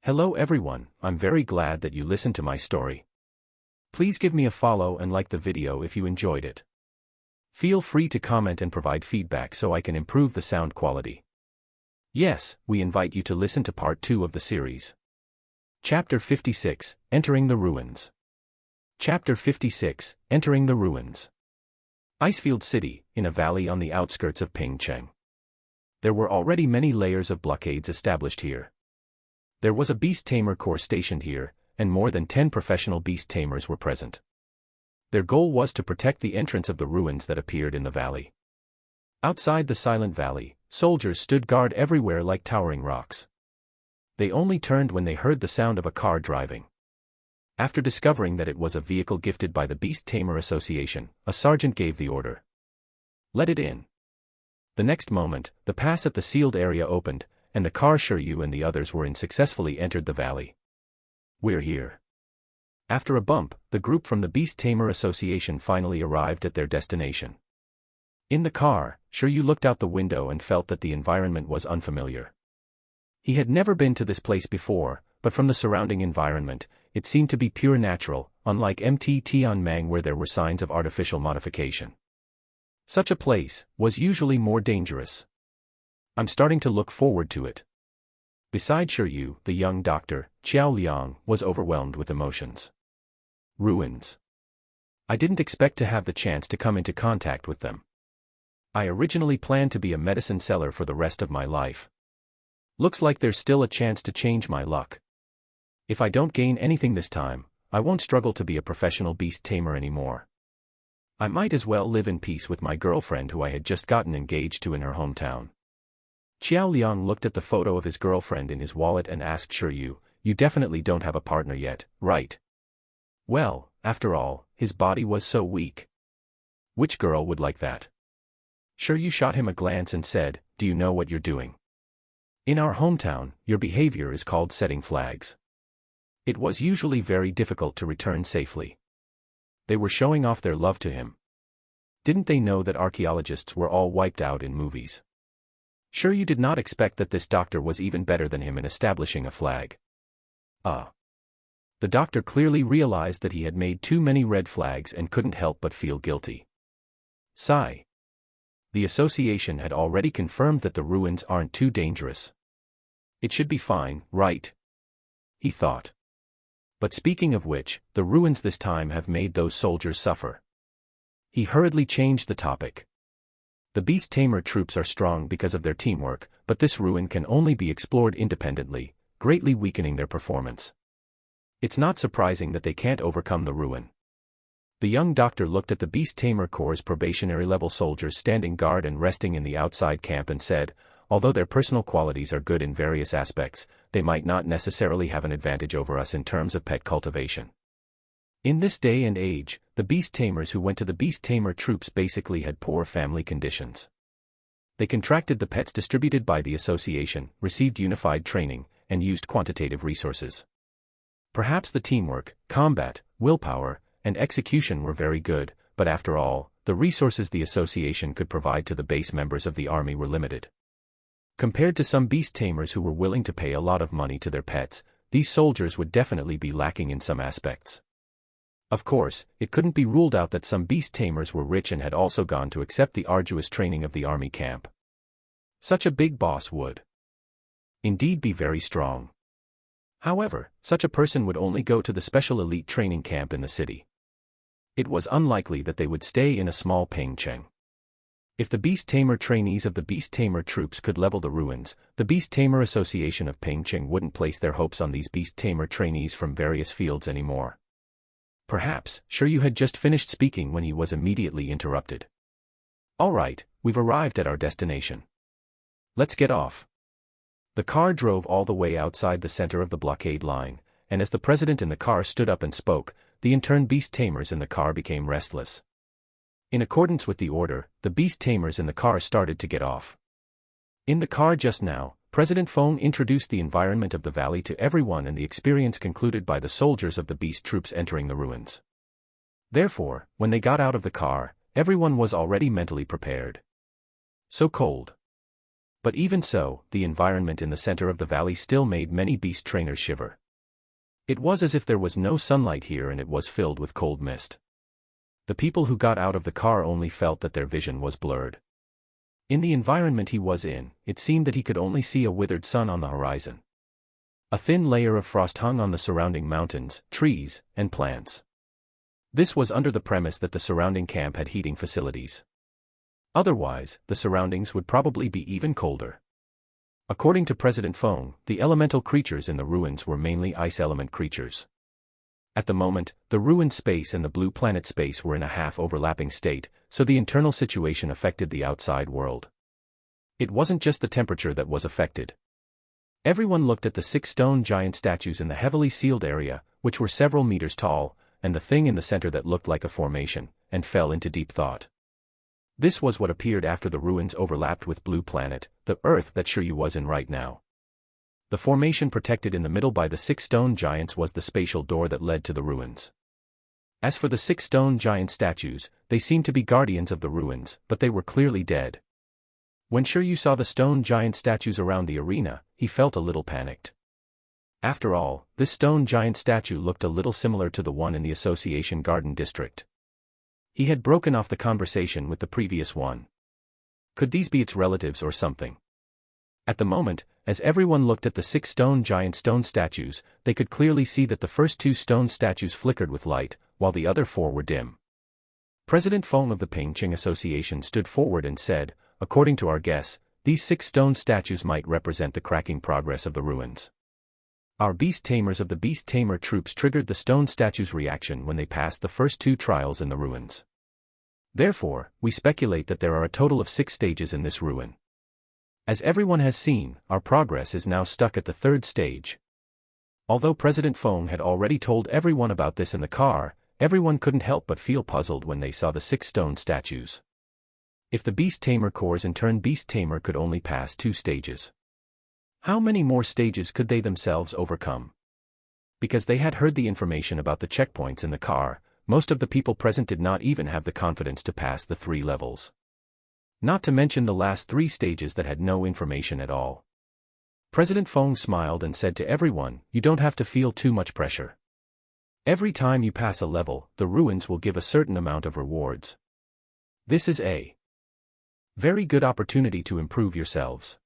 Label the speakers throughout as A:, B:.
A: Hello everyone, I'm very glad that you listened to my story. Please give me a follow and like the video if you enjoyed it. Feel free to comment and provide feedback so I can improve the sound quality. Yes, we invite you to listen to part 2 of the series. Chapter 56, Entering the Ruins. Chapter 56, Entering the Ruins. Icefield City, in a valley on the outskirts of Pingcheng. There were already many layers of blockades established here. There was a beast tamer corps stationed here, and more than 10 professional beast tamers were present. Their goal was to protect the entrance of the ruins that appeared in the valley. Outside the silent valley, soldiers stood guard everywhere like towering rocks. They only turned when they heard the sound of a car driving. After discovering that it was a vehicle gifted by the Beast Tamer Association, a sergeant gave the order. Let it in. The next moment, the pass at the sealed area opened, and the car Shiryu and the others were in successfully entered the valley. We're here. After a bump, the group from the Beast Tamer Association finally arrived at their destination. In the car, Shiryu looked out the window and felt that the environment was unfamiliar. He had never been to this place before, but from the surrounding environment, it seemed to be pure natural, unlike Mt Tianmeng where there were signs of artificial modification. Such a place was usually more dangerous. I'm starting to look forward to it. Beside Shiryu, the young doctor, Qiao Liang, was overwhelmed with emotions. Ruins. I didn't expect to have the chance to come into contact with them. I originally planned to be a medicine seller for the rest of my life. Looks like there's still a chance to change my luck. If I don't gain anything this time, I won't struggle to be a professional beast tamer anymore. I might as well live in peace with my girlfriend who I had just gotten engaged to in her hometown. Qiao Liang looked at the photo of his girlfriend in his wallet and asked Shiryu, "You definitely don't have a partner yet, right?" Well, after all, his body was so weak. Which girl would like that? Shiryu shot him a glance and said, "Do you know what you're doing? In our hometown, your behavior is called setting flags." It was usually very difficult to return safely. They were showing off their love to him. Didn't they know that archaeologists were all wiped out in movies? Shiryu did not expect that this doctor was even better than him in establishing a flag. The doctor clearly realized that he had made too many red flags and couldn't help but feel guilty. Sigh. The association had already confirmed that the ruins aren't too dangerous. It should be fine, right? He thought. But speaking of which, the ruins this time have made those soldiers suffer. He hurriedly changed the topic. The Beast Tamer troops are strong because of their teamwork, but this ruin can only be explored independently, greatly weakening their performance. It's not surprising that they can't overcome the ruin. The young doctor looked at the Beast Tamer Corps' probationary level soldiers standing guard and resting in the outside camp and said, although their personal qualities are good in various aspects, they might not necessarily have an advantage over us in terms of pet cultivation. In this day and age, the beast tamers who went to the beast tamer troops basically had poor family conditions. They contracted the pets distributed by the association, received unified training, and used quantitative resources. Perhaps the teamwork, combat, willpower, and execution were very good, but after all, the resources the association could provide to the base members of the army were limited. Compared to some beast tamers who were willing to pay a lot of money to their pets, these soldiers would definitely be lacking in some aspects. Of course, it couldn't be ruled out that some beast tamers were rich and had also gone to accept the arduous training of the army camp. Such a big boss would indeed be very strong. However, such a person would only go to the special elite training camp in the city. It was unlikely that they would stay in a small Pingcheng. If the beast tamer trainees of the beast tamer troops could level the ruins, the Beast Tamer Association of Pingcheng wouldn't place their hopes on these beast tamer trainees from various fields anymore. Perhaps, Shiryu had just finished speaking when he was immediately interrupted. All right, we've arrived at our destination. Let's get off. The car drove all the way outside the center of the blockade line, and as the president in the car stood up and spoke, the intern beast tamers in the car became restless. In accordance with the order, the beast tamers in the car started to get off. In the car just now, President Feng introduced the environment of the valley to everyone and the experience concluded by the soldiers of the beast troops entering the ruins. Therefore, when they got out of the car, everyone was already mentally prepared. So cold. But even so, the environment in the center of the valley still made many beast trainers shiver. It was as if there was no sunlight here and it was filled with cold mist. The people who got out of the car only felt that their vision was blurred. In the environment he was in, it seemed that he could only see a withered sun on the horizon. A thin layer of frost hung on the surrounding mountains, trees, and plants. This was under the premise that the surrounding camp had heating facilities. Otherwise, the surroundings would probably be even colder. According to President Feng, the elemental creatures in the ruins were mainly ice element creatures. At the moment, the ruined space and the blue planet space were in a half-overlapping state, so the internal situation affected the outside world. It wasn't just the temperature that was affected. Everyone looked at the 6 stone giant statues in the heavily sealed area, which were several meters tall, and the thing in the center that looked like a formation, and fell into deep thought. This was what appeared after the ruins overlapped with Blue Planet, the Earth that Shiryu was in right now. The formation protected in the middle by the 6 stone giants was the spatial door that led to the ruins. As for the 6 stone giant statues, they seemed to be guardians of the ruins, but they were clearly dead. When Shiryu saw the stone giant statues around the arena, he felt a little panicked. After all, this stone giant statue looked a little similar to the one in the Association Garden District. He had broken off the conversation with the previous one. Could these be its relatives or something? At the moment, as everyone looked at the 6 stone giant stone statues, they could clearly see that the first 2 stone statues flickered with light, while the other 4 were dim. President Feng of the Pingqing Association stood forward and said, "According to our guess, these 6 stone statues might represent the cracking progress of the ruins. Our beast tamers of the beast tamer troops triggered the stone statues' reaction when they passed the first 2 trials in the ruins. Therefore, we speculate that there are a total of 6 stages in this ruin. As everyone has seen, our progress is now stuck at the 3rd stage." Although President Feng had already told everyone about this in the car, everyone couldn't help but feel puzzled when they saw the 6 stone statues. If the beast tamer cores in turn beast tamer could only pass 2 stages. How many more stages could they themselves overcome? Because they had heard the information about the checkpoints in the car, most of the people present did not even have the confidence to pass the 3 levels. Not to mention the last 3 stages that had no information at all. President Feng smiled and said to everyone, "You don't have to feel too much pressure. Every time you pass a level, the ruins will give a certain amount of rewards. This is a very good opportunity to improve yourselves.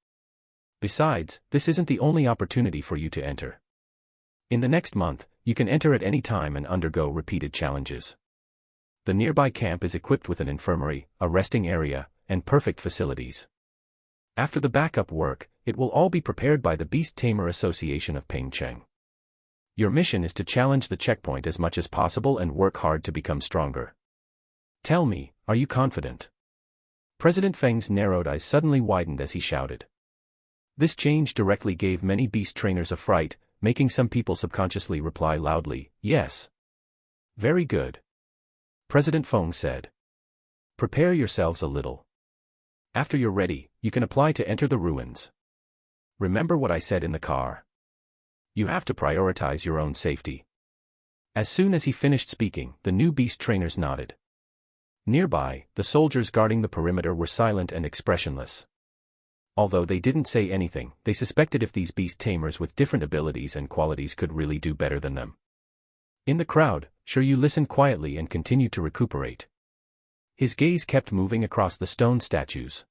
A: Besides, this isn't the only opportunity for you to enter. In the next month, you can enter at any time and undergo repeated challenges. The nearby camp is equipped with an infirmary, a resting area, and perfect facilities. After the backup work, it will all be prepared by the Beast Tamer Association of Pingcheng. Your mission is to challenge the checkpoint as much as possible and work hard to become stronger. Tell me, are you confident?" President Feng's narrowed eyes suddenly widened as he shouted. This change directly gave many beast trainers a fright, making some people subconsciously reply loudly, "Yes." "Very good." President Feng said. "Prepare yourselves a little. After you're ready, you can apply to enter the ruins. Remember what I said in the car. You have to prioritize your own safety." As soon as he finished speaking, the new beast trainers nodded. Nearby, the soldiers guarding the perimeter were silent and expressionless. Although they didn't say anything, they suspected if these beast tamers with different abilities and qualities could really do better than them. In the crowd, Shiryu listened quietly and continued to recuperate. His gaze kept moving across the stone statues.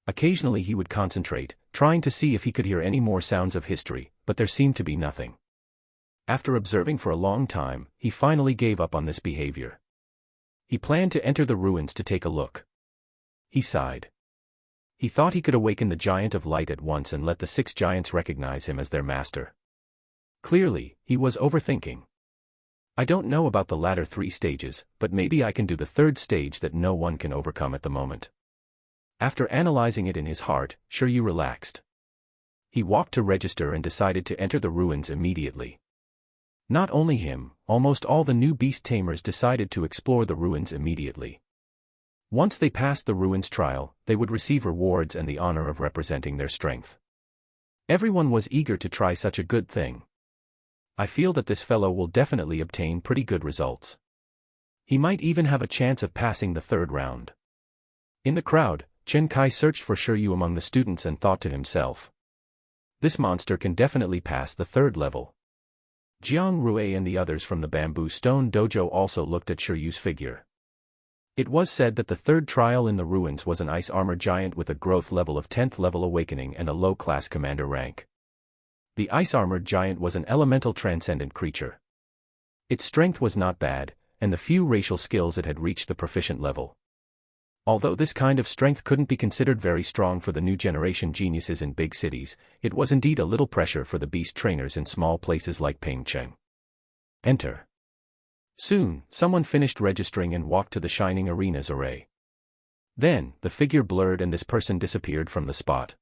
A: Occasionally he would concentrate, trying to see if he could hear any more sounds of history, but there seemed to be nothing. After observing for a long time, he finally gave up on this behavior. He planned to enter the ruins to take a look. He sighed. He thought he could awaken the Giant of Light at once and let the 6 giants recognize him as their master. Clearly, he was overthinking. I don't know about the latter 3 stages, but maybe I can do the 3rd stage that no one can overcome at the moment. After analyzing it in his heart, Shiryu relaxed. He walked to register and decided to enter the ruins immediately. Not only him, almost all the new beast tamers decided to explore the ruins immediately. Once they passed the ruins trial, they would receive rewards and the honor of representing their strength. Everyone was eager to try such a good thing. I feel that this fellow will definitely obtain pretty good results. He might even have a chance of passing the 3rd round. In the crowd, Chen Kai searched for Shiryu among the students and thought to himself. This monster can definitely pass the third level. Jiang Rui and the others from the Bamboo Stone Dojo also looked at Shiryu's figure. It was said that the third trial in the ruins was an ice armor giant with a growth level of 10th level awakening and a low-class commander rank. The ice-armored giant was an elemental transcendent creature. Its strength was not bad, and the few racial skills it had reached the proficient level. Although this kind of strength couldn't be considered very strong for the new generation geniuses in big cities, it was indeed a little pressure for the beast trainers in small places like Pengcheng. Enter. Soon, someone finished registering and walked to the Shining Arena's array. Then, the figure blurred and this person disappeared from the spot.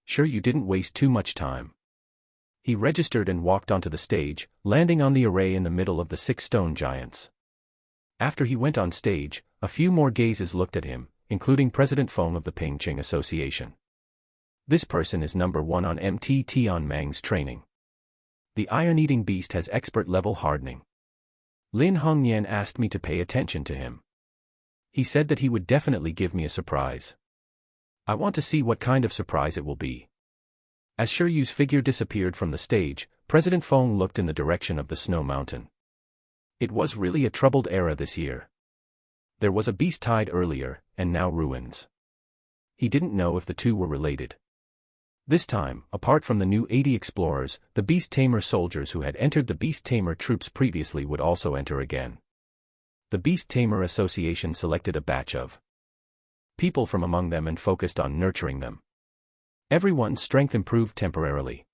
A: Sure, you didn't waste too much time. He registered and walked onto the stage, landing on the array in the middle of the 6 stone giants. After he went on stage, a few more gazes looked at him, including President Feng of the Pingqing Association. This person is number 1 on MT Tian Mang's training. The iron-eating beast has expert-level hardening. Lin Hongyan asked me to pay attention to him. He said that he would definitely give me a surprise. I want to see what kind of surprise it will be. As Shiryu's figure disappeared from the stage, President Feng looked in the direction of the snow mountain. It was really a troubled era this year. There was a beast tide earlier, and now ruins. He didn't know if the two were related. This time, apart from the new 80 explorers, the Beast Tamer soldiers who had entered the Beast Tamer troops previously would also enter again. The Beast Tamer Association selected a batch of people from among them and focused on nurturing them. Everyone's strength improved temporarily.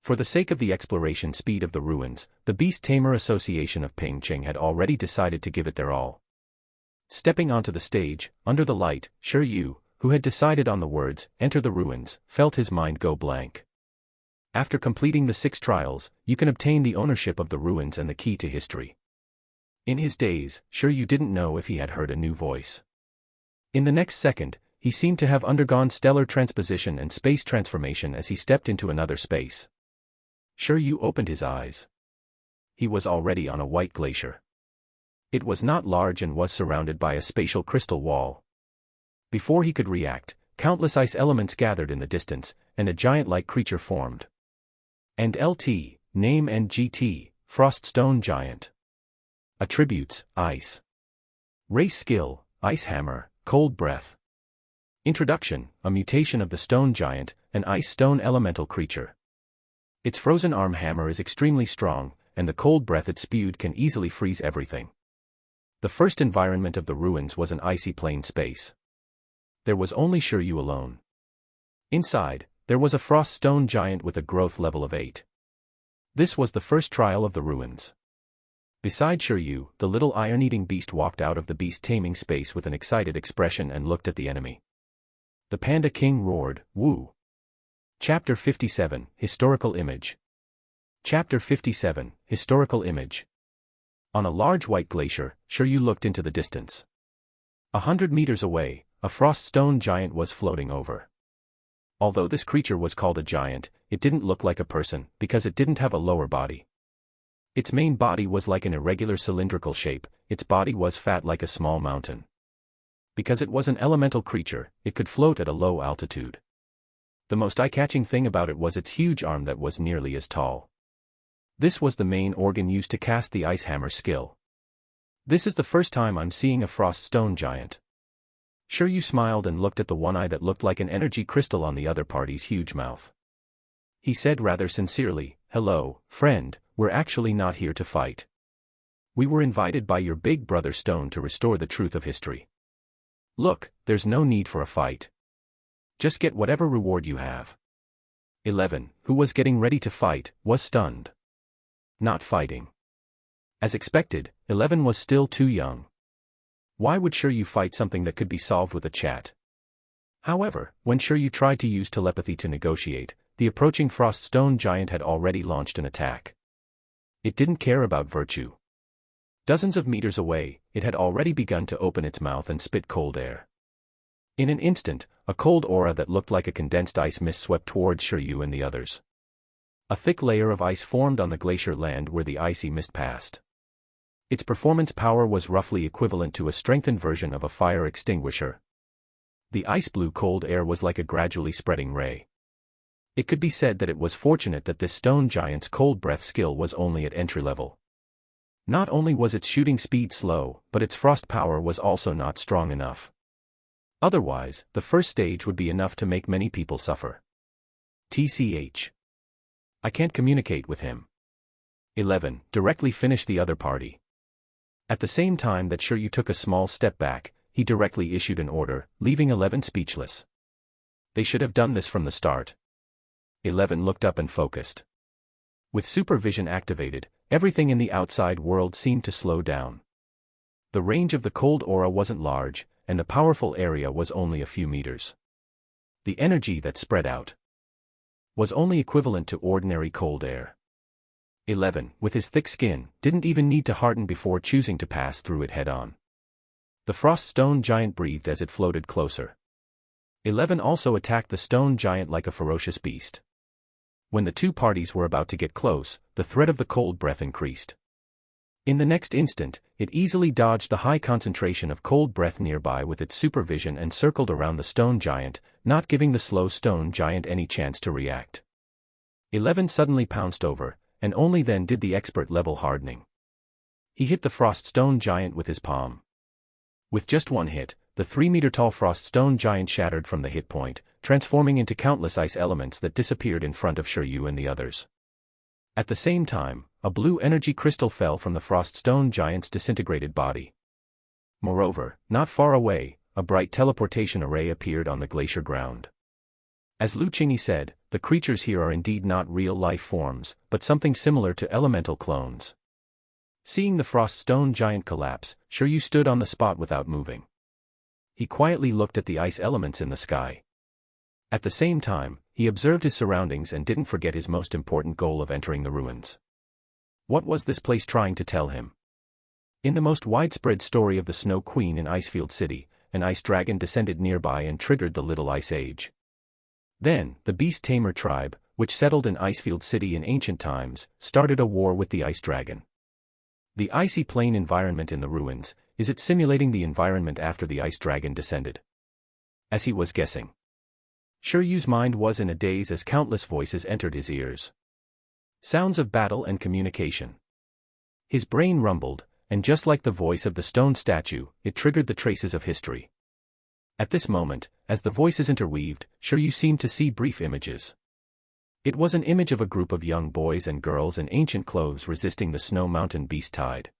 A: For the sake of the exploration speed of the ruins, the Beast Tamer Association of Pingqing had already decided to give it their all. Stepping onto the stage, under the light, Shiryu, who had decided on the words, "Enter the ruins," felt his mind go blank. After completing the 6 trials, you can obtain the ownership of the ruins and the key to history. In his daze, Shiryu didn't know if he had heard a new voice. In the next second, he seemed to have undergone stellar transposition and space transformation as he stepped into another space. Shiryu opened his eyes. He was already on a white glacier. It was not large and was surrounded by a spatial crystal wall. Before he could react, countless ice elements gathered in the distance, and a giant-like creature formed. And LT, name and GT, Froststone Giant. Attributes, Ice. Race skill, Ice Hammer, Cold Breath. Introduction, a mutation of the Stone Giant, an ice-stone elemental creature. Its frozen arm hammer is extremely strong, and the cold breath it spewed can easily freeze everything. The first environment of the ruins was an icy plain space. There was only Shiryu alone. Inside, there was a frost stone giant with a growth level of 8. This was the first trial of the ruins. Beside Shiryu, the little iron-eating beast walked out of the beast-taming space with an excited expression and looked at the enemy. The Panda King roared, "Woo!" Chapter 57, Historical Image. Chapter 57, Historical Image. On a large white glacier, Shiryu looked into the distance. 100 meters away, a frost stone giant was floating over. Although this creature was called a giant, it didn't look like a person, because it didn't have a lower body. Its main body was like an irregular cylindrical shape, its body was fat like a small mountain. Because it was an elemental creature, it could float at a low altitude. The most eye-catching thing about it was its huge arm that was nearly as tall. This was the main organ used to cast the ice hammer skill. This is the first time I'm seeing a frost stone giant. Shiryu smiled and looked at the one eye that looked like an energy crystal on the other party's huge mouth. He said rather sincerely, "Hello, friend, we're actually not here to fight. We were invited by your big brother Stone to restore the truth of history. Look, there's no need for a fight. Just get whatever reward you have." 11, who was getting ready to fight, was stunned. Not fighting. As expected, 11 was still too young. Why would Shiryu fight something that could be solved with a chat? However, when Shiryu tried to use telepathy to negotiate, the approaching frost stone giant had already launched an attack. It didn't care about virtue. Dozens of meters away, it had already begun to open its mouth and spit cold air. In an instant, a cold aura that looked like a condensed ice mist swept towards Shiryu and the others. A thick layer of ice formed on the glacier land where the icy mist passed. Its performance power was roughly equivalent to a strengthened version of a fire extinguisher. The ice-blue cold air was like a gradually spreading ray. It could be said that it was fortunate that this stone giant's cold breath skill was only at entry level. Not only was its shooting speed slow, but its frost power was also not strong enough. Otherwise, the first stage would be enough to make many people suffer. TCH. I can't communicate with him. 11. Directly finish the other party. At the same time that Shiryu took a small step back, he directly issued an order, leaving 11 speechless. They should have done this from the start. 11 looked up and focused. With supervision activated, everything in the outside world seemed to slow down. The range of the cold aura wasn't large, and the powerful area was only a few meters. The energy that spread out was only equivalent to ordinary cold air. 11, with his thick skin, didn't even need to harden before choosing to pass through it head-on. The frost stone giant breathed as it floated closer. 11 also attacked the stone giant like a ferocious beast. When the two parties were about to get close, the threat of the cold breath increased. In the next instant, it easily dodged the high concentration of cold breath nearby with its supervision and circled around the stone giant, not giving the slow stone giant any chance to react. 11 suddenly pounced over, and only then did the expert-level hardening. He hit the frost stone giant with his palm. With just one hit, the 3-meter-tall frost stone giant shattered from the hit point, transforming into countless ice elements that disappeared in front of Shiryu and the others. At the same time, a blue energy crystal fell from the frost stone giant's disintegrated body. Moreover, not far away, a bright teleportation array appeared on the glacier ground. As Lu Qingyi said, the creatures here are indeed not real life forms, but something similar to elemental clones. Seeing the frost stone giant collapse, Shiryu stood on the spot without moving. He quietly looked at the ice elements in the sky. At the same time, he observed his surroundings and didn't forget his most important goal of entering the ruins. What was this place trying to tell him? In the most widespread story of the Snow Queen in Icefield City, an ice dragon descended nearby and triggered the Little Ice Age. Then, the Beast Tamer tribe, which settled in Icefield City in ancient times, started a war with the ice dragon. The icy plain environment in the ruins, is it simulating the environment after the ice dragon descended? As he was guessing, Shiryu's mind was in a daze as countless voices entered his ears. Sounds of battle and communication. His brain rumbled, and just like the voice of the stone statue, it triggered the traces of history. At this moment, as the voices interweaved, Shiryu seemed to see brief images. It was an image of a group of young boys and girls in ancient clothes resisting the snow mountain beast tide.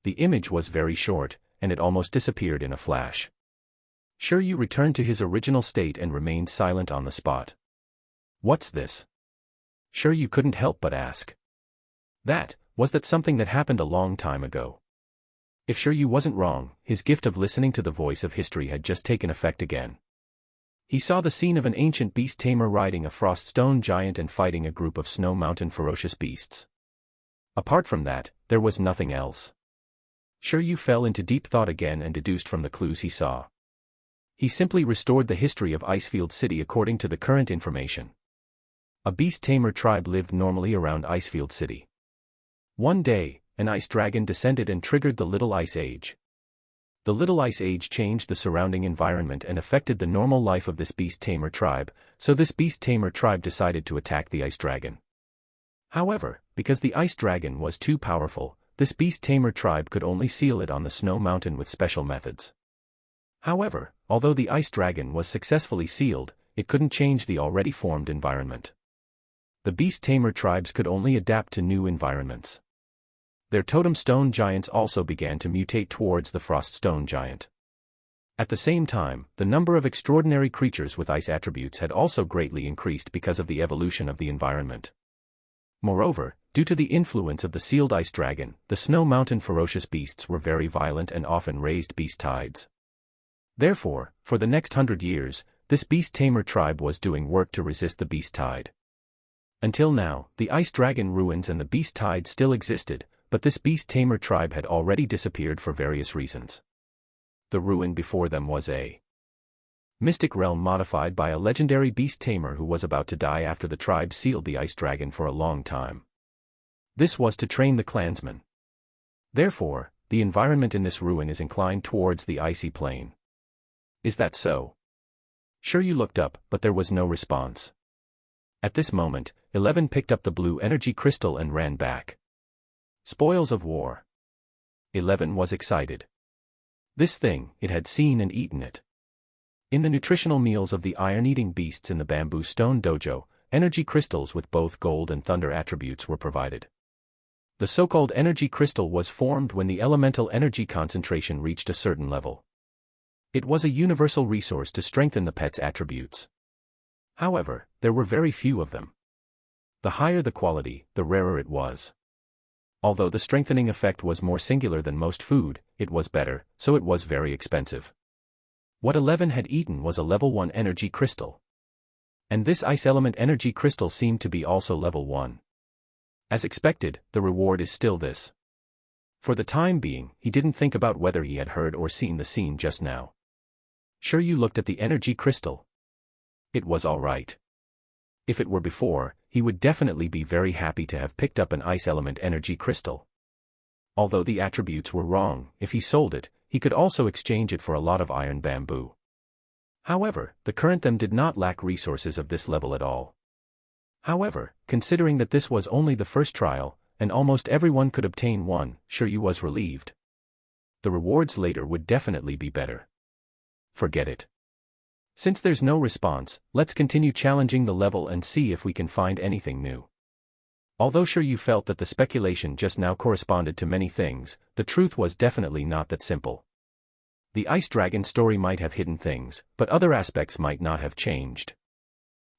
A: The image was very short, and it almost disappeared in a flash. Shiryu returned to his original state and remained silent on the spot. What's this? Shiryu couldn't help but ask. Was that something that happened a long time ago? If Shiryu wasn't wrong, his gift of listening to the voice of history had just taken effect again. He saw the scene of an ancient beast tamer riding a frost stone giant and fighting a group of snow mountain ferocious beasts. Apart from that, there was nothing else. Shiryu fell into deep thought again and deduced from the clues he saw. He simply restored the history of Icefield City according to the current information. A beast tamer tribe lived normally around Icefield City. One day, an ice dragon descended and triggered the Little Ice Age. The Little Ice Age changed the surrounding environment and affected the normal life of this beast tamer tribe, so this beast tamer tribe decided to attack the ice dragon. However, because the ice dragon was too powerful, this beast tamer tribe could only seal it on the snow mountain with special methods. However, although the ice dragon was successfully sealed, it couldn't change the already formed environment. The beast tamer tribes could only adapt to new environments. Their totem stone giants also began to mutate towards the frost stone giant. At the same time, the number of extraordinary creatures with ice attributes had also greatly increased because of the evolution of the environment. Moreover, due to the influence of the sealed ice dragon, the snow mountain ferocious beasts were very violent and often raised beast tides. Therefore, for the next 100 years, this beast tamer tribe was doing work to resist the beast tide. Until now, the ice dragon ruins and the beast tide still existed, but this beast tamer tribe had already disappeared for various reasons. The ruin before them was a mystic realm modified by a legendary beast tamer who was about to die after the tribe sealed the ice dragon for a long time. This was to train the clansmen. Therefore, the environment in this ruin is inclined towards the icy plain. Is that so? Shiryu looked up, but there was no response. At this moment, 11 picked up the blue energy crystal and ran back. Spoils of war. 11 was excited. This thing, it had seen and eaten it. In the nutritional meals of the iron-eating beasts in the bamboo stone dojo, energy crystals with both gold and thunder attributes were provided. The so-called energy crystal was formed when the elemental energy concentration reached a certain level. It was a universal resource to strengthen the pet's attributes. However, there were very few of them. The higher the quality, the rarer it was. Although the strengthening effect was more singular than most food, it was better, so it was very expensive. What 11 had eaten was a level 1 energy crystal. And this ice element energy crystal seemed to be also level 1. As expected, the reward is still this. For the time being, he didn't think about whether he had heard or seen the scene just now. Shiryu looked at the energy crystal. It was all right. If it were before, he would definitely be very happy to have picked up an ice element energy crystal. Although the attributes were wrong, if he sold it, he could also exchange it for a lot of iron bamboo. However, the current them did not lack resources of this level at all. However, considering that this was only the first trial, and almost everyone could obtain one, Shiryu was relieved. The rewards later would definitely be better. Forget it. Since there's no response, let's continue challenging the level and see if we can find anything new. Although Shiryu felt that the speculation just now corresponded to many things, the truth was definitely not that simple. The Ice Dragon story might have hidden things, but other aspects might not have changed.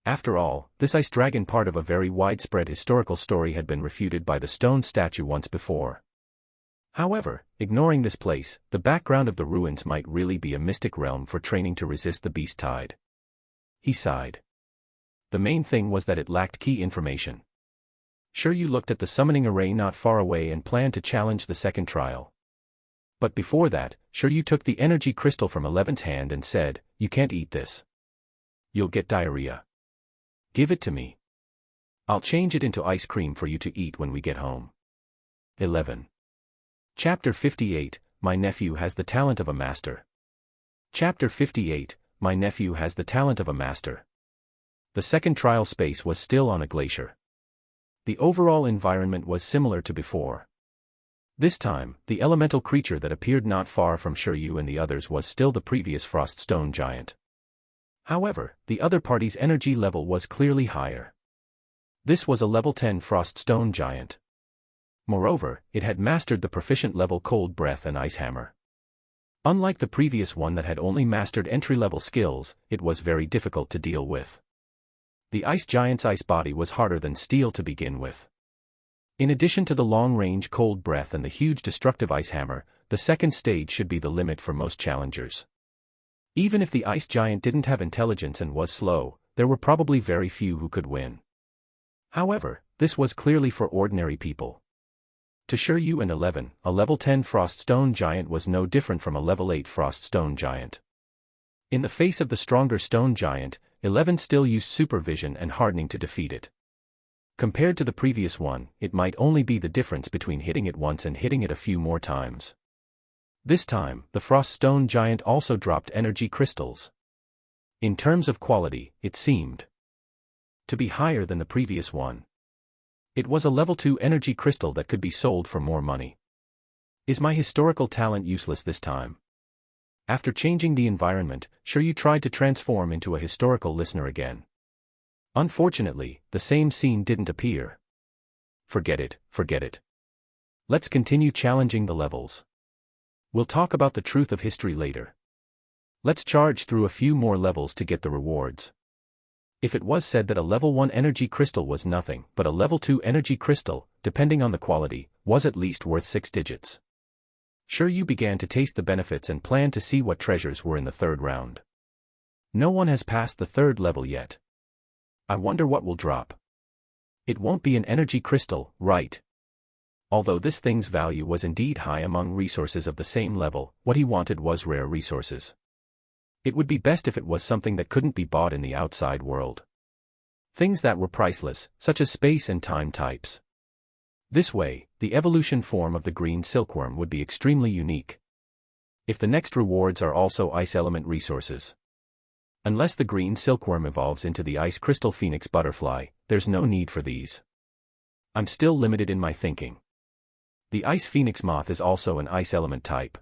A: After all, this Ice Dragon part of a very widespread historical story had been refuted by the stone statue once before. However, ignoring this place, the background of the ruins might really be a mystic realm for training to resist the beast tide. He sighed. The main thing was that it lacked key information. Shiryu looked at the summoning array not far away and planned to challenge the second trial. But before that, Shiryu took the energy crystal from 11's hand and said, "You can't eat this. You'll get diarrhea. Give it to me. I'll change it into ice cream for you to eat when we get home." 11. Chapter 58, My Nephew Has the Talent of a Master. Chapter 58, My Nephew Has the Talent of a Master. The second trial space was still on a glacier. The overall environment was similar to before. This time, the elemental creature that appeared not far from Shiryu and the others was still the previous Frost Stone Giant. However, the other party's energy level was clearly higher. This was a level 10 Frost Stone Giant. Moreover, it had mastered the proficient level Cold Breath and Ice Hammer. Unlike the previous one that had only mastered entry-level skills, it was very difficult to deal with. The Ice Giant's ice body was harder than steel to begin with. In addition to the long-range Cold Breath and the huge destructive Ice Hammer, the second stage should be the limit for most challengers. Even if the Ice Giant didn't have intelligence and was slow, there were probably very few who could win. However, this was clearly for ordinary people. To Shiryu and 11, a level 10 Frost Stone Giant was no different from a level 8 Frost Stone Giant. In the face of the stronger Stone Giant, 11 still used supervision and hardening to defeat it. Compared to the previous one, it might only be the difference between hitting it once and hitting it a few more times. This time, the Frost Stone Giant also dropped energy crystals. In terms of quality, it seemed to be higher than the previous one. It was a level 2 energy crystal that could be sold for more money. Is my historical talent useless this time? After changing the environment, Shiryu tried to transform into a historical listener again. Unfortunately, the same scene didn't appear. Forget it, forget it. Let's continue challenging the levels. We'll talk about the truth of history later. Let's charge through a few more levels to get the rewards. If it was said that a level 1 energy crystal was nothing, but a level 2 energy crystal, depending on the quality, was at least worth 6 digits. Shiryu began to taste the benefits and planned to see what treasures were in the third round. No one has passed the third level yet. I wonder what will drop. It won't be an energy crystal, right? Although this thing's value was indeed high among resources of the same level, what he wanted was rare resources. It would be best if it was something that couldn't be bought in the outside world. Things that were priceless, such as space and time types. This way, the evolution form of the green silkworm would be extremely unique. If the next rewards are also ice element resources. Unless the green silkworm evolves into the ice crystal phoenix butterfly, there's no need for these. I'm still limited in my thinking. The ice phoenix moth is also an ice element type.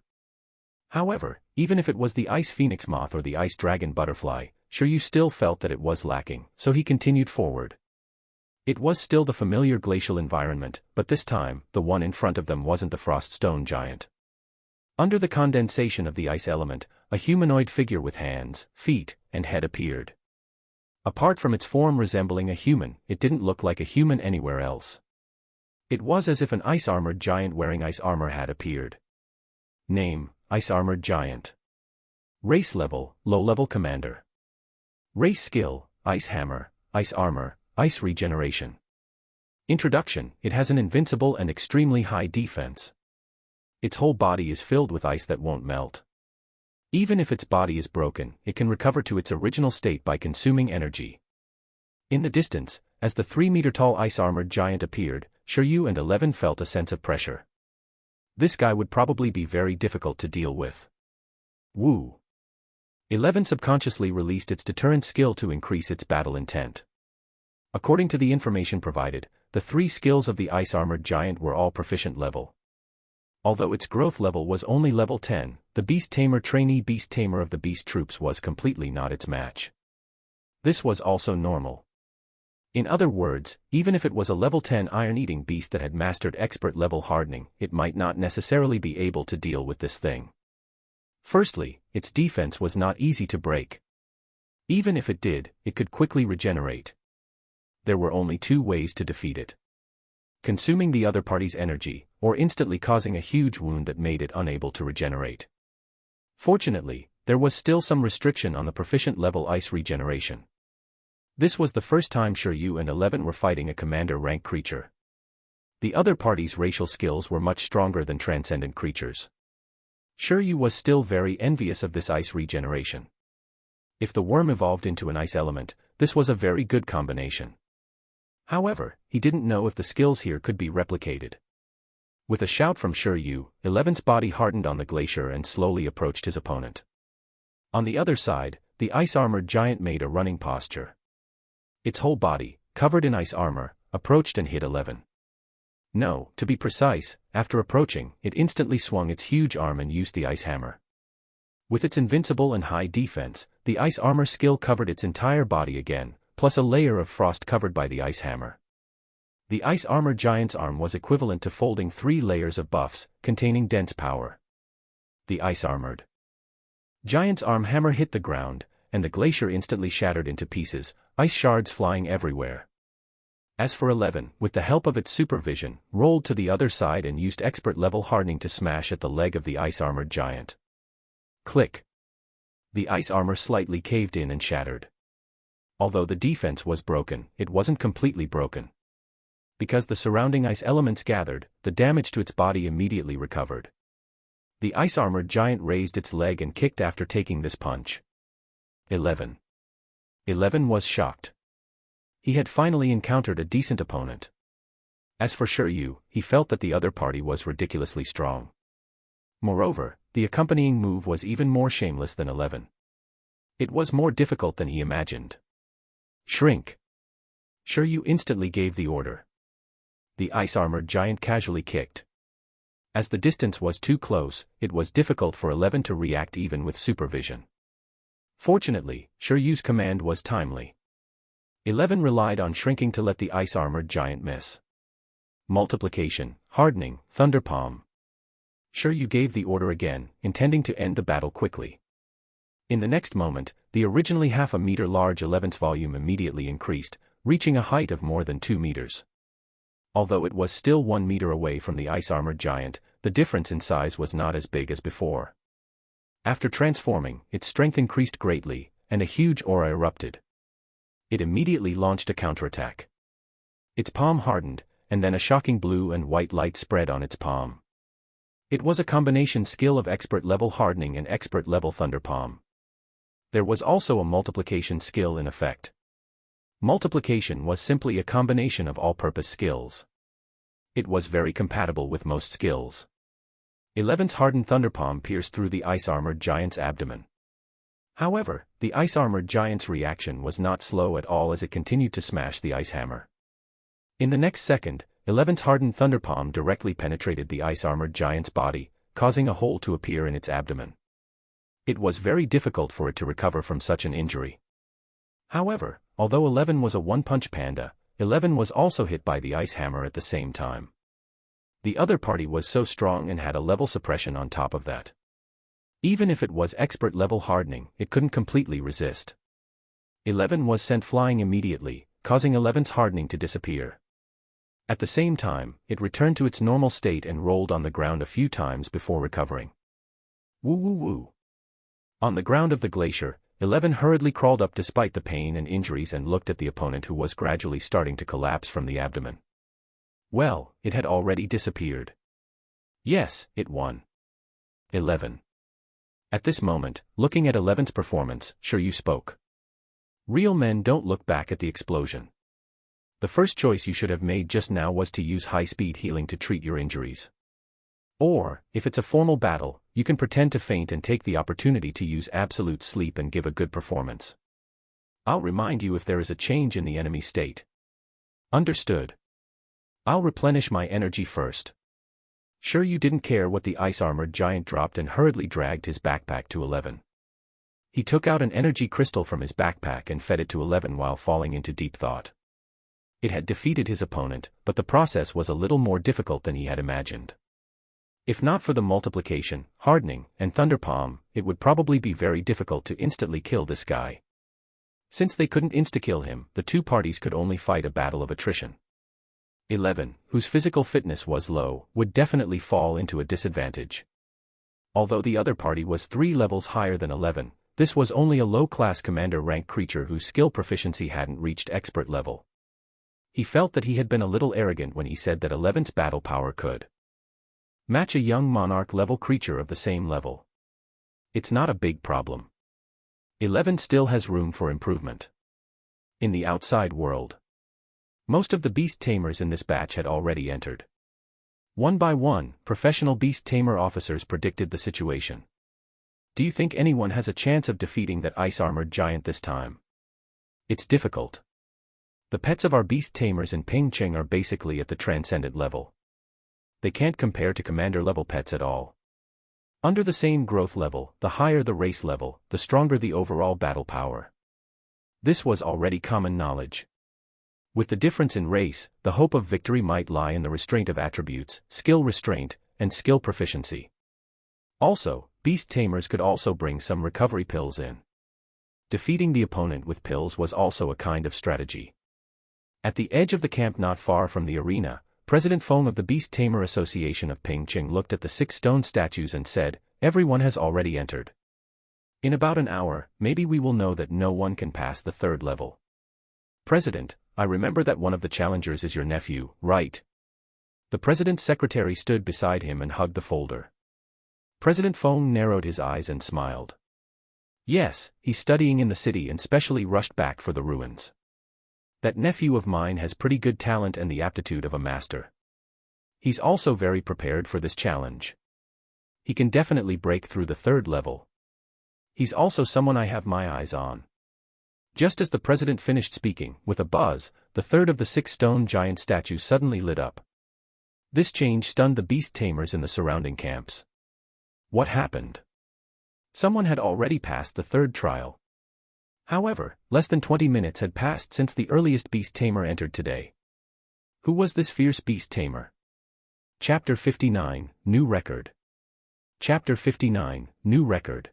A: However, even if it was the ice phoenix moth or the ice dragon butterfly, Shiryu still felt that it was lacking, so he continued forward. It was still the familiar glacial environment, but this time, the one in front of them wasn't the frost stone giant. Under the condensation of the ice element, a humanoid figure with hands, feet, and head appeared. Apart from its form resembling a human, it didn't look like a human anywhere else. It was as if an ice-armored giant wearing ice armor had appeared. Name: Ice-armored giant. Race level: low-level commander. Race skill: ice hammer, ice armor, ice regeneration. Introduction: it has an invincible and extremely high defense. Its whole body is filled with ice that won't melt. Even if its body is broken, it can recover to its original state by consuming energy. In the distance, as the 3-meter-tall ice-armored giant appeared, Shiryu and 11 felt a sense of pressure. This guy would probably be very difficult to deal with. Woo! 11 subconsciously released its deterrent skill to increase its battle intent. According to the information provided, the 3 skills of the ice-armored giant were all proficient level. Although its growth level was only level 10, the Beast Tamer trainee Beast Tamer of the Beast Troops was completely not its match. This was also normal. In other words, even if it was a level 10 iron-eating beast that had mastered expert level hardening, it might not necessarily be able to deal with this thing. Firstly, its defense was not easy to break. Even if it did, it could quickly regenerate. There were only 2 ways to defeat it: consuming the other party's energy, or instantly causing a huge wound that made it unable to regenerate. Fortunately, there was still some restriction on the proficient level ice regeneration. This was the first time Shiryu and 11 were fighting a commander rank creature. The other party's racial skills were much stronger than transcendent creatures. Shiryu was still very envious of this ice regeneration. If the worm evolved into an ice element, this was a very good combination. However, he didn't know if the skills here could be replicated. With a shout from Shiryu, 11's body hardened on the glacier and slowly approached his opponent. On the other side, the ice-armored giant made a running posture. Its whole body, covered in ice armor, approached and hit 11. No, to be precise, after approaching, it instantly swung its huge arm and used the ice hammer. With its invincible and high defense, the ice armor skill covered its entire body again, plus a layer of frost covered by the ice hammer. The ice armor giant's arm was equivalent to folding 3 layers of buffs, containing dense power. The ice-armored giant's arm hammer hit the ground, and the glacier instantly shattered into pieces, ice shards flying everywhere. As for 11, with the help of its supervision, rolled to the other side and used expert-level hardening to smash at the leg of the ice-armored giant. Click! The ice armor slightly caved in and shattered. Although the defense was broken, it wasn't completely broken. Because the surrounding ice elements gathered, the damage to its body immediately recovered. The ice-armored giant raised its leg and kicked after taking this punch. 11 was shocked. He had finally encountered a decent opponent. As for Shiryu, he felt that the other party was ridiculously strong. Moreover, the accompanying move was even more shameless than 11. It was more difficult than he imagined. Shrink! Shiryu instantly gave the order. The ice-armored giant casually kicked. As the distance was too close, it was difficult for 11 to react even with supervision. Fortunately, Shiryu's command was timely. 11 relied on shrinking to let the ice-armored giant miss. Multiplication, hardening, thunder palm. Shiryu gave the order again, intending to end the battle quickly. In the next moment, the originally half a meter large 11's volume immediately increased, reaching a height of more than 2 meters. Although it was still 1 meter away from the ice-armored giant, the difference in size was not as big as before. After transforming, its strength increased greatly, and a huge aura erupted. It immediately launched a counterattack. Its palm hardened, and then a shocking blue and white light spread on its palm. It was a combination skill of expert-level hardening and expert-level thunder palm. There was also a multiplication skill in effect. Multiplication was simply a combination of all-purpose skills. It was very compatible with most skills. 11's hardened thunderpalm pierced through the ice-armored giant's abdomen. However, the ice-armored giant's reaction was not slow at all as it continued to smash the ice hammer. In the next second, 11's hardened thunder palm directly penetrated the ice-armored giant's body, causing a hole to appear in its abdomen. It was very difficult for it to recover from such an injury. However, although 11 was a one-punch panda, 11 was also hit by the ice hammer at the same time. The other party was so strong and had a level suppression on top of that. Even if it was expert-level hardening, it couldn't completely resist. 11 was sent flying immediately, causing 11's hardening to disappear. At the same time, it returned to its normal state and rolled on the ground a few times before recovering. Woo woo woo. On the ground of the glacier, 11 hurriedly crawled up despite the pain and injuries and looked at the opponent who was gradually starting to collapse from the abdomen. Well, it had already disappeared. Yes, it won. 11. At this moment, looking at 11's performance, sure you spoke. Real men don't look back at the explosion. The first choice you should have made just now was to use high-speed healing to treat your injuries. Or, if it's a formal battle, you can pretend to faint and take the opportunity to use absolute sleep and give a good performance. I'll remind you if there is a change in the enemy state. Understood. I'll replenish my energy first. Sure you didn't care what the ice-armored giant dropped and hurriedly dragged his backpack to 11. He took out an energy crystal from his backpack and fed it to 11 while falling into deep thought. It had defeated his opponent, but the process was a little more difficult than he had imagined. If not for the multiplication, hardening, and thunder palm, it would probably be very difficult to instantly kill this guy. Since they couldn't insta-kill him, the two parties could only fight a battle of attrition. 11, whose physical fitness was low, would definitely fall into a disadvantage. Although the other party was 3 levels higher than 11, this was only a low-class commander-rank creature whose skill proficiency hadn't reached expert level. He felt that he had been a little arrogant when he said that 11's battle power could match a young monarch-level creature of the same level. It's not a big problem. 11 still has room for improvement. In the outside world, most of the beast tamers in this batch had already entered. One by one, professional beast tamer officers predicted the situation. Do you think anyone has a chance of defeating that ice-armored giant this time? It's difficult. The pets of our beast tamers in Pingcheng are basically at the transcendent level. They can't compare to commander-level pets at all. Under the same growth level, the higher the race level, the stronger the overall battle power. This was already common knowledge. With the difference in race, the hope of victory might lie in the restraint of attributes, skill restraint, and skill proficiency. Also, beast tamers could also bring some recovery pills in. Defeating the opponent with pills was also a kind of strategy. At the edge of the camp not far from the arena, President Feng of the Beast Tamer Association of Pingcheng looked at the 6 stone statues and said, "Everyone has already entered. In about an hour, maybe we will know that no one can pass the 3rd level. President, I remember that one of the challengers is your nephew, right?" The president's secretary stood beside him and hugged the folder. President Feng narrowed his eyes and smiled. Yes, he's studying in the city and specially rushed back for the ruins. That nephew of mine has pretty good talent and the aptitude of a master. He's also very prepared for this challenge. He can definitely break through the 3rd level. He's also someone I have my eyes on. Just as the president finished speaking, with a buzz, the 3rd of the 6 stone giant statues suddenly lit up. This change stunned the beast tamers in the surrounding camps. What happened? Someone had already passed the 3rd trial. However, less than 20 minutes had passed since the earliest beast tamer entered today. Who was this fierce beast tamer? Chapter 59, New Record. Chapter 59, New Record.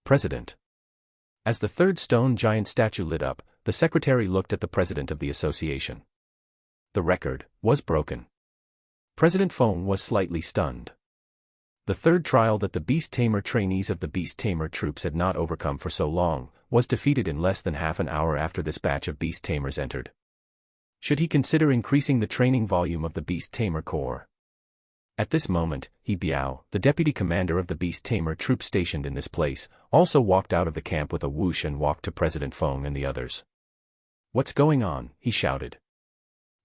A: President. As the 3rd stone giant statue lit up, the secretary looked at the president of the association. The record was broken. President Feng was slightly stunned. The 3rd trial that the beast tamer trainees of the beast tamer troops had not overcome for so long, was defeated in less than half an hour after this batch of beast tamers entered. Should he consider increasing the training volume of the beast tamer corps? At this moment, He Biao, the deputy commander of the beast tamer troop stationed in this place, also walked out of the camp with a whoosh and walked to President Feng and the others. "What's going on?" he shouted.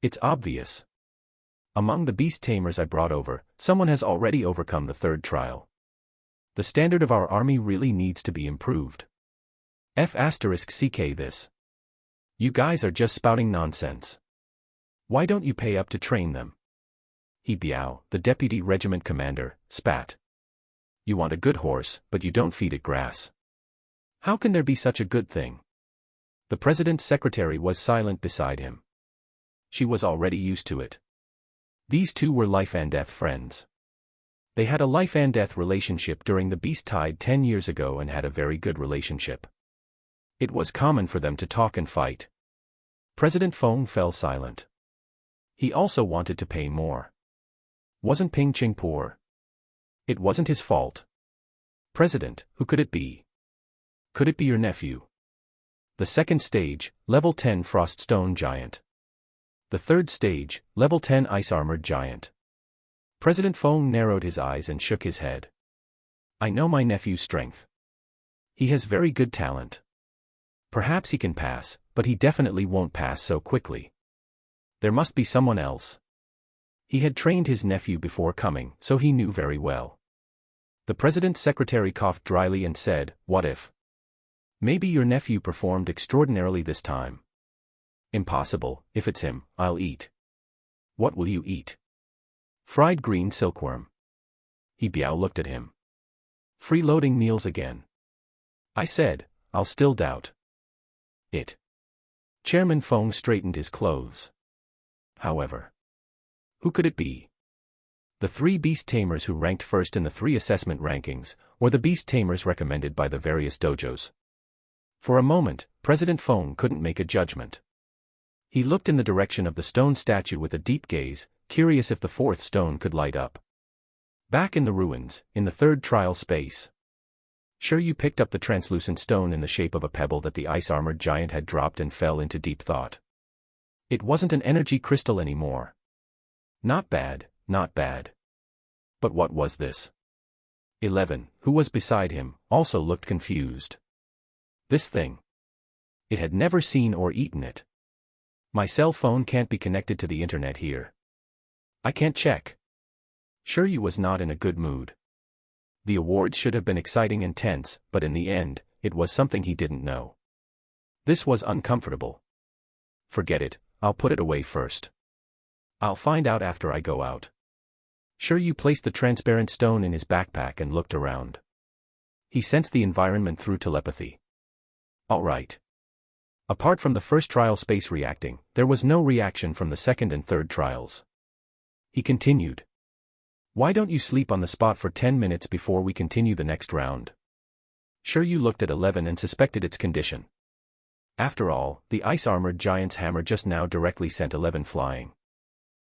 A: "It's obvious. Among the beast tamers I brought over, someone has already overcome the 3rd trial. The standard of our army really needs to be improved. F***ck this. You guys are just spouting nonsense. Why don't you pay up to train them? He Biao, the deputy regiment commander, spat. You want a good horse, but you don't feed it grass. How can there be such a good thing? The president's secretary was silent beside him. She was already used to it. These two were life and death friends. They had a life and death relationship during the Beast Tide 10 years ago and had a very good relationship. It was common for them to talk and fight. President Feng fell silent. He also wanted to pay more. Wasn't Ping Ching poor? It wasn't his fault. President, who could it be? Could it be your nephew? The second stage, level 10 Froststone Giant. The third stage, level 10 Ice-Armored Giant. President Feng narrowed his eyes and shook his head. I know my nephew's strength. He has very good talent. Perhaps he can pass, but he definitely won't pass so quickly. There must be someone else. He had trained his nephew before coming, so he knew very well. The president's secretary coughed dryly and said, What if? Maybe your nephew performed extraordinarily this time. Impossible. If it's him, I'll eat. What will you eat? Fried green silkworm. He Biao looked at him. Freeloading meals again. I said, I'll still doubt it. Chairman Feng straightened his clothes. However, who could it be? The 3 beast tamers who ranked first in the 3 assessment rankings, or the beast tamers recommended by the various dojos? For a moment, President Feng couldn't make a judgment. He looked in the direction of the stone statue with a deep gaze, curious if the 4th stone could light up. Back in the ruins, in the 3rd trial space. Sure you picked up the translucent stone in the shape of a pebble that the ice-armored giant had dropped and fell into deep thought. It wasn't an energy crystal anymore. Not bad, not bad. But what was this? 11, who was beside him, also looked confused. This thing. It had never seen or eaten it. My cell phone can't be connected to the internet here. I can't check. Sure you was not in a good mood. The awards should have been exciting and tense, but in the end, it was something he didn't know. This was uncomfortable. Forget it, I'll put it away first. I'll find out after I go out. Sure you placed the transparent stone in his backpack and looked around. He sensed the environment through telepathy. All right. Apart from the first trial space reacting, there was no reaction from the second and third trials. He continued. Why don't you sleep on the spot for 10 minutes before we continue the next round? Sure you looked at 11 and suspected its condition. After all, the ice-armored giant's hammer just now directly sent 11 flying.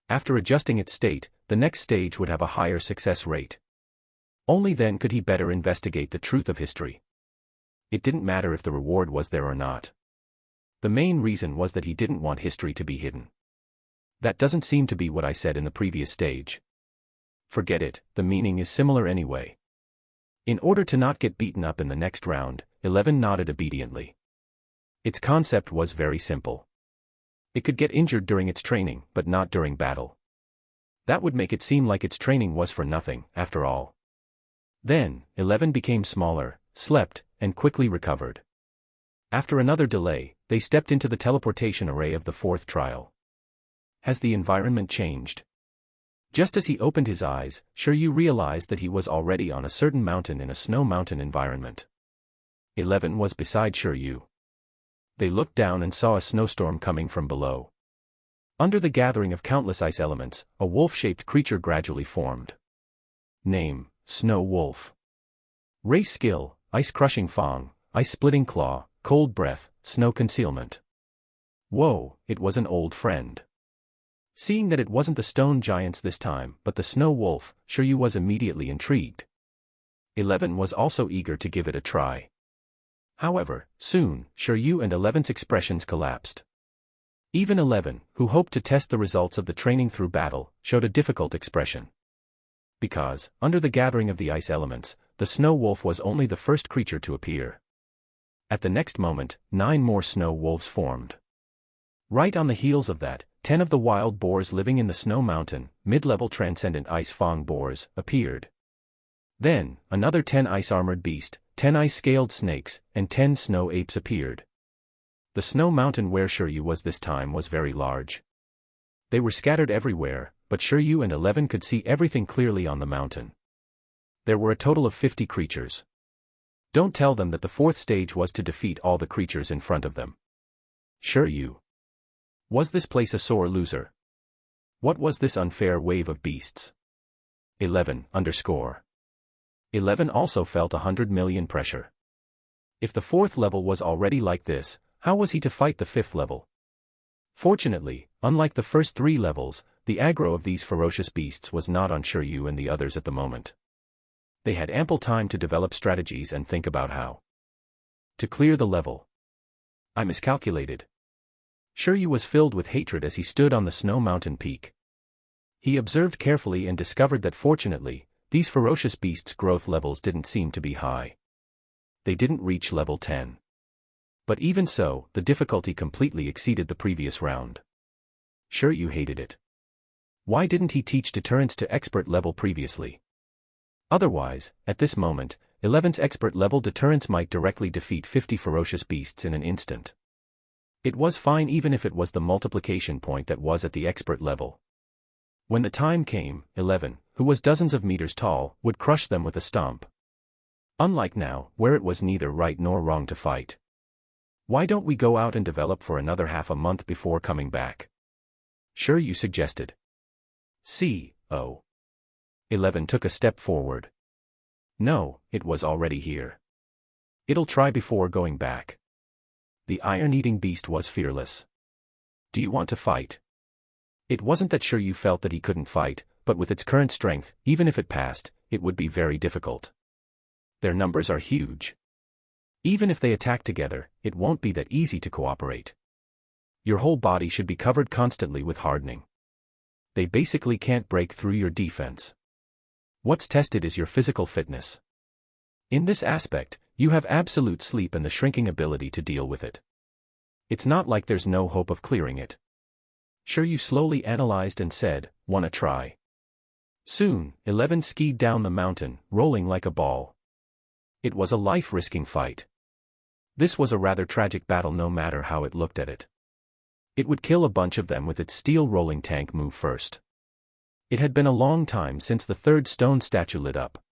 A: After adjusting its state, the next stage would have a higher success rate. Only then could he better investigate the truth of history. It didn't matter if the reward was there or not. The main reason was that he didn't want history to be hidden. That doesn't seem to be what I said in the previous stage. Forget it, the meaning is similar anyway. In order to not get beaten up in the next round, 11 nodded obediently. Its concept was very simple. It could get injured during its training, but not during battle. That would make it seem like its training was for nothing, after all. Then, 11 became smaller, slept, and quickly recovered. After another delay, they stepped into the teleportation array of the 4th trial. Has the environment changed? Just as he opened his eyes, Sure you realized that he was already on a certain mountain in a snow mountain environment. 11 was beside Sure you. They looked down and saw a snowstorm coming from below. Under the gathering of countless ice elements, a wolf-shaped creature gradually formed. Name, Snow Wolf. Race skill, Ice-Crushing Fang, Ice-Splitting Claw, Cold Breath, Snow Concealment. Whoa, it was an old friend. Seeing that it wasn't the stone giants this time, but the snow wolf, Sure you was immediately intrigued. 11 was also eager to give it a try. However, soon, Sure you and 11's expressions collapsed. Even 11, who hoped to test the results of the training through battle, showed a difficult expression. Because, under the gathering of the ice elements, the snow wolf was only the first creature to appear. At the next moment, 9 more snow wolves formed. Right on the heels of that, 10 of the wild boars living in the snow mountain, mid-level transcendent ice fang boars, appeared. Then, another 10 ice-armored beast, 10 ice-scaled snakes, and 10 snow apes appeared. The snow mountain where Shiryu was this time was very large. They were scattered everywhere, but Shiryu and 11 could see everything clearly on the mountain. There were a total of 50 creatures. Don't tell them that the fourth stage was to defeat all the creatures in front of them. Shiryu. Was this place a sore loser? What was this unfair wave of beasts? 11. 11 also felt 100 million pressure. If the fourth level was already like this, how was he to fight the fifth level? Fortunately, unlike the first 3 levels, the aggro of these ferocious beasts was not on Shiryu and the others at the moment. They had ample time to develop strategies and think about how to clear the level. I miscalculated. Shiryu was filled with hatred as he stood on the snow mountain peak. He observed carefully and discovered that fortunately, these ferocious beasts' growth levels didn't seem to be high. They didn't reach level 10. But even so, the difficulty completely exceeded the previous round. Shiryu hated it. Why didn't he teach deterrence to expert level previously? Otherwise, at this moment, 11's expert level deterrence might directly defeat 50 ferocious beasts in an instant. It was fine even if it was the multiplication point that was at the expert level. When the time came, 11, who was dozens of meters tall, would crush them with a stomp. Unlike now, where it was neither right nor wrong to fight. Why don't we go out and develop for another half a month before coming back? Shiryu suggested. C.O. 11 took a step forward. No, it was already here. It'll try before going back. The iron-eating beast was fearless. Do you want to fight? It wasn't that Shiryu felt that he couldn't fight, but with its current strength, even if it passed, it would be very difficult. Their numbers are huge. Even if they attack together, it won't be that easy to cooperate. Your whole body should be covered constantly with hardening. They basically can't break through your defense. What's tested is your physical fitness. In this aspect, you have absolute sleep and the shrinking ability to deal with it. It's not like there's no hope of clearing it. Shiryu slowly analyzed and said, "Wanna try?" Soon, 11 skied down the mountain, rolling like a ball. It was a life-risking fight. This was a rather tragic battle no matter how it looked at it. It would kill a bunch of them with its steel rolling tank move first. It had been a long time since the third stone statue lit up.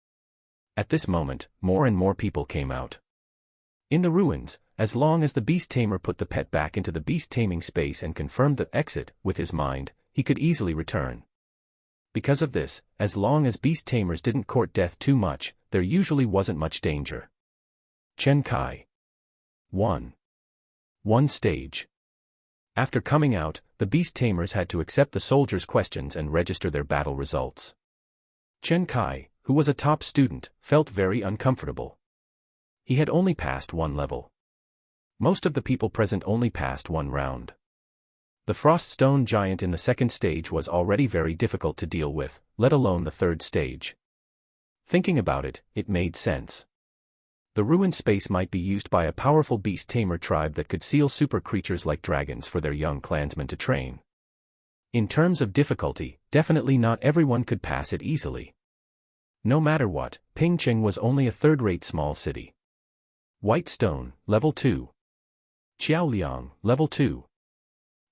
A: At this moment, more and more people came out. In the ruins, as long as the beast tamer put the pet back into the beast taming space and confirmed the exit with his mind, he could easily return. Because of this, as long as beast tamers didn't court death too much, there usually wasn't much danger. Chen Kai. 1 stage. After coming out, the beast tamers had to accept the soldiers' questions and register their battle results. Chen Kai, who was a top student, felt very uncomfortable. He had only passed 1 level. Most of the people present only passed 1 round. The frost stone giant in the second stage was already very difficult to deal with, let alone the third stage. Thinking about it, it made sense. The ruined space might be used by a powerful beast tamer tribe that could seal super creatures like dragons for their young clansmen to train. In terms of difficulty, definitely not everyone could pass it easily. No matter what, Pingcheng was only a third-rate small city. White Stone, Level 2. Qiaoliang, Level 2.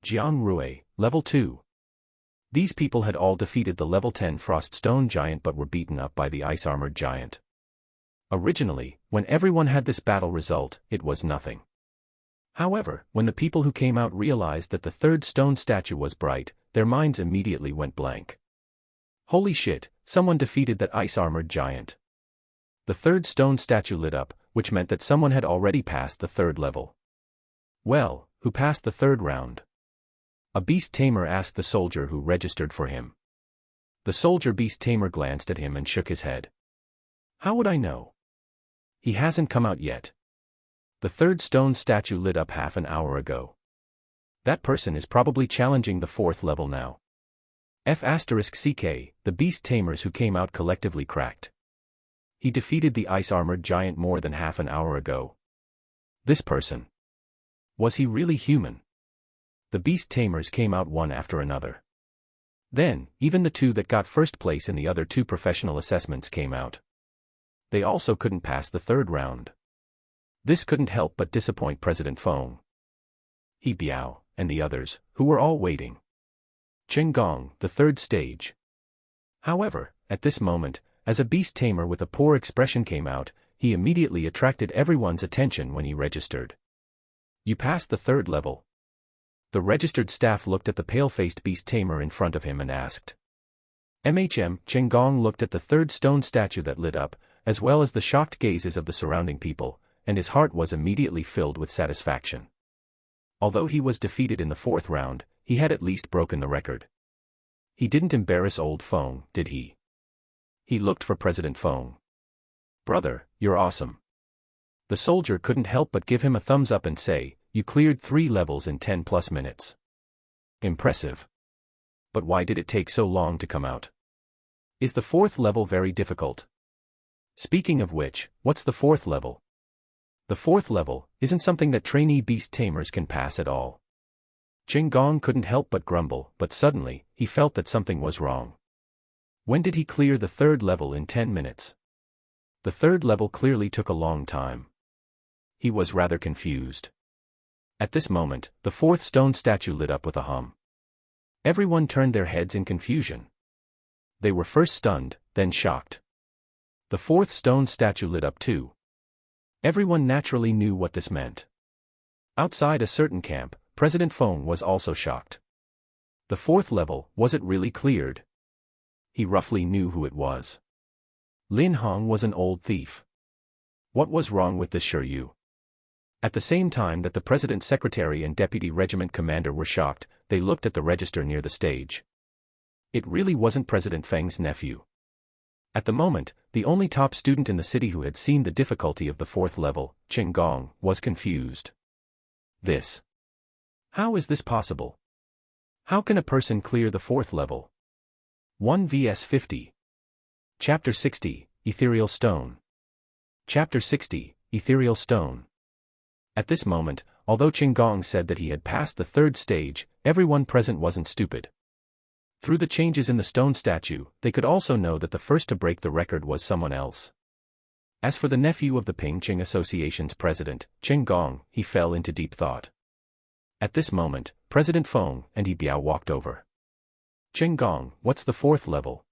A: Jiangrui, Level 2. These people had all defeated the Level 10 Frost Stone Giant but were beaten up by the Ice-Armored Giant. Originally, when everyone had this battle result, it was nothing. However, when the people who came out realized that the third stone statue was bright, their minds immediately went blank. Holy shit, someone defeated that ice-armored giant. The third stone statue lit up, which meant that someone had already passed the third level. Well, who passed the third round? A beast tamer asked the soldier who registered for him. The soldier beast tamer glanced at him and shook his head. How would I know? He hasn't come out yet. The third stone statue lit up half an hour ago. That person is probably challenging the fourth level now. F*CK, the beast tamers who came out collectively cracked. He defeated the ice-armored giant more than half an hour ago. This person. Was he really human? The beast tamers came out one after another. Then, even the 2 that got first place in the other 2 professional assessments came out. They also couldn't pass the third round. This couldn't help but disappoint President Feng, He Biao, and the others, who were all waiting. Chen Gong, the third stage. However, at this moment, as a beast tamer with a poor expression came out, he immediately attracted everyone's attention when he registered. You passed the third level. The registered staff looked at the pale-faced beast tamer in front of him and asked. Chen Gong looked at the third stone statue that lit up, as well as the shocked gazes of the surrounding people, and his heart was immediately filled with satisfaction. Although he was defeated in the fourth round, he had at least broken the record. He didn't embarrass old Feng, did he? He looked for President Feng. Brother, you're awesome. The soldier couldn't help but give him a thumbs up and say, you cleared 3 levels in 10+ minutes. Impressive. But why did it take so long to come out? Is the fourth level very difficult? Speaking of which, what's the fourth level? The fourth level isn't something that trainee beast tamers can pass at all. Chen Gong couldn't help but grumble, but suddenly, he felt that something was wrong. When did he clear the third level in 10 minutes? The third level clearly took a long time. He was rather confused. At this moment, the fourth stone statue lit up with a hum. Everyone turned their heads in confusion. They were first stunned, then shocked. The fourth stone statue lit up too. Everyone naturally knew what this meant. Outside a certain camp, President Feng was also shocked. The fourth level, was it really cleared? He roughly knew who it was. Lin Hong was an old thief. What was wrong with this Shiryu? At the same time that the president's secretary and deputy regiment commander were shocked, they looked at the register near the stage. It really wasn't President Feng's nephew. At the moment, the only top student in the city who had seen the difficulty of the fourth level, Chen Gong, was confused. How is this possible? How can a person clear the fourth level? 1 vs 50. Chapter 60, Ethereal Stone. Chapter 60, Ethereal Stone. At this moment, although Chen Gong said that he had passed the third stage, everyone present wasn't stupid. Through the changes in the stone statue, they could also know that the first to break the record was someone else. As for the nephew of the Pingqing Association's president, Chen Gong, he fell into deep thought. At this moment, President Feng and He Biao walked over. Chen Gong, what's the fourth level?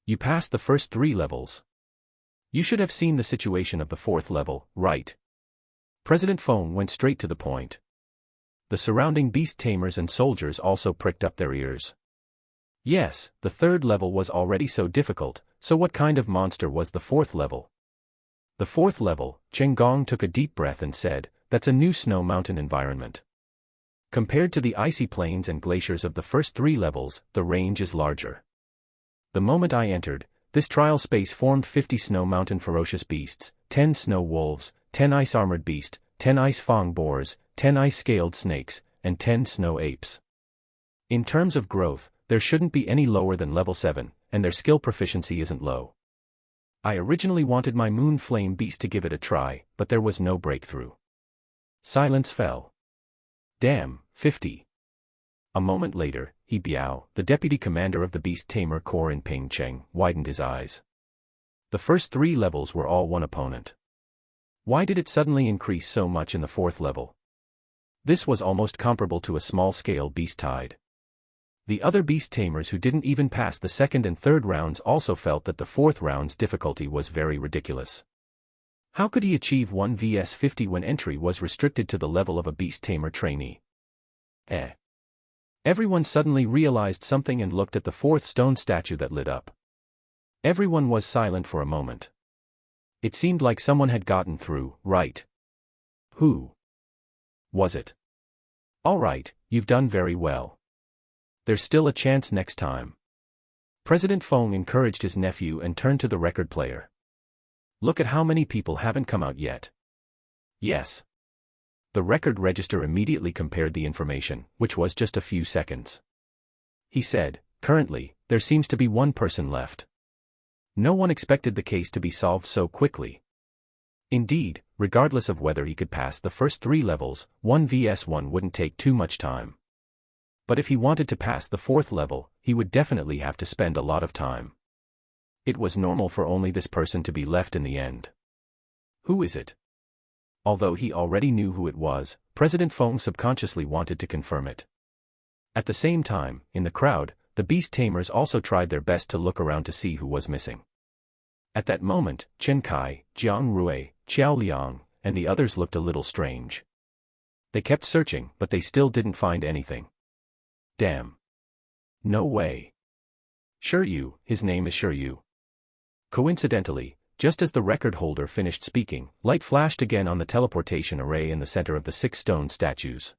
A: You passed the first 3 levels. You should have seen the situation of the fourth level, right? President Feng went straight to the point. The surrounding beast tamers and soldiers also pricked up their ears. Yes, the third level was already so difficult, so what kind of monster was the fourth level? The fourth level, Chen Gong took a deep breath and said, that's a new snow mountain environment. Compared to the icy plains and glaciers of the first 3 levels, the range is larger. The moment I entered, this trial space formed 50 snow mountain ferocious beasts, 10 snow wolves, 10 ice-armored beasts, 10 ice fang boars, 10 ice-scaled snakes, and 10 snow apes. In terms of growth, there shouldn't be any lower than level 7, and their skill proficiency isn't low. I originally wanted my moon flame beast to give it a try, but there was no breakthrough. Silence fell. Damn, 50. A moment later, He Biao, the deputy commander of the beast tamer corps in Pingcheng, widened his eyes. The first 3 levels were all one opponent. Why did it suddenly increase so much in the fourth level? This was almost comparable to a small-scale beast tide. The other beast tamers who didn't even pass the second and third rounds also felt that the fourth round's difficulty was very ridiculous. How could he achieve 1 vs 50 when entry was restricted to the level of a beast tamer trainee? Everyone suddenly realized something and looked at the fourth stone statue that lit up. Everyone was silent for a moment. It seemed like someone had gotten through, right? Who was it? All right, you've done very well. There's still a chance next time. President Feng encouraged his nephew and turned to the record player. Look at how many people haven't come out yet. Yes. The record register immediately compared the information, which was just a few seconds. He said, currently, there seems to be 1 person left. No one expected the case to be solved so quickly. Indeed, regardless of whether he could pass the first 3 levels, 1 vs 1 wouldn't take too much time. But if he wanted to pass the fourth level, he would definitely have to spend a lot of time. It was normal for only this person to be left in the end. Who is it? Although he already knew who it was, President Feng subconsciously wanted to confirm it. At the same time, in the crowd, the beast tamers also tried their best to look around to see who was missing. At that moment, Chen Kai, Jiang Rui, Qiao Liang, and the others looked a little strange. They kept searching, but they still didn't find anything. Damn. No way. Shiryu, his name is Shiryu. Coincidentally, just as the record holder finished speaking, light flashed again on the teleportation array in the center of the 6 stone statues.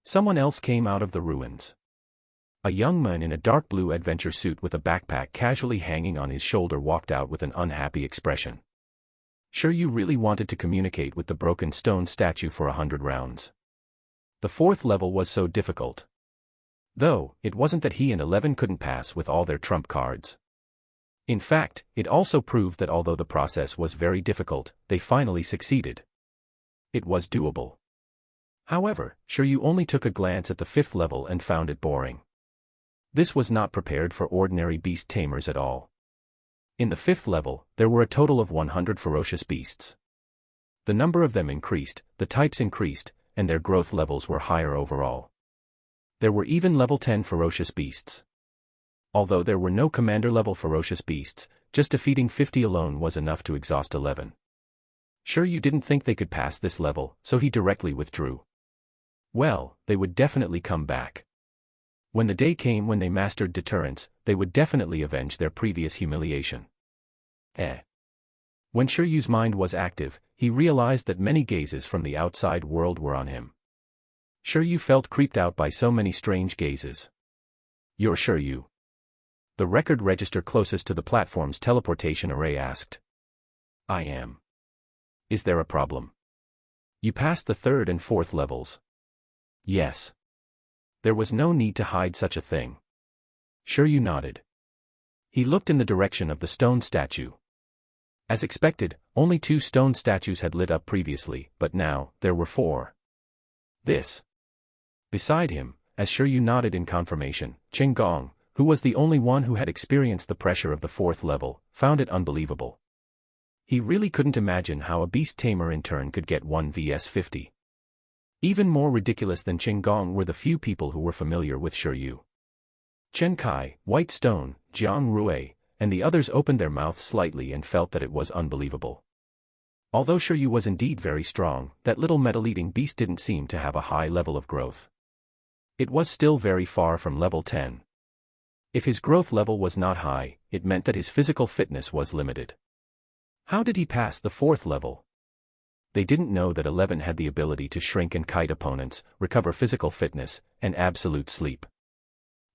A: Someone else came out of the ruins. A young man in a dark blue adventure suit with a backpack casually hanging on his shoulder walked out with an unhappy expression. Shiryu really wanted to communicate with the broken stone statue for 100 rounds. The 4th level was so difficult. Though, it wasn't that he and 11 couldn't pass with all their trump cards. In fact, it also proved that although the process was very difficult, they finally succeeded. It was doable. However, Shiryu only took a glance at the 5th level and found it boring. This was not prepared for ordinary beast tamers at all. In the 5th level, there were a total of 100 ferocious beasts. The number of them increased, the types increased, and their growth levels were higher overall. There were even level 10 ferocious beasts. Although there were no commander-level ferocious beasts, just defeating 50 alone was enough to exhaust 11. Shiryu didn't think they could pass this level, so he directly withdrew. Well, they would definitely come back. When the day came when they mastered deterrence, they would definitely avenge their previous humiliation. When Shiryu's mind was active, he realized that many gazes from the outside world were on him. Shiryu felt creeped out by so many strange gazes. "You're Shiryu?" The record register closest to the platform's teleportation array asked. "I am." "Is there a problem?" "You passed the 3rd and 4th levels." "Yes." There was no need to hide such a thing. Shiryu nodded. He looked in the direction of the stone statue. As expected, only 2 stone statues had lit up previously, but now, there were 4. This. Beside him, as Shiryu nodded in confirmation, Qing Gong, who was the only one who had experienced the pressure of the 4th level, found it unbelievable. He really couldn't imagine how a beast tamer in turn could get 1 vs 50. Even more ridiculous than Qing Gong were the few people who were familiar with Shiryu. Chen Kai, White Stone, Jiang Rui, and the others opened their mouths slightly and felt that it was unbelievable. Although Shiryu was indeed very strong, that little metal-eating beast didn't seem to have a high level of growth. It was still very far from level 10. If his growth level was not high, it meant that his physical fitness was limited. How did he pass the 4th level? They didn't know that 11 had the ability to shrink and kite opponents, recover physical fitness, and absolute sleep.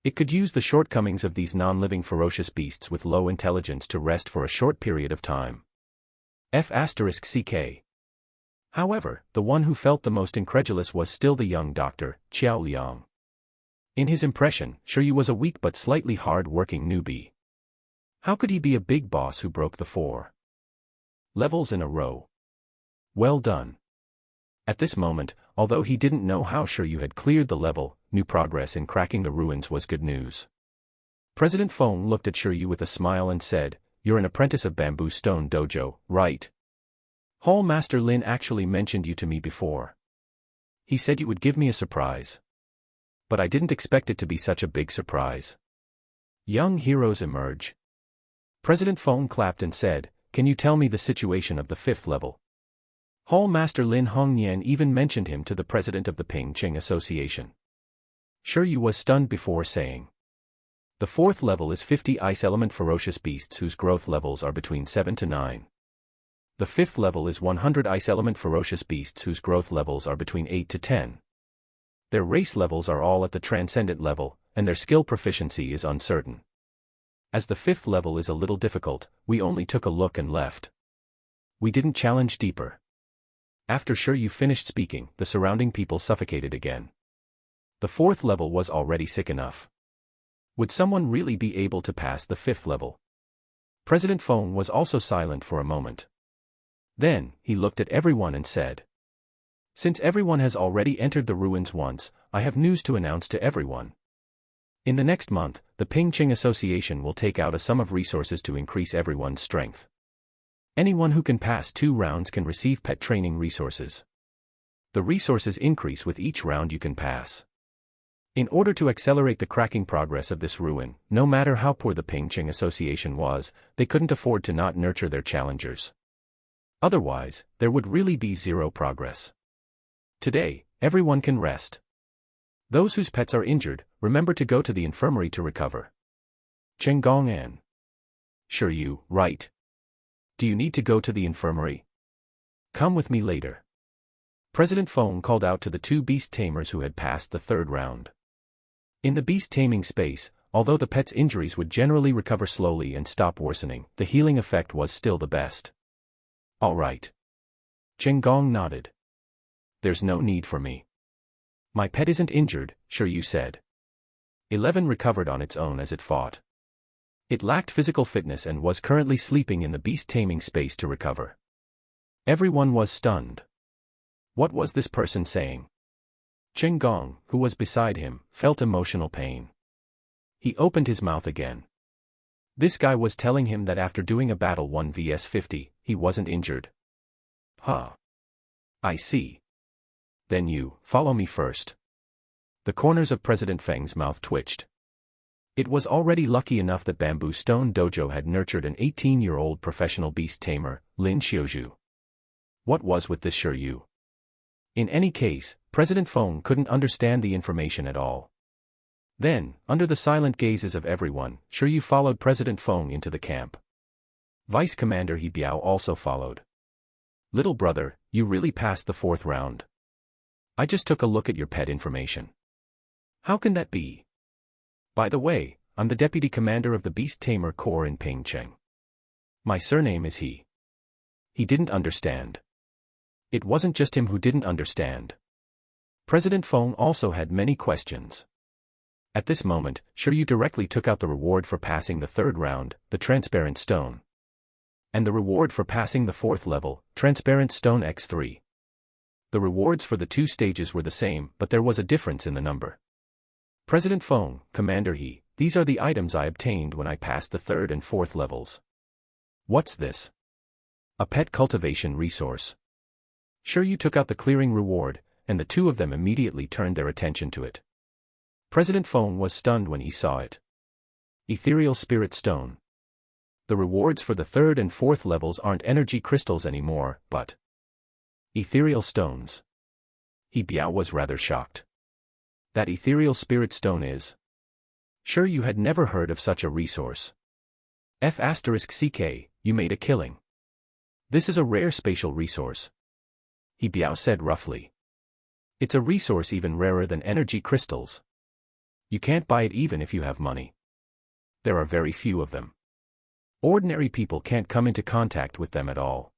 A: It could use the shortcomings of these non-living ferocious beasts with low intelligence to rest for a short period of time. F***CK. However, the one who felt the most incredulous was still the young doctor, Qiao Liang. In his impression, Shiryu was a weak but slightly hard-working newbie. How could he be a big boss who broke the 4 levels in a row? Well done. At this moment, although he didn't know how Shiryu had cleared the level, new progress in cracking the ruins was good news. President Feng looked at Shiryu with a smile and said, "You're an apprentice of Bamboo Stone Dojo, right? Hall Master Lin actually mentioned you to me before. He said you would give me a surprise. But I didn't expect it to be such a big surprise." Young heroes emerge. President Feng clapped and said, "Can you tell me the situation of the 5th level?" Hall Master Lin Hongnian even mentioned him to the president of the Ping Ching Association. Shiryu was stunned before saying, "The 4th level is 50 ice element ferocious beasts whose growth levels are between 7 to 9. The 5th level is 100 ice element ferocious beasts whose growth levels are between 8 to 10. Their race levels are all at the transcendent level, and their skill proficiency is uncertain. As the 5th level is a little difficult, we only took a look and left. We didn't challenge deeper." After Shiryu finished speaking, the surrounding people suffocated again. The 4th level was already sick enough. Would someone really be able to pass the 5th level? President Feng was also silent for a moment. Then, he looked at everyone and said, "Since everyone has already entered the ruins once, I have news to announce to everyone. In the next month, the Ping-Ching Association will take out a sum of resources to increase everyone's strength. Anyone who can pass 2 rounds can receive pet training resources. The resources increase with each round you can pass. In order to accelerate the cracking progress of this ruin, no matter how poor the Ping-Ching Association was, they couldn't afford to not nurture their challengers. Otherwise, there would really be zero progress. Today, everyone can rest. Those whose pets are injured, remember to go to the infirmary to recover. Chen Gong'an. Sure you, right. Do you need to go to the infirmary? Come with me later. President Feng called out to the 2 beast tamers who had passed the 3rd round. In the beast taming space, although the pet's injuries would generally recover slowly and stop worsening, the healing effect was still the best. All right. Chen Gong nodded. There's no need for me. My pet isn't injured, sure you said. 11 recovered on its own as it fought. It lacked physical fitness and was currently sleeping in the beast taming space to recover. Everyone was stunned. What was this person saying? Chen Gong, who was beside him, felt emotional pain. He opened his mouth again. This guy was telling him that after doing a battle 1 vs 50, he wasn't injured. Huh. I see. Then you, follow me first. The corners of President Feng's mouth twitched. It was already lucky enough that Bamboo Stone Dojo had nurtured an 18-year-old professional beast tamer, Lin Xiaoju. What was with this Shiryu? In any case, President Feng couldn't understand the information at all. Then, under the silent gazes of everyone, Shiryu followed President Feng into the camp. Vice Commander He Biao also followed. Little brother, you really passed the 4th round. I just took a look at your pet information. How can that be? By the way, I'm the Deputy Commander of the Beast Tamer Corps in Pingcheng. My surname is He. He didn't understand. It wasn't just him who didn't understand. President Feng also had many questions. At this moment, Shiryu directly took out the reward for passing the 3rd round, the transparent stone. And the reward for passing the 4th level, transparent stone x3. The rewards for the 2 stages were the same, but there was a difference in the number. President Feng, Commander He, these are the items I obtained when I passed the 3rd and 4th levels. What's this? A pet cultivation resource. Shiryu took out the clearing reward, and the 2 of them immediately turned their attention to it. President Feng was stunned when he saw it. Ethereal Spirit Stone. The rewards for the 3rd and 4th levels aren't energy crystals anymore, but ethereal stones. He Biao was rather shocked. That ethereal spirit stone is. Sure, you had never heard of such a resource. F***CK, you made a killing. This is a rare spatial resource. He Biao said roughly. It's a resource even rarer than energy crystals. You can't buy it even if you have money. There are very few of them. Ordinary people can't come into contact with them at all.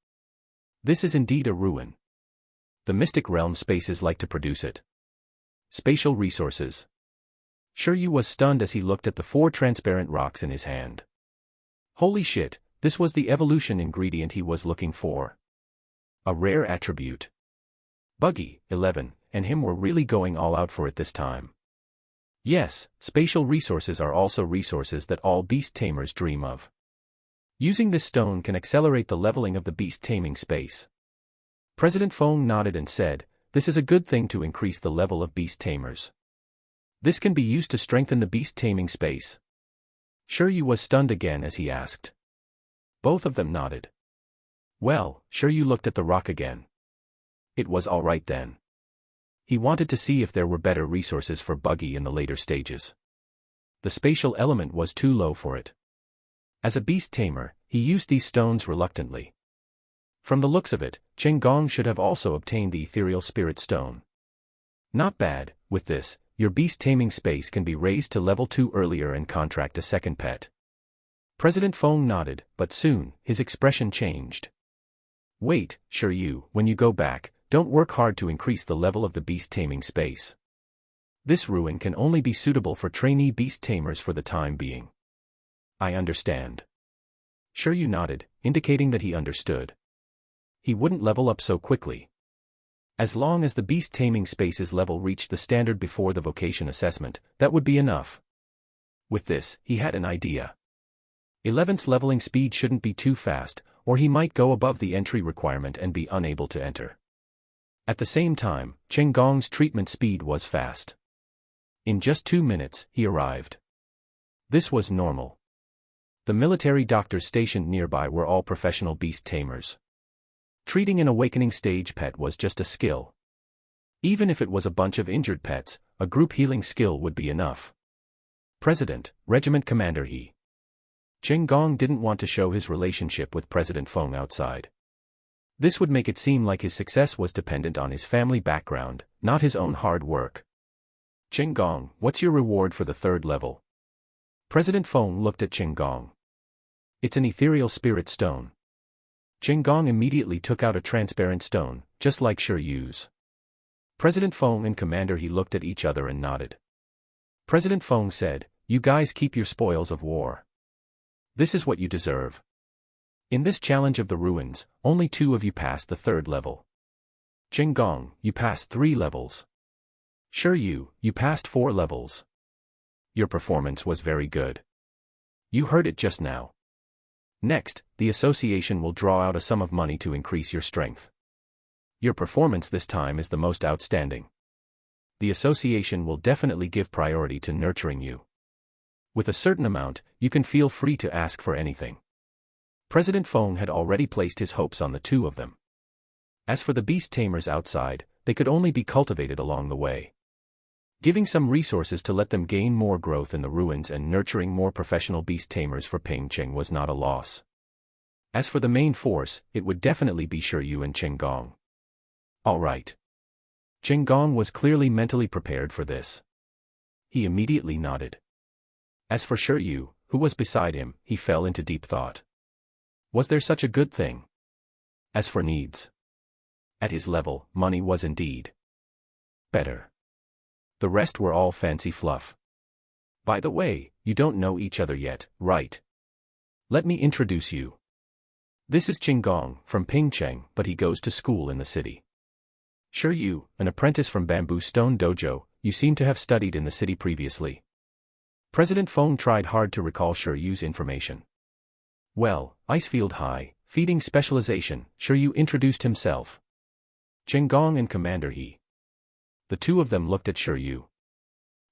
A: This is indeed a ruin. The mystic realm spaces like to produce it. Spatial resources. Shiryu was stunned as he looked at the 4 transparent rocks in his hand. Holy shit, this was the evolution ingredient he was looking for. A rare attribute. Buggy, 11, and him were really going all out for it this time. Yes, spatial resources are also resources that all beast tamers dream of. Using this stone can accelerate the leveling of the beast taming space. President Feng nodded and said, this is a good thing to increase the level of beast tamers. This can be used to strengthen the beast taming space. Shiryu was stunned again as he asked. Both of them nodded. Well, Shiryu looked at the rock again. It was all right then. He wanted to see if there were better resources for Buggy in the later stages. The spatial element was too low for it. As a beast tamer, he used these stones reluctantly. From the looks of it, Chen Gong should have also obtained the ethereal spirit stone. Not bad, with this, your beast taming space can be raised to level 2 earlier and contract a second pet. President Feng nodded, but soon, his expression changed. Wait, Shiryu, when you go back, don't work hard to increase the level of the beast taming space. This ruin can only be suitable for trainee beast tamers for the time being. I understand. Shiryu nodded, indicating that he understood. He wouldn't level up so quickly. As long as the beast taming space's level reached the standard before the vocation assessment, that would be enough. With this, he had an idea. 11's leveling speed shouldn't be too fast, or he might go above the entry requirement and be unable to enter. At the same time, Cheng Gong's treatment speed was fast. In just 2 minutes, he arrived. This was normal. The military doctors stationed nearby were all professional beast tamers. Treating an awakening stage pet was just a skill. Even if it was a bunch of injured pets, a group healing skill would be enough. President, Regiment Commander he. Cheng Gong didn't want to show his relationship with President Feng outside. This would make it seem like his success was dependent on his family background, not his own hard work. Cheng Gong, what's your reward for the 3rd level? President Feng looked at Cheng Gong. It's an ethereal spirit stone. Cheng Gong immediately took out a transparent stone, just like Shiryu's. President Feng and Commander he looked at each other and nodded. President Feng said, "You guys keep your spoils of war. This is what you deserve. In this challenge of the ruins, only 2 of you passed the 3rd level. Cheng Gong, you passed 3 levels. Shiryu, you passed 4 levels. Your performance was very good. You heard it just now. Next, the association will draw out a sum of money to increase your strength. Your performance this time is the most outstanding. The association will definitely give priority to nurturing you. With a certain amount, you can feel free to ask for anything." President Feng had already placed his hopes on the 2 of them. As for the beast tamers outside, they could only be cultivated along the way. Giving some resources to let them gain more growth in the ruins and nurturing more professional beast tamers for Peng Cheng was not a loss. As for the main force, it would definitely be Shiryu and Cheng Gong. All right. Cheng Gong was clearly mentally prepared for this. He immediately nodded. As for Shiryu, who was beside him, he fell into deep thought. Was there such a good thing? As for needs. At his level, money was indeed better. The rest were all fancy fluff. By the way, you don't know each other yet, right? Let me introduce you. This is Cheng Gong, from Pingcheng, but he goes to school in the city. Shiryu, an apprentice from Bamboo Stone Dojo, you seem to have studied in the city previously. President Feng tried hard to recall Shiryu's information. Well, Icefield High, feeding specialization, Shiryu introduced himself. Cheng Gong and Commander he. The 2 of them looked at Shiryu.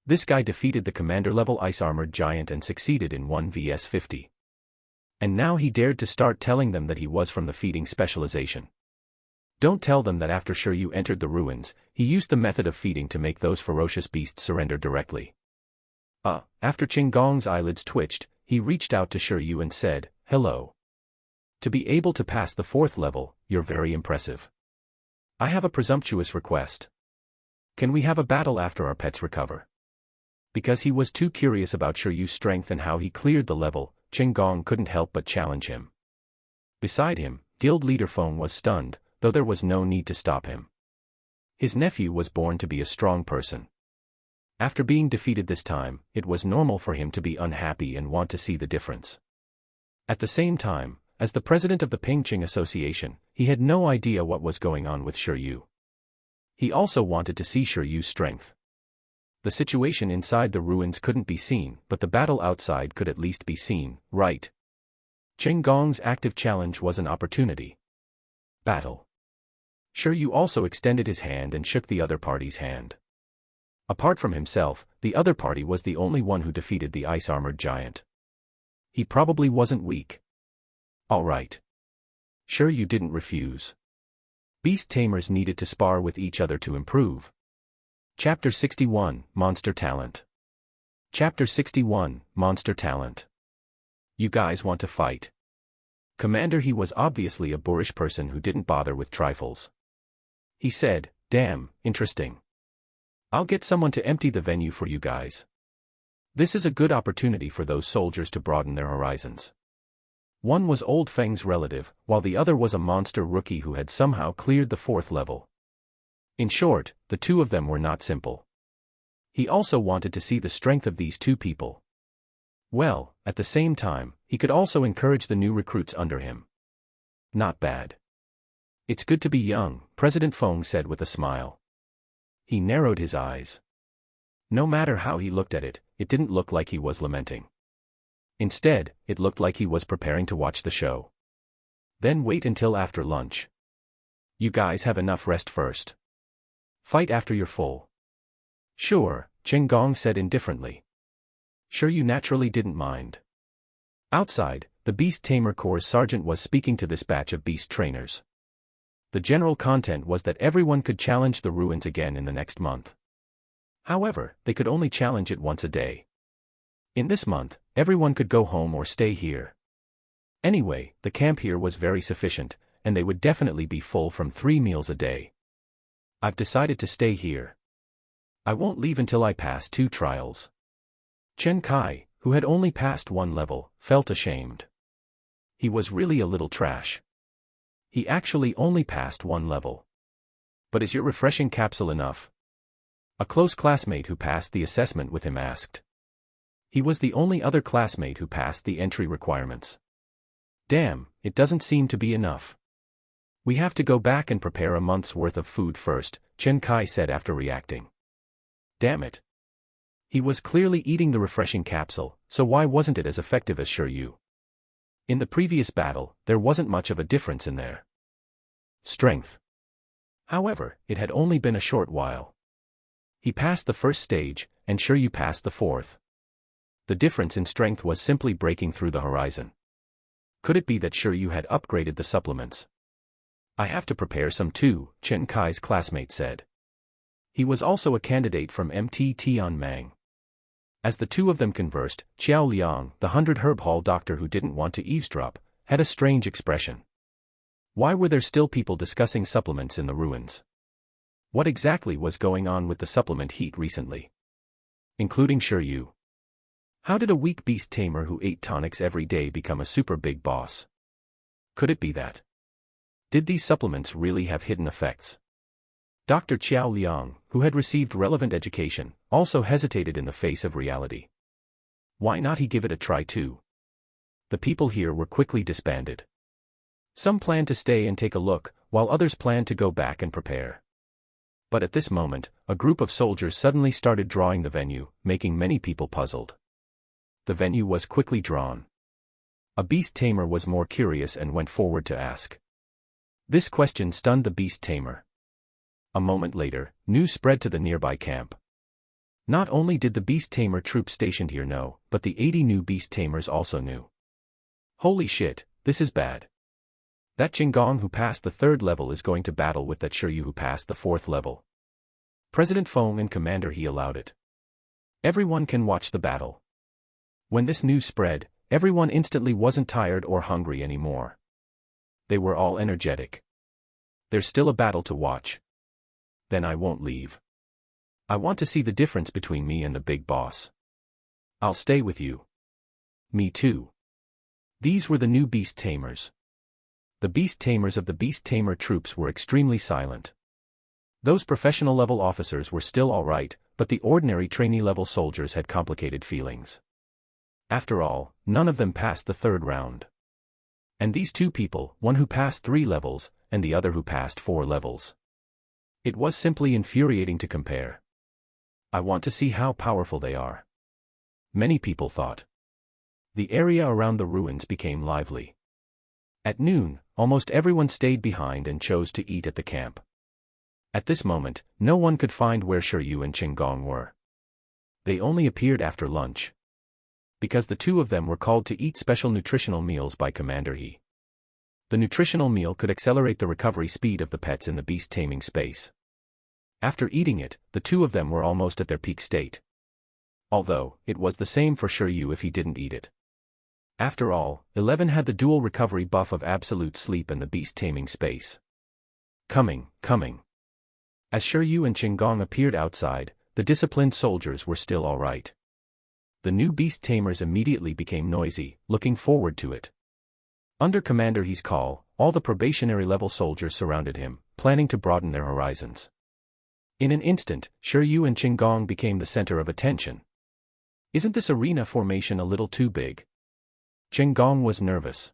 A: This guy defeated the commander-level ice-armored giant and succeeded in 1 vs 50. And now he dared to start telling them that he was from the feeding specialization. Don't tell them that after Shiryu entered the ruins, he used the method of feeding to make those ferocious beasts surrender directly. After Cheng Gong's eyelids twitched, he reached out to Shiryu and said, "Hello. To be able to pass the 4th level, you're very impressive. I have a presumptuous request. Can we have a battle after our pets recover?" Because he was too curious about Shiryu's strength and how he cleared the level, Cheng Gong couldn't help but challenge him. Beside him, guild leader Feng was stunned, though there was no need to stop him. His nephew was born to be a strong person. After being defeated this time, it was normal for him to be unhappy and want to see the difference. At the same time, as the president of the Pingcheng Association, he had no idea what was going on with Shiryu. He also wanted to see Shiryu's strength. The situation inside the ruins couldn't be seen, but the battle outside could at least be seen, right? Cheng Gong's active challenge was an opportunity. Battle. Shiryu also extended his hand and shook the other party's hand. Apart from himself, the other party was the only one who defeated the ice-armored giant. He probably wasn't weak. All right. Shiryu didn't refuse. Beast tamers needed to spar with each other to improve. Chapter 61, Monster Talent. Chapter 61, Monster Talent. You guys want to fight? Commander he was obviously a boorish person who didn't bother with trifles. He said, "Damn, interesting. I'll get someone to empty the venue for you guys. This is a good opportunity for those soldiers to broaden their horizons." One was Old Feng's relative, while the other was a monster rookie who had somehow cleared the 4th level. In short, the 2 of them were not simple. He also wanted to see the strength of these 2 people. Well, at the same time, he could also encourage the new recruits under him. Not bad. It's good to be young, President Feng said with a smile. He narrowed his eyes. No matter how he looked at it, it didn't look like he was lamenting. Instead, it looked like he was preparing to watch the show. Then wait until after lunch. You guys have enough rest first. Fight after you're full. Sure, Chen Gong said indifferently. Sure, you naturally didn't mind. Outside, the Beast Tamer Corps sergeant was speaking to this batch of beast trainers. The general content was that everyone could challenge the ruins again in the next month. However, they could only challenge it once a day. In this month, everyone could go home or stay here. Anyway, the camp here was very sufficient, and they would definitely be full from 3 meals a day. I've decided to stay here. I won't leave until I pass 2 trials. Chen Kai, who had only passed 1 level, felt ashamed. He was really a little trash. He actually only passed 1 level. But is your refreshing capsule enough? A close classmate who passed the assessment with him asked. He was the only other classmate who passed the entry requirements. Damn, it doesn't seem to be enough. We have to go back and prepare a month's worth of food first, Chen Kai said after reacting. Damn it. He was clearly eating the refreshing capsule, so why wasn't it as effective as Shiryu? In the previous battle, there wasn't much of a difference in their strength. However, it had only been a short while. He passed the first stage, and Shiryu passed the 4th. The difference in strength was simply breaking through the horizon. Could it be that Shiryu had upgraded the supplements? I have to prepare some too, Chen Kai's classmate said. He was also a candidate from MT Tianmang. As the two of them conversed, Xiao Liang, the 100-herb hall doctor who didn't want to eavesdrop, had a strange expression. Why were there still people discussing supplements in the ruins? What exactly was going on with the supplement heat recently? Including Shiryu. How did a weak beast tamer who ate tonics every day become a super big boss? Could it be that? Did these supplements really have hidden effects? Dr. Xiao Liang, who had received relevant education, also hesitated in the face of reality. Why not he give it a try too? The people here were quickly disbanded. Some planned to stay and take a look, while others planned to go back and prepare. But at this moment, a group of soldiers suddenly started drawing the venue, making many people puzzled. The venue was quickly drawn. A beast tamer was more curious and went forward to ask. This question stunned the beast tamer. A moment later, news spread to the nearby camp. Not only did the beast tamer troops stationed here know, but the 80 new beast tamers also knew. Holy shit, this is bad. That Qinggong who passed the 3rd level is going to battle with that Shiryu who passed the 4th level. President Feng and Commander He allowed it. Everyone can watch the battle. When this news spread, everyone instantly wasn't tired or hungry anymore. They were all energetic. There's still a battle to watch. Then I won't leave. I want to see the difference between me and the big boss. I'll stay with you. Me too. These were the new beast tamers. The beast tamers of the beast tamer troops were extremely silent. Those professional level officers were still alright, but the ordinary trainee level soldiers had complicated feelings. After all, none of them passed the 3rd round. And these 2 people, one who passed 3 levels, and the other who passed 4 levels. It was simply infuriating to compare. I want to see how powerful they are. Many people thought. The area around the ruins became lively. At noon, almost everyone stayed behind and chose to eat at the camp. At this moment, no one could find where Shiryu and Qinggong were. They only appeared after lunch. Because the 2 of them were called to eat special nutritional meals by Commander He. The nutritional meal could accelerate the recovery speed of the pets in the beast taming space. After eating it, the 2 of them were almost at their peak state. Although, it was the same for Shiryu if he didn't eat it. After all, 11 had the dual recovery buff of absolute sleep and the beast taming space. Coming. As Shiryu and Qinggong appeared outside, the disciplined soldiers were still alright. The new beast tamers immediately became noisy, looking forward to it. Under Commander He's call, all the probationary level soldiers surrounded him, planning to broaden their horizons. In an instant, Shiryu and Qinggong became the center of attention. Isn't this arena formation a little too big? Qinggong was nervous.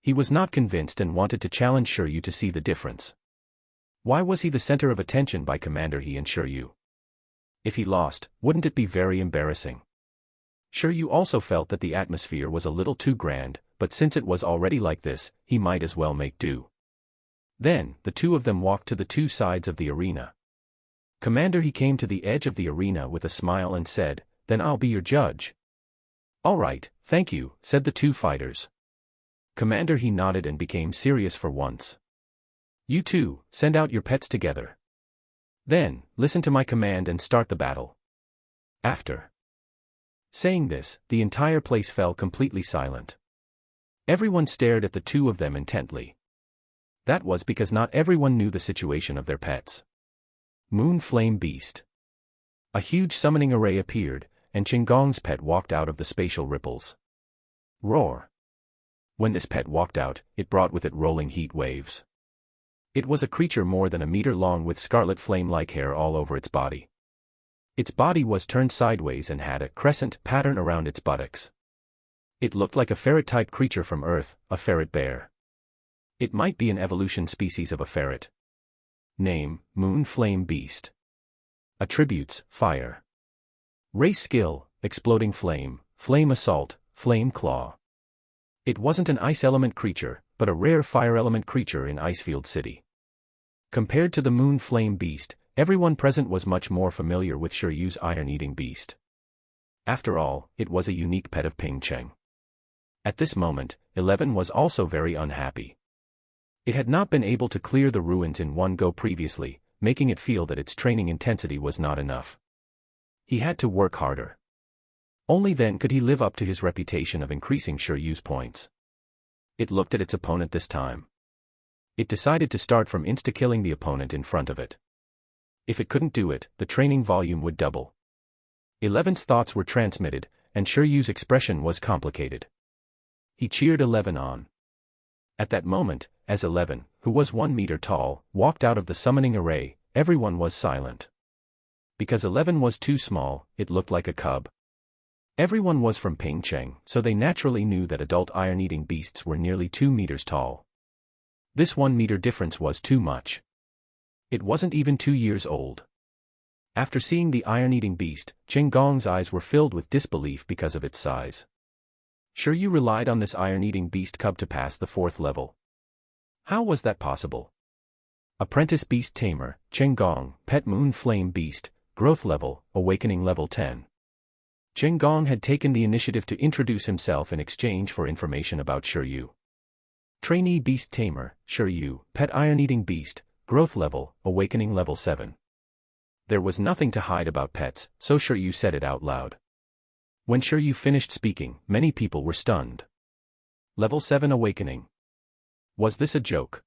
A: He was not convinced and wanted to challenge Shiryu to see the difference. Why was he the center of attention by Commander He and Shiryu? If he lost, wouldn't it be very embarrassing? Shiryu also felt that the atmosphere was a little too grand, but since it was already like this, he might as well make do. Then, the two of them walked to the two sides of the arena. Commander, he came to the edge of the arena with a smile and said, "Then I'll be your judge." "All right, thank you," said the two fighters. Commander, he nodded and became serious for once. "You two, send out your pets together. Then, listen to my command and start the battle." After saying this, the entire place fell completely silent. Everyone stared at the two of them intently. That was because not everyone knew the situation of their pets. Moon Flame Beast. A huge summoning array appeared, and Qinggong's pet walked out of the spatial ripples. Roar. When this pet walked out, it brought with it rolling heat waves. It was a creature more than a meter long with scarlet flame-like hair all over its body. Its body was turned sideways and had a crescent pattern around its buttocks. It looked like a ferret-type creature from Earth, a ferret bear. It might be an evolution species of a ferret. Name, Moon Flame Beast. Attributes, Fire. Race skill, Exploding Flame, Flame Assault, Flame Claw. It wasn't an ice element creature, but a rare fire element creature in Icefield City. Compared to the Moon Flame Beast, everyone present was much more familiar with Shiryu's iron-eating beast. After all, it was a unique pet of Ping Cheng. At this moment, 11 was also very unhappy. It had not been able to clear the ruins in one go previously, making it feel that its training intensity was not enough. He had to work harder. Only then could he live up to his reputation of increasing Shiryu's points. It looked at its opponent this time. It decided to start from insta-killing the opponent in front of it. If it couldn't do it, the training volume would double. 11's thoughts were transmitted, and Shiryu's expression was complicated. He cheered 11 on. At that moment, as 11, who was 1 meter tall, walked out of the summoning array, everyone was silent. Because 11 was too small, it looked like a cub. Everyone was from Ping Cheng, so they naturally knew that adult iron-eating beasts were nearly 2 meters tall. This 1 meter difference was too much. It wasn't even 2 years old. After seeing the iron-eating beast, Qinggong's eyes were filled with disbelief because of its size. Shiryu relied on this iron-eating beast cub to pass the 4th level. How was that possible? Apprentice Beast Tamer, Qinggong, Pet Moon Flame Beast, Growth Level, Awakening Level 10. Qinggong had taken the initiative to introduce himself in exchange for information about Shiryu. Trainee Beast Tamer, Shiryu, Pet Iron-Eating Beast, Growth Level, Awakening Level 7. There was nothing to hide about pets, so Shiryu said it out loud. When Shiryu finished speaking, many people were stunned. Level 7 Awakening. Was this a joke?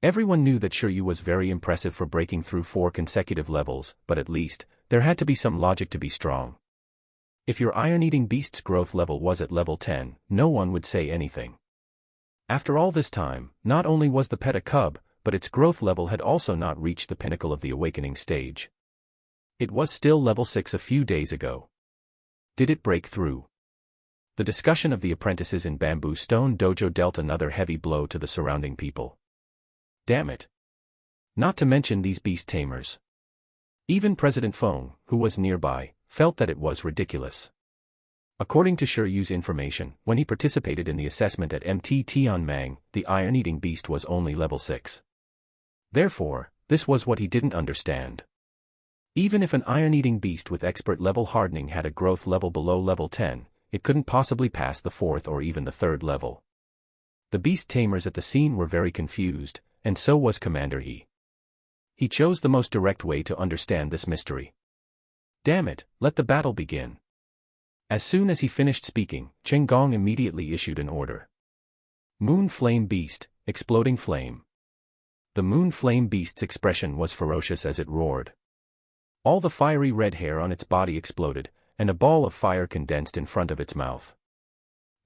A: Everyone knew that Shiryu was very impressive for breaking through 4 consecutive levels, but at least, there had to be some logic to be strong. If your iron-eating beast's growth level was at level 10, no one would say anything. After all this time, not only was the pet a cub, but its growth level had also not reached the pinnacle of the awakening stage. It was still level 6 a few days ago. Did it break through? The discussion of the apprentices in Bamboo Stone Dojo dealt another heavy blow to the surrounding people. Damn it. Not to mention these beast tamers. Even President Feng, who was nearby, felt that it was ridiculous. According to Shiryu's information, when he participated in the assessment at MT Tianmang, the iron-eating beast was only level 6. Therefore, this was what he didn't understand. Even if an iron-eating beast with expert level hardening had a growth level below level 10, it couldn't possibly pass the 4th or even the 3rd level. The beast tamers at the scene were very confused, and so was Commander He. He chose the most direct way to understand this mystery. Damn it, let the battle begin. As soon as he finished speaking, Qinggong immediately issued an order. Moon Flame Beast, Exploding Flame. The Moon Flame Beast's expression was ferocious as it roared. All the fiery red hair on its body exploded, and a ball of fire condensed in front of its mouth.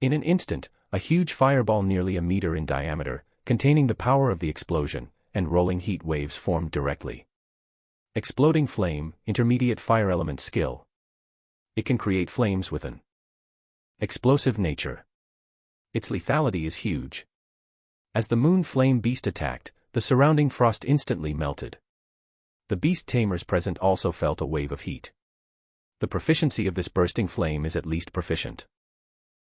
A: In an instant, a huge fireball nearly a meter in diameter, containing the power of the explosion, and rolling heat waves formed directly. Exploding Flame, Intermediate Fire Element Skill. It can create flames with an explosive nature. Its lethality is huge. As the Moon Flame Beast attacked, the surrounding frost instantly melted. The beast tamers present also felt a wave of heat. The proficiency of this bursting flame is at least proficient.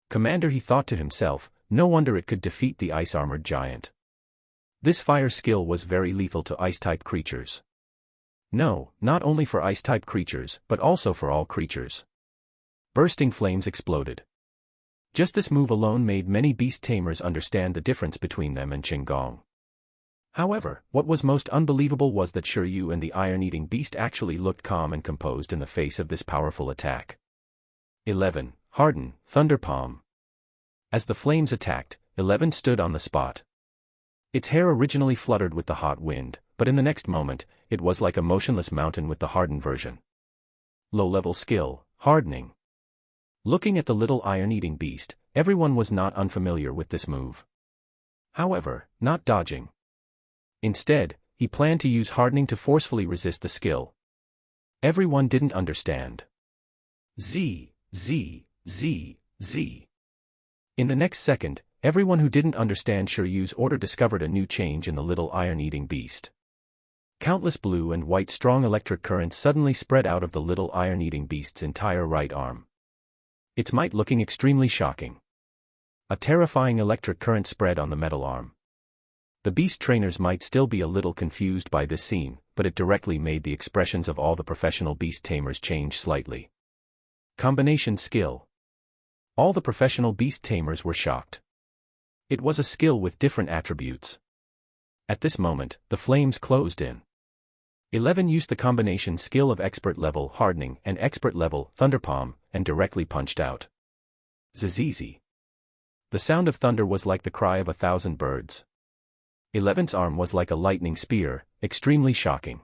A: Commander, he thought to himself, no wonder it could defeat the ice-armored giant. This fire skill was very lethal to ice-type creatures. No, not only for ice-type creatures, but also for all creatures. Bursting flames exploded. Just this move alone made many beast tamers understand the difference between them and Qinggong. However, what was most unbelievable was that Shiryu and the iron-eating beast actually looked calm and composed in the face of this powerful attack. 11. Harden, Thunder Palm. As the flames attacked, 11 stood on the spot. Its hair originally fluttered with the hot wind, but in the next moment, it was like a motionless mountain with the hardened version. Low-level skill, hardening. Looking at the little iron-eating beast, everyone was not unfamiliar with this move. However, not dodging. Instead, he planned to use hardening to forcefully resist the skill. Everyone didn't understand. Z, Z, Z, Z. In the next second, everyone who didn't understand Shiryu's order discovered a new change in the little iron-eating beast. Countless blue and white strong electric currents suddenly spread out of the little iron-eating beast's entire right arm. Its might looking extremely shocking. A terrifying electric current spread on the metal arm. The beast trainers might still be a little confused by this scene, but it directly made the expressions of all the professional beast tamers change slightly. Combination skill. All the professional beast tamers were shocked. It was a skill with different attributes. At this moment, the flames closed in. 11 used the combination skill of expert level hardening and expert level thunder palm, and directly punched out. Zizizi. The sound of thunder was like the cry of 1,000 birds. 11's arm was like a lightning spear, extremely shocking.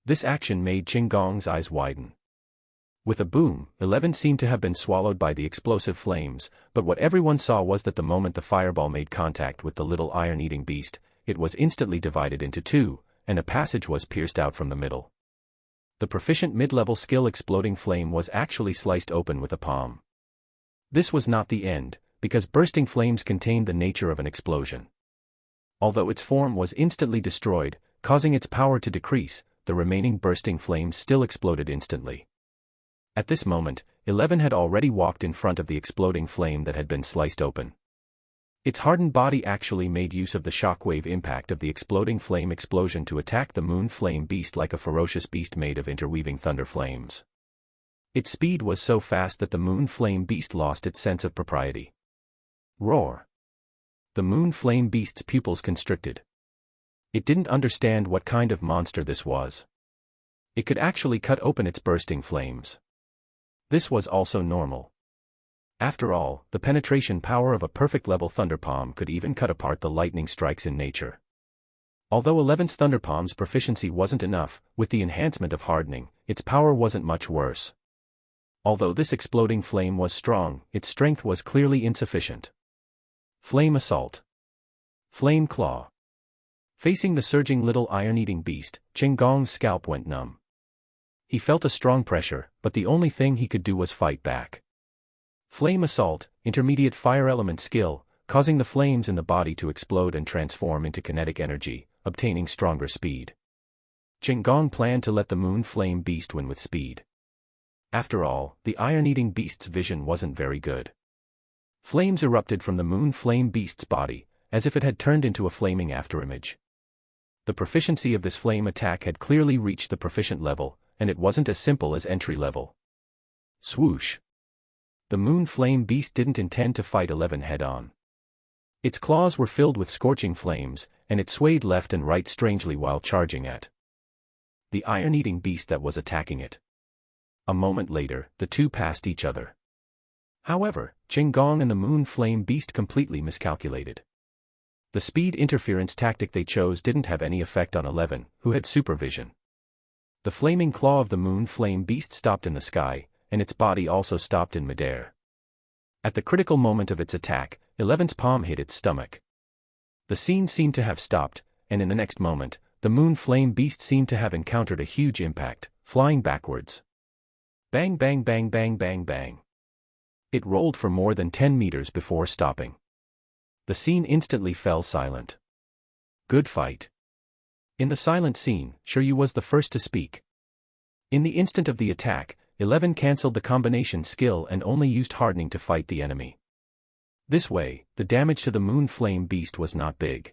A: This action made Qinggong's eyes widen. With a boom, 11 seemed to have been swallowed by the explosive flames, but what everyone saw was that the moment the fireball made contact with the little iron-eating beast, it was instantly divided into two, and a passage was pierced out from the middle. The proficient mid-level skill exploding flame was actually sliced open with a palm. This was not the end, because bursting flames contained the nature of an explosion. Although its form was instantly destroyed, causing its power to decrease, the remaining bursting flames still exploded instantly. At this moment, 11 had already walked in front of the exploding flame that had been sliced open. Its hardened body actually made use of the shockwave impact of the exploding flame explosion to attack the moon flame beast like a ferocious beast made of interweaving thunder flames. Its speed was so fast that the moon flame beast lost its sense of propriety. Roar. The moon flame beast's pupils constricted. It didn't understand what kind of monster this was. It could actually cut open its bursting flames. This was also normal. After all, the penetration power of a perfect level thunder palm could even cut apart the lightning strikes in nature. Although 11's thunder palm's proficiency wasn't enough, with the enhancement of hardening, its power wasn't much worse. Although this exploding flame was strong, its strength was clearly insufficient. Flame assault. Flame claw. Facing the surging little iron-eating beast, Qinggong's scalp went numb. He felt a strong pressure, but the only thing he could do was fight back. Flame assault, intermediate fire element skill, causing the flames in the body to explode and transform into kinetic energy, obtaining stronger speed. Qinggong planned to let the moon flame beast win with speed. After all, the iron-eating beast's vision wasn't very good. Flames erupted from the moon flame beast's body, as if it had turned into a flaming afterimage. The proficiency of this flame attack had clearly reached the proficient level, and it wasn't as simple as entry level. Swoosh. The moon flame beast didn't intend to fight 11 head-on. Its claws were filled with scorching flames, and it swayed left and right strangely while charging at the iron-eating beast that was attacking it. A moment later, the two passed each other. However, Qinggong and the moon flame beast completely miscalculated. The speed interference tactic they chose didn't have any effect on 11, who had supervision. The flaming claw of the moon flame beast stopped in the sky, and its body also stopped in midair. At the critical moment of its attack, 11's palm hit its stomach. The scene seemed to have stopped, and in the next moment, the moon flame beast seemed to have encountered a huge impact, flying backwards. Bang bang bang bang bang bang. It rolled for more than 10 meters before stopping. The scene instantly fell silent. Good fight. In the silent scene, Shiryu was the first to speak. In the instant of the attack, 11 cancelled the combination skill and only used hardening to fight the enemy. This way, the damage to the Moon Flame Beast was not big.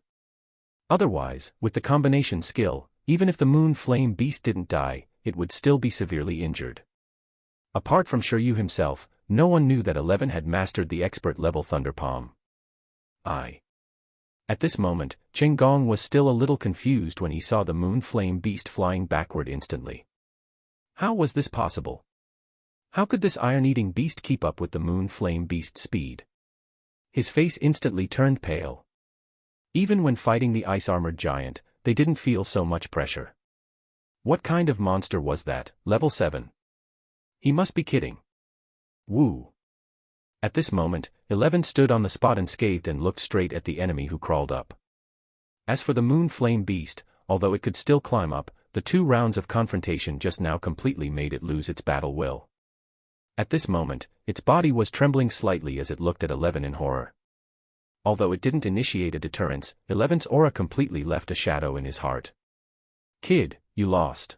A: Otherwise, with the combination skill, even if the Moon Flame Beast didn't die, it would still be severely injured. Apart from Shiryu himself, no one knew that 11 had mastered the expert-level Thunder Palm. At this moment, Qinggong was still a little confused when he saw the Moon Flame Beast flying backward instantly. How was this possible? How could this iron-eating beast keep up with the Moon Flame Beast's speed? His face instantly turned pale. Even when fighting the ice-armored giant, they didn't feel so much pressure. What kind of monster was that, level 7? He must be kidding. Woo! At this moment, 11 stood on the spot unscathed and looked straight at the enemy who crawled up. As for the Moon Flame Beast, although it could still climb up, the 2 rounds of confrontation just now completely made it lose its battle will. At this moment, its body was trembling slightly as it looked at 11 in horror. Although it didn't initiate a deterrence, 11's aura completely left a shadow in his heart. Kid, you lost.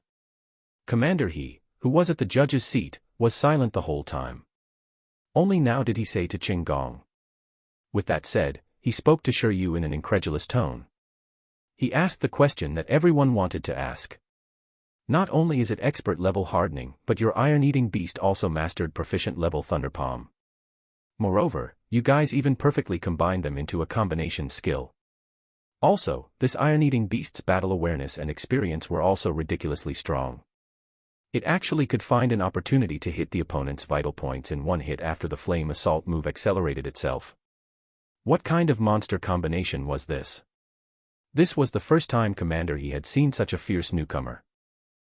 A: Commander He, who was at the judge's seat, was silent the whole time. Only now did he say to Qinggong. With that said, he spoke to Shiryu in an incredulous tone. He asked the question that everyone wanted to ask. Not only is it expert-level hardening, but your iron-eating beast also mastered proficient-level Thunder Palm. Moreover, you guys even perfectly combined them into a combination skill. Also, this iron-eating beast's battle awareness and experience were also ridiculously strong. It actually could find an opportunity to hit the opponent's vital points in one hit after the Flame Assault move accelerated itself. What kind of monster combination was this? This was the first time Commander He had seen such a fierce newcomer.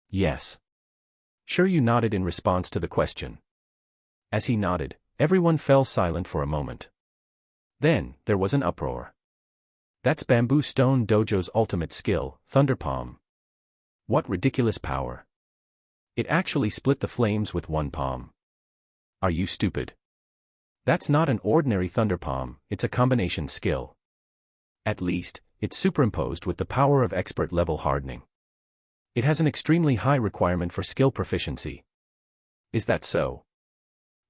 A: Yes. Shiryu nodded in response to the question. As he nodded, everyone fell silent for a moment. Then, there was an uproar. That's Bamboo Stone Dojo's ultimate skill, Thunder Palm. What ridiculous power. It actually split the flames with one palm. Are you stupid? That's not an ordinary Thunder Palm, it's a combination skill. At least, it's superimposed with the power of expert-level hardening. It has an extremely high requirement for skill proficiency. Is that so?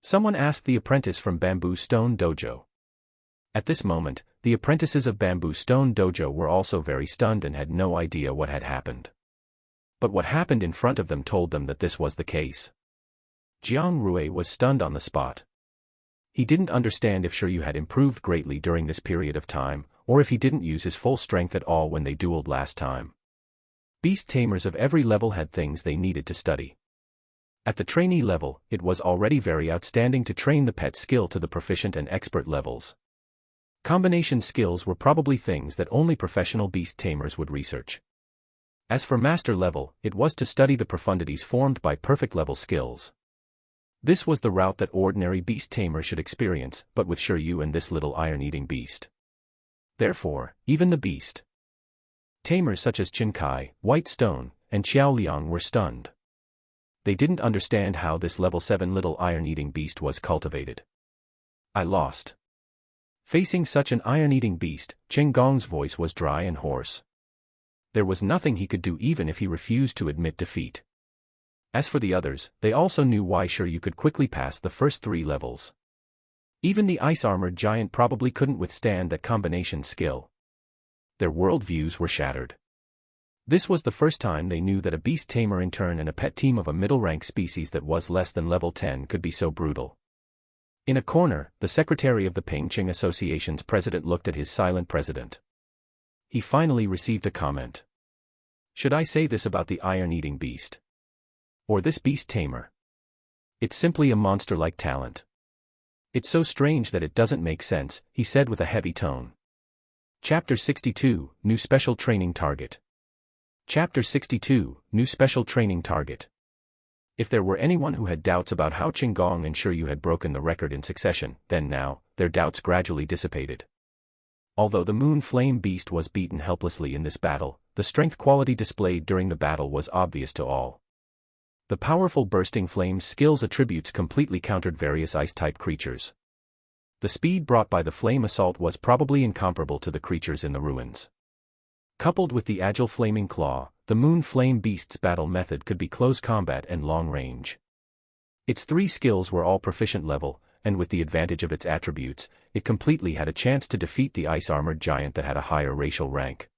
A: Someone asked the apprentice from Bamboo Stone Dojo. At this moment, the apprentices of Bamboo Stone Dojo were also very stunned and had no idea what had happened. But what happened in front of them told them that this was the case. Jiang Rui was stunned on the spot. He didn't understand if Shiryu had improved greatly during this period of time, or if he didn't use his full strength at all when they dueled last time. Beast tamers of every level had things they needed to study. At the trainee level, it was already very outstanding to train the pet skill to the proficient and expert levels. Combination skills were probably things that only professional beast tamers would research. As for master level, it was to study the profundities formed by perfect level skills. This was the route that ordinary beast tamer should experience, but with Shiryu and this little iron-eating beast. Therefore, even the beast tamers such as Qin Kai, White Stone, and Xiao Liang were stunned. They didn't understand how this level 7 little iron-eating beast was cultivated. I lost. Facing such an iron-eating beast, Qinggong's voice was dry and hoarse. There was nothing he could do even if he refused to admit defeat. As for the others, they also knew why Shiryu could quickly pass the first 3 levels. Even the ice-armored giant probably couldn't withstand that combination skill. Their worldviews were shattered. This was the first time they knew that a beast tamer in turn and a pet team of a middle-rank species that was less than level 10 could be so brutal. In a corner, the secretary of the Pingqing Association's president looked at his silent president. He finally received a comment. Should I say this about the iron-eating beast? Or this beast tamer? It's simply a monster-like talent. It's so strange that it doesn't make sense, he said with a heavy tone. Chapter 62, New Special Training Target. Chapter 62, New Special Training Target. If there were anyone who had doubts about how Qinggong and Shiryu had broken the record in succession, then now, their doubts gradually dissipated. Although the Moon Flame Beast was beaten helplessly in this battle, the strength quality displayed during the battle was obvious to all. The powerful Bursting Flames skill's attributes completely countered various ice-type creatures. The speed brought by the Flame Assault was probably incomparable to the creatures in the ruins. Coupled with the agile flaming claw, the Moon Flame Beast's battle method could be close combat and long range. Its 3 skills were all proficient level, and with the advantage of its attributes, it completely had a chance to defeat the ice-armored giant that had a higher racial rank.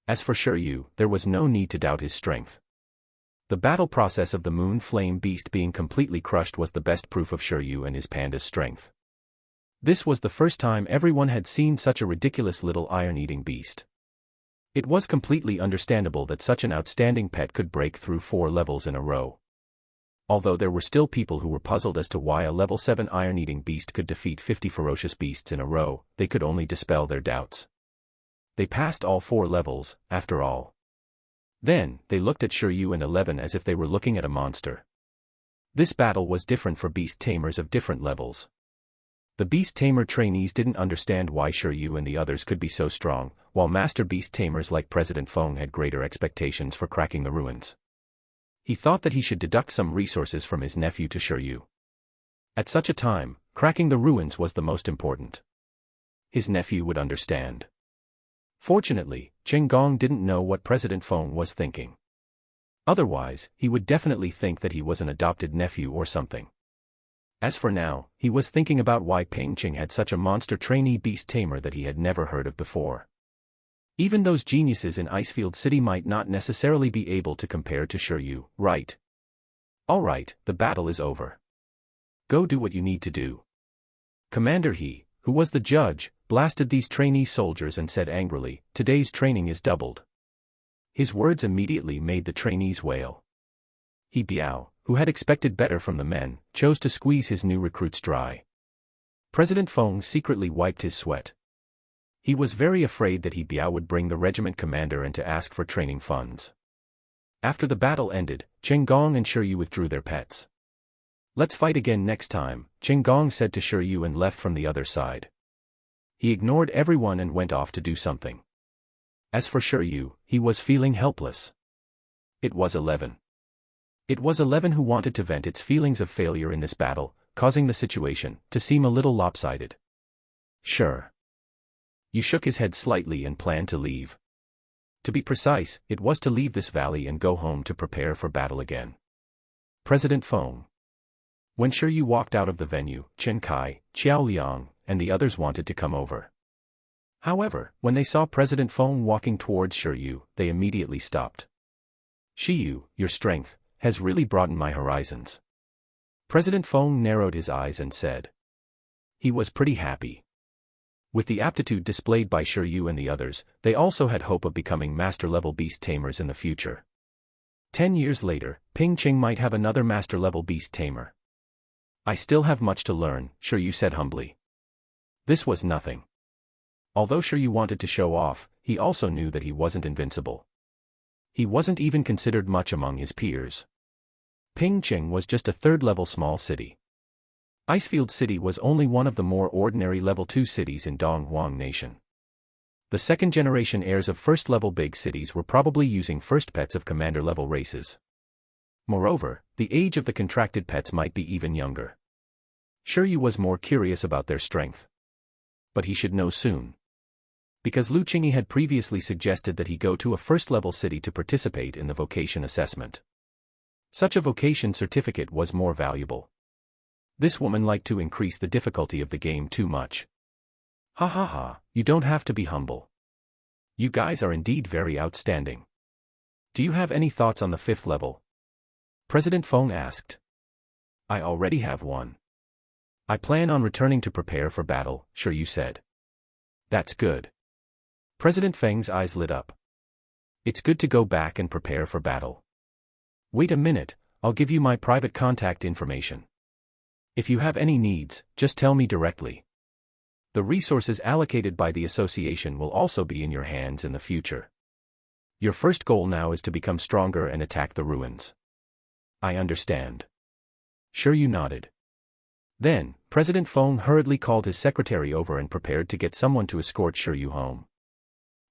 A: As for Shiryu, there was no need to doubt his strength. The battle process of the Moon Flame Beast being completely crushed was the best proof of Shiryu and his panda's strength. This was the first time everyone had seen such a ridiculous little iron-eating beast. It was completely understandable that such an outstanding pet could break through 4 levels in a row. Although there were still people who were puzzled as to why a level 7 iron-eating beast could defeat 50 ferocious beasts in a row, they could only dispel their doubts. They passed all 4 levels, after all. Then, they looked at Shiryu and 11 as if they were looking at a monster. This battle was different for beast tamers of different levels. The beast tamer trainees didn't understand why Shiryu and the others could be so strong, while master beast tamers like President Feng had greater expectations for cracking the ruins. He thought that he should deduct some resources from his nephew to Shiryu. At such a time, cracking the ruins was the most important. His nephew would understand. Fortunately, Chen Gong didn't know what President Feng was thinking. Otherwise, he would definitely think that he was an adopted nephew or something. As for now, he was thinking about why Peng Qing had such a monster trainee beast tamer that he had never heard of before. Even those geniuses in Icefield City might not necessarily be able to compare to Shiryu, right? Alright, the battle is over. Go do what you need to do. Commander He, who was the judge, blasted these trainee soldiers and said angrily, "Today's training is doubled." His words immediately made the trainees wail. He Biao, who had expected better from the men, chose to squeeze his new recruits dry. President Feng secretly wiped his sweat. He was very afraid that He Biao would bring the regiment commander in to ask for training funds. After the battle ended, Chen Gong and Shiryu withdrew their pets. "Let's fight again next time," Chen Gong said to Shiryu and left from the other side. He ignored everyone and went off to do something. As for Shiryu, he was feeling helpless. It was 11. It was 11 who wanted to vent its feelings of failure in this battle, causing the situation to seem a little lopsided. Sure. He shook his head slightly and planned to leave. To be precise, it was to leave this valley and go home to prepare for battle again. President Feng. When Shiryu walked out of the venue, Chen Kai, Qiao Liang, and the others wanted to come over. However, when they saw President Feng walking towards Shiryu, they immediately stopped. "Shiyu, your strength has really broadened my horizons." President Feng narrowed his eyes and said. He was pretty happy. With the aptitude displayed by Shiryu and the others, they also had hope of becoming master-level beast tamers in the future. 10 years later, Ping Qing might have another master-level beast tamer. "I still have much to learn," Shiryu said humbly. This was nothing. Although Shiryu wanted to show off, he also knew that he wasn't invincible. He wasn't even considered much among his peers. Ping Qing was just a third-level small city. Icefield City was only one of the more ordinary level 2 cities in Donghuang Nation. The second-generation heirs of first-level big cities were probably using first pets of commander-level races. Moreover, the age of the contracted pets might be even younger. Shiryu was more curious about their strength. But he should know soon. Because Lu Qingyi had previously suggested that he go to a first-level city to participate in the vocation assessment. Such a vocation certificate was more valuable. This woman liked to increase the difficulty of the game too much. Ha ha ha, you don't have to be humble. You guys are indeed very outstanding. Do you have any thoughts on the 5th level? President Feng asked. I already have one. I plan on returning to prepare for battle, Shiryu said. That's good. President Feng's eyes lit up. It's good to go back and prepare for battle. Wait a minute, I'll give you my private contact information. If you have any needs, just tell me directly. The resources allocated by the association will also be in your hands in the future. Your first goal now is to become stronger and attack the ruins. I understand. Shiryu nodded. Then, President Feng hurriedly called his secretary over and prepared to get someone to escort Shiryu home.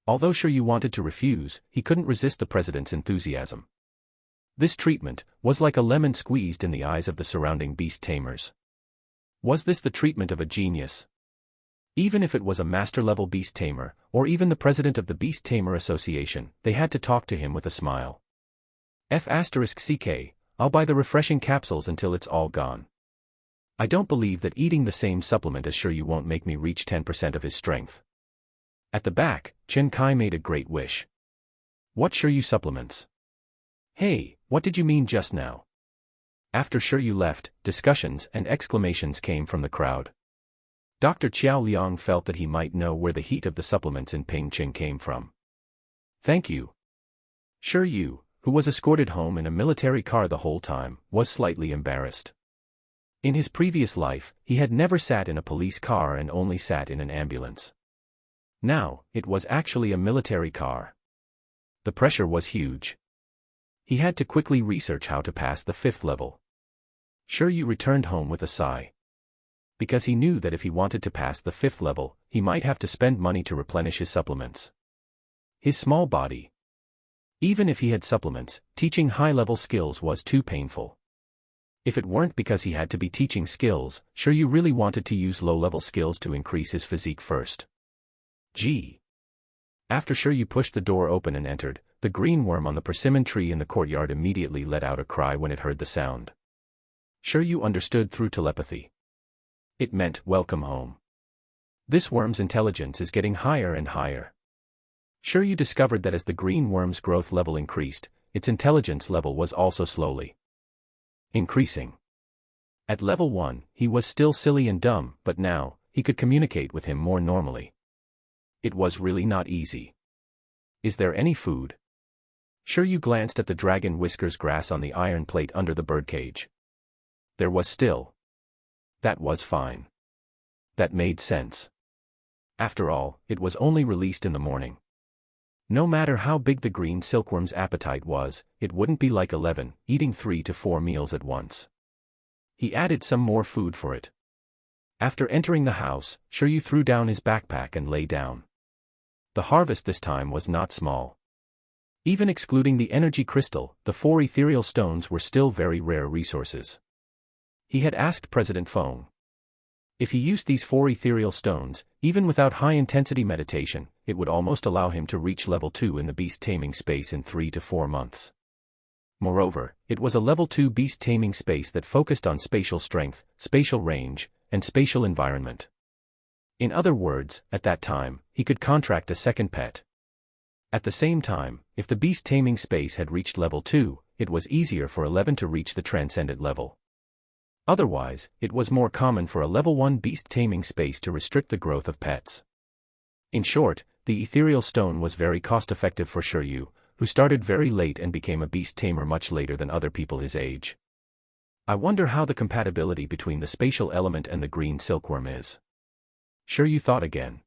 A: Although Shiryu wanted to refuse, he couldn't resist the president's enthusiasm. This treatment was like a lemon squeezed in the eyes of the surrounding beast tamers. Was this the treatment of a genius? Even if it was a master-level beast tamer, or even the president of the Beast Tamer Association, they had to talk to him with a smile. *CK, I'll buy the refreshing capsules until it's all gone. I don't believe that eating the same supplement as Shiryu won't make me reach 10% of his strength. At the back, Chen Kai made a great wish. What Shiryu supplements? Hey, what did you mean just now? After Shiryu left, discussions and exclamations came from the crowd. Dr. Qiao Liang felt that he might know where the heat of the supplements in Pingqing came from. Thank you. Shiryu, who was escorted home in a military car the whole time, was slightly embarrassed. In his previous life, he had never sat in a police car and only sat in an ambulance. Now, it was actually a military car. The pressure was huge. He had to quickly research how to pass the 5th level. Shiryu returned home with a sigh. Because he knew that if he wanted to pass the 5th level, he might have to spend money to replenish his supplements. His small body. Even if he had supplements, teaching high-level skills was too painful. If it weren't because he had to be teaching skills, Shiryu really wanted to use low-level skills to increase his physique first. Gee. After Shiryu pushed the door open and entered, the green worm on the persimmon tree in the courtyard immediately let out a cry when it heard the sound. Shiryu understood through telepathy. It meant, welcome home. This worm's intelligence is getting higher and higher. Shiryu discovered that as the green worm's growth level increased, its intelligence level was also slowly increasing. At level 1, he was still silly and dumb, but now, he could communicate with him more normally. It was really not easy. Is there any food? Shiryu glanced at the dragon whiskers grass on the iron plate under the birdcage. There was still. That was fine. That made sense. After all, it was only released in the morning. No matter how big the green silkworm's appetite was, it wouldn't be like 11, eating 3 to 4 meals at once. He added some more food for it. After entering the house, Shiryu threw down his backpack and lay down. The harvest this time was not small. Even excluding the energy crystal, the 4 ethereal stones were still very rare resources. He had asked President Feng. If he used these 4 ethereal stones, even without high-intensity meditation, it would almost allow him to reach level 2 in the beast-taming space in 3 to 4 months. Moreover, it was a level 2 beast-taming space that focused on spatial strength, spatial range, and spatial environment. In other words, at that time, he could contract a second pet. At the same time, if the beast-taming space had reached level 2, it was easier for 11 to reach the transcendent level. Otherwise, it was more common for a level 1 beast-taming space to restrict the growth of pets. In short, the ethereal stone was very cost-effective for Shiryu, who started very late and became a beast-tamer much later than other people his age. I wonder how the compatibility between the spatial element and the green silkworm is. Shiryu thought again.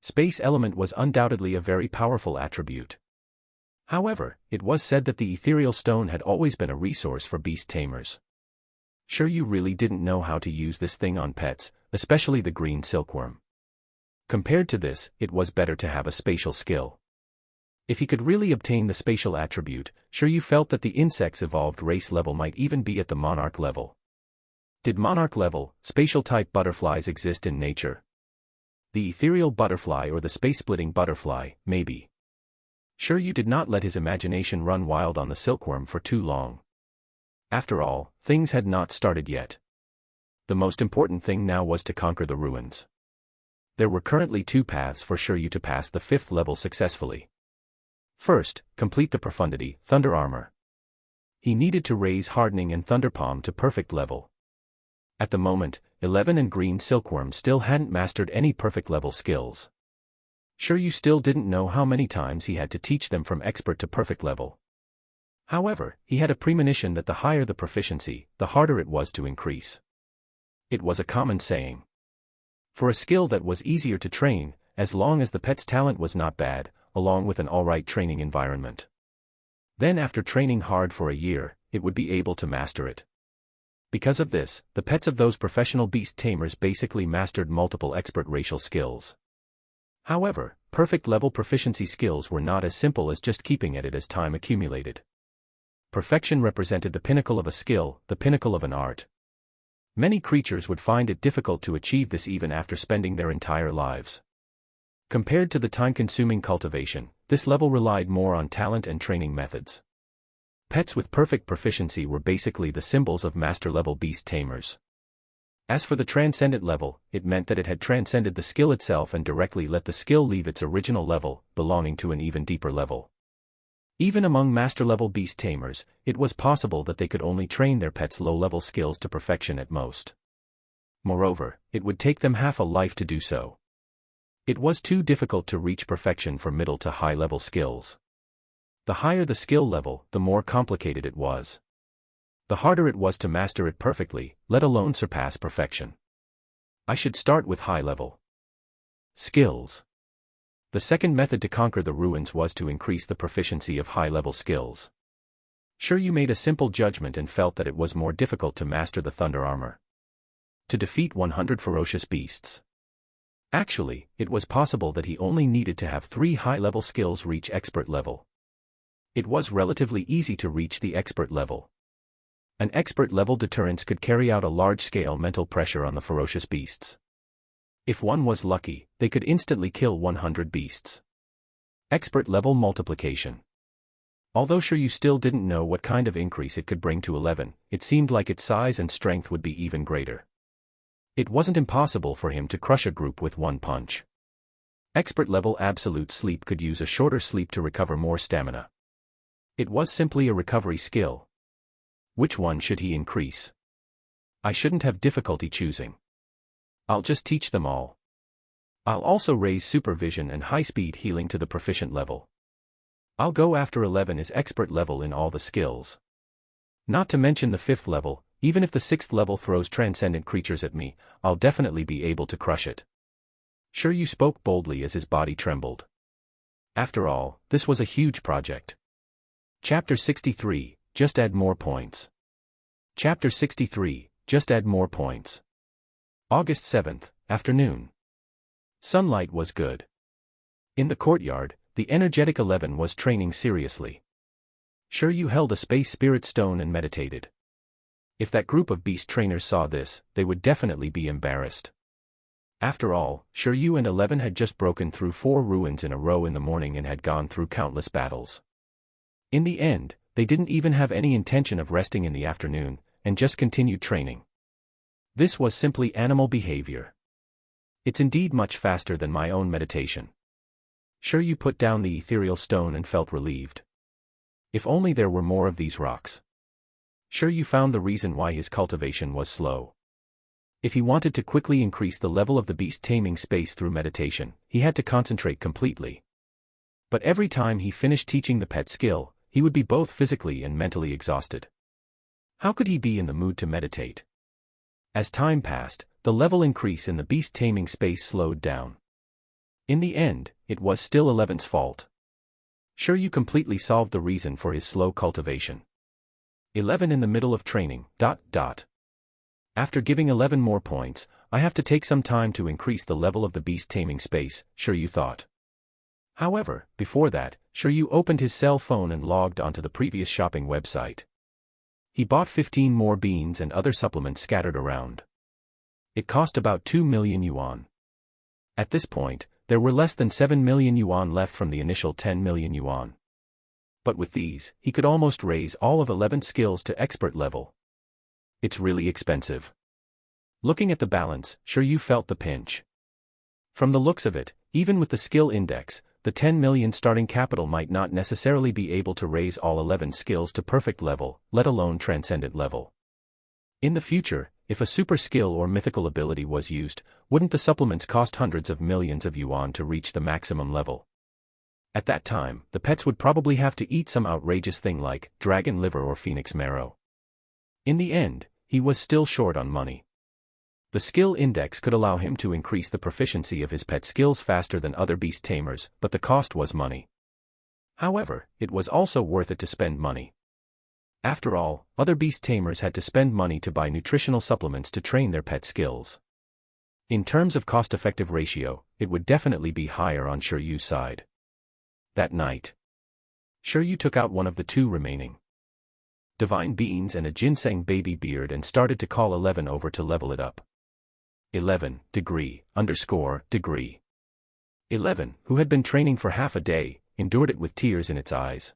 A: Space element was undoubtedly a very powerful attribute. However, it was said that the ethereal stone had always been a resource for beast-tamers. Shiryu really didn't know how to use this thing on pets, especially the green silkworm. Compared to this, it was better to have a spatial skill. If he could really obtain the spatial attribute, Shiryu felt that the insect's evolved race level might even be at the monarch level. Did monarch level, spatial-type butterflies exist in nature? The ethereal butterfly or the space-splitting butterfly, maybe. Shiryu did not let his imagination run wild on the silkworm for too long. After all, things had not started yet. The most important thing now was to conquer the ruins. There were currently 2 paths for Shiryu to pass the 5th level successfully. First, complete the profundity, thunder armor. He needed to raise hardening and thunder palm to perfect level. At the moment, 11 and green silkworm still hadn't mastered any perfect level skills. Shiryu still didn't know how many times he had to teach them from expert to perfect level. However, he had a premonition that the higher the proficiency, the harder it was to increase. It was a common saying. For a skill that was easier to train, as long as the pet's talent was not bad, along with an alright training environment. Then after training hard for a year, it would be able to master it. Because of this, the pets of those professional beast tamers basically mastered multiple expert racial skills. However, perfect level proficiency skills were not as simple as just keeping at it as time accumulated. Perfection represented the pinnacle of a skill, the pinnacle of an art. Many creatures would find it difficult to achieve this even after spending their entire lives. Compared to the time-consuming cultivation, this level relied more on talent and training methods. Pets with perfect proficiency were basically the symbols of master-level beast tamers. As for the transcendent level, it meant that it had transcended the skill itself and directly let the skill leave its original level, belonging to an even deeper level. Even among master-level beast tamers, it was possible that they could only train their pets' low-level skills to perfection at most. Moreover, it would take them half a life to do so. It was too difficult to reach perfection for middle to high-level skills. The higher the skill level, the more complicated it was. The harder it was to master it perfectly, let alone surpass perfection. I should start with high-level skills. The second method to conquer the ruins was to increase the proficiency of high-level skills. Sure, you made a simple judgment and felt that it was more difficult to master the thunder armor. To defeat 100 ferocious beasts. Actually, it was possible that he only needed to have 3 high-level skills reach expert level. It was relatively easy to reach the expert level. An expert-level deterrence could carry out a large-scale mental pressure on the ferocious beasts. If one was lucky, they could instantly kill 100 beasts. Expert-level multiplication. Although sure you still didn't know what kind of increase it could bring to 11, it seemed like its size and strength would be even greater. It wasn't impossible for him to crush a group with one punch. Expert-level absolute sleep could use a shorter sleep to recover more stamina. It was simply a recovery skill. Which one should he increase? I shouldn't have difficulty choosing. I'll just teach them all. I'll also raise supervision and high-speed healing to the proficient level. I'll go after 11 is expert level in all the skills. Not to mention the 5th level, even if the 6th level throws transcendent creatures at me, I'll definitely be able to crush it. Sure, you spoke boldly as his body trembled. After all, this was a huge project. Chapter 63, Just add more points. Chapter 63, Just add more points. August 7th, afternoon. Sunlight was good. In the courtyard, the energetic 11 was training seriously. Sure, you held a space spirit stone and meditated. If that group of beast trainers saw this, they would definitely be embarrassed. After all, sure, you and 11 had just broken through 4 ruins in a row in the morning and had gone through countless battles. In the end, they didn't even have any intention of resting in the afternoon, and just continued training. This was simply animal behavior. It's indeed much faster than my own meditation. Sure, you put down the ethereal stone and felt relieved. If only there were more of these rocks. Sure, you found the reason why his cultivation was slow. If he wanted to quickly increase the level of the beast taming space through meditation, he had to concentrate completely. But every time he finished teaching the pet skill, he would be both physically and mentally exhausted. How could he be in the mood to meditate? As time passed, the level increase in the beast taming space slowed down. In the end, it was still 11's fault. Sure, you completely solved the reason for his slow cultivation. 11 in the middle of training, ... After giving 11 more points, I have to take some time to increase the level of the beast taming space, sure, you thought. However, before that, sure, you opened his cell phone and logged onto the previous shopping website. He bought 15 more beans and other supplements scattered around. It cost about 2 million yuan. At this point, there were less than 7 million yuan left from the initial 10 million yuan. But with these, he could almost raise all of 11 skills to expert level. It's really expensive. Looking at the balance, sure, you felt the pinch. From the looks of it, even with the skill index, the 10 million starting capital might not necessarily be able to raise all 11 skills to perfect level, let alone transcendent level. In the future, if a super skill or mythical ability was used, wouldn't the supplements cost hundreds of millions of yuan to reach the maximum level? At that time, the pets would probably have to eat some outrageous thing like dragon liver or phoenix marrow. In the end, he was still short on money. The skill index could allow him to increase the proficiency of his pet skills faster than other beast tamers, but the cost was money. However, it was also worth it to spend money. After all, other beast tamers had to spend money to buy nutritional supplements to train their pet skills. In terms of cost-effective ratio, it would definitely be higher on Shiryu's side. That night, Shiryu took out one of the 2 remaining divine beans and a ginseng baby beard and started to call 11 over to level it up. 11, degree. 11, who had been training for half a day, endured it with tears in its eyes.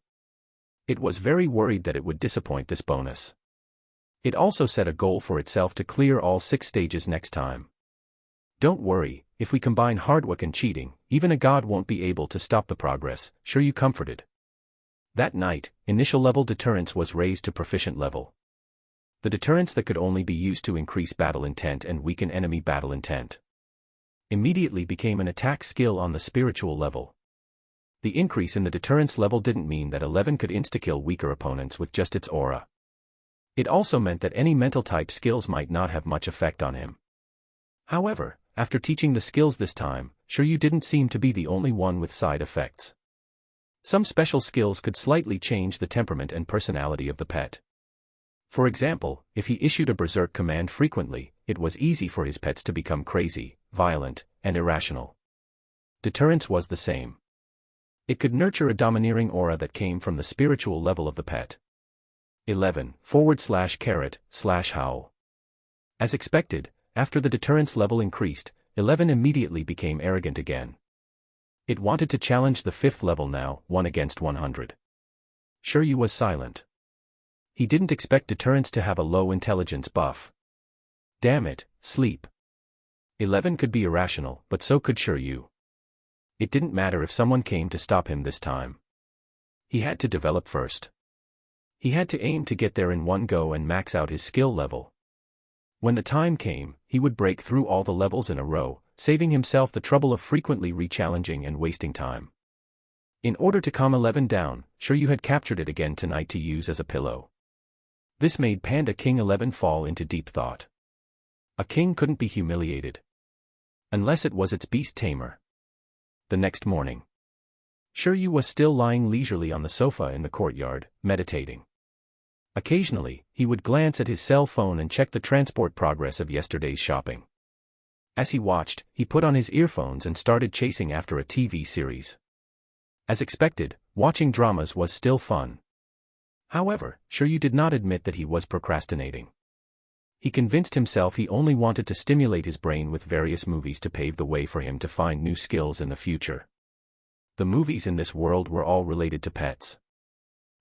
A: It was very worried that it would disappoint this bonus. It also set a goal for itself to clear all 6 stages next time. Don't worry, if we combine hard work and cheating, even a god won't be able to stop the progress, sure you comforted. That night, initial level deterrence was raised to proficient level. The deterrence that could only be used to increase battle intent and weaken enemy battle intent immediately became an attack skill on the spiritual level. The increase in the deterrence level didn't mean that 11 could insta-kill weaker opponents with just its aura. It also meant that any mental type skills might not have much effect on him. However, after teaching the skills this time, Shiryu didn't seem to be the only one with side effects. Some special skills could slightly change the temperament and personality of the pet. For example, if he issued a berserk command frequently, it was easy for his pets to become crazy, violent, and irrational. Deterrence was the same. It could nurture a domineering aura that came from the spiritual level of the pet. 11/***howl. As expected, after the deterrence level increased, 11 immediately became arrogant again. It wanted to challenge the 5th level now, 1 against 100. Shiryu was silent. He didn't expect deterrence to have a low intelligence buff. Damn it, sleep. 11 could be irrational, but so could Shiryu. It didn't matter if someone came to stop him this time. He had to develop first. He had to aim to get there in one go and max out his skill level. When the time came, he would break through all the levels in a row, saving himself the trouble of frequently re-challenging and wasting time. In order to calm 11 down, Shiryu had captured it again tonight to use as a pillow. This made Panda King 11 fall into deep thought. A king couldn't be humiliated. Unless it was its beast tamer. The next morning, Shiryu was still lying leisurely on the sofa in the courtyard, meditating. Occasionally, he would glance at his cell phone and check the transport progress of yesterday's shopping. As he watched, he put on his earphones and started chasing after a TV series. As expected, watching dramas was still fun. However, Shiryu did not admit that he was procrastinating. He convinced himself he only wanted to stimulate his brain with various movies to pave the way for him to find new skills in the future. The movies in this world were all related to pets.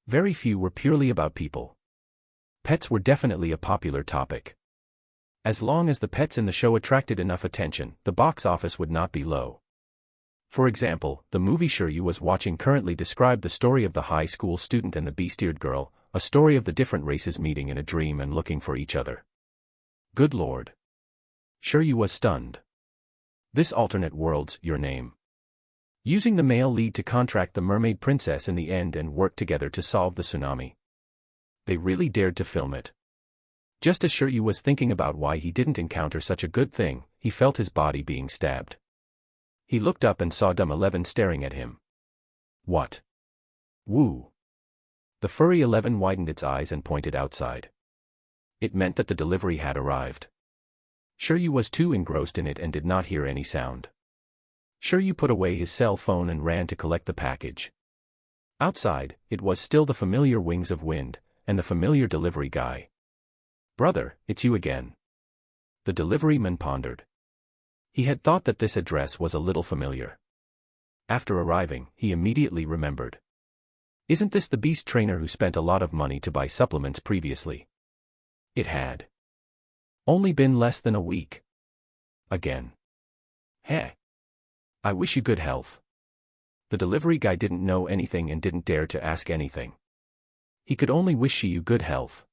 A: Very few were purely about people. Pets were definitely a popular topic. As long as the pets in the show attracted enough attention, the box office would not be low. For example, the movie Shiryu was watching currently described the story of the high school student and the beast-eared girl, a story of the different races meeting in a dream and looking for each other. Good lord. Shiryu was stunned. This alternate world's your name. Using the male lead to contract the mermaid princess in the end and work together to solve the tsunami. They really dared to film it. Just as Shiryu was thinking about why he didn't encounter such a good thing, he felt his body being stabbed. He looked up and saw dumb 11 staring at him. What? Woo. The furry 11 widened its eyes and pointed outside. It meant that the delivery had arrived. Shiryu was too engrossed in it and did not hear any sound. Shiryu put away his cell phone and ran to collect the package. Outside, it was still the familiar wings of wind, and the familiar delivery guy. Brother, it's you again. The deliveryman pondered. He had thought that this address was a little familiar. After arriving, he immediately remembered. Isn't this the beast trainer who spent a lot of money to buy supplements previously? It had only been less than a week. Again. Heh. I wish you good health. The delivery guy didn't know anything and didn't dare to ask anything. He could only wish you good health.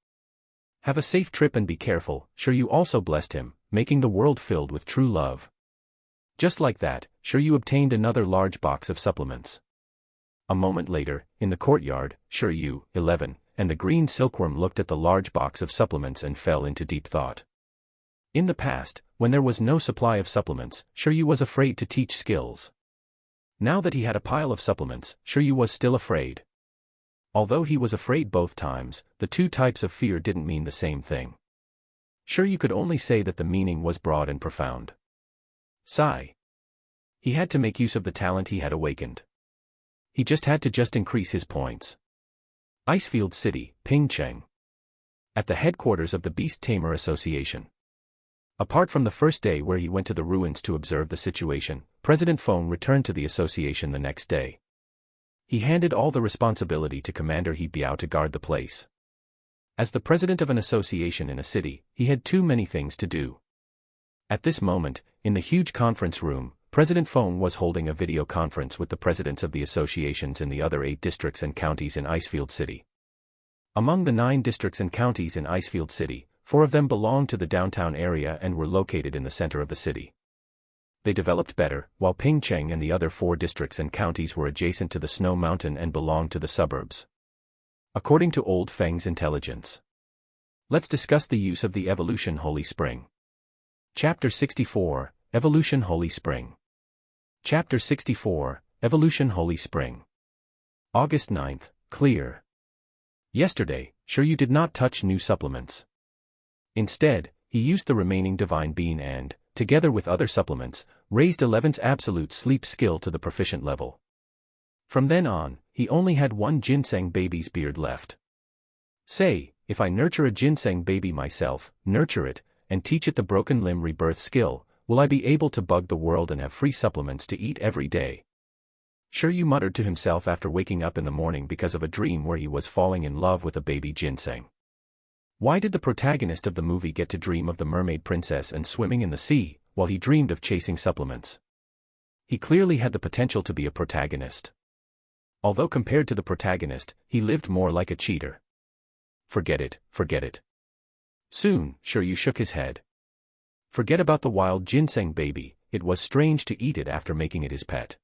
A: Have a safe trip and be careful. Shiryu also blessed him, making the world filled with true love. Just like that, Shiryu obtained another large box of supplements. A moment later, in the courtyard, Shiryu, 11, and the green silkworm looked at the large box of supplements and fell into deep thought. In the past, when there was no supply of supplements, Shiryu was afraid to teach skills. Now that he had a pile of supplements, Shiryu was still afraid. Although he was afraid both times, the two types of fear didn't mean the same thing. Shiryu could only say that the meaning was broad and profound. Sigh. He had to make use of the talent he had awakened. He had to increase his points. Icefield City, Pingcheng. At the headquarters of the Beast Tamer Association. Apart from the first day where he went to the ruins to observe the situation, President Feng returned to the association the next day. He handed all the responsibility to Commander He Biao to guard the place. As the president of an association in a city, he had too many things to do. At this moment, in the huge conference room, President Feng was holding a video conference with the presidents of the associations in the other 8 districts and counties in Icefield City. Among the 9 districts and counties in Icefield City, 4 of them belonged to the downtown area and were located in the center of the city. They developed better, while Pingcheng and the other 4 districts and counties were adjacent to the Snow Mountain and belonged to the suburbs. According to Old Feng's intelligence. Let's discuss the use of the Evolution Holy Spring. Chapter 64, Evolution Holy Spring. Chapter 64, Evolution Holy Spring. August 9th, clear. Yesterday, Shiryu did not touch new supplements. Instead, he used the remaining Divine Bean and, together with other supplements, raised 11's absolute sleep skill to the proficient level. From then on, he only had 1 ginseng baby's beard left. Say, if I nurture a ginseng baby myself, nurture it, and teach it the broken limb rebirth skill, will I be able to bug the world and have free supplements to eat every day? Shiryu muttered to himself after waking up in the morning because of a dream where he was falling in love with a baby ginseng. Why did the protagonist of the movie get to dream of the mermaid princess and swimming in the sea, while he dreamed of chasing supplements? He clearly had the potential to be a protagonist. Although compared to the protagonist, he lived more like a cheater. Forget it, forget it. Soon, Shiryu shook his head. Forget about the wild ginseng baby, it was strange to eat it after making it his pet.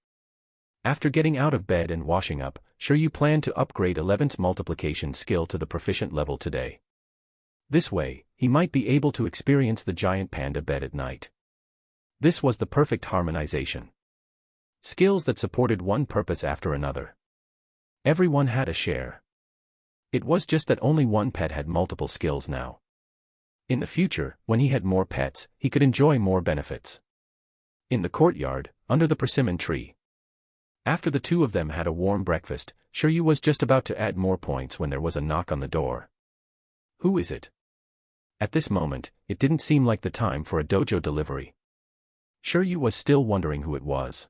A: After getting out of bed and washing up, Shiryu planned to upgrade 11's multiplication skill to the proficient level today. This way, he might be able to experience the giant panda bed at night. This was the perfect harmonization. Skills that supported one purpose after another. Everyone had a share. It was just that only one pet had multiple skills now. In the future, when he had more pets, he could enjoy more benefits. In the courtyard, under the persimmon tree. After the 2 of them had a warm breakfast, Shiryu was just about to add more points when there was a knock on the door. Who is it? At this moment, it didn't seem like the time for a dojo delivery. Shiryu was still wondering who it was.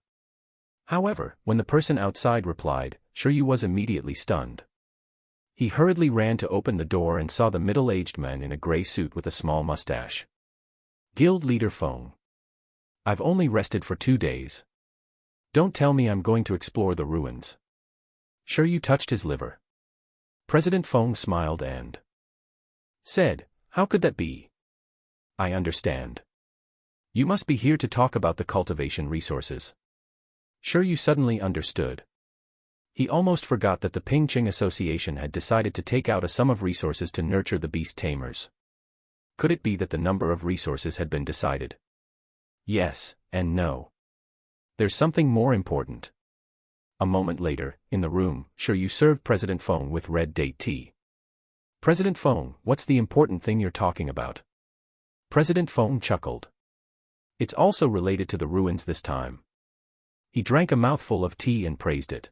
A: However, when the person outside replied, Shiryu was immediately stunned. He hurriedly ran to open the door and saw the middle-aged man in a gray suit with a small mustache. Guild Leader Feng. I've only rested for 2 days. Don't tell me I'm going to explore the ruins. Shiryu touched his liver. President Feng smiled and said, how could that be? I understand. You must be here to talk about the cultivation resources. Shiryu suddenly understood. He almost forgot that the Pingcheng Association had decided to take out a sum of resources to nurture the beast tamers. Could it be that the number of resources had been decided? Yes, and no. There's something more important. A moment later, in the room, Shiryu served President Feng with red date tea. President Feng, what's the important thing you're talking about? President Feng chuckled. It's also related to the ruins this time. He drank a mouthful of tea and praised it.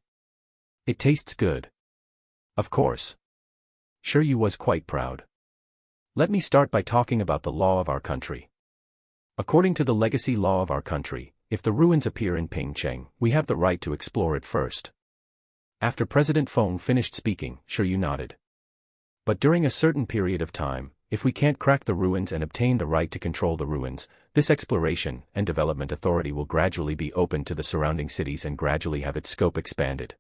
A: It tastes good. Of course. Shiryu was quite proud. Let me start by talking about the law of our country. According to the legacy law of our country, if the ruins appear in Pingcheng, we have the right to explore it first. After President Feng finished speaking, Shiryu nodded. But during a certain period of time, if we can't crack the ruins and obtain the right to control the ruins, this exploration and development authority will gradually be opened to the surrounding cities and gradually have its scope expanded.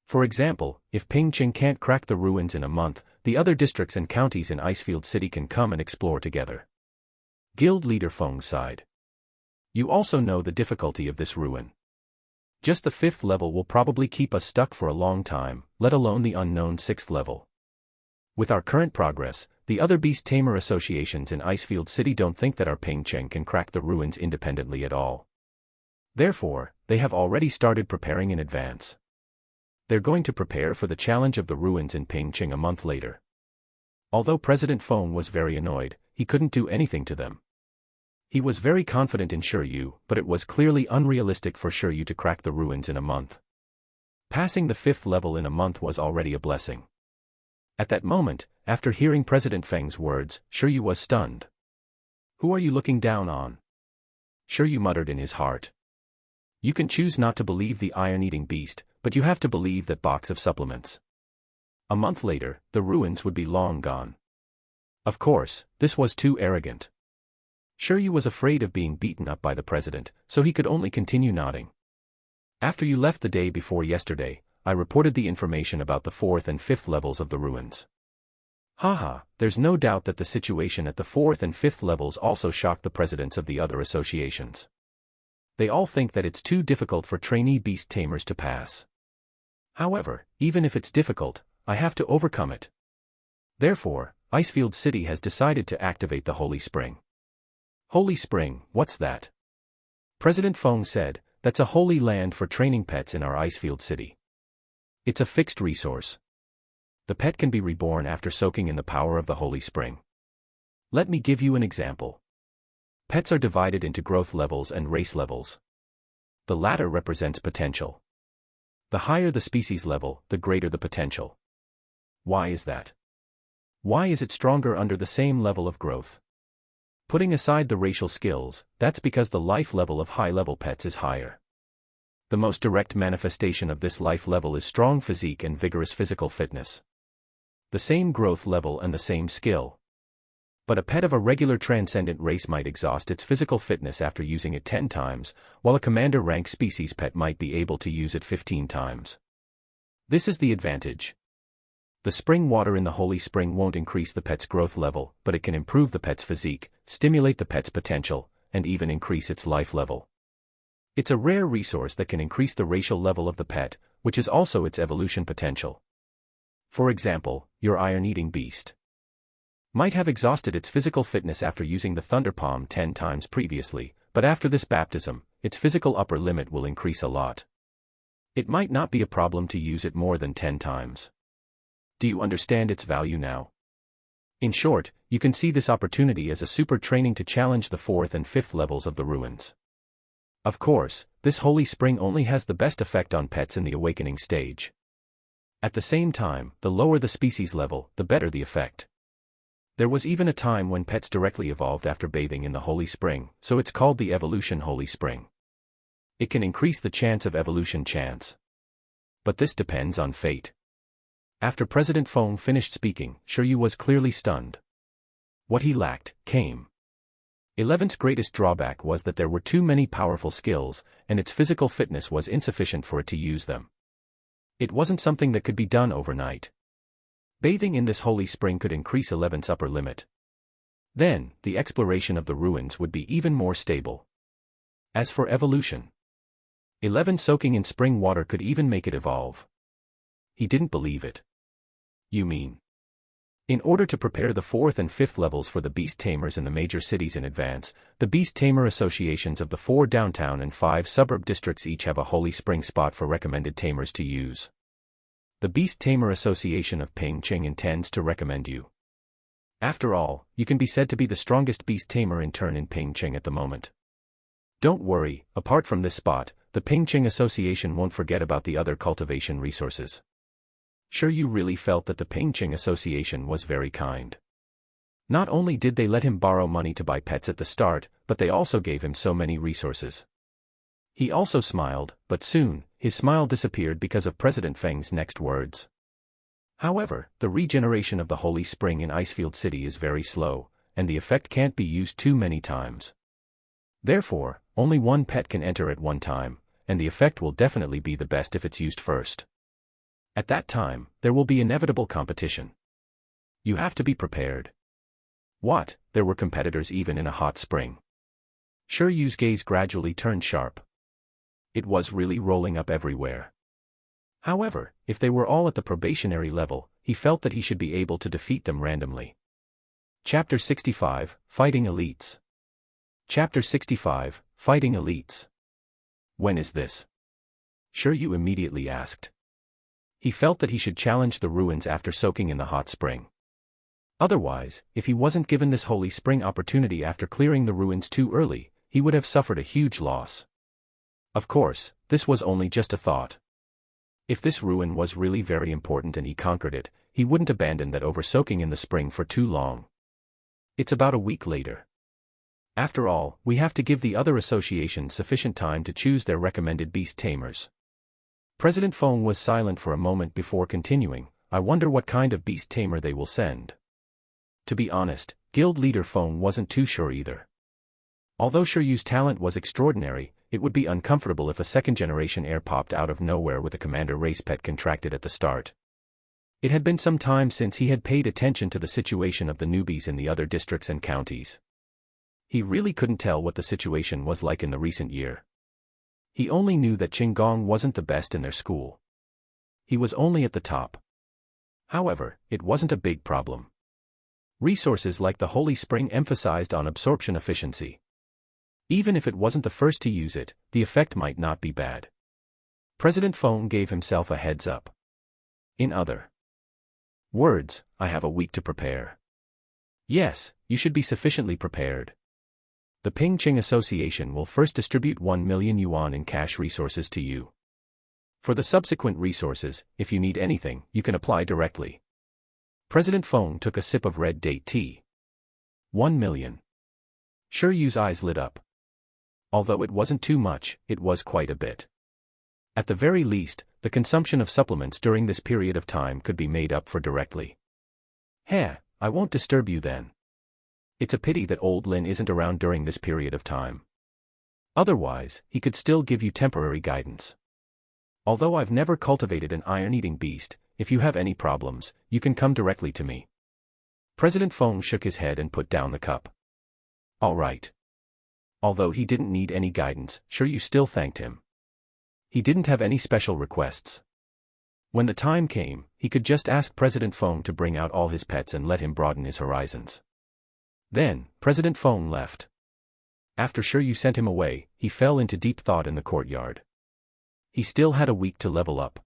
A: For example, if Pingcheng can't crack the ruins in a month, the other districts and counties in Icefield City can come and explore together. Guild Leader Feng sighed. You also know the difficulty of this ruin. Just the 5th level will probably keep us stuck for a long time, let alone the unknown 6th level. With our current progress, the other beast tamer associations in Icefield City don't think that our Pingcheng can crack the ruins independently at all. Therefore, they have already started preparing in advance. They're going to prepare for the challenge of the ruins in Pingcheng a month later. Although President Feng was very annoyed, he couldn't do anything to them. He was very confident in Shiryu, but it was clearly unrealistic for Shiryu to crack the ruins in a month. Passing the 5th level in a month was already a blessing. At that moment, After hearing President Feng's words, Shiryu was stunned. "Who are you looking down on?" Shiryu muttered in his heart. "You can choose not to believe the iron-eating beast, but you have to believe that box of supplements." A month later, the ruins would be long gone. Of course, this was too arrogant. Shiryu was afraid of being beaten up by the president, so he could only continue nodding. "After you left the day before yesterday, I reported the information about the 4th and 5th levels of the ruins. Haha, there's no doubt that the situation at the 4th and 5th levels also shocked the presidents of the other associations. They all think that it's too difficult for trainee beast tamers to pass. However, even if it's difficult, I have to overcome it. Therefore, Icefield City has decided to activate the Holy Spring." "Holy Spring, what's that?" President Feng said, "That's a holy land for training pets in our Icefield City. It's a fixed resource. The pet can be reborn after soaking in the power of the Holy Spring. Let me give you an example. Pets are divided into growth levels and race levels. The latter represents potential. The higher the species level, the greater the potential. Why is that? Why is it stronger under the same level of growth? Putting aside the racial skills, that's because the life level of high-level pets is higher. The most direct manifestation of this life level is strong physique and vigorous physical fitness. The same growth level and the same skill. But a pet of a regular transcendent race might exhaust its physical fitness after using it 10 times, while a commander rank species pet might be able to use it 15 times. This is the advantage. The spring water in the Holy Spring won't increase the pet's growth level, but it can improve the pet's physique, stimulate the pet's potential, and even increase its life level. It's a rare resource that can increase the racial level of the pet, which is also its evolution potential. For example, your iron-eating beast might have exhausted its physical fitness after using the Thunder Palm 10 times previously, but after this baptism, its physical upper limit will increase a lot. It might not be a problem to use it more than 10 times. Do you understand its value now? In short, you can see this opportunity as a super training to challenge the 4th and 5th levels of the ruins. Of course, this Holy Spring only has the best effect on pets in the awakening stage. At the same time, the lower the species level, the better the effect. There was even a time when pets directly evolved after bathing in the Holy Spring, so it's called the Evolution Holy Spring. It can increase the chance of evolution chance. But this depends on fate. After President Feng finished speaking, Shiryu was clearly stunned. What he lacked, came. 11's greatest drawback was that there were too many powerful skills, and its physical fitness was insufficient for it to use them. It wasn't something that could be done overnight. Bathing in this Holy Spring could increase 11's upper limit. Then, the exploration of the ruins would be even more stable. As for evolution, 11 soaking in spring water could even make it evolve. He didn't believe it. You mean? In order to prepare the 4th and 5th levels for the beast tamers in the major cities in advance, the beast tamer associations of the 4 downtown and 5 suburb districts each have a Holy Spring spot for recommended tamers to use. The Beast Tamer Association of Pingcheng intends to recommend you. After all, you can be said to be the strongest beast tamer in turn in Pingcheng at the moment. Don't worry, apart from this spot, the Pingcheng Association won't forget about the other cultivation resources. Shiryu really felt that the Pingcheng Association was very kind. Not only did they let him borrow money to buy pets at the start, but they also gave him so many resources. He also smiled, but soon, his smile disappeared because of President Feng's next words. However, the regeneration of the Holy Spring in Icefield City is very slow, and the effect can't be used too many times. Therefore, only one pet can enter at one time, and the effect will definitely be the best if it's used first. At that time, there will be inevitable competition. You have to be prepared. What? There were competitors even in a hot spring. Shiryu's gaze gradually turned sharp. It was really rolling up everywhere. However, if they were all at the probationary level, he felt that he should be able to defeat them randomly. Chapter 65, Fighting Elites. Chapter 65, Fighting Elites. When is this? Shiryu immediately asked. He felt that he should challenge the ruins after soaking in the hot spring. Otherwise, if he wasn't given this Holy Spring opportunity after clearing the ruins too early, he would have suffered a huge loss. Of course, this was only just a thought. If this ruin was really very important and he conquered it, he wouldn't abandon that over soaking in the spring for too long. It's about a week later. After all, we have to give the other associations sufficient time to choose their recommended beast tamers. President Feng was silent for a moment before continuing. I wonder what kind of beast tamer they will send. To be honest, guild leader Feng wasn't too sure either. Although Shiryu's talent was extraordinary, it would be uncomfortable if a second-generation heir popped out of nowhere with a commander race pet contracted at the start. It had been some time since he had paid attention to the situation of the newbies in the other districts and counties. He really couldn't tell what the situation was like in the recent year. He only knew that Qinggong wasn't the best in their school. He was only at the top. However, it wasn't a big problem. Resources like the Holy Spring emphasized on absorption efficiency. Even if it wasn't the first to use it, the effect might not be bad. President Feng gave himself a heads up. In other words, I have a week to prepare. Yes, you should be sufficiently prepared. The Pingqing Association will first distribute 1 million yuan in cash resources to you. For the subsequent resources, if you need anything, you can apply directly. President Feng took a sip of red date tea. 1 million. Shiryu's eyes lit up. Although it wasn't too much, it was quite a bit. At the very least, the consumption of supplements during this period of time could be made up for directly. Heh, I won't disturb you then. It's a pity that old Lin isn't around during this period of time. Otherwise, he could still give you temporary guidance. Although I've never cultivated an iron-eating beast, if you have any problems, you can come directly to me. President Feng shook his head and put down the cup. All right. Although he didn't need any guidance, Shiryu still thanked him. He didn't have any special requests. When the time came, he could just ask President Feng to bring out all his pets and let him broaden his horizons. Then, President Feng left. After Shiryu sent him away, he fell into deep thought in the courtyard. He still had a week to level up.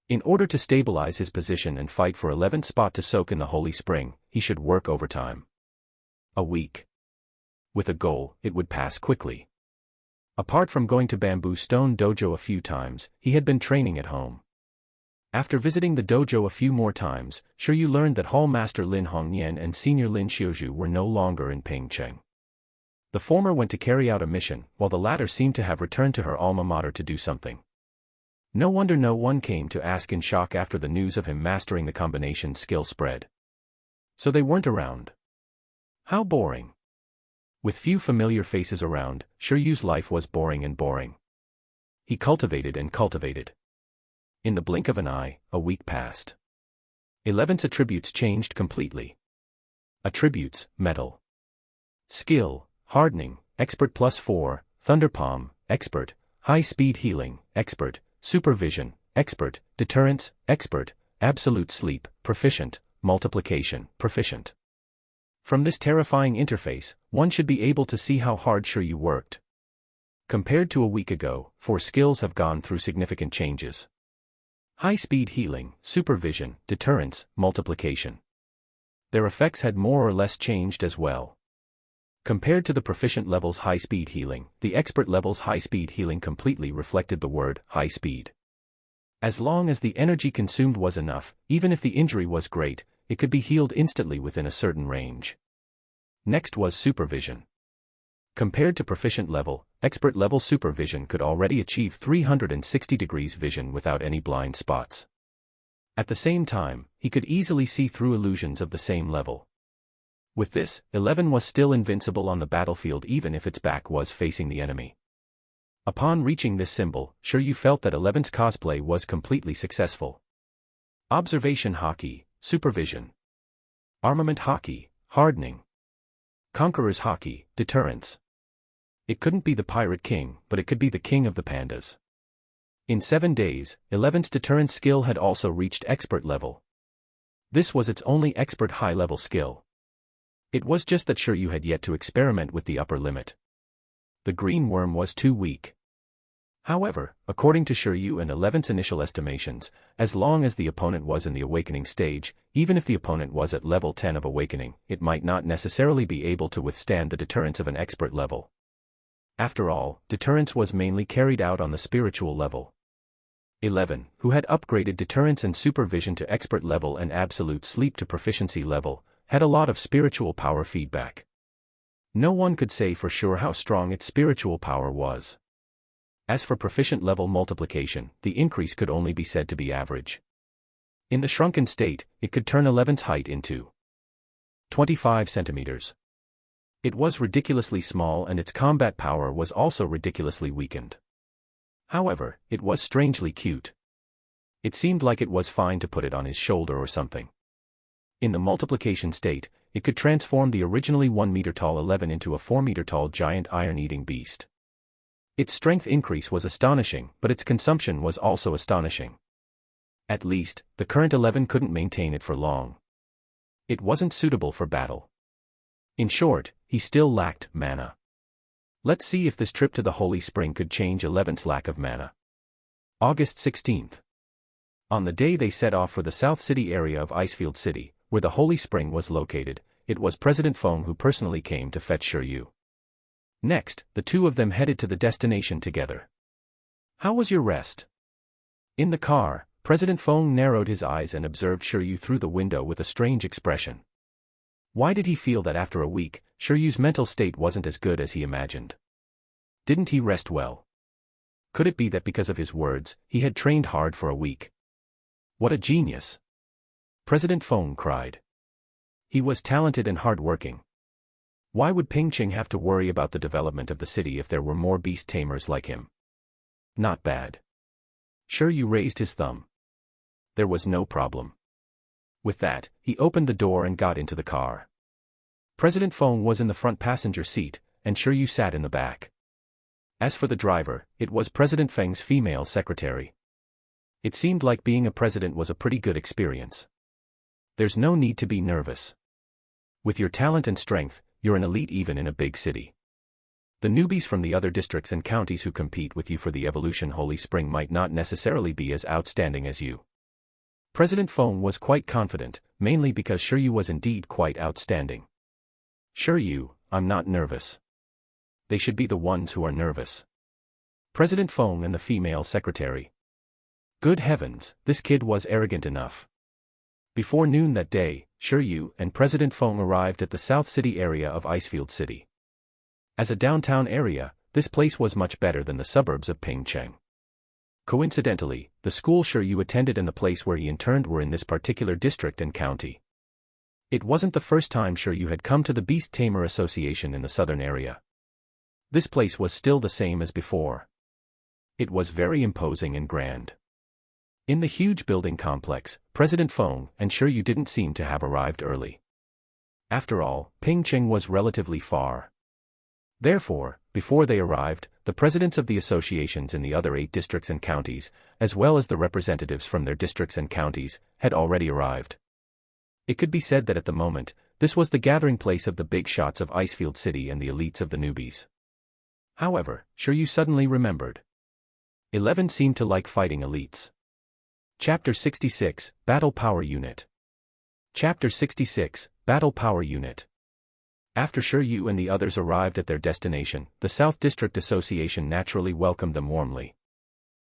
A: In order to stabilize his position and fight for 11th spot to soak in the Holy Spring, he should work overtime. A week. With a goal, it would pass quickly. Apart from going to Bamboo Stone Dojo a few times, he had been training at home. After visiting the dojo a few more times, Shiryu learned that Hall Master Lin Hongnian and Senior Lin Xiuzhu were no longer in Pingcheng. The former went to carry out a mission, while the latter seemed to have returned to her alma mater to do something. No wonder no one came to ask in shock after the news of him mastering the combination skill spread. So they weren't around. How boring. With few familiar faces around, Shiryu's life was boring and boring. He cultivated and cultivated. In the blink of an eye, a week passed. 11's attributes changed completely. Attributes: Metal. Skill: Hardening, Expert +4, Thunder Palm, Expert, High Speed Healing, Expert, Supervision, Expert, Deterrence, Expert, Absolute Sleep, Proficient, Multiplication, Proficient. From this terrifying interface, one should be able to see how hard Shiryu worked. Compared to a week ago, 4 skills have gone through significant changes. High-speed healing, supervision, deterrence, multiplication. Their effects had more or less changed as well. Compared to the proficient level's high-speed healing, the expert level's high-speed healing completely reflected the word high speed. As long as the energy consumed was enough, even if the injury was great, it could be healed instantly within a certain range. Next was supervision. Compared to proficient level, expert level supervision could already achieve 360 degrees vision without any blind spots. At the same time, he could easily see through illusions of the same level. With this, 11 was still invincible on the battlefield even if its back was facing the enemy. Upon reaching this symbol, Shiryu felt that 11's cosplay was completely successful. Observation Haki, Supervision. Armament Haki, Hardening. Conqueror's Haki, Deterrence. It couldn't be the Pirate King, but it could be the King of the Pandas. In 7 days, 11's deterrence skill had also reached expert level. This was its only expert high-level skill. It was just that Shiryu had yet to experiment with the upper limit. The green worm was too weak. However, according to Shiryu and 11's initial estimations, as long as the opponent was in the awakening stage, even if the opponent was at level 10 of awakening, it might not necessarily be able to withstand the deterrence of an expert level. After all, deterrence was mainly carried out on the spiritual level. 11. Who had upgraded deterrence and supervision to expert level and absolute sleep to proficiency level, had a lot of spiritual power feedback. No one could say for sure how strong its spiritual power was. As for proficient level multiplication, the increase could only be said to be average. In the shrunken state, it could turn 11's height into 25 centimeters. It was ridiculously small and its combat power was also ridiculously weakened. However, it was strangely cute. It seemed like it was fine to put it on his shoulder or something. In the multiplication state, it could transform the originally 1 meter tall 11 into a 4 meter tall giant iron-eating beast. Its strength increase was astonishing, but its consumption was also astonishing. At least, the current 11 couldn't maintain it for long. It wasn't suitable for battle. In short, he still lacked mana. Let's see if this trip to the Holy Spring could change 11's lack of mana. August 16th. On the day they set off for the South City area of Icefield City, where the Holy Spring was located, it was President Feng who personally came to fetch Shiryu. Next, the two of them headed to the destination together. How was your rest? In the car, President Feng narrowed his eyes and observed Shiryu through the window with a strange expression. Why did he feel that after a week, Shiryu's mental state wasn't as good as he imagined? Didn't he rest well? Could it be that because of his words, he had trained hard for a week? What a genius! President Feng cried. He was talented and hard-working. Why would Pingqing have to worry about the development of the city if there were more beast tamers like him? Not bad. Shiryu raised his thumb. There was no problem. With that, he opened the door and got into the car. President Feng was in the front passenger seat, and Shiryu sat in the back. As for the driver, it was President Feng's female secretary. It seemed like being a president was a pretty good experience. There's no need to be nervous. With your talent and strength, you're an elite even in a big city. The newbies from the other districts and counties who compete with you for the Evolution Holy Spring might not necessarily be as outstanding as you. President Feng was quite confident, mainly because Shiryu was indeed quite outstanding. Shiryu, I'm not nervous. They should be the ones who are nervous. President Feng and the female secretary. Good heavens, this kid was arrogant enough. Before noon that day, Shiryu and President Feng arrived at the South City area of Icefield City. As a downtown area, this place was much better than the suburbs of Pingqing. Coincidentally, the school Shiryu attended and the place where he interned were in this particular district and county. It wasn't the first time Shiryu had come to the Beast Tamer Association in the southern area. This place was still the same as before. It was very imposing and grand. In the huge building complex, President Feng and Shiryu didn't seem to have arrived early. After all, Pingqing was relatively far. Therefore, before they arrived, the presidents of the associations in the other 8 districts and counties, as well as the representatives from their districts and counties, had already arrived. It could be said that at the moment, this was the gathering place of the big shots of Icefield City and the elites of the newbies. However, Shiryu suddenly remembered. 11 seemed to like fighting elites. Chapter 66, Battle Power Unit. Chapter 66, Battle Power Unit. After Shiryu and the others arrived at their destination, the South District Association naturally welcomed them warmly.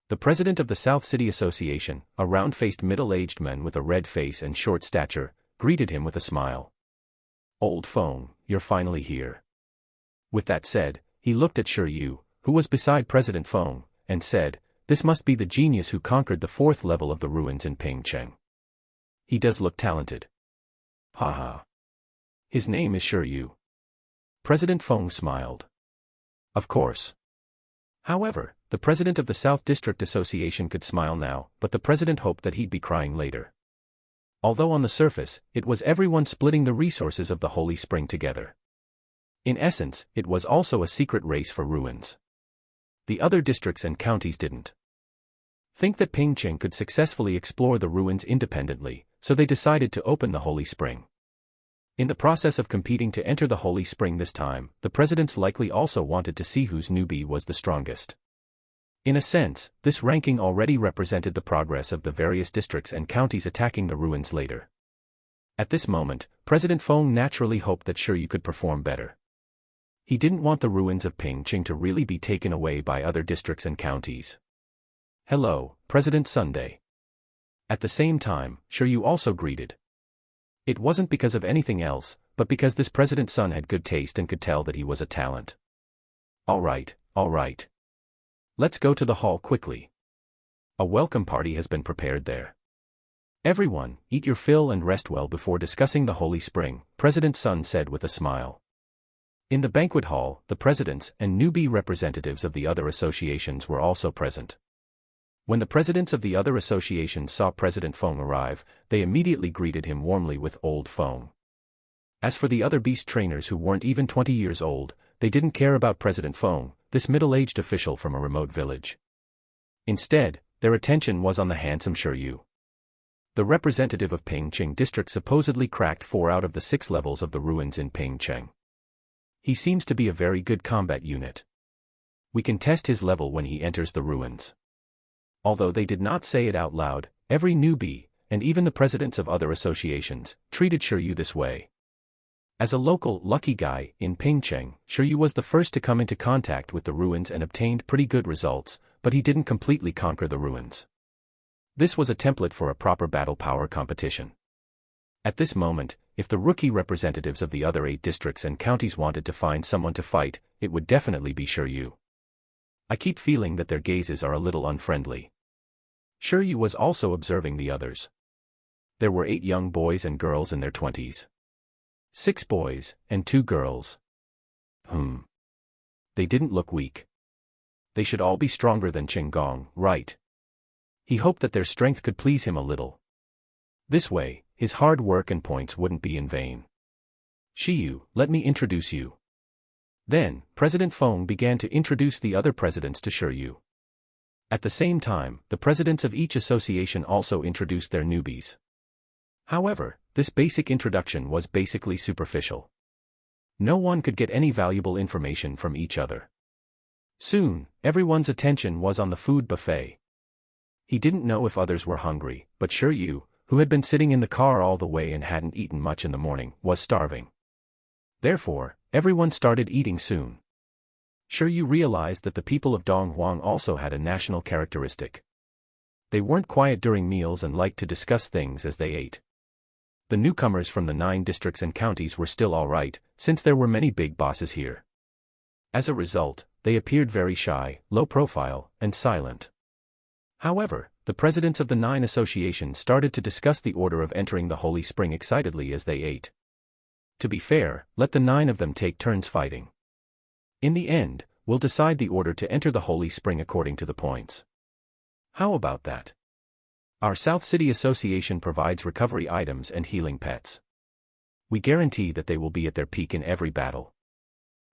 A: The president of the South City Association, a round-faced middle-aged man with a red face and short stature, greeted him with a smile. Old Feng, you're finally here. With that said, he looked at Shiryu, who was beside President Feng, and said, this must be the genius who conquered the 4th level of the ruins in Pingqing. He does look talented. Haha. His name is Shiryu. President Feng smiled. Of course. However, the president of the South District Association could smile now, but the president hoped that he'd be crying later. Although on the surface, it was everyone splitting the resources of the Holy Spring together. In essence, it was also a secret race for ruins. The other districts and counties didn't think that Pingqing could successfully explore the ruins independently, so they decided to open the Holy Spring. In the process of competing to enter the Holy Spring this time, the presidents likely also wanted to see whose newbie was the strongest. In a sense, this ranking already represented the progress of the various districts and counties attacking the ruins later. At this moment, President Feng naturally hoped that Shiryu could perform better. He didn't want the ruins of Pingqing to really be taken away by other districts and counties. Hello, President Sunday. At the same time, sure you also greeted. It wasn't because of anything else, but because this President's son had good taste and could tell that he was a talent. All right. Let's go to the hall quickly. A welcome party has been prepared there. Everyone, eat your fill and rest well before discussing the Holy Spring, President's son said with a smile. In the banquet hall, the presidents and newbie representatives of the other associations were also present. When the presidents of the other associations saw President Feng arrive, they immediately greeted him warmly with Old Feng. As for the other beast trainers who weren't even 20 years old, they didn't care about President Feng, this middle-aged official from a remote village. Instead, their attention was on the handsome Shiryu. The representative of Pengcheng district supposedly cracked 4 out of the 6 levels of the ruins in Pengcheng. He seems to be a very good combat unit. We can test his level when he enters the ruins. Although they did not say it out loud, every newbie, and even the presidents of other associations, treated Shiryu this way. As a local, lucky guy, in Pengcheng, Shiryu was the first to come into contact with the ruins and obtained pretty good results, but he didn't completely conquer the ruins. This was a template for a proper battle power competition. At this moment, if the rookie representatives of the other 8 districts and counties wanted to find someone to fight, it would definitely be Shiryu. I keep feeling that their gazes are a little unfriendly. Shiryu was also observing the others. There were 8 young boys and girls in their 20s. 6 boys, and 2 girls. They didn't look weak. They should all be stronger than Qinggong, right? He hoped that their strength could please him a little. This way, his hard work and points wouldn't be in vain. Shiyu, let me introduce you. Then, President Feng began to introduce the other presidents to Shiryu. At the same time, the presidents of each association also introduced their newbies. However, this basic introduction was basically superficial. No one could get any valuable information from each other. Soon, everyone's attention was on the food buffet. He didn't know if others were hungry, but Shiryu, who had been sitting in the car all the way and hadn't eaten much in the morning, was starving. Therefore, everyone started eating soon. Shiryu realized that the people of Donghuang also had a national characteristic. They weren't quiet during meals and liked to discuss things as they ate. The newcomers from the 9 districts and counties were still alright, since there were many big bosses here. As a result, they appeared very shy, low profile, and silent. However, the presidents of the 9 associations started to discuss the order of entering the Holy Spring excitedly as they ate. To be fair, let the 9 of them take turns fighting. In the end, we'll decide the order to enter the Holy Spring according to the points. How about that? Our South City Association provides recovery items and healing pets. We guarantee that they will be at their peak in every battle.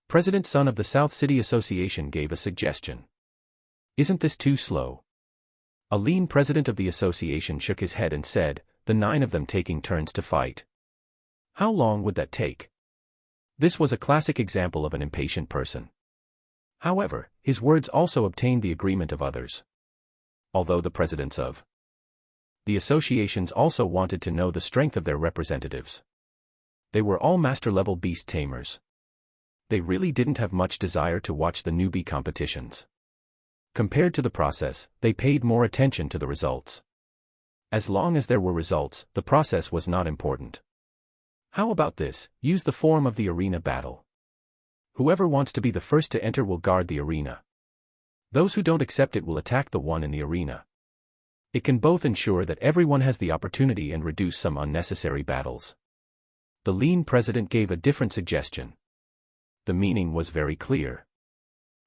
A: President Sun of the South City Association gave a suggestion. Isn't this too slow? A lean president of the association shook his head and said, the 9 of them taking turns to fight. How long would that take? This was a classic example of an impatient person. However, his words also obtained the agreement of others. Although the presidents of the associations also wanted to know the strength of their representatives. They were all master-level beast tamers. They really didn't have much desire to watch the newbie competitions. Compared to the process, they paid more attention to the results. As long as there were results, the process was not important. How about this? Use the form of the arena battle. Whoever wants to be the first to enter will guard the arena. Those who don't accept it will attack the one in the arena. It can both ensure that everyone has the opportunity and reduce some unnecessary battles. The lean president gave a different suggestion. The meaning was very clear.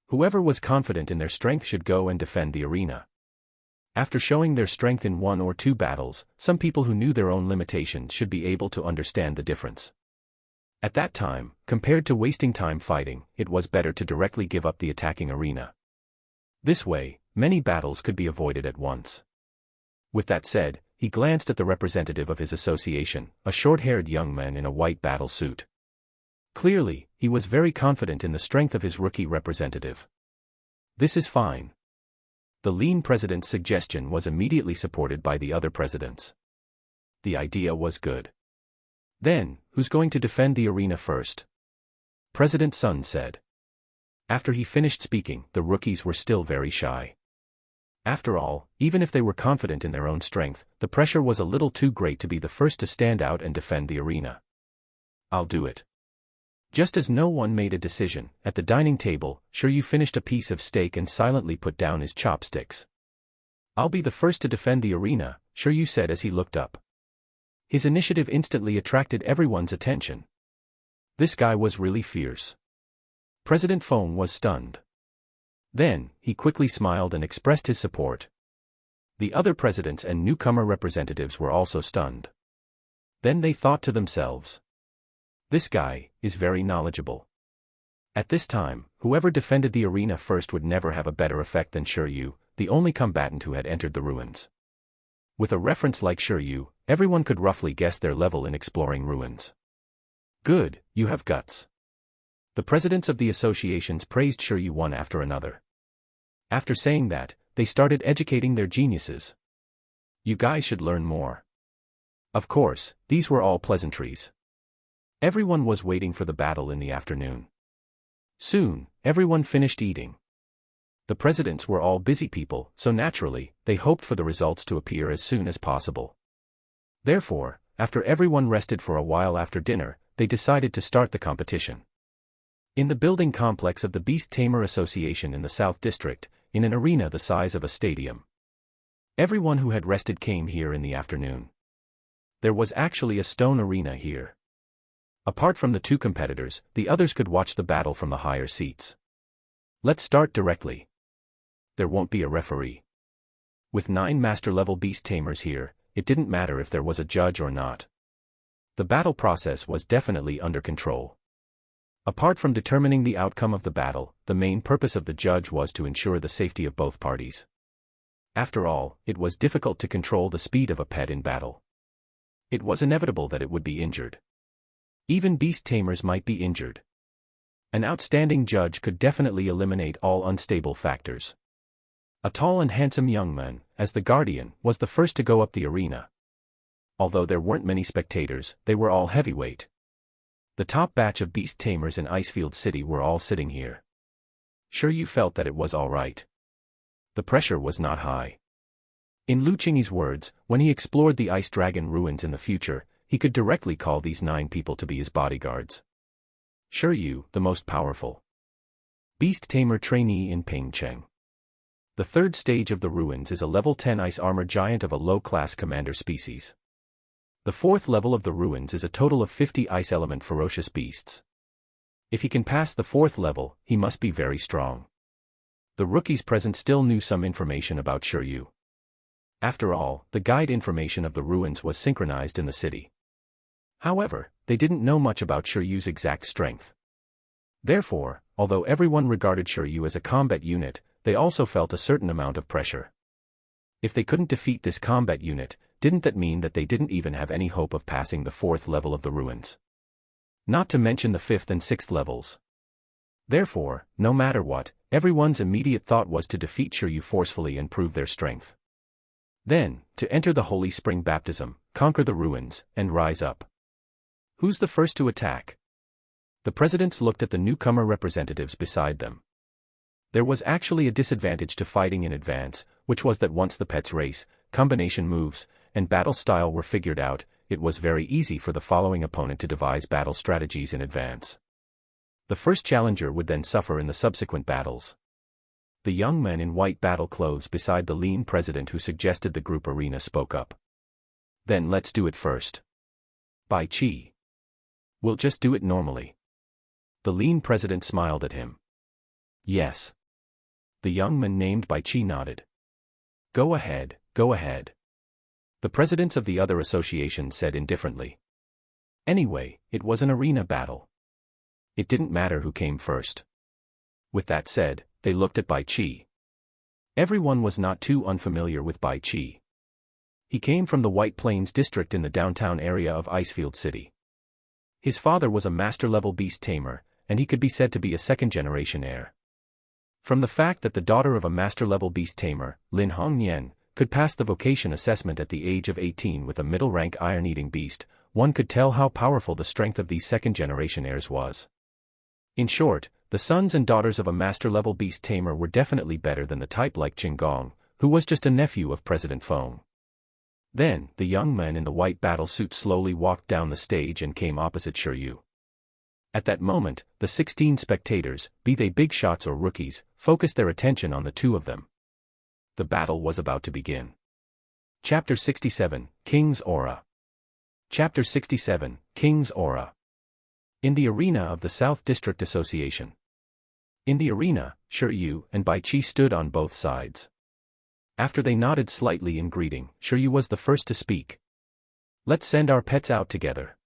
A: Whoever was confident in their strength should go and defend the arena. After showing their strength in 1 or 2 battles, some people who knew their own limitations should be able to understand the difference. At that time, compared to wasting time fighting, it was better to directly give up the attacking arena. This way, many battles could be avoided at once. With that said, he glanced at the representative of his association, a short-haired young man in a white battle suit. Clearly, he was very confident in the strength of his rookie representative. This is fine. The lean president's suggestion was immediately supported by the other presidents. The idea was good. Then, who's going to defend the arena first? President Sun said. After he finished speaking, the rookies were still very shy. After all, even if they were confident in their own strength, the pressure was a little too great to be the first to stand out and defend the arena. I'll do it. Just as no one made a decision, at the dining table, Shiryu finished a piece of steak and silently put down his chopsticks. I'll be the first to defend the arena, Shiryu said as he looked up. His initiative instantly attracted everyone's attention. This guy was really fierce. President Feng was stunned. Then, he quickly smiled and expressed his support. The other presidents and newcomer representatives were also stunned. Then they thought to themselves, this guy is very knowledgeable. At this time, whoever defended the arena first would never have a better effect than Shiryu, the only combatant who had entered the ruins. With a reference like Shiryu, everyone could roughly guess their level in exploring ruins. Good, you have guts. The presidents of the associations praised Shiryu one after another. After saying that, they started educating their geniuses. You guys should learn more. Of course, these were all pleasantries. Everyone was waiting for the battle in the afternoon. Soon, everyone finished eating. The presidents were all busy people, so naturally, they hoped for the results to appear as soon as possible. Therefore, after everyone rested for a while after dinner, they decided to start the competition. In the building complex of the Beast Tamer Association in the South District, in an arena the size of a stadium. Everyone who had rested came here in the afternoon. There was actually a stone arena here. Apart from the two competitors, the others could watch the battle from the higher seats. Let's start directly. There won't be a referee. With 9 master-level beast tamers here, it didn't matter if there was a judge or not. The battle process was definitely under control. Apart from determining the outcome of the battle, the main purpose of the judge was to ensure the safety of both parties. After all, it was difficult to control the speed of a pet in battle. It was inevitable that it would be injured. Even beast tamers might be injured. An outstanding judge could definitely eliminate all unstable factors. A tall and handsome young man, as the guardian, was the first to go up the arena. Although there weren't many spectators, they were all heavyweight. The top batch of beast tamers in Icefield City were all sitting here. Shiryu felt that it was all right. The pressure was not high. In Lu Qingyi's words, when he explored the Ice Dragon ruins in the future, he could directly call these 9 people to be his bodyguards. Shiryu, the most powerful beast tamer trainee in Pingcheng. The third stage of the ruins is a level 10 ice armor giant of a low-class commander species. The fourth level of the ruins is a total of 50 ice element ferocious beasts. If he can pass the fourth level, he must be very strong. The rookies present still knew some information about Shiryu. After all, the guide information of the ruins was synchronized in the city. However, they didn't know much about Shiryu's exact strength. Therefore, although everyone regarded Shiryu as a combat unit, they also felt a certain amount of pressure. If they couldn't defeat this combat unit, didn't that mean that they didn't even have any hope of passing the fourth level of the ruins? Not to mention the fifth and sixth levels. Therefore, no matter what, everyone's immediate thought was to defeat Shiryu forcefully and prove their strength. Then, to enter the Holy Spring Baptism, conquer the ruins, and rise up. Who's the first to attack? The presidents looked at the newcomer representatives beside them. There was actually a disadvantage to fighting in advance, which was that once the pet's race, combination moves, and battle style were figured out, it was very easy for the following opponent to devise battle strategies in advance. The first challenger would then suffer in the subsequent battles. The young man in white battle clothes beside the lean president who suggested the group arena spoke up. Then let's do it first. Bai Qi. We'll just do it normally. The lean president smiled at him. Yes. The young man named Bai Qi nodded. Go ahead, go ahead. The presidents of the other associations said indifferently. Anyway, it was an arena battle. It didn't matter who came first. With that said, they looked at Bai Qi. Everyone was not too unfamiliar with Bai Qi. He came from the White Plains district in the downtown area of Icefield City. His father was a master-level beast tamer, and he could be said to be a second-generation heir. From the fact that the daughter of a master-level beast tamer, Lin Hongnian, could pass the vocation assessment at the age of 18 with a middle-rank iron-eating beast, one could tell how powerful the strength of these second-generation heirs was. In short, the sons and daughters of a master-level beast tamer were definitely better than the type like Qinggong, who was just a nephew of President Feng. Then, the young man in the white battle suit slowly walked down the stage and came opposite Shiryu. At that moment, the 16 spectators, be they big shots or rookies, focused their attention on the two of them. The battle was about to begin. Chapter 67, King's Aura. Chapter 67, King's Aura. In the arena of the South District Association. In the arena, Shiryu and Bai Qi stood on both sides. After they nodded slightly in greeting, Shiryu was the first to speak. "Let's send our pets out together."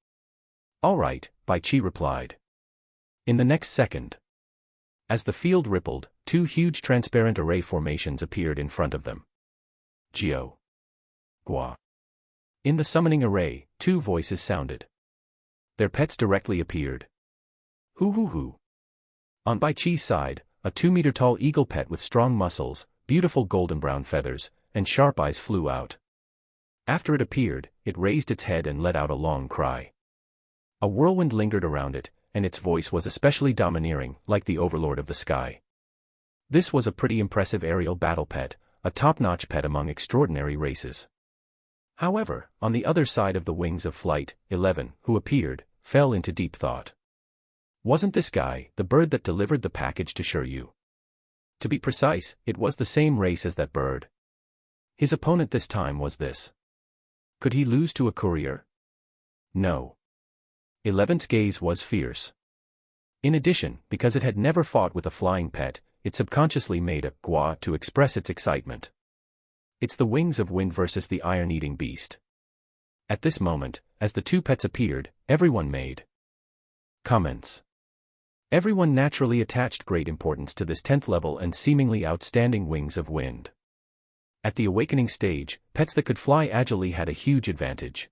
A: "All right," Bai Qi replied. In the next second, as the field rippled, two huge transparent array formations appeared in front of them. Jio. Gua. In the summoning array, two voices sounded. Their pets directly appeared. Hoo hoo hoo. On Bai Qi's side, a 2-meter-tall eagle pet with strong muscles, beautiful golden brown feathers, and sharp eyes flew out. After it appeared, it raised its head and let out a long cry. A whirlwind lingered around it, and its voice was especially domineering, like the overlord of the sky. This was a pretty impressive aerial battle pet, a top-notch pet among extraordinary races. However, on the other side of the wings of flight, 11, who appeared, fell into deep thought. Wasn't this guy the bird that delivered the package to Shiryu? To be precise, it was the same race as that bird. His opponent this time was this. Could he lose to a courier? No. 11's gaze was fierce. In addition, because it had never fought with a flying pet, it subconsciously made a gua to express its excitement. It's the wings of wind versus the iron-eating beast. At this moment, as the two pets appeared, everyone made comments. Everyone naturally attached great importance to this 10th level and seemingly outstanding wings of wind. At the awakening stage, pets that could fly agilely had a huge advantage.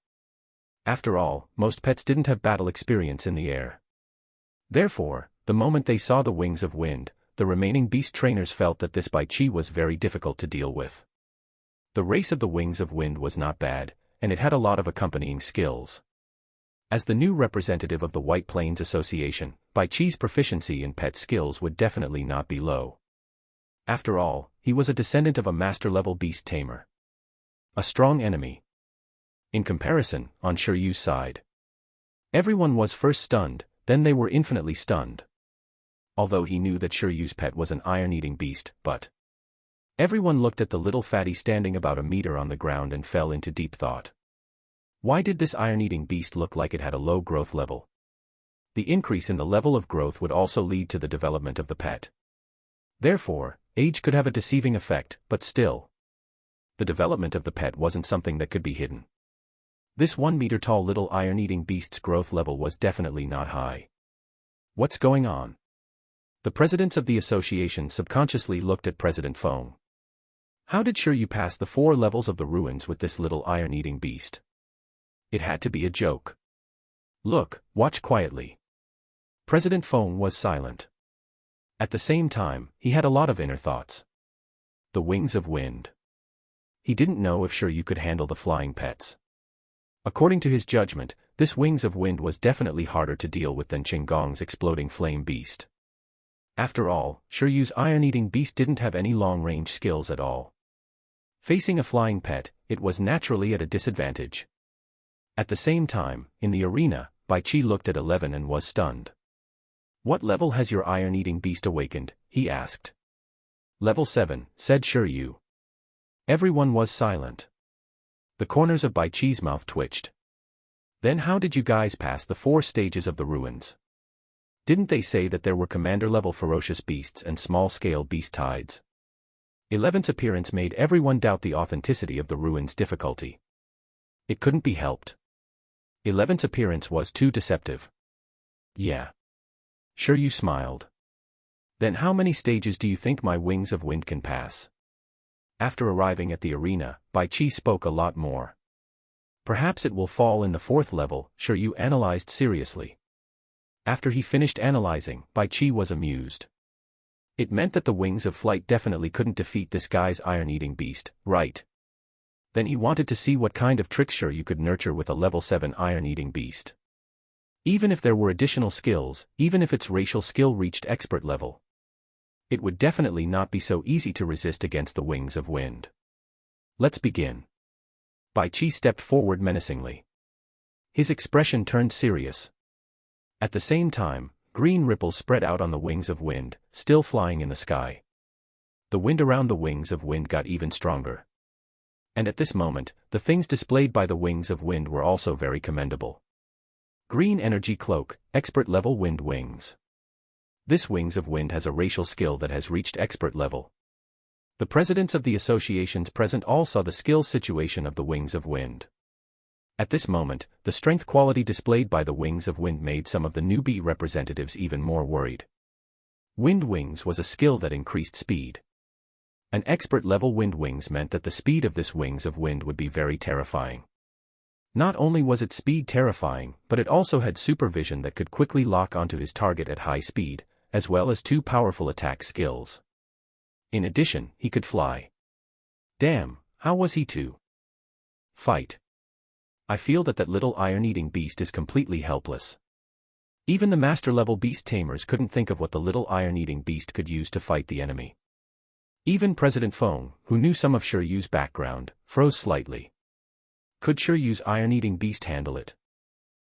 A: After all, most pets didn't have battle experience in the air. Therefore, the moment they saw the wings of wind, the remaining beast trainers felt that this Bai Qi was very difficult to deal with. The race of the wings of wind was not bad, and it had a lot of accompanying skills. As the new representative of the White Plains Association, Bai Qi's proficiency in pet skills would definitely not be low. After all, he was a descendant of a master-level beast tamer. A strong enemy. In comparison, on Shiryu's side, everyone was first stunned, then they were infinitely stunned. Although he knew that Shiryu's pet was an iron-eating beast, but everyone looked at the little fatty standing about a meter on the ground and fell into deep thought. Why did this iron-eating beast look like it had a low growth level? The increase in the level of growth would also lead to the development of the pet. Therefore, age could have a deceiving effect, but still, the development of the pet wasn't something that could be hidden. This 1-meter-tall little iron-eating beast's growth level was definitely not high. What's going on? The presidents of the association subconsciously looked at President Feng. How did Shiryu pass the 4 levels of the ruins with this little iron-eating beast? It had to be a joke. Look, watch quietly. President Feng was silent. At the same time, he had a lot of inner thoughts. The wings of wind. He didn't know if Shiryu could handle the flying pets. According to his judgment, this wings of wind was definitely harder to deal with than Qinggong's exploding flame beast. After all, Shiryu's iron-eating beast didn't have any long-range skills at all. Facing a flying pet, it was naturally at a disadvantage. At the same time, in the arena, Bai Qi looked at 11 and was stunned. What level has your iron-eating beast awakened? He asked. Level 7, said Shiryu. Everyone was silent. The corners of Bai Qi's mouth twitched. Then how did you guys pass the 4 stages of the ruins? Didn't they say that there were commander-level ferocious beasts and small-scale beast tides? 11's appearance made everyone doubt the authenticity of the ruins' difficulty. It couldn't be helped. 11's appearance was too deceptive. Yeah. Shiryu smiled. Then how many stages do you think my wings of wind can pass? After arriving at the arena, Bai Qi spoke a lot more. Perhaps it will fall in the 4th level, Shiryu analyzed seriously. After he finished analyzing, Bai Qi was amused. It meant that the wings of flight definitely couldn't defeat this guy's iron-eating beast, right? Then he wanted to see what kind of tricks Shiryu could nurture with a level 7 iron-eating beast. Even if there were additional skills, even if its racial skill reached expert level, it would definitely not be so easy to resist against the wings of wind. Let's begin. Bai Qi stepped forward menacingly. His expression turned serious. At the same time, green ripples spread out on the wings of wind, still flying in the sky. The wind around the wings of wind got even stronger. And at this moment, the things displayed by the wings of wind were also very commendable. Green energy cloak, expert level wind wings. This wings of wind has a racial skill that has reached expert level. The presidents of the associations present all saw the skill situation of the wings of wind. At this moment, the strength quality displayed by the wings of wind made some of the newbie representatives even more worried. Wind wings was a skill that increased speed. An expert level wind wings meant that the speed of this wings of wind would be very terrifying. Not only was its speed terrifying, but it also had supervision that could quickly lock onto his target at high speed, as well as 2 powerful attack skills. In addition, he could fly. Damn, how was he to fight? I feel that little iron-eating beast is completely helpless. Even the master-level beast tamers couldn't think of what the little iron-eating beast could use to fight the enemy. Even President Feng, who knew some of Shiryu's background, froze slightly. Could Shiryu's iron-eating beast handle it?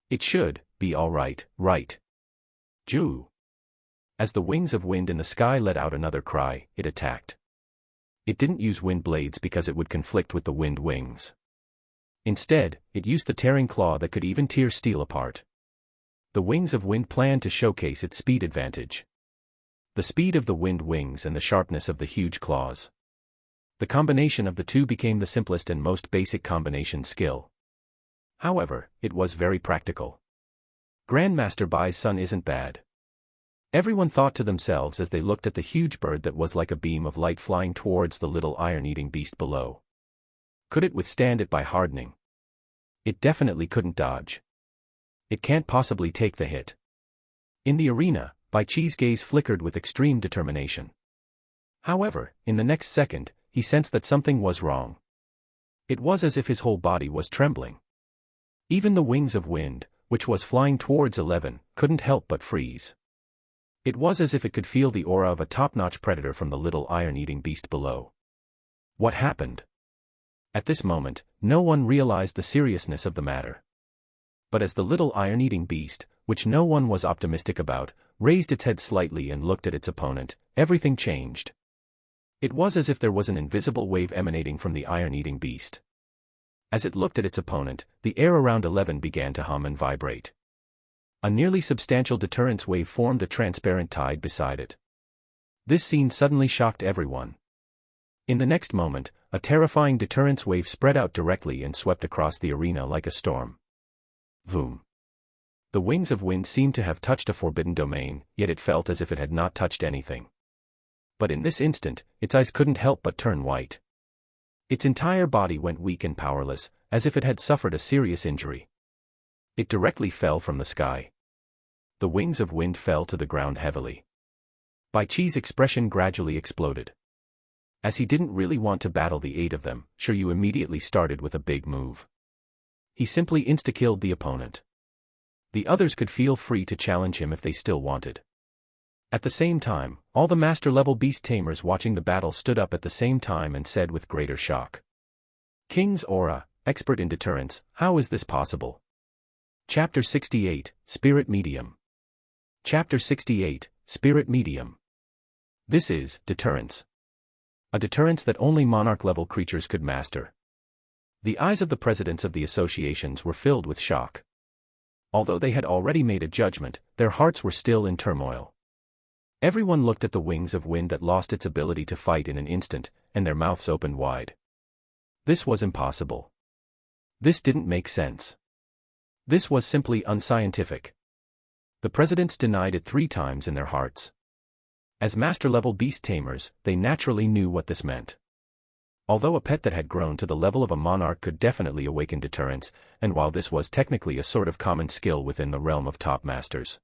A: It should be all right, right? Ju. As the wings of wind in the sky let out another cry, it attacked. It didn't use wind blades because it would conflict with the wind wings. Instead, it used the tearing claw that could even tear steel apart. The wings of wind planned to showcase its speed advantage. The speed of the wind wings and the sharpness of the huge claws. The combination of the two became the simplest and most basic combination skill. However, it was very practical. Grandmaster Bai's son isn't bad. Everyone thought to themselves as they looked at the huge bird that was like a beam of light flying towards the little iron-eating beast below. Could it withstand it by hardening? It definitely couldn't dodge. It can't possibly take the hit. In the arena, Bai Qi's gaze flickered with extreme determination. However, in the next second, he sensed that something was wrong. It was as if his whole body was trembling. Even the wings of wind, which was flying towards 11, couldn't help but freeze. It was as if it could feel the aura of a top-notch predator from the little iron-eating beast below. What happened? At this moment, no one realized the seriousness of the matter. But as the little iron-eating beast, which no one was optimistic about, raised its head slightly and looked at its opponent, everything changed. It was as if there was an invisible wave emanating from the iron-eating beast. As it looked at its opponent, the air around 11 began to hum and vibrate. A nearly substantial deterrence wave formed a transparent tide beside it. This scene suddenly shocked everyone. In the next moment, a terrifying deterrence wave spread out directly and swept across the arena like a storm. Vroom. The wings of wind seemed to have touched a forbidden domain, yet it felt as if it had not touched anything. But in this instant, its eyes couldn't help but turn white. Its entire body went weak and powerless, as if it had suffered a serious injury. It directly fell from the sky. The wings of wind fell to the ground heavily. Bai Qi's expression gradually exploded. As he didn't really want to battle the 8 of them, Shiryu immediately started with a big move. He simply insta-killed the opponent. The others could feel free to challenge him if they still wanted. At the same time, all the master-level beast tamers watching the battle stood up at the same time and said with greater shock. King's aura, expert in deterrence, how is this possible? Chapter 68, Spirit Medium. Chapter 68, Spirit Medium. This is deterrence. A deterrence that only monarch-level creatures could master. The eyes of the presidents of the associations were filled with shock. Although they had already made a judgment, their hearts were still in turmoil. Everyone looked at the wings of wind that lost its ability to fight in an instant, and their mouths opened wide. This was impossible. This didn't make sense. This was simply unscientific. The presidents denied it 3 times in their hearts. As master-level beast tamers, they naturally knew what this meant. Although a pet that had grown to the level of a monarch could definitely awaken deterrence, and while this was technically a sort of common skill within the realm of top masters.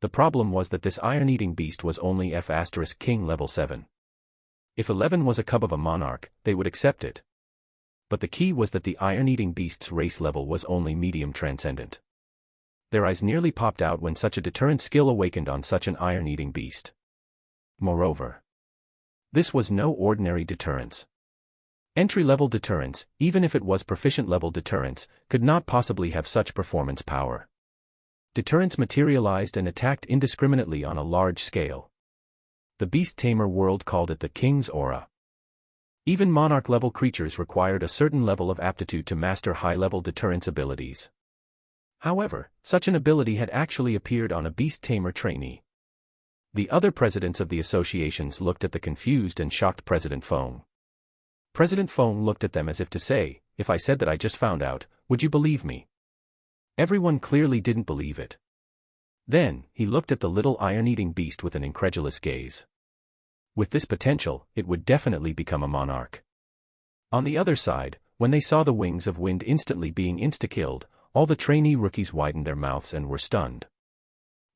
A: The problem was that this iron-eating beast was only F*King level 7. If 11 was a cub of a monarch, they would accept it. But the key was that the iron-eating beast's race level was only medium transcendent. Their eyes nearly popped out when such a deterrent skill awakened on such an iron-eating beast. Moreover, this was no ordinary deterrence. Entry-level deterrence, even if it was proficient-level deterrence, could not possibly have such performance power. Deterrence materialized and attacked indiscriminately on a large scale. The Beast Tamer world called it the King's Aura. Even monarch-level creatures required a certain level of aptitude to master high-level deterrence abilities. However, such an ability had actually appeared on a Beast Tamer trainee. The other presidents of the associations looked at the confused and shocked President Feng. President Feng looked at them as if to say, "If I said that I just found out, would you believe me?" Everyone clearly didn't believe it. Then, he looked at the little iron-eating beast with an incredulous gaze. With this potential, it would definitely become a monarch. On the other side, when they saw the Wings of Wind instantly being insta-killed, all the trainee rookies widened their mouths and were stunned.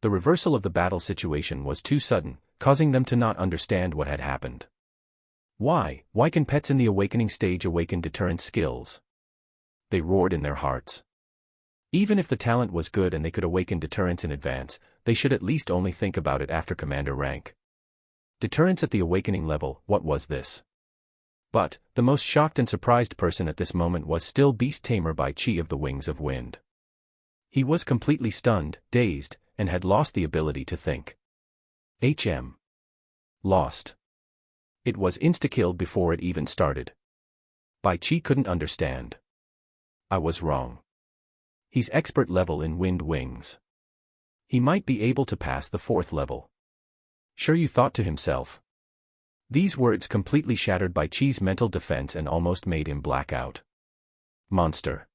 A: The reversal of the battle situation was too sudden, causing them to not understand what had happened. Why can pets in the awakening stage awaken deterrence skills? They roared in their hearts. Even if the talent was good and they could awaken deterrence in advance, they should at least only think about it after commander rank. Deterrence at the awakening level, what was this? But, the most shocked and surprised person at this moment was still Beast Tamer Bai Chi of the Wings of Wind. He was completely stunned, dazed, and had lost the ability to think. Lost. It was insta-killed before it even started. Bai Chi couldn't understand. I was wrong. He's expert level in wind wings. He might be able to pass the 4th level. Sure, you thought to himself. These words completely shattered Bai Chi's mental defense and almost made him black out. Monster.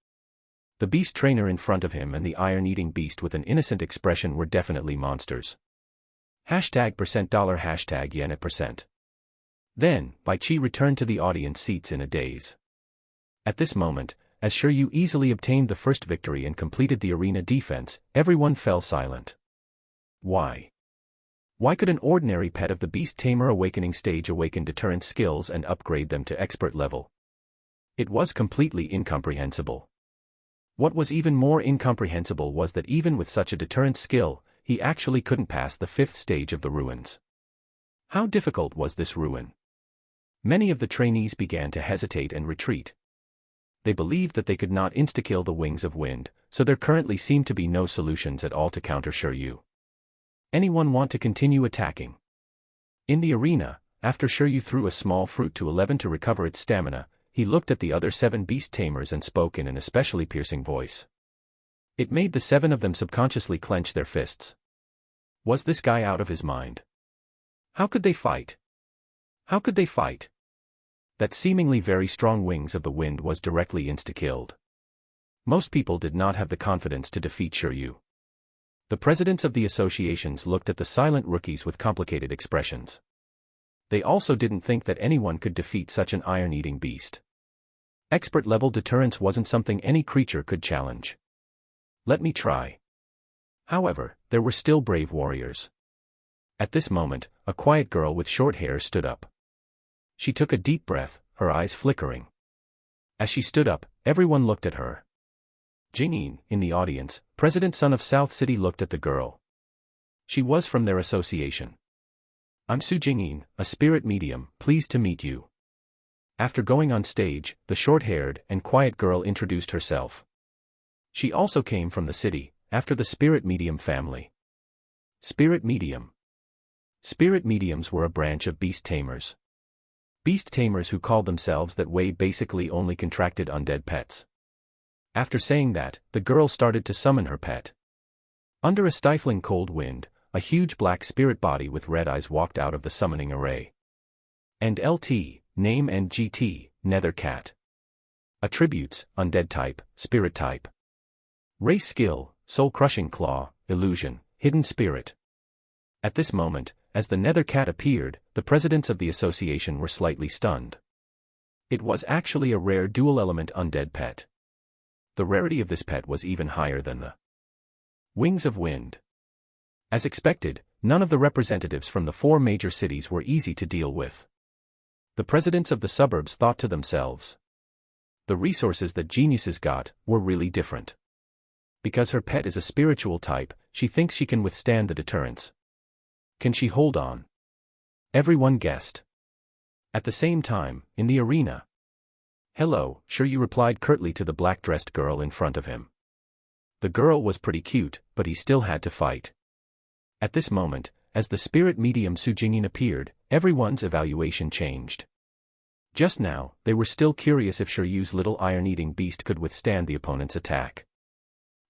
A: The beast trainer in front of him and the iron-eating beast with an innocent expression were definitely monsters. $%$yen at %. Then, Bai Chi returned to the audience seats in a daze. At this moment, as Shiryu easily obtained the first victory and completed the arena defense, everyone fell silent. Why? Why could an ordinary pet of the Beast Tamer awakening stage awaken deterrence skills and upgrade them to expert level? It was completely incomprehensible. What was even more incomprehensible was that even with such a deterrence skill, he actually couldn't pass the 5th stage of the ruins. How difficult was this ruin? Many of the trainees began to hesitate and retreat. They believed that they could not insta-kill the Wings of Wind, so there currently seemed to be no solutions at all to counter Shiryu. Anyone want to continue attacking? In the arena, after Shiryu threw a small fruit to 11 to recover its stamina, he looked at the other 7 beast tamers and spoke in an especially piercing voice. It made the 7 of them subconsciously clench their fists. Was this guy out of his mind? How could they fight? How could they fight? That seemingly very strong Wings of the Wind was directly insta-killed. Most people did not have the confidence to defeat Shiryu. The presidents of the associations looked at the silent rookies with complicated expressions. They also didn't think that anyone could defeat such an iron-eating beast. Expert-level deterrence wasn't something any creature could challenge. Let me try. However, there were still brave warriors. At this moment, a quiet girl with short hair stood up. She took a deep breath, her eyes flickering. As she stood up, everyone looked at her. Jingyin, in the audience, President Sun of South City, looked at the girl. She was from their association. I'm Su Jingyin, a spirit medium, pleased to meet you. After going on stage, the short-haired and quiet girl introduced herself. She also came from the city, after the spirit medium family. Spirit medium. Spirit mediums were a branch of beast tamers. Beast tamers who called themselves that way basically only contracted undead pets. After saying that, the girl started to summon her pet. Under a stifling cold wind, a huge black spirit body with red eyes walked out of the summoning array. And LT, name and GT, Nether Cat. Attributes, undead type, spirit type. Race skill, soul-crushing claw, illusion, hidden spirit. At this moment, as the Nether Cat appeared, the presidents of the association were slightly stunned. It was actually a rare dual-element undead pet. The rarity of this pet was even higher than the Wings of Wind. As expected, none of the representatives from the 4 major cities were easy to deal with. The presidents of the suburbs thought to themselves. The resources that geniuses got were really different. Because her pet is a spiritual type, she thinks she can withstand the deterrence. Can she hold on? Everyone guessed. At the same time, in the arena, "Hello," Shiryu replied curtly to the black-dressed girl in front of him. The girl was pretty cute, but he still had to fight. At this moment, as the spirit medium Su Jingyin appeared, everyone's evaluation changed. Just now, they were still curious if Shiryu's little iron-eating beast could withstand the opponent's attack.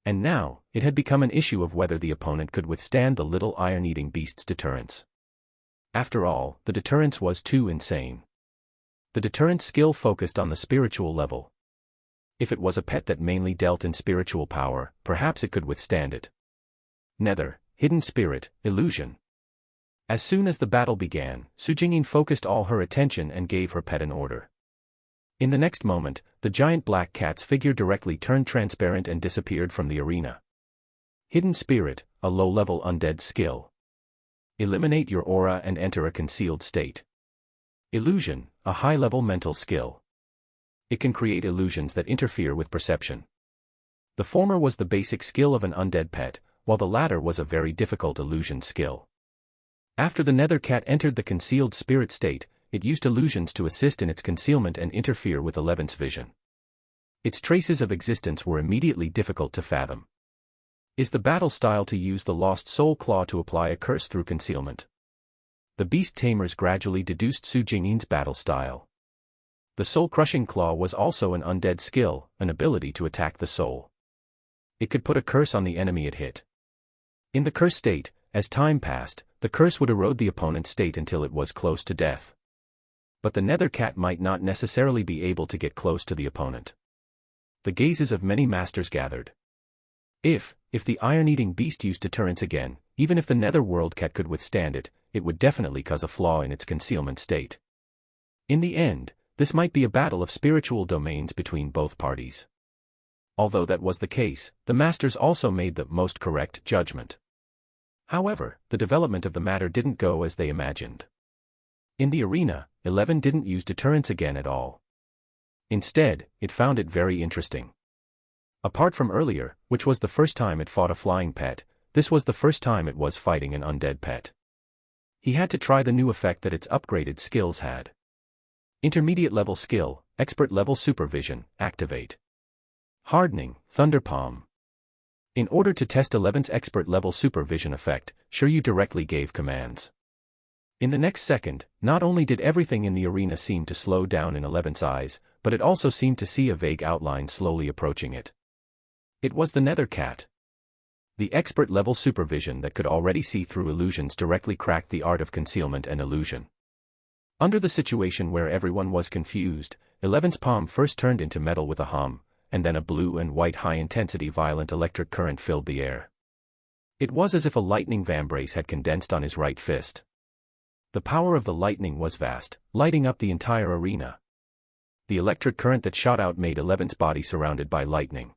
A: And now, it had become an issue of whether the opponent could withstand the little iron-eating beast's deterrence. After all, the deterrence was too insane. The deterrence skill focused on the spiritual level. If it was a pet that mainly dealt in spiritual power, perhaps it could withstand it. Nether, hidden spirit, illusion. As soon as the battle began, Su Jingyin focused all her attention and gave her pet an order. In the next moment, the giant black cat's figure directly turned transparent and disappeared from the arena. Hidden spirit, a low-level undead skill. Eliminate your aura and enter a concealed state. Illusion, a high-level mental skill. It can create illusions that interfere with perception. The former was the basic skill of an undead pet, while the latter was a very difficult illusion skill. After the nether cat entered the concealed spirit state, it used illusions to assist in its concealment and interfere with Eleven's vision. Its traces of existence were immediately difficult to fathom. Is the battle style to use the Lost Soul Claw to apply a curse through concealment? The beast tamers gradually deduced Su Jingyin's battle style. The soul-crushing claw was also an undead skill, an ability to attack the soul. It could put a curse on the enemy it hit. In the curse state, as time passed, the curse would erode the opponent's state until it was close to death. But the nether cat might not necessarily be able to get close to the opponent. The gazes of many masters gathered. If the iron-eating beast used deterrence again, even if the nether world cat could withstand it, it would definitely cause a flaw in its concealment state. In the end, this might be a battle of spiritual domains between both parties. Although that was the case, the masters also made the most correct judgment. However, the development of the matter didn't go as they imagined. In the arena, 11 didn't use deterrence again at all. Instead, it found it very interesting. Apart from earlier, which was the first time it fought a flying pet, this was the first time it was fighting an undead pet. He had to try the new effect that its upgraded skills had. Intermediate level skill, expert level supervision, activate. Hardening, Thunder Palm. In order to test 11's expert level supervision effect, Shiryu directly gave commands. In the next second, not only did everything in the arena seem to slow down in 11's eyes, but it also seemed to see a vague outline slowly approaching it. It was the nether cat. The expert-level supervision that could already see through illusions directly cracked the art of concealment and illusion. Under the situation where everyone was confused, 11's palm first turned into metal with a hum, and then a blue and white high-intensity violent electric current filled the air. It was as if a lightning vambrace had condensed on his right fist. The power of the lightning was vast, lighting up the entire arena. The electric current that shot out made 11's body surrounded by lightning.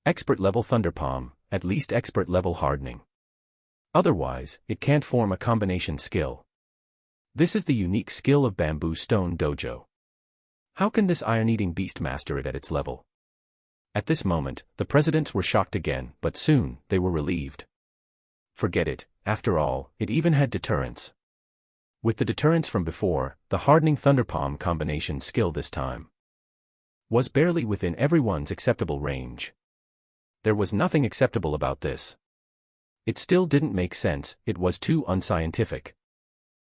A: Expert-level Thunder Palm, at least expert-level hardening. Otherwise, it can't form a combination skill. This is the unique skill of Bamboo Stone Dojo. How can this iron-eating beast master it at its level? At this moment, the presidents were shocked again, but soon, they were relieved. Forget it, after all, it even had deterrence. With the deterrence from before, the hardening Thunderpalm combination skill this time was barely within everyone's acceptable range. There was nothing acceptable about this. It still didn't make sense, it was too unscientific.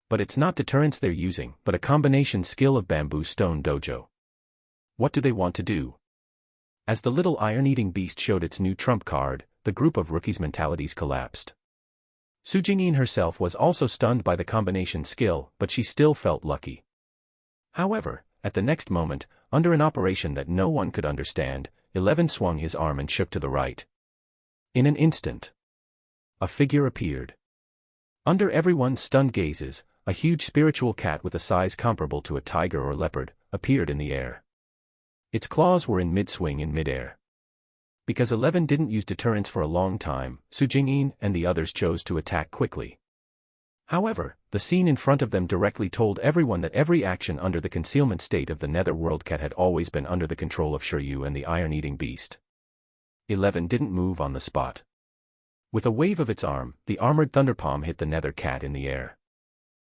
A: But it's not deterrence they're using, but a combination skill of Bamboo Stone Dojo. What do they want to do? As the little iron-eating beast showed its new trump card, the group of rookies' mentalities collapsed. Su Jingyin herself was also stunned by the combination skill, but she still felt lucky. However, at the next moment, under an operation that no one could understand, 11 swung his arm and shook to the right. In an instant, a figure appeared. Under everyone's stunned gazes, a huge spiritual cat with a size comparable to a tiger or leopard appeared in the air. Its claws were in mid-swing in mid-air. Because 11 didn't use deterrence for a long time, Su Jingyin and the others chose to attack quickly. However, the scene in front of them directly told everyone that every action under the concealment state of the Netherworld Cat had always been under the control of Shiryu and the iron-eating beast. 11 didn't move on the spot. With a wave of its arm, the armored Thunderpalm hit the Nether Cat in the air.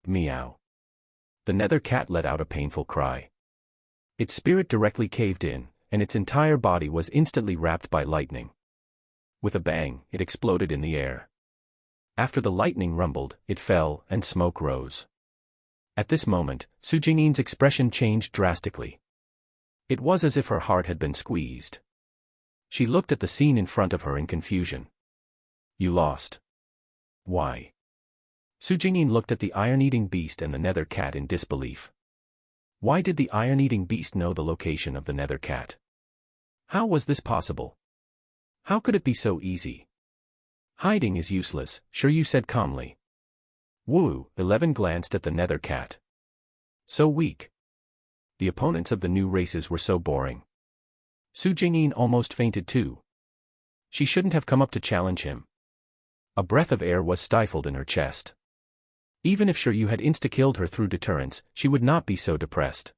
A: Meow. The Nether Cat let out a painful cry. Its spirit directly caved in, and its entire body was instantly wrapped by lightning. With a bang, it exploded in the air. After the lightning rumbled, it fell, and smoke rose. At this moment, Su Jingyin's expression changed drastically. It was as if her heart had been squeezed. She looked at the scene in front of her in confusion. You lost. Why? Su Jingyin looked at the iron-eating beast and the nether cat in disbelief. Why did the iron-eating beast know the location of the nether cat? How was this possible? How could it be so easy? Hiding is useless, Shiryu said calmly. Wu 11 glanced at the nether cat. So weak. The opponents of the new races were so boring. Su Jingyin almost fainted too. She shouldn't have come up to challenge him. A breath of air was stifled in her chest. Even if Shiryu had insta-killed her through deterrence, she would not be so depressed.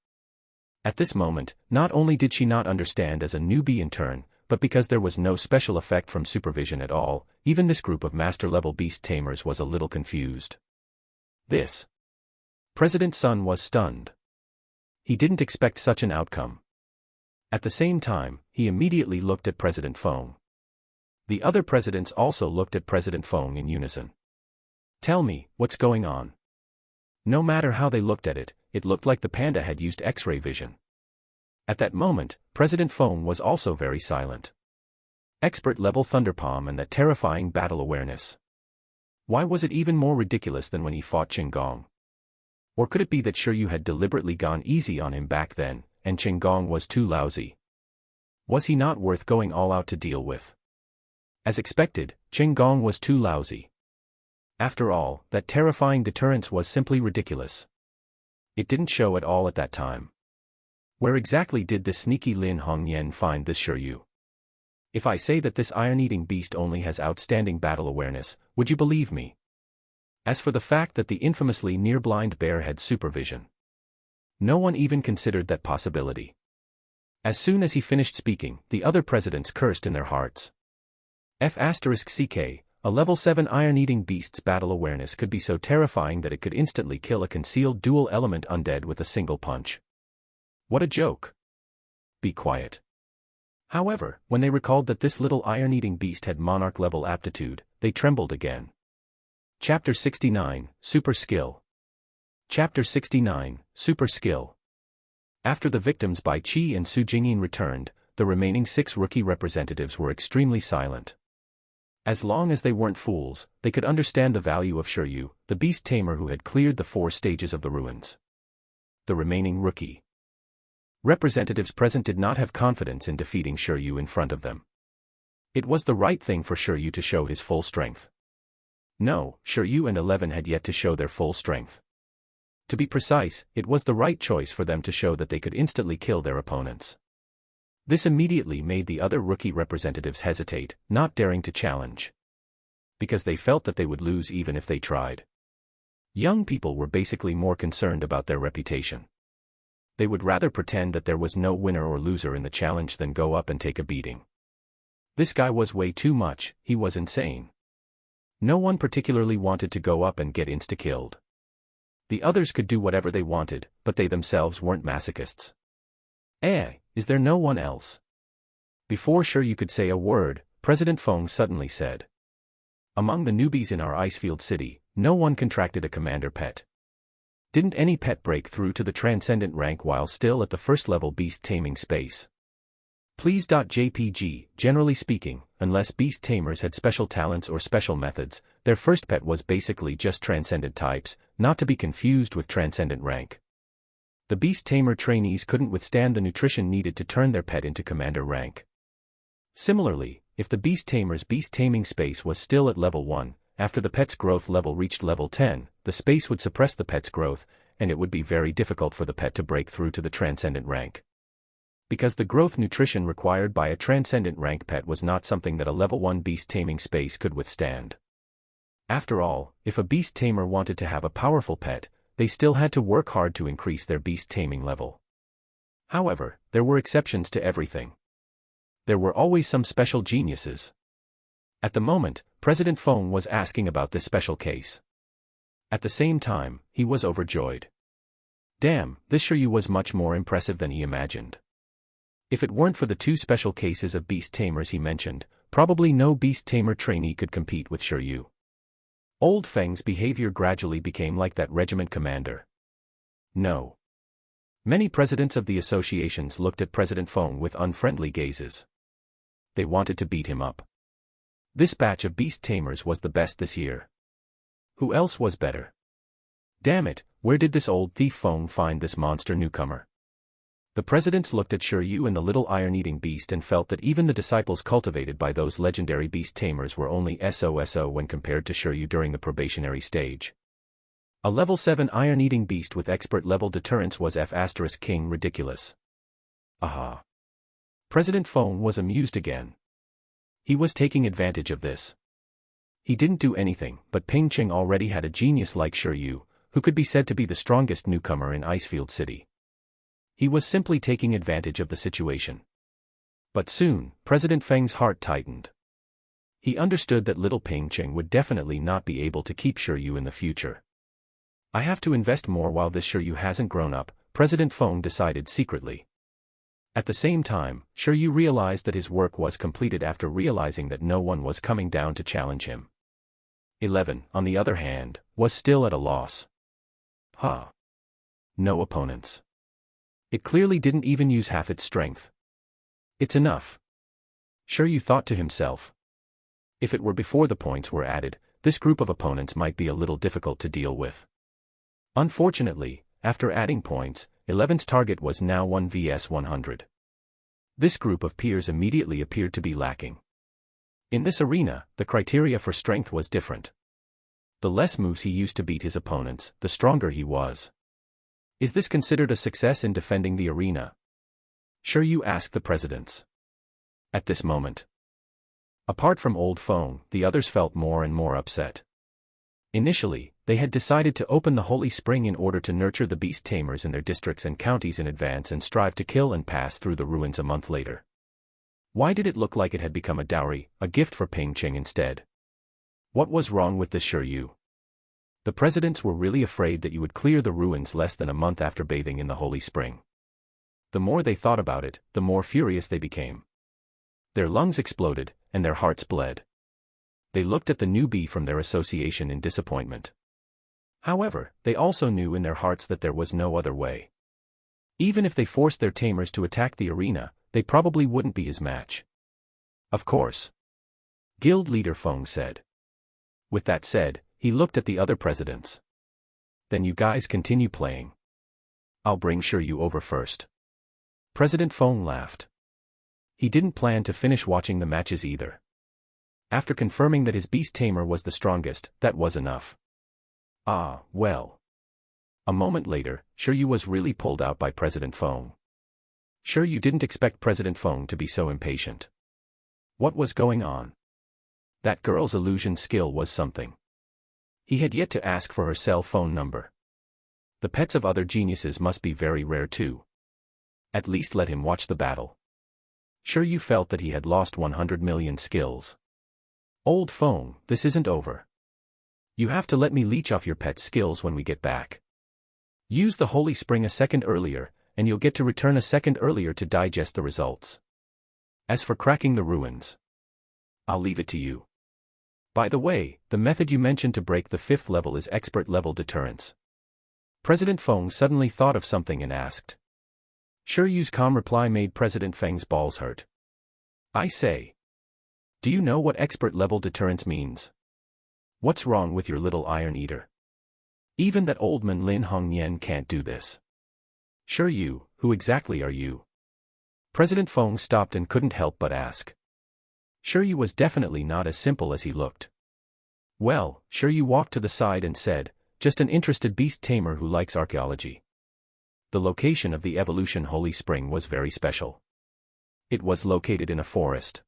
A: At this moment, not only did she not understand as a newbie in turn, but because there was no special effect from supervision at all, even this group of master-level beast tamers was a little confused. This. President Sun was stunned. He didn't expect such an outcome. At the same time, he immediately looked at President Feng. The other presidents also looked at President Feng in unison. Tell me, what's going on? No matter how they looked at it, it looked like the panda had used X-ray vision. At that moment, President Feng was also very silent. Expert-level Thunderpalm and that terrifying battle awareness. Why was it even more ridiculous than when he fought Qinggong? Or could it be that Shiryu had deliberately gone easy on him back then, and Qinggong was too lousy? Was he not worth going all out to deal with? As expected, Qinggong was too lousy. After all, that terrifying deterrence was simply ridiculous. It didn't show at all at that time. Where exactly did this sneaky Lin Hongyan find this Shiryu? If I say that this iron-eating beast only has outstanding battle awareness, would you believe me? As for the fact that the infamously near-blind bear had supervision, no one even considered that possibility. As soon as he finished speaking, the other presidents cursed in their hearts. F***CK, a level 7 iron-eating beast's battle awareness could be so terrifying that it could instantly kill a concealed dual-element undead with a single punch. What a joke. Be quiet. However, when they recalled that this little iron-eating beast had monarch-level aptitude, they trembled again. Chapter 69, Super Skill. Chapter 69, Super Skill. After the victims Bai Qi and Su Jingyin returned, the remaining 6 rookie representatives were extremely silent. As long as they weren't fools, they could understand the value of Shiryu, the beast tamer who had cleared the 4 stages of the ruins. The remaining rookie representatives present did not have confidence in defeating Shiryu in front of them. It was the right thing for Shiryu to show his full strength. No, Shiryu and 11 had yet to show their full strength. To be precise, it was the right choice for them to show that they could instantly kill their opponents. This immediately made the other rookie representatives hesitate, not daring to challenge. Because they felt that they would lose even if they tried. Young people were basically more concerned about their reputation. They would rather pretend that there was no winner or loser in the challenge than go up and take a beating. This guy was way too much, he was insane. No one particularly wanted to go up and get insta-killed. The others could do whatever they wanted, but they themselves weren't masochists. Is there no one else? Before Shiryu could say a word, President Feng suddenly said. Among the newbies in our Icefield City, no one contracted a commander pet. Didn't any pet break through to the transcendent rank while still at the first-level beast taming space? Please. JPG, generally speaking, unless beast tamers had special talents or special methods, their first pet was basically just transcendent types, not to be confused with transcendent rank. The beast tamer trainees couldn't withstand the nutrition needed to turn their pet into commander rank. Similarly, if the beast tamer's beast taming space was still at level 1, after the pet's growth level reached level 10, the space would suppress the pet's growth, and it would be very difficult for the pet to break through to the transcendent rank. Because the growth nutrition required by a transcendent rank pet was not something that a level 1 beast taming space could withstand. After all, if a beast tamer wanted to have a powerful pet, they still had to work hard to increase their beast taming level. However, there were exceptions to everything. There were always some special geniuses. At the moment, President Feng was asking about this special case. At the same time, he was overjoyed. Damn, this Shiryu was much more impressive than he imagined. If it weren't for the 2 special cases of beast tamers he mentioned, probably no beast tamer trainee could compete with Shiryu. Old Feng's behavior gradually became like that regiment commander. No. Many presidents of the associations looked at President Feng with unfriendly gazes. They wanted to beat him up. This batch of beast tamers was the best this year. Who else was better? Damn it, where did this old thief Feng find this monster newcomer? The presidents looked at Shiryu and the little iron-eating beast and felt that even the disciples cultivated by those legendary beast tamers were only so when compared to Shiryu during the probationary stage. A level 7 iron-eating beast with expert-level deterrence was F*King ridiculous. Aha. President Feng was amused again. He was taking advantage of this. He didn't do anything, but Ping Ching already had a genius like Shiryu, who could be said to be the strongest newcomer in Icefield City. He was simply taking advantage of the situation. But soon, President Feng's heart tightened. He understood that little Ping Ching would definitely not be able to keep Shiryu in the future. I have to invest more while this Shiryu hasn't grown up, President Feng decided secretly. At the same time, Shiryu realized that his work was completed after realizing that no one was coming down to challenge him. 11, on the other hand, was still at a loss. No opponents. It clearly didn't even use half its strength. It's enough. Shiryu thought to himself. If it were before the points were added, this group of opponents might be a little difficult to deal with. Unfortunately, after adding points, 11's target was now 1 vs 100. This group of peers immediately appeared to be lacking. In this arena, the criteria for strength was different. The less moves he used to beat his opponents, the stronger he was. Is this considered a success in defending the arena? Shiryu asked the presidents. At this moment. Apart from Old Feng, the others felt more and more upset. Initially, they had decided to open the Holy Spring in order to nurture the beast tamers in their districts and counties in advance and strive to kill and pass through the ruins a month later. Why did it look like it had become a dowry, a gift for Ping Ching instead? What was wrong with this Shiryu? The presidents were really afraid that you would clear the ruins less than a month after bathing in the Holy Spring. The more they thought about it, the more furious they became. Their lungs exploded, and their hearts bled. They looked at the newbie from their association in disappointment. However, they also knew in their hearts that there was no other way. Even if they forced their tamers to attack the arena, they probably wouldn't be his match. Of course. Guild leader Feng said. With that said, he looked at the other presidents. Then you guys continue playing. I'll bring Shiryu over first. President Feng laughed. He didn't plan to finish watching the matches either. After confirming that his beast tamer was the strongest, that was enough. Well. A moment later, Shiryu was really pulled out by President Feng. Shiryu didn't expect President Feng to be so impatient. What was going on? That girl's illusion skill was something. He had yet to ask for her cell phone number. The pets of other geniuses must be very rare too. At least let him watch the battle. Shiryu felt that he had lost 100 million skills. Old Feng, this isn't over. You have to let me leech off your pet's skills when we get back. Use the Holy Spring a second earlier, and you'll get to return a second earlier to digest the results. As for cracking the ruins, I'll leave it to you. By the way, the method you mentioned to break the 5th level is expert-level deterrence. President Feng suddenly thought of something and asked. Shiryu's calm reply made President Feng's balls hurt. I say. Do you know what expert-level deterrence means? What's wrong with your little iron eater? Even that old man Lin Hongyan can't do this. Shiryu, who exactly are you? President Feng stopped and couldn't help but ask. Shiryu was definitely not as simple as he looked. Well, Shiryu walked to the side and said, just an interested beast tamer who likes archaeology. The location of the Evolution Holy Spring was very special. It was located in a forest.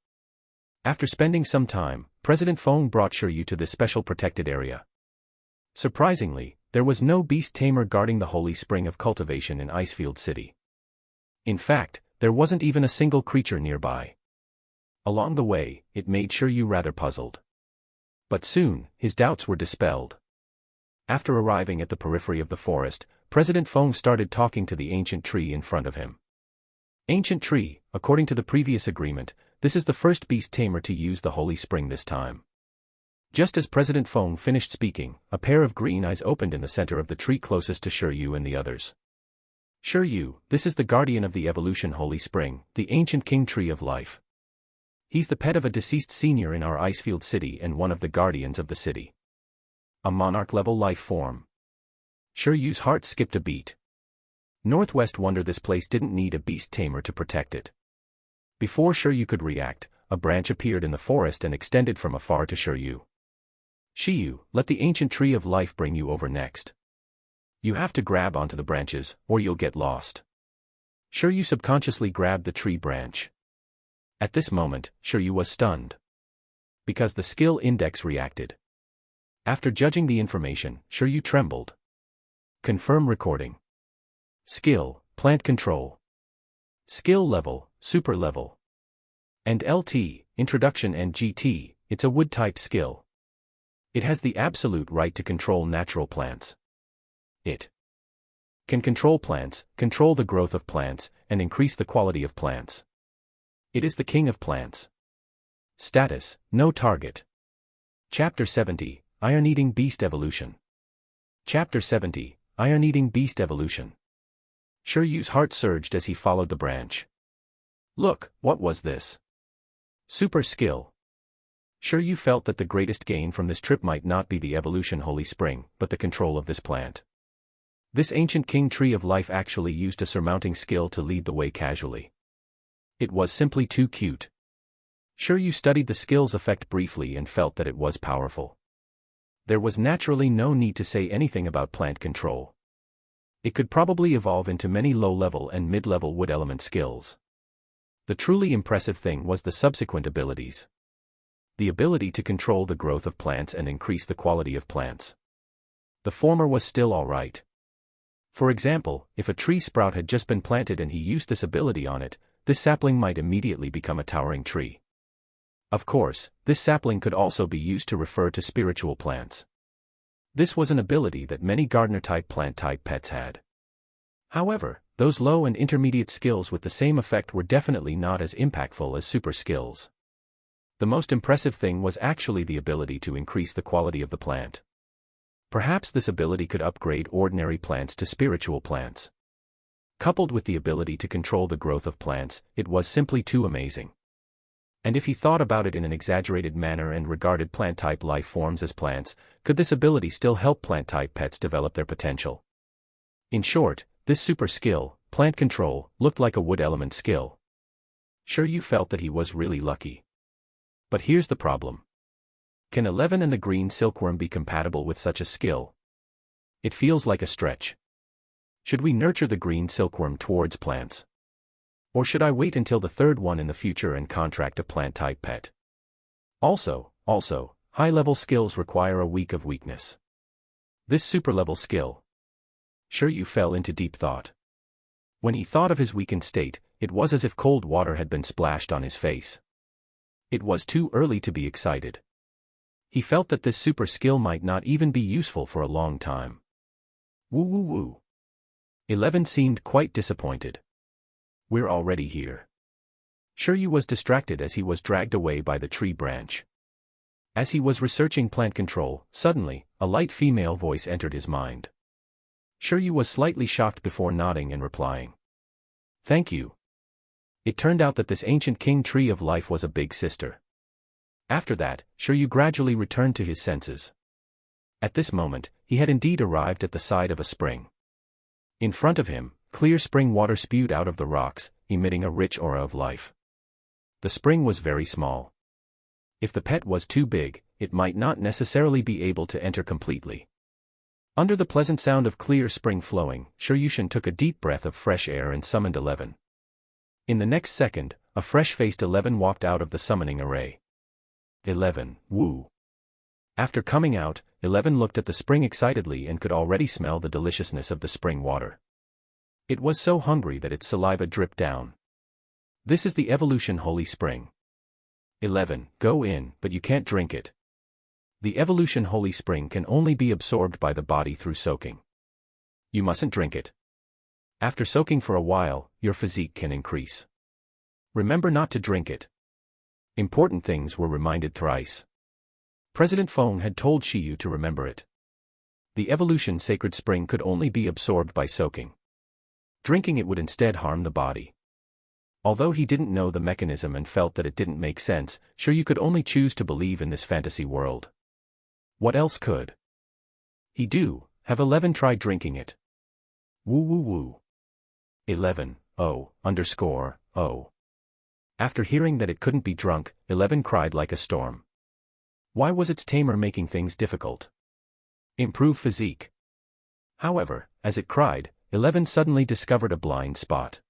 A: After spending some time, President Feng brought Shiryu to this special protected area. Surprisingly, there was no beast tamer guarding the Holy Spring of Cultivation in Icefield City. In fact, there wasn't even a single creature nearby. Along the way, it made Shiryu rather puzzled. But soon, his doubts were dispelled. After arriving at the periphery of the forest, President Feng started talking to the ancient tree in front of him. Ancient tree, according to the previous agreement, this is the first beast tamer to use the holy spring this time. Just as President Feng finished speaking, a pair of green eyes opened in the center of the tree closest to Shiryu and the others. Shiryu, this is the guardian of the evolution holy spring, the ancient king tree of life. He's the pet of a deceased senior in our Icefield city and one of the guardians of the city. A monarch-level life form. Shiryu's heart skipped a beat. Northwest wonder this place didn't need a beast tamer to protect it. Before Shiryu could react, a branch appeared in the forest and extended from afar to Shiryu. Shiyu, let the ancient tree of life bring you over next. You have to grab onto the branches, or you'll get lost. Shiryu subconsciously grabbed the tree branch. At this moment, Shiryu was stunned. Because the skill index reacted. After judging the information, Shiryu trembled. Confirm recording. Skill, plant control. Skill level, super level. And LT, introduction and GT, it's a wood-type skill. It has the absolute right to control natural plants. It can control plants, control the growth of plants, and increase the quality of plants. It is the king of plants. Status, no target. Chapter 70, Iron-Eating Beast Evolution. Chapter 70, Iron-Eating Beast Evolution. Shiryu's heart surged as he followed the branch. Look, what was this? Super skill. Shiryu felt that the greatest gain from this trip might not be the evolution holy spring, but the control of this plant. This ancient king tree of life actually used a surmounting skill to lead the way casually. It was simply too cute. Shiryu studied the skill's effect briefly and felt that it was powerful. There was naturally no need to say anything about plant control. It could probably evolve into many low-level and mid-level wood element skills. The truly impressive thing was the subsequent abilities. The ability to control the growth of plants and increase the quality of plants. The former was still alright. For example, if a tree sprout had just been planted and he used this ability on it, this sapling might immediately become a towering tree. Of course, this sapling could also be used to refer to spiritual plants. This was an ability that many gardener-type plant-type pets had. However, those low and intermediate skills with the same effect were definitely not as impactful as super skills. The most impressive thing was actually the ability to increase the quality of the plant. Perhaps this ability could upgrade ordinary plants to spiritual plants. Coupled with the ability to control the growth of plants, it was simply too amazing. And if he thought about it in an exaggerated manner and regarded plant-type life forms as plants, could this ability still help plant-type pets develop their potential? In short, this super skill, plant control, looked like a wood element skill. Shiryu felt that he was really lucky. But here's the problem. Can 11 and the green silkworm be compatible with such a skill? It feels like a stretch. Should we nurture the green silkworm towards plants? Or should I wait until the third one in the future and contract a plant-type pet? Also, high-level skills require a week of weakness. This super-level skill. Shiryu fell into deep thought. When he thought of his weakened state, it was as if cold water had been splashed on his face. It was too early to be excited. He felt that this super skill might not even be useful for a long time. Woo. 11 seemed quite disappointed. We're already here. Shiryu was distracted as he was dragged away by the tree branch. As he was researching plant control, suddenly, a light female voice entered his mind. Shiryu was slightly shocked before nodding and replying. Thank you. It turned out that this ancient king tree of life was a big sister. After that, Shiryu gradually returned to his senses. At this moment, he had indeed arrived at the side of a spring. In front of him, clear spring water spewed out of the rocks, emitting a rich aura of life. The spring was very small. If the pet was too big, it might not necessarily be able to enter completely. Under the pleasant sound of clear spring flowing, Shiryushin took a deep breath of fresh air and summoned 11. In the next second, a fresh-faced 11 walked out of the summoning array. 11, woo. After coming out, 11 looked at the spring excitedly and could already smell the deliciousness of the spring water. It was so hungry that its saliva dripped down. This is the evolution holy spring. 11, go in, but you can't drink it. The evolution holy spring can only be absorbed by the body through soaking. You mustn't drink it. After soaking for a while, your physique can increase. Remember not to drink it. Important things were reminded thrice. President Feng had told Shiyu to remember it. The evolution sacred spring could only be absorbed by soaking. Drinking it would instead harm the body. Although he didn't know the mechanism and felt that it didn't make sense, Shiyu could only choose to believe in this fantasy world. What else could he do? Have 11 tried drinking it. Woo woo woo. 11, oh, underscore, oh. After hearing that it couldn't be drunk, 11 cried like a storm. Why was its tamer making things difficult? Improve physique. However, as it cried, 11 suddenly discovered a blind spot.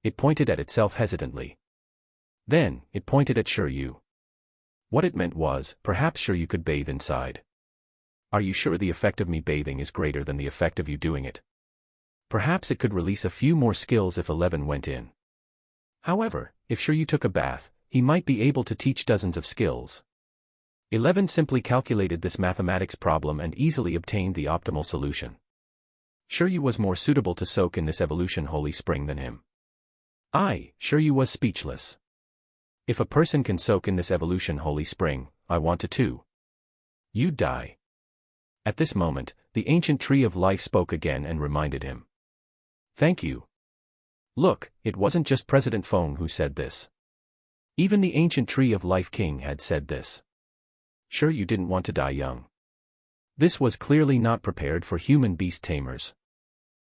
A: It pointed at itself hesitantly. Then, it pointed at Shiryu. What it meant was, perhaps Shiryu could bathe inside. Are you sure the effect of me bathing is greater than the effect of you doing it? Perhaps it could release a few more skills if 11 went in. However, if Shiryu took a bath, he might be able to teach dozens of skills. 11 simply calculated this mathematics problem and easily obtained the optimal solution. Shiryu was more suitable to soak in this evolution holy spring than him. Shiryu was speechless. If a person can soak in this evolution holy spring, I want to too. You'd die. At this moment, the ancient tree of life spoke again and reminded him. Thank you. Look, it wasn't just President Feng who said this. Even the ancient tree of life king had said this. Sure, you didn't want to die young. This was clearly not prepared for human beast tamers.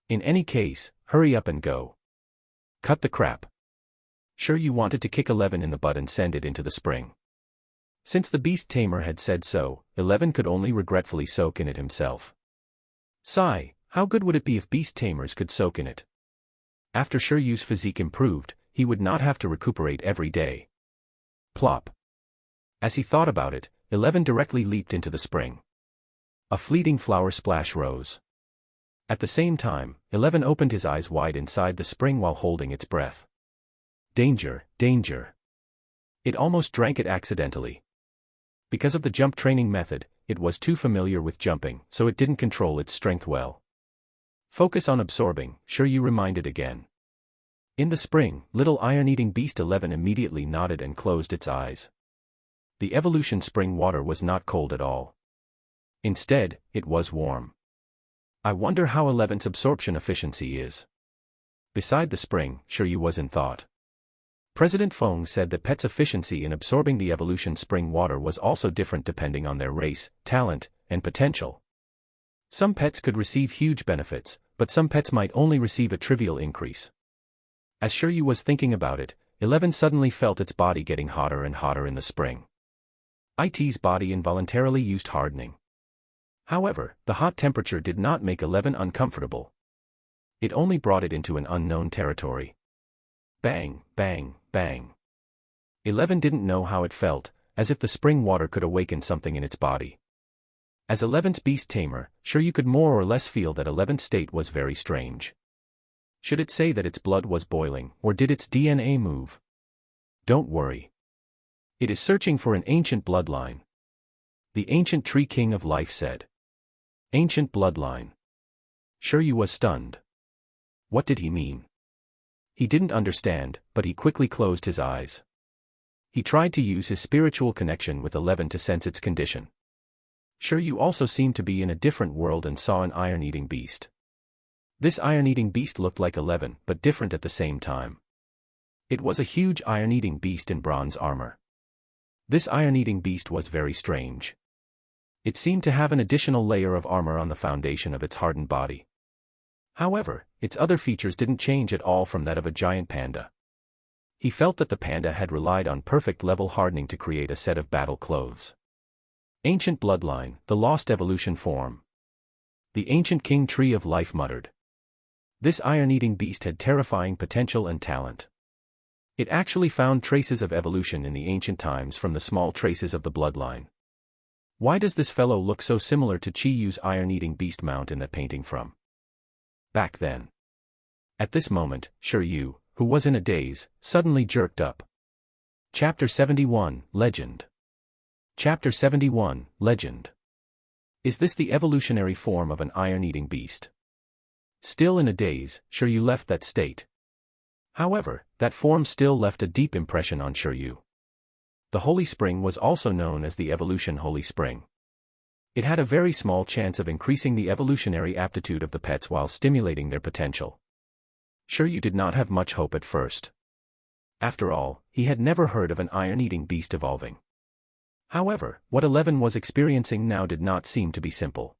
A: In any case, hurry up and go. Cut the crap. Sure, you wanted to kick 11 in the butt and send it into the spring. Since the beast tamer had said so, 11 could only regretfully soak in it himself. Sigh, how good would it be if beast tamers could soak in it? After Shiryu's physique improved, he would not have to recuperate every day. Plop. As he thought about it, 11 directly leaped into the spring. A fleeting flower splash rose. At the same time, 11 opened his eyes wide inside the spring while holding its breath. Danger, danger. It almost drank it accidentally. Because of the jump training method, it was too familiar with jumping, so it didn't control its strength well. Focus on absorbing, Shiryu reminded again. In the spring, little iron-eating beast 11 immediately nodded and closed its eyes. The evolution spring water was not cold at all. Instead, it was warm. I wonder how 11's absorption efficiency is. Beside the spring, Shiryu was in thought. President Feng said that pets' efficiency in absorbing the evolution spring water was also different depending on their race, talent, and potential. Some pets could receive huge benefits, but some pets might only receive a trivial increase. As Shiryu was thinking about it, 11 suddenly felt its body getting hotter and hotter in the spring. It's body involuntarily used hardening. However, the hot temperature did not make 11 uncomfortable. It only brought it into an unknown territory. Bang, bang, bang. 11 didn't know how it felt, as if the spring water could awaken something in its body. As 11's beast tamer, Shiryu could more or less feel that 11's state was very strange. Should it say that its blood was boiling, or did its DNA move? Don't worry. It is searching for an ancient bloodline. The ancient tree king of life said. Ancient bloodline. Shiryu was stunned. What did he mean? He didn't understand, but he quickly closed his eyes. He tried to use his spiritual connection with 11 to sense its condition. Shiryu also seemed to be in a different world and saw an iron-eating beast. This iron-eating beast looked like 11, but different at the same time. It was a huge iron-eating beast in bronze armor. This iron-eating beast was very strange. It seemed to have an additional layer of armor on the foundation of its hardened body. However, its other features didn't change at all from that of a giant panda. He felt that the panda had relied on perfect level hardening to create a set of battle clothes. Ancient bloodline, the lost evolution form. The ancient king tree of life muttered. This iron-eating beast had terrifying potential and talent. It actually found traces of evolution in the ancient times from the small traces of the bloodline. Why does this fellow look so similar to Chiyu's iron-eating beast mount in that painting from back then? At this moment, Shiryu, who was in a daze, suddenly jerked up. Chapter 71, Legend. Chapter 71, Legend. Is this the evolutionary form of an iron-eating beast? Still in a daze, Shiryu left that state. However, that form still left a deep impression on Shiryu. The Holy Spring was also known as the Evolution Holy Spring. It had a very small chance of increasing the evolutionary aptitude of the pets while stimulating their potential. Shiryu did not have much hope at first. After all, he had never heard of an iron-eating beast evolving. However, what 11 was experiencing now did not seem to be simple.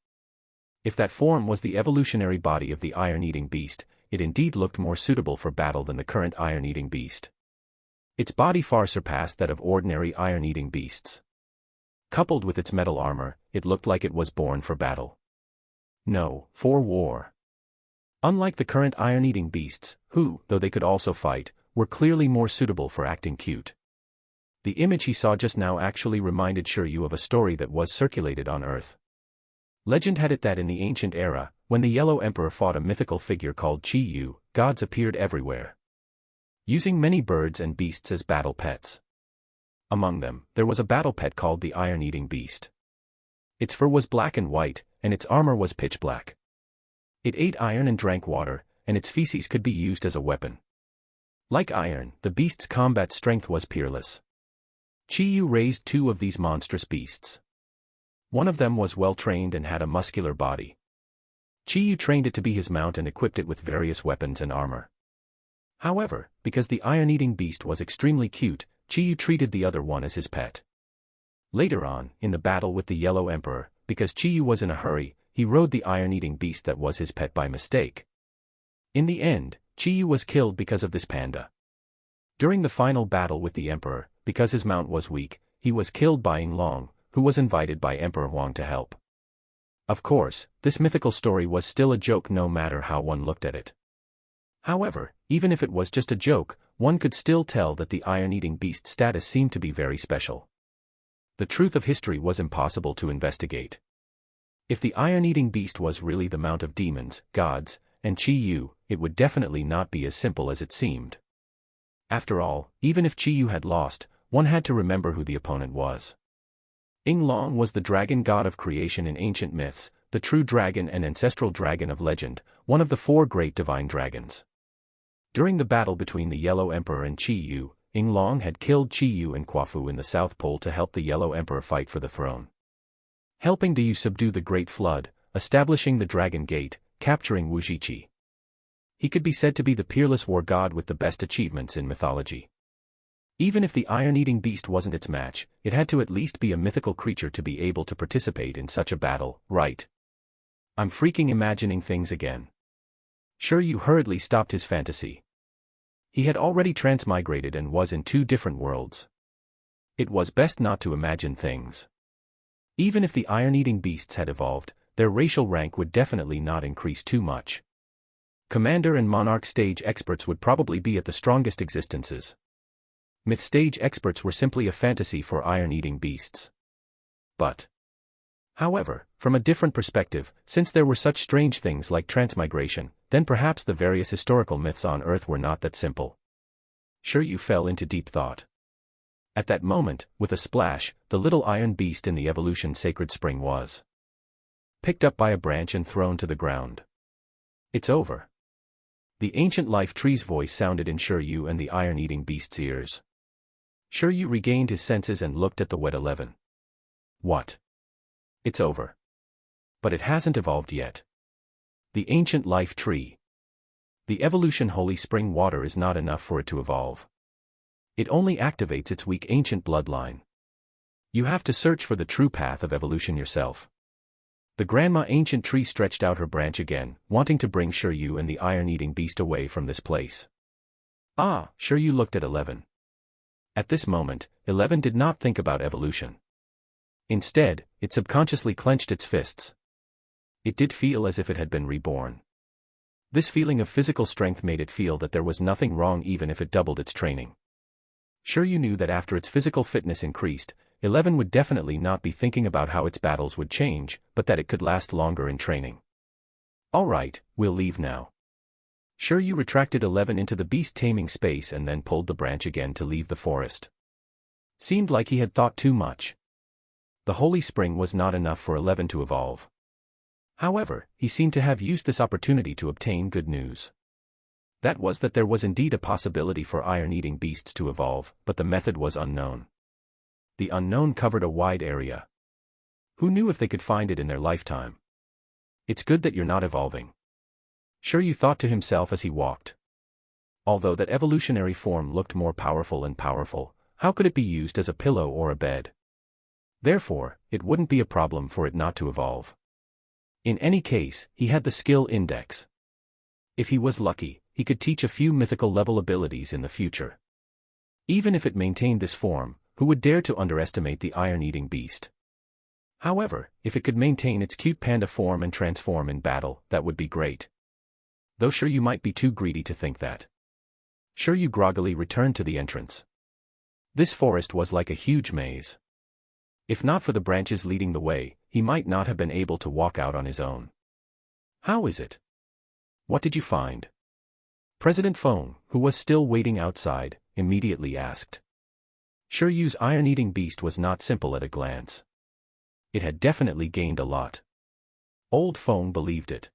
A: If that form was the evolutionary body of the iron-eating beast, it indeed looked more suitable for battle than the current iron-eating beast. Its body far surpassed that of ordinary iron-eating beasts. Coupled with its metal armor, it looked like it was born for battle. No, for war. Unlike the current iron-eating beasts, who, though they could also fight, were clearly more suitable for acting cute. The image he saw just now actually reminded Shiryu of a story that was circulated on Earth. Legend had it that in the ancient era, when the Yellow Emperor fought a mythical figure called Chi-Yu, gods appeared everywhere, using many birds and beasts as battle pets. Among them, there was a battle pet called the Iron-Eating Beast. Its fur was black and white, and its armor was pitch black. It ate iron and drank water, and its feces could be used as a weapon. Like iron, the beast's combat strength was peerless. Chi-Yu raised 2 of these monstrous beasts. One of them was well-trained and had a muscular body. Chi-Yu trained it to be his mount and equipped it with various weapons and armor. However, because the iron-eating beast was extremely cute, Chi-Yu treated the other one as his pet. Later on, in the battle with the Yellow Emperor, because Chi-Yu was in a hurry, he rode the iron-eating beast that was his pet by mistake. In the end, Chi-Yu was killed because of this panda. During the final battle with the Emperor, because his mount was weak, he was killed by Yinglong, who was invited by Emperor Huang to help. Of course, this mythical story was still a joke no matter how one looked at it. However, even if it was just a joke, one could still tell that the iron-eating beast status seemed to be very special. The truth of history was impossible to investigate. If the iron-eating beast was really the mount of demons, gods, and Chi-Yu, it would definitely not be as simple as it seemed. After all, even if Chi-Yu had lost, one had to remember who the opponent was. Yinglong was the dragon god of creation in ancient myths, the true dragon and ancestral dragon of legend, one of the 4 great divine dragons. During the battle between the Yellow Emperor and Chi-Yu, Yinglong had killed Chi-Yu and Quafu in the South Pole to help the Yellow Emperor fight for the throne. Helping Yu subdue the Great Flood, establishing the Dragon Gate, capturing Wujichi. He could be said to be the peerless war god with the best achievements in mythology. Even if the iron-eating beast wasn't its match, it had to at least be a mythical creature to be able to participate in such a battle, right? I'm freaking imagining things again. Shiryu hurriedly stopped his fantasy. He had already transmigrated and was in 2 different worlds. It was best not to imagine things. Even if the iron-eating beasts had evolved, their racial rank would definitely not increase too much. Commander and Monarch stage experts would probably be at the strongest existences. Myth stage experts were simply a fantasy for iron-eating beasts. But, however, from a different perspective, since there were such strange things like transmigration, then perhaps the various historical myths on Earth were not that simple. Shiryu fell into deep thought. At that moment, with a splash, the little iron beast in the evolution sacred spring was picked up by a branch and thrown to the ground. It's over. The ancient life tree's voice sounded in Shiryu and the iron-eating beast's ears. Shiryu regained his senses and looked at the wet 11. What? It's over. But it hasn't evolved yet. The ancient life tree. The evolution holy spring water is not enough for it to evolve. It only activates its weak ancient bloodline. You have to search for the true path of evolution yourself. The grandma ancient tree stretched out her branch again, wanting to bring Shiryu and the iron-eating beast away from this place. Ah, Shiryu looked at 11. At this moment, 11 did not think about evolution. Instead, it subconsciously clenched its fists. It did feel as if it had been reborn. This feeling of physical strength made it feel that there was nothing wrong even if it doubled its training. Shiryu knew that after its physical fitness increased, 11 would definitely not be thinking about how its battles would change, but that it could last longer in training. All right, we'll leave now. Shiryu retracted 11 into the beast-taming space and then pulled the branch again to leave the forest. Seemed like he had thought too much. The holy spring was not enough for 11 to evolve. However, he seemed to have used this opportunity to obtain good news. That was that there was indeed a possibility for iron-eating beasts to evolve, but the method was unknown. The unknown covered a wide area. Who knew if they could find it in their lifetime? It's good that you're not evolving. Shiryu thought to himself as he walked. Although that evolutionary form looked more powerful and powerful, how could it be used as a pillow or a bed? Therefore, it wouldn't be a problem for it not to evolve. In any case, he had the skill index. If he was lucky, he could teach a few mythical level abilities in the future. Even if it maintained this form, who would dare to underestimate the iron-eating beast? However, if it could maintain its cute panda form and transform in battle, that would be great. Though Shiryu might be too greedy to think that. Shiryu groggily returned to the entrance. This forest was like a huge maze. If not for the branches leading the way, he might not have been able to walk out on his own. How is it? What did you find? President Feng, who was still waiting outside, immediately asked. Shiryu's iron-eating beast was not simple at a glance. It had definitely gained a lot. Old Feng believed it.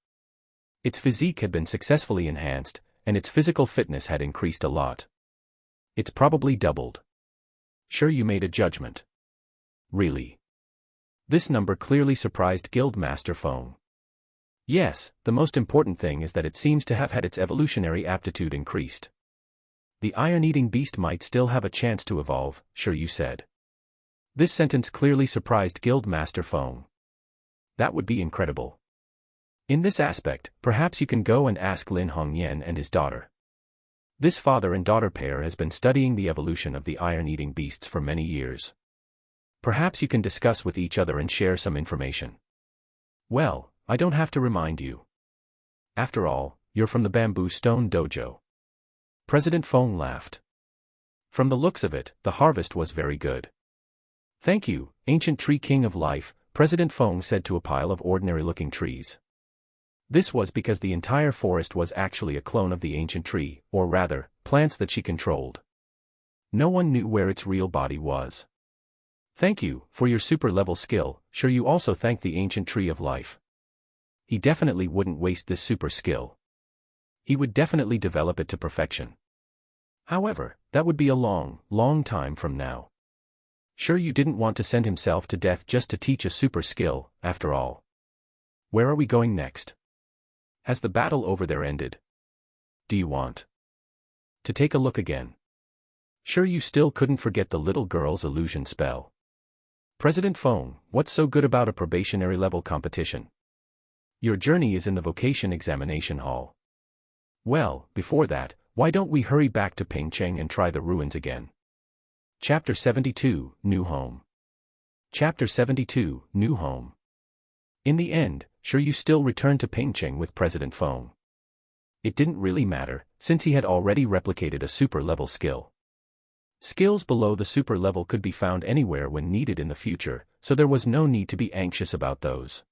A: Its physique had been successfully enhanced, and its physical fitness had increased a lot. It's probably doubled. Shiryu made a judgment. Really? This number clearly surprised Guildmaster Feng. Yes, the most important thing is that it seems to have had its evolutionary aptitude increased. The iron-eating beast might still have a chance to evolve, Shiryu said. This sentence clearly surprised Guildmaster Feng. That would be incredible. In this aspect, perhaps you can go and ask Lin Hongyan and his daughter. This father and daughter pair has been studying the evolution of the iron-eating beasts for many years. Perhaps you can discuss with each other and share some information. Well, I don't have to remind you. After all, you're from the Bamboo Stone Dojo. President Feng laughed. From the looks of it, the harvest was very good. Thank you, Ancient Tree King of Life, President Feng said to a pile of ordinary-looking trees. This was because the entire forest was actually a clone of the ancient tree, or rather, plants that she controlled. No one knew where its real body was. Thank you for your super-level skill. Shiryu also thanked the ancient tree of life. He definitely wouldn't waste this super skill. He would definitely develop it to perfection. However, that would be a long, long time from now. Shiryu didn't want to send himself to death just to teach a super skill, after all. Where are we going next? Has the battle over there ended? Do you want to take a look again? Shiryu still couldn't forget the little girl's illusion spell. President Feng, what's so good about a probationary level competition? Your journey is in the vocation examination hall. Well, before that, why don't we hurry back to Pingcheng and try the ruins again? Chapter 72, New Home. Chapter 72, New Home. In the end, Shiryu still returned to Pingcheng with President Feng. It didn't really matter, since he had already replicated a super-level skill. Skills below the super level could be found anywhere when needed in the future, so there was no need to be anxious about those.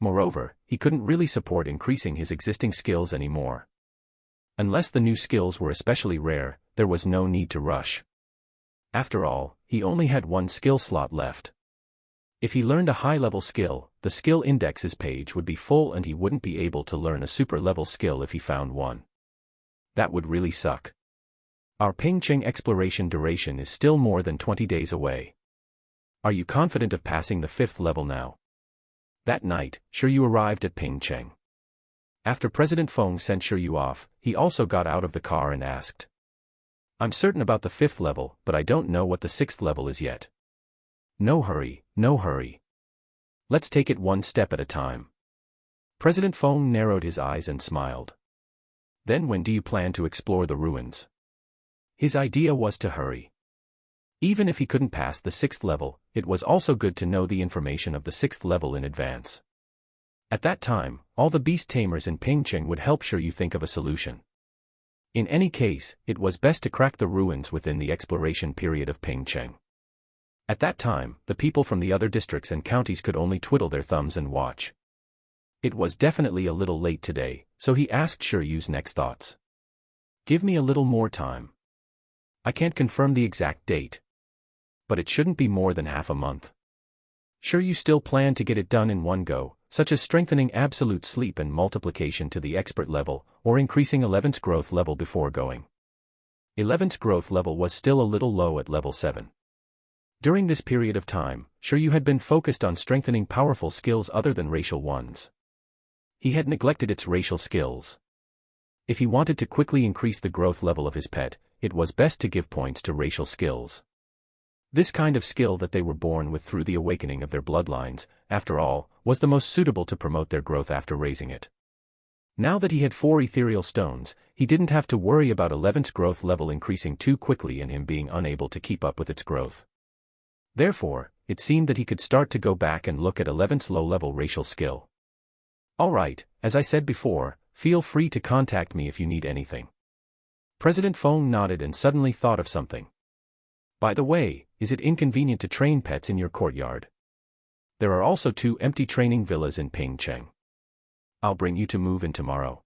A: Moreover, he couldn't really support increasing his existing skills anymore. Unless the new skills were especially rare, there was no need to rush. After all, he only had one skill slot left. If he learned a high-level skill, the skill indexes page would be full and he wouldn't be able to learn a super-level skill if he found one. That would really suck. Our Pingcheng exploration duration is still more than 20 days away. Are you confident of passing the 5th level now? That night, Shiryu arrived at Pingcheng. After President Feng sent Shiryu off, he also got out of the car and asked. I'm certain about the 5th level, but I don't know what the 6th level is yet. No hurry, no hurry. Let's take it one step at a time. President Feng narrowed his eyes and smiled. Then when do you plan to explore the ruins? His idea was to hurry. Even if he couldn't pass the 6th level, it was also good to know the information of the 6th level in advance. At that time, all the beast tamers in Pingcheng would help Shiryu think of a solution. In any case, it was best to crack the ruins within the exploration period of Pingcheng. At that time, the people from the other districts and counties could only twiddle their thumbs and watch. It was definitely a little late today, so he asked Shiryu's next thoughts. Give me a little more time. I can't confirm the exact date. But it shouldn't be more than half a month. Sure, you still plan to get it done in one go, such as strengthening absolute sleep and multiplication to the expert level, or increasing 11's growth level before going. 11's growth level was still a little low at level 7. During this period of time, sure you had been focused on strengthening powerful skills other than racial ones. He had neglected its racial skills. If he wanted to quickly increase the growth level of his pet, it was best to give points to racial skills. This kind of skill that they were born with through the awakening of their bloodlines, after all, was the most suitable to promote their growth after raising it. Now that he had 4 ethereal stones, he didn't have to worry about 11's growth level increasing too quickly and him being unable to keep up with its growth. Therefore, it seemed that he could start to go back and look at 11's low-level racial skill. Alright, as I said before, feel free to contact me if you need anything. President Feng nodded and suddenly thought of something. By the way, is it inconvenient to train pets in your courtyard? There are also 2 empty training villas in Pingcheng. I'll bring you to move in tomorrow.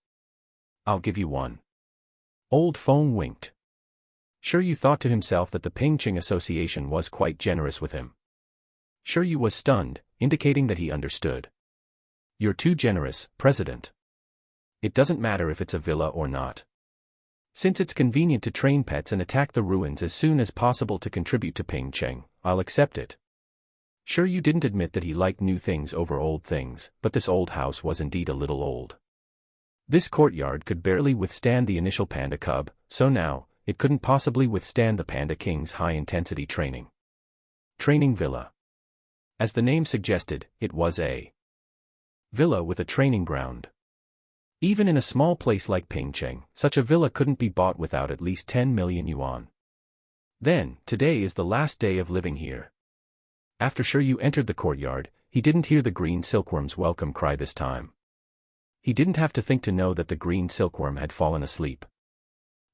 A: I'll give you one. Old Feng winked. Sure you thought to himself that the Pingcheng Association was quite generous with him. Sure you was stunned, indicating that he understood. You're too generous, President. It doesn't matter if it's a villa or not. Since it's convenient to train pets and attack the ruins as soon as possible to contribute to Pingcheng, I'll accept it. Sure you didn't admit that he liked new things over old things, but this old house was indeed a little old. This courtyard could barely withstand the initial panda cub, so now, it couldn't possibly withstand the Panda King's high-intensity training. Training Villa. As the name suggested, it was a villa with a training ground. Even in a small place like Pingcheng, such a villa couldn't be bought without at least 10 million yuan. Then, today is the last day of living here. After Shiryu entered the courtyard, he didn't hear the green silkworm's welcome cry this time. He didn't have to think to know that the green silkworm had fallen asleep.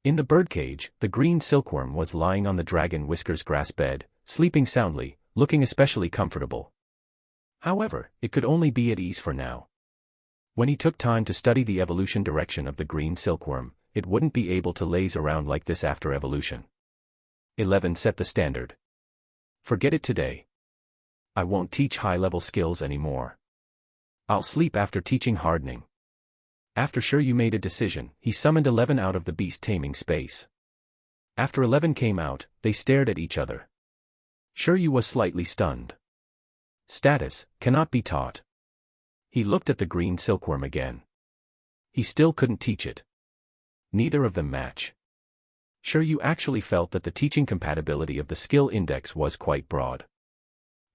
A: In the birdcage, the green silkworm was lying on the dragon Whisker's grass bed, sleeping soundly, looking especially comfortable. However, it could only be at ease for now. When he took time to study the evolution direction of the green silkworm, it wouldn't be able to laze around like this after evolution. 11 set the standard. Forget it today. I won't teach high-level skills anymore. I'll sleep after teaching hardening. After Shiryu made a decision, he summoned 11 out of the beast-taming space. After 11 came out, they stared at each other. Shiryu was slightly stunned. Status, cannot be taught. He looked at the green silkworm again. He still couldn't teach it. Neither of them match. Shiryu actually felt that the teaching compatibility of the skill index was quite broad.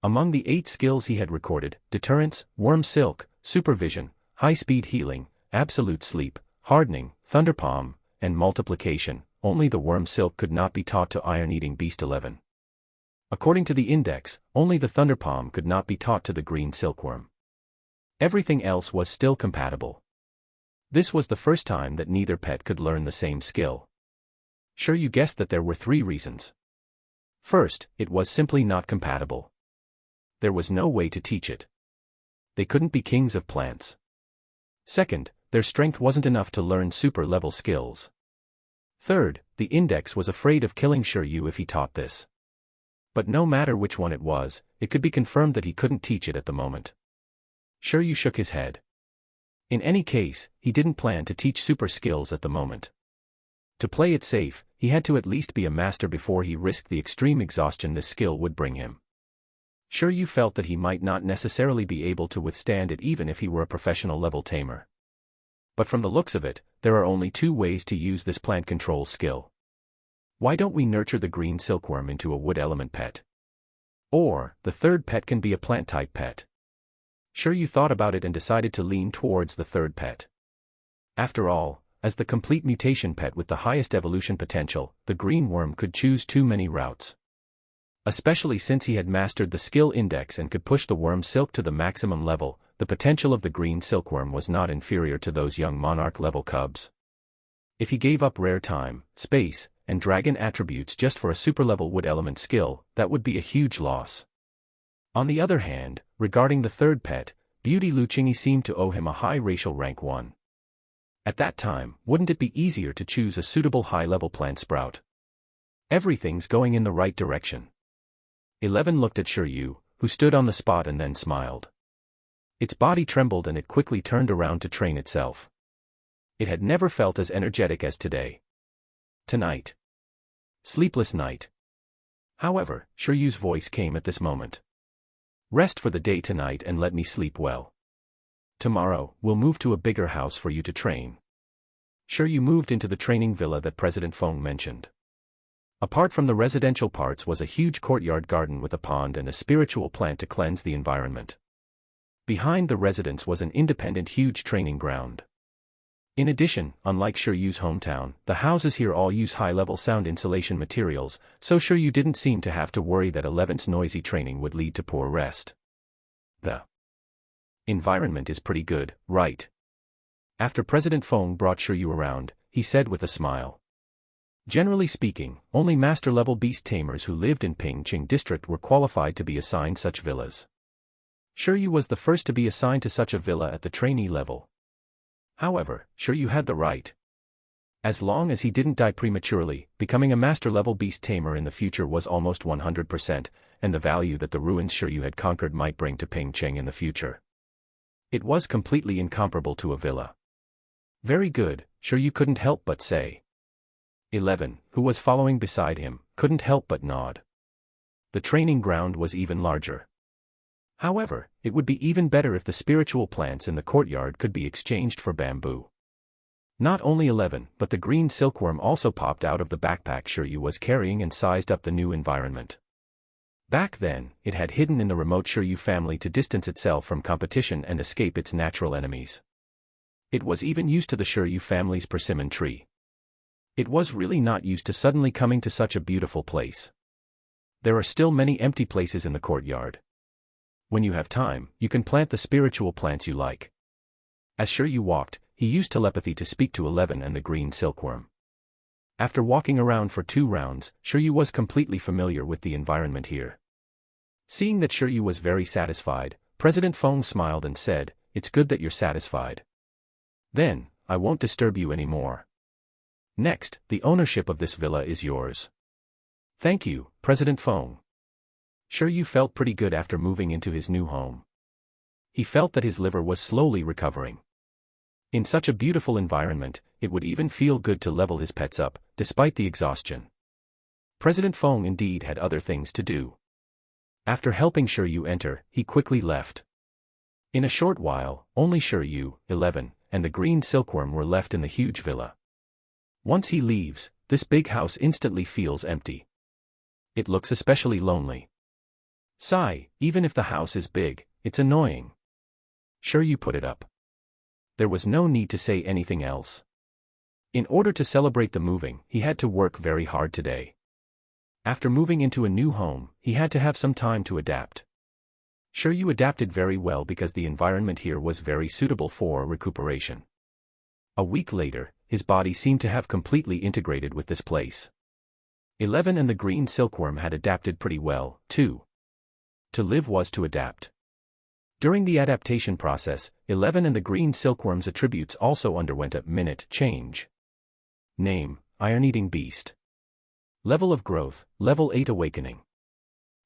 A: Among the 8 skills he had recorded, deterrence, worm silk, supervision, high-speed healing, absolute sleep, hardening, thunderpalm, and multiplication, only the worm silk could not be taught to iron-eating beast 11. According to the index, only the thunderpalm could not be taught to the green silkworm. Everything else was still compatible. This was the first time that neither pet could learn the same skill. Sure, you guessed that there were 3 reasons. First, it was simply not compatible. There was no way to teach it. They couldn't be kings of plants. Second, their strength wasn't enough to learn super-level skills. Third, the index was afraid of killing Shiryu if he taught this. But no matter which one it was, it could be confirmed that he couldn't teach it at the moment. Shiryu shook his head. In any case, he didn't plan to teach super skills at the moment. To play it safe, he had to at least be a master before he risked the extreme exhaustion this skill would bring him. Shiryu felt that he might not necessarily be able to withstand it even if he were a professional level tamer. But from the looks of it, there are only 2 ways to use this plant control skill. Why don't we nurture the green silkworm into a wood element pet? Or, the third pet can be a plant-type pet. Shiryu thought about it and decided to lean towards the third pet. After all, as the complete mutation pet with the highest evolution potential, the green worm could choose too many routes. Especially since he had mastered the skill index and could push the worm silk to the maximum level, the potential of the green silkworm was not inferior to those young monarch-level cubs. If he gave up rare time, space, and dragon attributes just for a super-level wood element skill, that would be a huge loss. On the other hand, regarding the third pet, Beauty Luchingi seemed to owe him a high racial rank 1. At that time, wouldn't it be easier to choose a suitable high-level plant sprout? Everything's going in the right direction. 11 looked at Shiryu, who stood on the spot and then smiled. Its body trembled and it quickly turned around to train itself. It had never felt as energetic as today. Tonight. Sleepless night. However, Shiryu's voice came at this moment. Rest for the day tonight and let me sleep well. Tomorrow, we'll move to a bigger house for you to train. Shiryu moved into the training villa that President Feng mentioned. Apart from the residential parts was a huge courtyard garden with a pond and a spiritual plant to cleanse the environment. Behind the residence was an independent huge training ground. In addition, unlike Shiryu's hometown, the houses here all use high-level sound insulation materials, so Shiryu didn't seem to have to worry that 11's noisy training would lead to poor rest. The environment is pretty good, right? After President Feng brought Shiryu around, he said with a smile. Generally speaking, only master-level beast tamers who lived in Pingqing district were qualified to be assigned such villas. Shiryu was the first to be assigned to such a villa at the trainee level. However, Shiryu had the right. As long as he didn't die prematurely, becoming a master-level beast tamer in the future was almost 100%, and the value that the ruins Shiryu had conquered might bring to Pingqing in the future. It was completely incomparable to a villa. Very good, Shiryu couldn't help but say. 11, who was following beside him, couldn't help but nod. The training ground was even larger. However, it would be even better if the spiritual plants in the courtyard could be exchanged for bamboo. Not only 11, but the green silkworm also popped out of the backpack Shiryu was carrying and sized up the new environment. Back then, it had hidden in the remote Shiryu family to distance itself from competition and escape its natural enemies. It was even used to the Shiryu family's persimmon tree. It was really not used to suddenly coming to such a beautiful place. There are still many empty places in the courtyard. When you have time, you can plant the spiritual plants you like. As Shiryu walked, he used telepathy to speak to 11 and the green silkworm. After walking around for 2 rounds, Shiryu was completely familiar with the environment here. Seeing that Shiryu was very satisfied, President Feng smiled and said, "It's good that you're satisfied. Then, I won't disturb you anymore. Next, the ownership of this villa is yours." "Thank you, President Feng." Shiryu felt pretty good after moving into his new home. He felt that his liver was slowly recovering. In such a beautiful environment, it would even feel good to level his pets up, despite the exhaustion. President Feng indeed had other things to do. After helping Shiryu enter, he quickly left. In a short while, only Shiryu, 11, and the green silkworm were left in the huge villa. Once he leaves, this big house instantly feels empty. It looks especially lonely. Sigh, even if the house is big, it's annoying. Shiryu put it up. There was no need to say anything else. In order to celebrate the moving, he had to work very hard today. After moving into a new home, he had to have some time to adapt. Shiryu adapted very well because the environment here was very suitable for recuperation. A week later, his body seemed to have completely integrated with this place. 11 and the green silkworm had adapted pretty well, too. To live was to adapt. During the adaptation process, 11 and the green silkworm's attributes also underwent a minute change. Name, Iron-Eating Beast. Level of growth, Level 8 Awakening.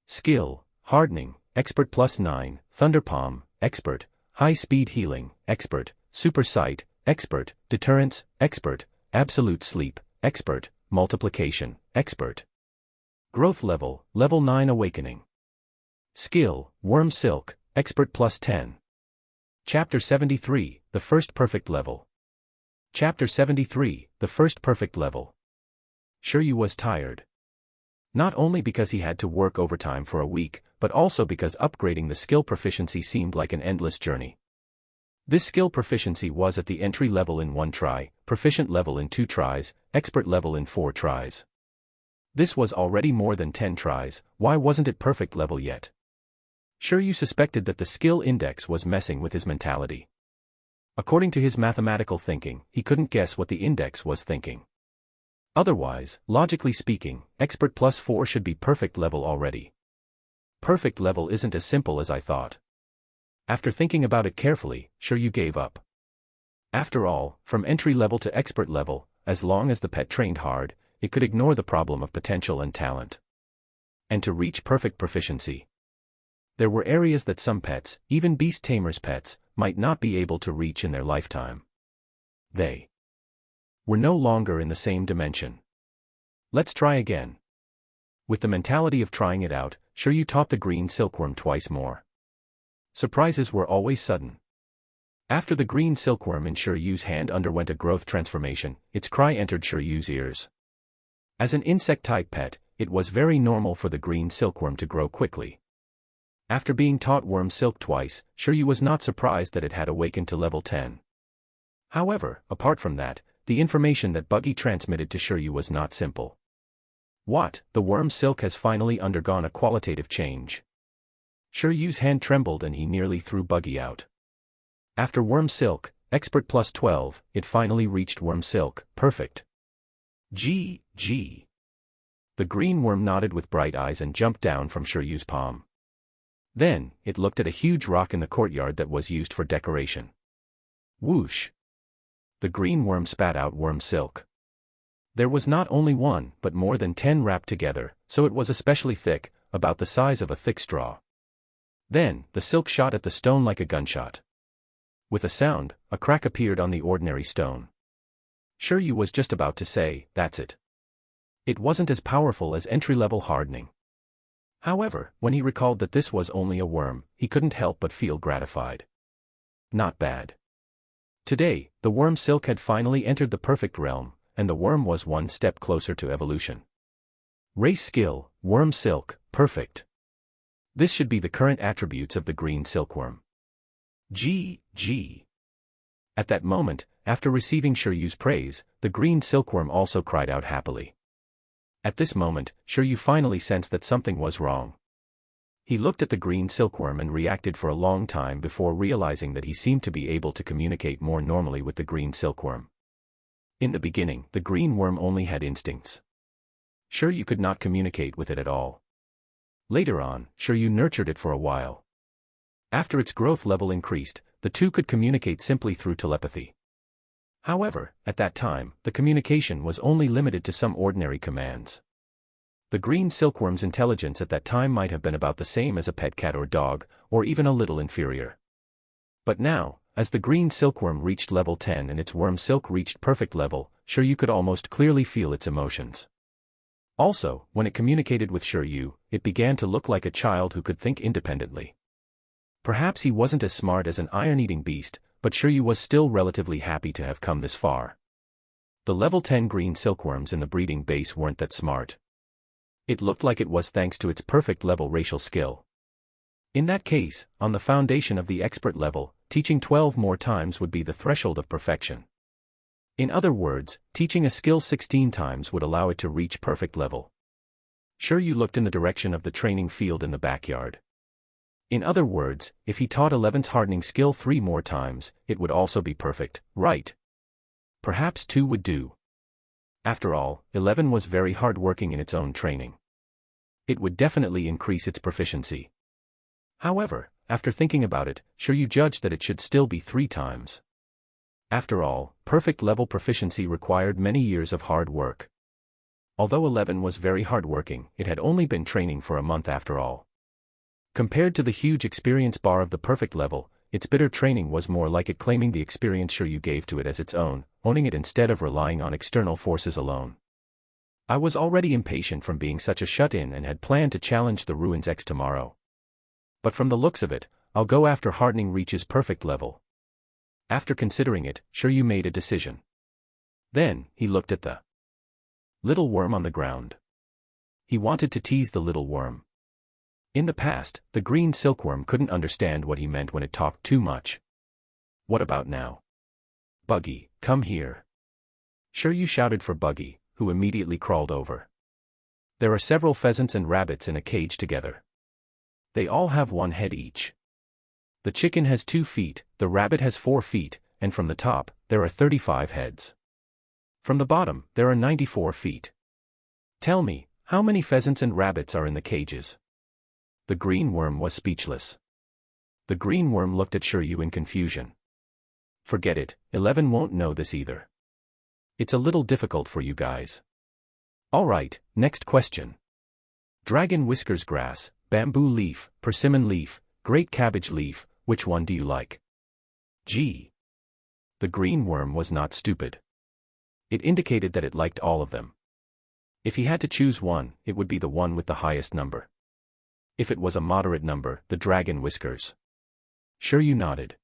A: Skill, Hardening, Expert +9, Thunder Palm, Expert, High Speed Healing, Expert, Super Sight, Expert, Deterrence, Expert, Absolute Sleep, Expert, Multiplication, Expert. Growth level, Level 9 Awakening. Skill, Worm Silk, Expert +10. Chapter 73, The First Perfect Level. Chapter 73, The First Perfect Level. Shiryu was tired. Not only because he had to work overtime for a week, but also because upgrading the skill proficiency seemed like an endless journey. This skill proficiency was at the entry level in 1 try, proficient level in 2 tries, expert level in 4 tries. This was already more than 10 tries, why wasn't it perfect level yet? Shiryu suspected that the skill index was messing with his mentality. According to his mathematical thinking, he couldn't guess what the index was thinking. Otherwise, logically speaking, Expert +4 should be perfect level already. Perfect level isn't as simple as I thought. After thinking about it carefully, Shiryu gave up. After all, from entry level to expert level, as long as the pet trained hard, it could ignore the problem of potential and talent. And to reach perfect proficiency. There were areas that some pets, even beast tamers' pets, might not be able to reach in their lifetime. They were no longer in the same dimension. Let's try again. With the mentality of trying it out, Shiryu taught the green silkworm twice more. Surprises were always sudden. After the green silkworm in Shiryu's hand underwent a growth transformation, its cry entered Shiryu's ears. As an insect-type pet, it was very normal for the green silkworm to grow quickly. After being taught worm silk twice, Shiryu was not surprised that it had awakened to level 10. However, apart from that, the information that Buggy transmitted to Shiryu was not simple. What? The worm silk has finally undergone a qualitative change. Shiryu's hand trembled and he nearly threw Buggy out. After worm silk, expert plus 12, it finally reached worm silk, perfect. Gee. The green worm nodded with bright eyes and jumped down from Shiryu's palm. Then, it looked at a huge rock in the courtyard that was used for decoration. Whoosh! The green worm spat out worm silk. There was not only one, but more than 10 wrapped together, so it was especially thick, about the size of a thick straw. Then, the silk shot at the stone like a gunshot. With a sound, a crack appeared on the ordinary stone. Shiryu was just about to say, "That's it." It wasn't as powerful as entry-level hardening. However, when he recalled that this was only a worm, he couldn't help but feel gratified. Not bad. Today, the worm silk had finally entered the perfect realm, and the worm was one step closer to evolution. Race skill, worm silk, perfect. This should be the current attributes of the green silkworm. Gee. At that moment, after receiving Shiryu's praise, the green silkworm also cried out happily. At this moment, Shiryu finally sensed that something was wrong. He looked at the green silkworm and reacted for a long time before realizing that he seemed to be able to communicate more normally with the green silkworm. In the beginning, the green worm only had instincts. Shiryu could not communicate with it at all. Later on, Shiryu nurtured it for a while. After its growth level increased, the two could communicate simply through telepathy. However, at that time, the communication was only limited to some ordinary commands. The green silkworm's intelligence at that time might have been about the same as a pet cat or dog, or even a little inferior. But now, as the green silkworm reached level 10 and its worm silk reached perfect level, Shiryu could almost clearly feel its emotions. Also, when it communicated with Shiryu, it began to look like a child who could think independently. Perhaps he wasn't as smart as an iron-eating beast, but Shiryu was still relatively happy to have come this far. The level 10 green silkworms in the breeding base weren't that smart. It looked like it was thanks to its perfect level racial skill. In that case, on the foundation of the expert level, teaching 12 more times would be the threshold of perfection. In other words, teaching a skill 16 times would allow it to reach perfect level. Shiryu looked in the direction of the training field in the backyard. In other words, if he taught 11's hardening skill 3 more times, it would also be perfect, right? Perhaps 2 would do. After all, 11 was very hard-working in its own training. It would definitely increase its proficiency. However, after thinking about it, Shiryu judged that it should still be 3 times. After all, perfect level proficiency required many years of hard work. Although 11 was very hard-working, it had only been training for a month after all. Compared to the huge experience bar of the perfect level, its bitter training was more like it claiming the experience Shiryu gave to it as its own, owning it instead of relying on external forces alone. I was already impatient from being such a shut-in and had planned to challenge the Ruins X tomorrow. But from the looks of it, I'll go after hardening reaches perfect level. After considering it, Shiryu made a decision. Then, he looked at the little worm on the ground. He wanted to tease the little worm. In the past, the green silkworm couldn't understand what he meant when it talked too much. What about now? Buggy, come here. Shiryu shouted for Buggy, who immediately crawled over. There are several pheasants and rabbits in a cage together. They all have 1 head each. The chicken has 2 feet, the rabbit has 4 feet, and from the top, there are 35 heads. From the bottom, there are 94 feet. Tell me, how many pheasants and rabbits are in the cages? The green worm was speechless. The green worm looked at Shiryu in confusion. Forget it, 11 won't know this either. It's a little difficult for you guys. Alright, next question. Dragon whiskers grass, bamboo leaf, persimmon leaf, great cabbage leaf, which one do you like? G. The green worm was not stupid. It indicated that it liked all of them. If he had to choose one, it would be the one with the highest number. If it was a moderate number, the dragon whiskers. Sure, you nodded.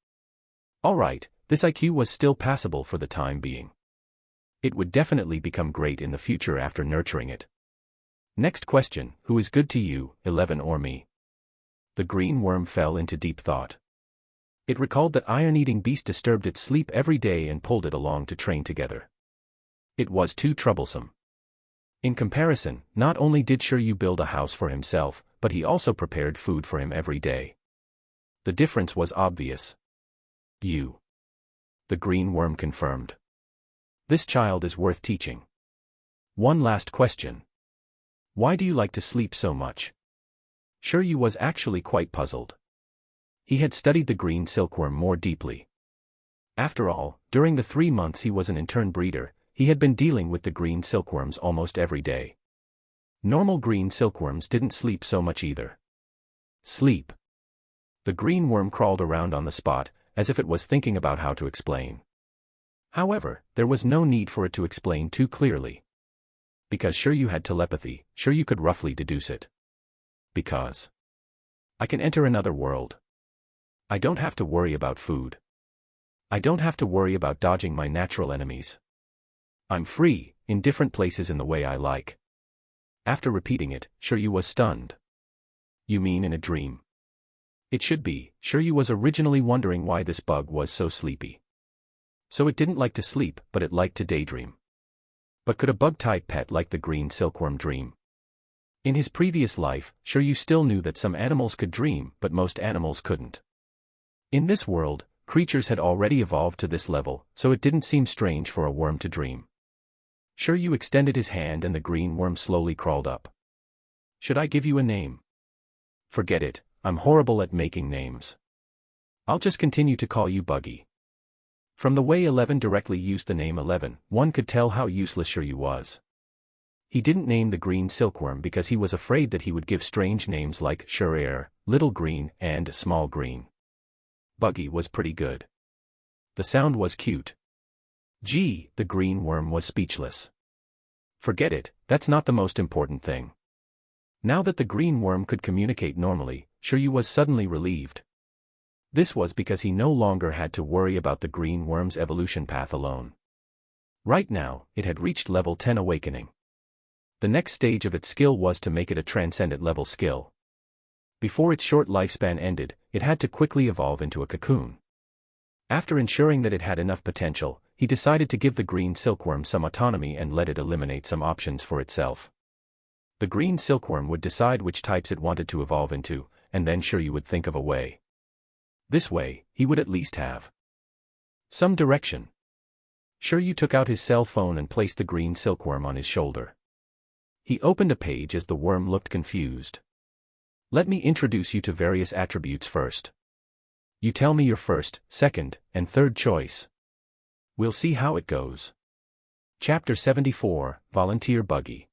A: All right, this IQ was still passable for the time being. It would definitely become great in the future after nurturing it. Next question, who is good to you, 11 or me? The green worm fell into deep thought. It recalled that iron-eating beast disturbed its sleep every day and pulled it along to train together. It was too troublesome. In comparison, not only did Shiryu build a house for himself, but he also prepared food for him every day. The difference was obvious. You. The green worm confirmed. This child is worth teaching. One last question. Why do you like to sleep so much? Shiryu was actually quite puzzled. He had studied the green silkworm more deeply. After all, during the 3 months he was an intern breeder, he had been dealing with the green silkworms almost every day. Normal green silkworms didn't sleep so much either. Sleep. The green worm crawled around on the spot, as if it was thinking about how to explain. However, there was no need for it to explain too clearly. Because Shiryu had telepathy, Shiryu could roughly deduce it. Because I can enter another world. I don't have to worry about food. I don't have to worry about dodging my natural enemies. I'm free, in different places in the way I like. After repeating it, Shiryu was stunned. You mean in a dream? It should be. Shiryu was originally wondering why this bug was so sleepy. So it didn't like to sleep, but it liked to daydream. But could a bug-type pet like the green silkworm dream? In his previous life, Shiryu still knew that some animals could dream, but most animals couldn't. In this world, creatures had already evolved to this level, so it didn't seem strange for a worm to dream. Shiryu extended his hand and the green worm slowly crawled up. Should I give you a name? Forget it, I'm horrible at making names. I'll just continue to call you Buggy. From the way 11 directly used the name 11, one could tell how useless Shiryu was. He didn't name the green silkworm because he was afraid that he would give strange names like Shurair, Little Green, and Small Green. Buggy was pretty good. The sound was cute. Gee, the green worm was speechless. Forget it, that's not the most important thing. Now that the green worm could communicate normally, Shiryu was suddenly relieved. This was because he no longer had to worry about the green worm's evolution path alone. Right now, it had reached level 10 awakening. The next stage of its skill was to make it a transcendent level skill. Before its short lifespan ended, it had to quickly evolve into a cocoon. After ensuring that it had enough potential, he decided to give the green silkworm some autonomy and let it eliminate some options for itself. The green silkworm would decide which types it wanted to evolve into, and then Shiryu would think of a way. This way, he would at least have some direction. Shiryu took out his cell phone and placed the green silkworm on his shoulder. He opened a page as the worm looked confused. Let me introduce you to various attributes first. You tell me your first, second, and third choice. We'll see how it goes. Chapter 74, Volunteer Buggy.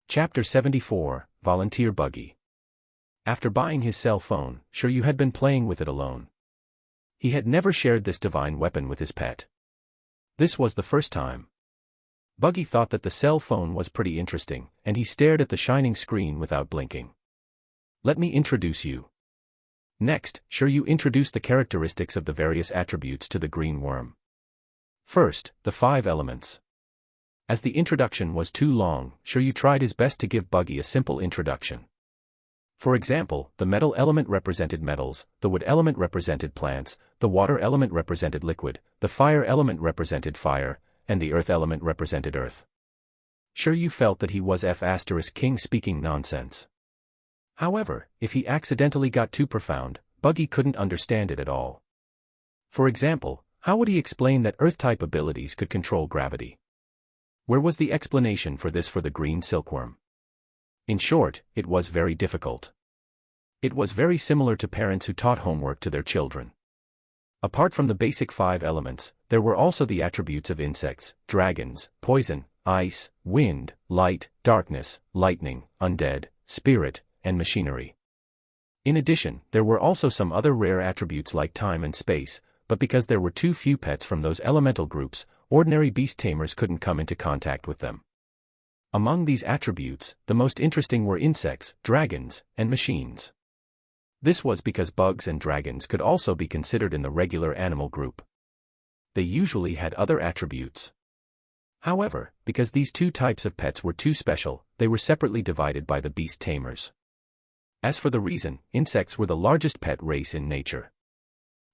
A: Chapter 74, Volunteer Buggy. After buying his cell phone, Shiryu had been playing with it alone. He had never shared this divine weapon with his pet. This was the first time. Buggy thought that the cell phone was pretty interesting, and he stared at the shining screen without blinking. Let me introduce you. Next, Shiryu introduced the characteristics of the various attributes to the green worm. First, the 5 elements. As the introduction was too long, Shiryu tried his best to give Buggy a simple introduction. For example, the metal element represented metals, the wood element represented plants, the water element represented liquid, the fire element represented fire, and the earth element represented earth. Shiryu felt that he was King speaking nonsense. However, if he accidentally got too profound, Buggy couldn't understand it at all. For example, how would he explain that Earth-type abilities could control gravity? Where was the explanation for this for the green silkworm? In short, it was very difficult. It was very similar to parents who taught homework to their children. Apart from the basic 5 elements, there were also the attributes of insects, dragons, poison, ice, wind, light, darkness, lightning, undead, spirit, and machinery. In addition, there were also some other rare attributes like time and space, but because there were too few pets from those elemental groups, ordinary beast tamers couldn't come into contact with them. Among these attributes, the most interesting were insects, dragons, and machines. This was because bugs and dragons could also be considered in the regular animal group. They usually had other attributes. However, because these two types of pets were too special, they were separately divided by the beast tamers. As for the reason, insects were the largest pet race in nature.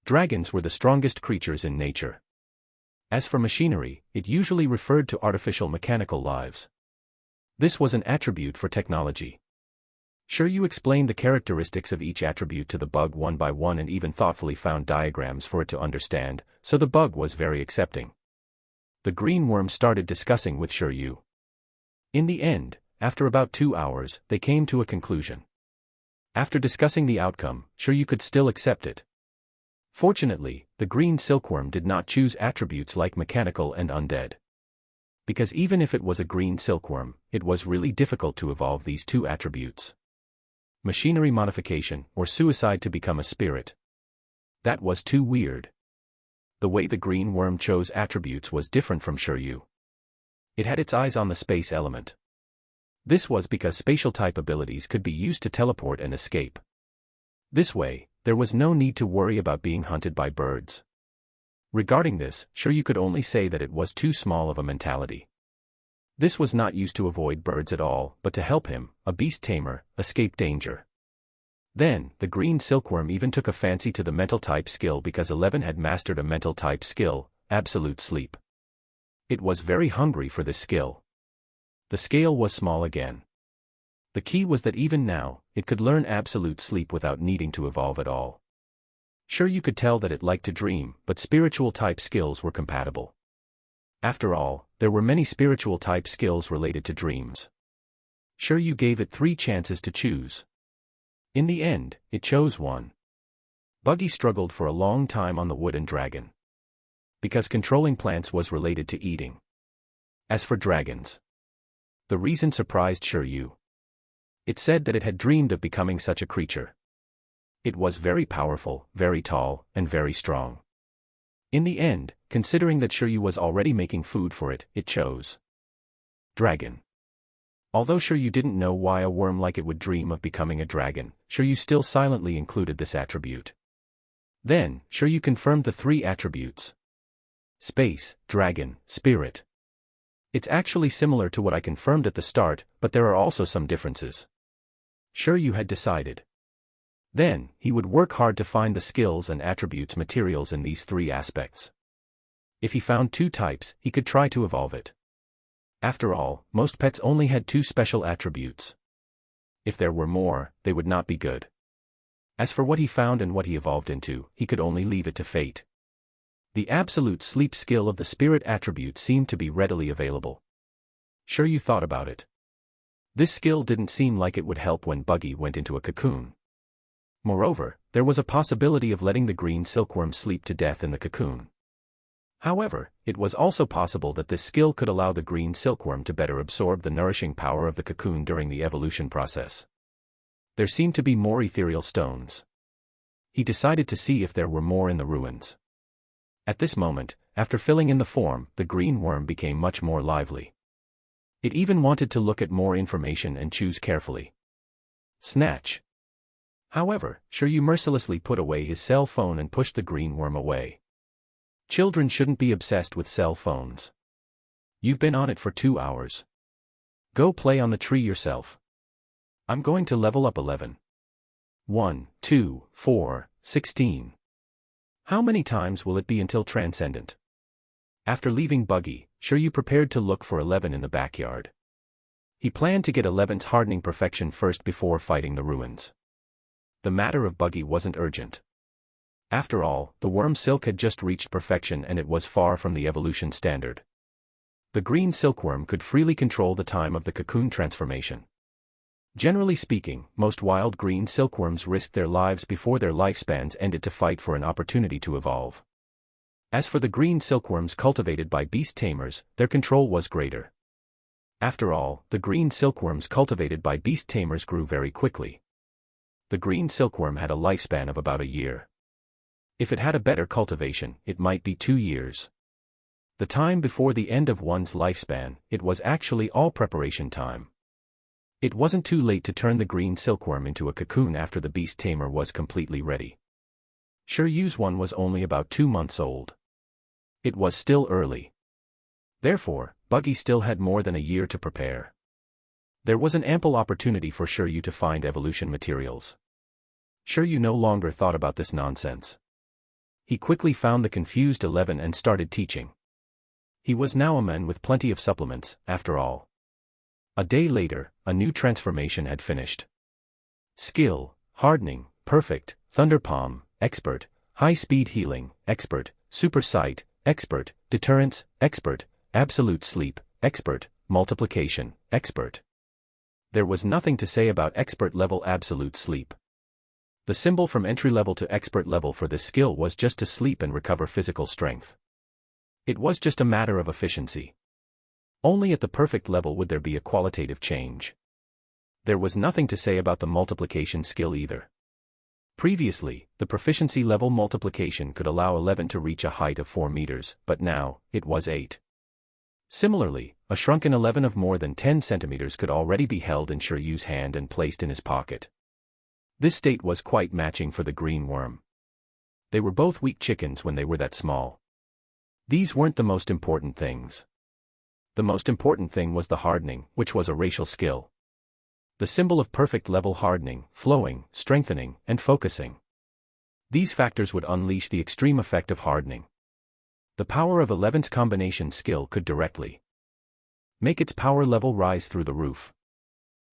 A: Dragons were the strongest creatures in nature. As for machinery, it usually referred to artificial mechanical lives. This was an attribute for technology. Sure, you explained the characteristics of each attribute to the bug one by one and even thoughtfully found diagrams for it to understand, so the bug was very accepting. The green worm started discussing with Shiryu. In the end, after about 2 hours, they came to a conclusion. After discussing the outcome, Shiryu could still accept it. Fortunately, the green silkworm did not choose attributes like mechanical and undead. Because even if it was a green silkworm, it was really difficult to evolve these two attributes. Machinery modification, or suicide to become a spirit. That was too weird. The way the green worm chose attributes was different from Shiryu. It had its eyes on the space element. This was because spatial type abilities could be used to teleport and escape. This way, there was no need to worry about being hunted by birds. Regarding this, Shiryu could only say that it was too small of a mentality. This was not used to avoid birds at all, but to help him, a beast tamer, escape danger. Then, the green silkworm even took a fancy to the mental type skill because 11 had mastered a mental type skill, absolute sleep. It was very hungry for this skill. The scale was small again. The key was that even now, it could learn absolute sleep without needing to evolve at all. Sure, you could tell that it liked to dream, but spiritual type skills were compatible. After all, there were many spiritual type skills related to dreams. Sure, you gave it 3 chances to choose. In the end, it chose one. Buggy struggled for a long time on the wooden dragon. Because controlling plants was related to eating. As for dragons, the reason surprised Shiryu. It said that it had dreamed of becoming such a creature. It was very powerful, very tall, and very strong. In the end, considering that Shiryu was already making food for it, it chose dragon. Although Shiryu didn't know why a worm like it would dream of becoming a dragon, Shiryu still silently included this attribute. Then, Shiryu confirmed the 3 attributes. Space, dragon, spirit. It's actually similar to what I confirmed at the start, but there are also some differences. Shiryu had decided. Then, he would work hard to find the skills and attributes materials in these 3 aspects. If he found 2 types, he could try to evolve it. After all, most pets only had 2 special attributes. If there were more, they would not be good. As for what he found and what he evolved into, he could only leave it to fate. The absolute sleep skill of the spirit attribute seemed to be readily available. Sure, you thought about it. This skill didn't seem like it would help when Buggy went into a cocoon. Moreover, there was a possibility of letting the green silkworm sleep to death in the cocoon. However, it was also possible that this skill could allow the green silkworm to better absorb the nourishing power of the cocoon during the evolution process. There seemed to be more ethereal stones. He decided to see if there were more in the ruins. At this moment, after filling in the form, the green worm became much more lively. It even wanted to look at more information and choose carefully. Snatch. However, Shiryu mercilessly put away his cell phone and pushed the green worm away. Children shouldn't be obsessed with cell phones. You've been on it for 2 hours. Go play on the tree yourself. I'm going to level up 11. 1, 2, 4, 16. How many times will it be until Transcendent? After leaving Buggy, Shiryu prepared to look for 11 in the backyard. He planned to get 11's hardening perfection first before fighting the ruins. The matter of Buggy wasn't urgent. After all, the worm silk had just reached perfection and it was far from the evolution standard. The green silkworm could freely control the time of the cocoon transformation. Generally speaking, most wild green silkworms risked their lives before their lifespans ended to fight for an opportunity to evolve. As for the green silkworms cultivated by beast tamers, their control was greater. After all, the green silkworms cultivated by beast tamers grew very quickly. The green silkworm had a lifespan of about a year. If it had a better cultivation, it might be 2 years. The time before the end of one's lifespan, it was actually all preparation time. It wasn't too late to turn the green silkworm into a cocoon after the beast tamer was completely ready. Shiryu's one was only about 2 months old. It was still early. Therefore, Buggy still had more than a year to prepare. There was an ample opportunity for Shiryu to find evolution materials. Shiryu no longer thought about this nonsense. He quickly found the confused 11 and started teaching. He was now a man with plenty of supplements, after all. A day later, a new transformation had finished. Skill, hardening, perfect, thunder palm, expert, high-speed healing, expert, super sight, expert, deterrence, expert, absolute sleep, expert, multiplication, expert. There was nothing to say about expert-level absolute sleep. The symbol from entry level to expert level for this skill was just to sleep and recover physical strength. It was just a matter of efficiency. Only at the perfect level would there be a qualitative change. There was nothing to say about the multiplication skill either. Previously, the proficiency level multiplication could allow 11 to reach a height of 4 meters, but now, it was 8. Similarly, a shrunken 11 of more than 10 centimeters could already be held in Shiryu's hand and placed in his pocket. This state was quite matching for the green worm. They were both weak chickens when they were that small. These weren't the most important things. The most important thing was the hardening, which was a racial skill. The symbol of perfect level hardening, flowing, strengthening, and focusing. These factors would unleash the extreme effect of hardening. The power of 11's combination skill could directly make its power level rise through the roof.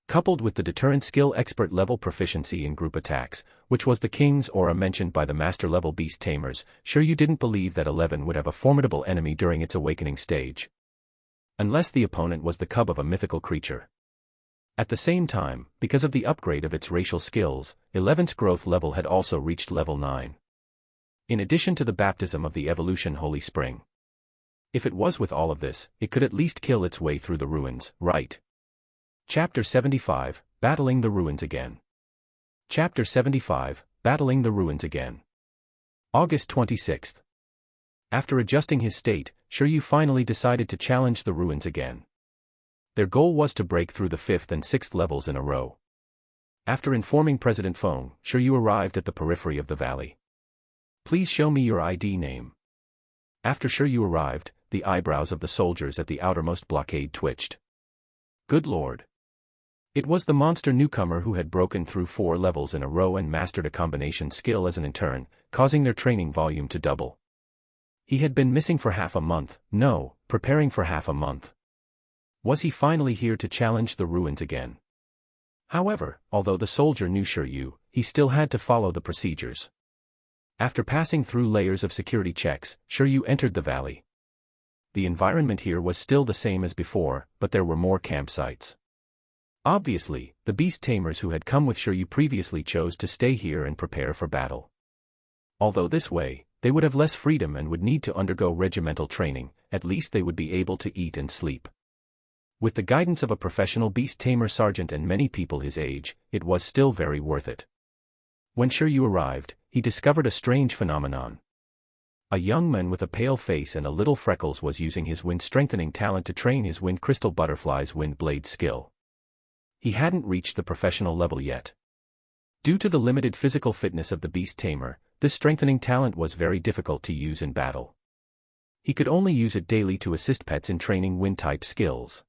A: Coupled with the deterrent skill expert level proficiency in group attacks, which was the king's aura mentioned by the master level beast tamers, Shiryu didn't believe that 11 would have a formidable enemy during its awakening stage. Unless the opponent was the cub of a mythical creature. At the same time, because of the upgrade of its racial skills, 11's growth level had also reached level 9. In addition to the baptism of the evolution Holy Spring. If it was with all of this, it could at least kill its way through the ruins, right? Chapter 75, Battling the Ruins Again. Chapter 75, Battling the Ruins Again. August 26th. After adjusting his state, Shiryu finally decided to challenge the ruins again. Their goal was to break through the 5th and 6th levels in a row. After informing President Feng, Shiryu arrived at the periphery of the valley. Please show me your ID name. After Shiryu arrived, the eyebrows of the soldiers at the outermost blockade twitched. Good lord. It was the monster newcomer who had broken through 4 levels in a row and mastered a combination skill as an intern, causing their training volume to double. He had been missing for half a month, preparing for half a month. Was he finally here to challenge the ruins again? However, although the soldier knew Shiryu, he still had to follow the procedures. After passing through layers of security checks, Shiryu entered the valley. The environment here was still the same as before, but there were more campsites. Obviously, the beast tamers who had come with Shiryu previously chose to stay here and prepare for battle. Although this way, they would have less freedom and would need to undergo regimental training, at least they would be able to eat and sleep. With the guidance of a professional beast tamer sergeant and many people his age, it was still very worth it. When Shiryu arrived, he discovered a strange phenomenon. A young man with a pale face and a little freckles was using his wind-strengthening talent to train his wind crystal butterfly's wind blade skill. He hadn't reached the professional level yet. Due to the limited physical fitness of the beast tamer, this strengthening talent was very difficult to use in battle. He could only use it daily to assist pets in training wind-type skills.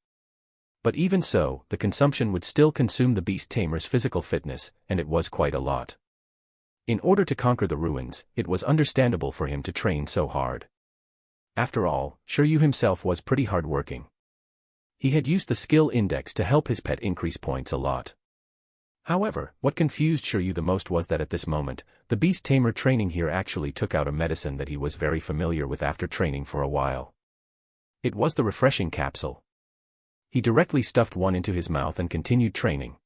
A: But even so, the consumption would still consume the beast tamer's physical fitness, and it was quite a lot. In order to conquer the ruins, it was understandable for him to train so hard. After all, Shiryu himself was pretty hardworking. He had used the skill index to help his pet increase points a lot. However, what confused Shiryu the most was that at this moment, the beast tamer training here actually took out a medicine that he was very familiar with after training for a while. It was the refreshing capsule. He directly stuffed one into his mouth and continued training.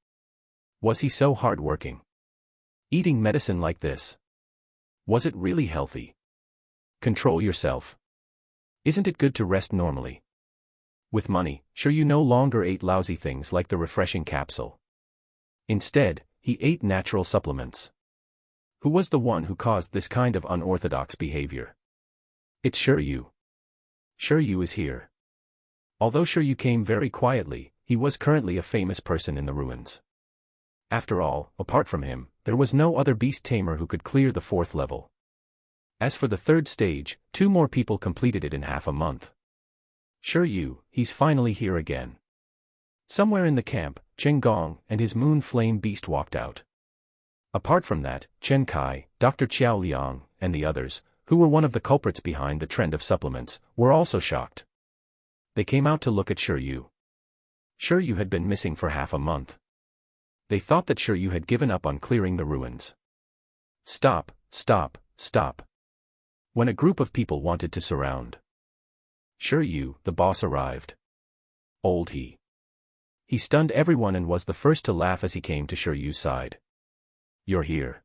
A: Was he so hardworking? Eating medicine like this? Was it really healthy? Control yourself. Isn't it good to rest normally? With money, Shiryu no longer ate lousy things like the refreshing capsule. Instead, he ate natural supplements. Who was the one who caused this kind of unorthodox behavior? It's Shiryu. Shiryu is here. Although Shiryu came very quietly, he was currently a famous person in the ruins. After all, apart from him, there was no other beast tamer who could clear the 4th level. As for the 3rd stage, 2 more people completed it in half a month. Shiryu, he's finally here again. Somewhere in the camp, Chen Gong and his moon flame beast walked out. Apart from that, Chen Kai, Dr. Qiao Liang, and the others, who were one of the culprits behind the trend of supplements, were also shocked. They came out to look at Shiryu. Shiryu had been missing for half a month. They thought that Shiryu had given up on clearing the ruins. Stop, stop, stop. When a group of people wanted to surround Shiryu, the boss arrived. Old he. He stunned everyone and was the first to laugh as he came to Shiryu's side. You're here.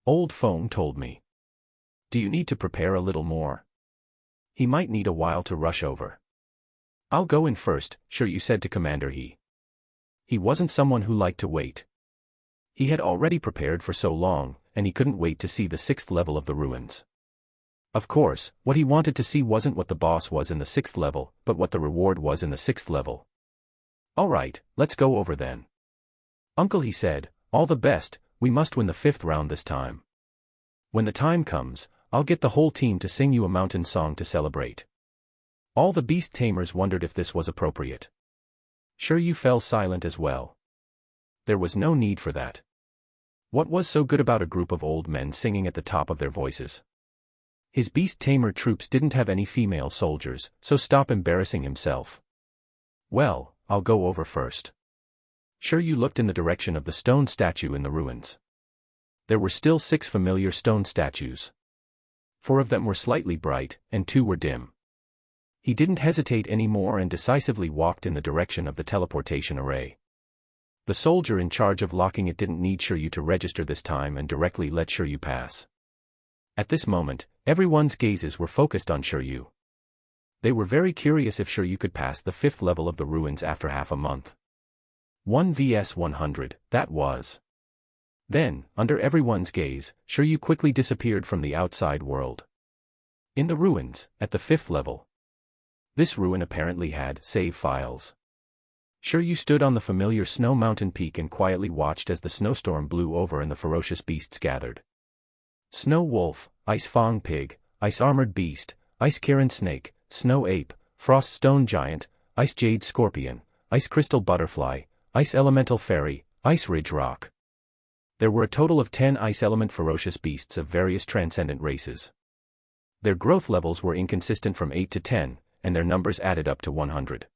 A: Old Feng told me. Do you need to prepare a little more? He might need a while to rush over. I'll go in first, Shiryu said to Commander He. He wasn't someone who liked to wait. He had already prepared for so long, and he couldn't wait to see the 6th level of the ruins. Of course, what he wanted to see wasn't what the boss was in the 6th level, but what the reward was in the 6th level. All right, let's go over then. Uncle, he said, all the best, we must win the 5th round this time. When the time comes, I'll get the whole team to sing you a mountain song to celebrate. All the beast tamers wondered if this was appropriate. Shiryu fell silent as well. There was no need for that. What was so good about a group of old men singing at the top of their voices? His beast tamer troops didn't have any female soldiers, so stop embarrassing himself. Well, I'll go over first. Shiryu looked in the direction of the stone statue in the ruins. There were still 6 familiar stone statues. 4 of them were slightly bright, and 2 were dim. He didn't hesitate anymore and decisively walked in the direction of the teleportation array. The soldier in charge of locking it didn't need Shiryu to register this time and directly let Shiryu pass. At this moment, everyone's gazes were focused on Shiryu. They were very curious if Shiryu could pass the 5th level of the ruins after half a month. 1 vs 100, that was. Then, under everyone's gaze, Shiryu quickly disappeared from the outside world. In the ruins, at the 5th level. This ruin apparently had save files. Shiryu stood on the familiar snow mountain peak and quietly watched as the snowstorm blew over and the ferocious beasts gathered. Snow wolf, ice fang pig, ice armored beast, ice Kirin snake, snow ape, frost stone giant, ice jade scorpion, ice crystal butterfly, ice elemental fairy, ice ridge rock. There were a total of 10 ice element ferocious beasts of various transcendent races. Their growth levels were inconsistent from 8 to 10, and their numbers added up to 100.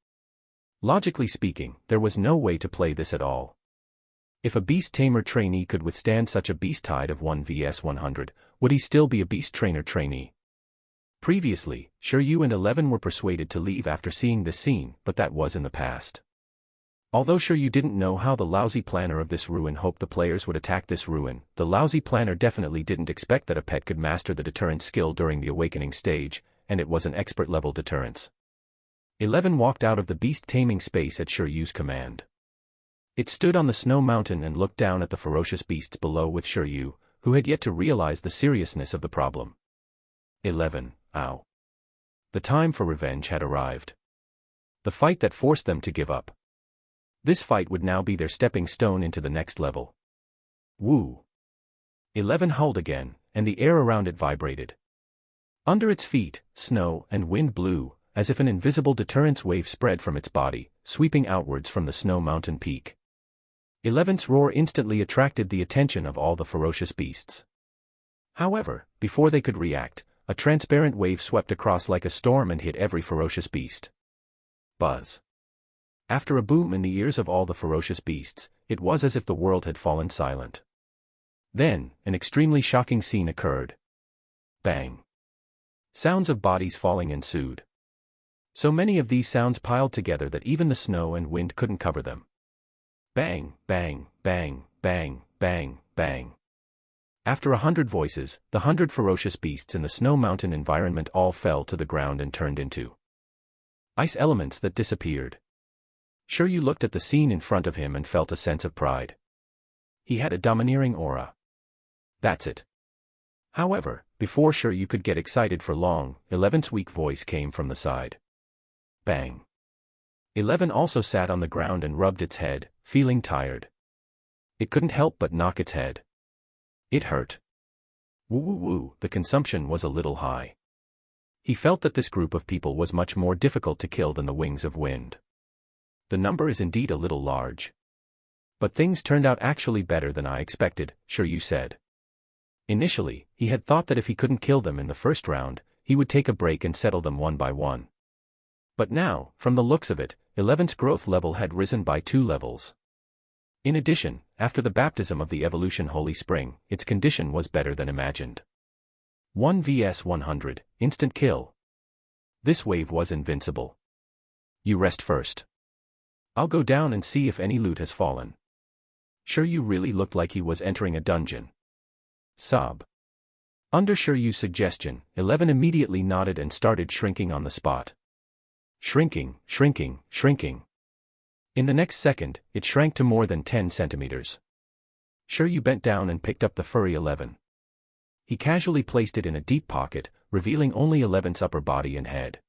A: Logically speaking, there was no way to play this at all. If a beast tamer trainee could withstand such a beast tide of 1 vs 100, would he still be a beast trainer trainee? Previously, Shiryu and 11 were persuaded to leave after seeing this scene, but that was in the past. Although Shiryu didn't know how the lousy planner of this ruin hoped the players would attack this ruin, the lousy planner definitely didn't expect that a pet could master the deterrence skill during the awakening stage, and it was an expert-level deterrence. 11 walked out of the beast-taming space at Shiryu's command. It stood on the snow mountain and looked down at the ferocious beasts below with Shiryu, who had yet to realize the seriousness of the problem. 11, ow. The time for revenge had arrived. The fight that forced them to give up. This fight would now be their stepping stone into the next level. Woo! 11 howled again, and the air around it vibrated. Under its feet, snow and wind blew, as if an invisible deterrence wave spread from its body, sweeping outwards from the snow mountain peak. 11's roar instantly attracted the attention of all the ferocious beasts. However, before they could react, a transparent wave swept across like a storm and hit every ferocious beast. Buzz. After a boom in the ears of all the ferocious beasts, it was as if the world had fallen silent. Then, an extremely shocking scene occurred. Bang. Sounds of bodies falling ensued. So many of these sounds piled together that even the snow and wind couldn't cover them. Bang, bang, bang, bang, bang, bang. After 100 voices, the 100 ferocious beasts in the snow mountain environment all fell to the ground and turned into Ice elements that disappeared. Shiryu looked at the scene in front of him and felt a sense of pride. He had a domineering aura. That's it. However, before Shiryu could get excited for long, 11's weak voice came from the side. Bang. 11 also sat on the ground and rubbed its head, feeling tired. It couldn't help but knock its head. It hurt. Woo woo woo, the consumption was a little high. He felt that this group of people was much more difficult to kill than the wings of wind. The number is indeed a little large. But things turned out actually better than I expected, Shiryu said. Initially, he had thought that if he couldn't kill them in the first round, he would take a break and settle them one by one. But now, from the looks of it, 11's growth level had risen by 2 levels. In addition, after the baptism of the evolution Holy Spring, its condition was better than imagined. 1 vs 100, instant kill. This wave was invincible. You rest first. I'll go down and see if any loot has fallen. Shiryu really looked like he was entering a dungeon. Sob. Under Shiryu's suggestion, 11 immediately nodded and started shrinking on the spot. Shrinking, shrinking, shrinking. In the next second, it shrank to more than 10 centimeters. Shiryu bent down and picked up the furry 11. He casually placed it in a deep pocket, revealing only 11's upper body and head.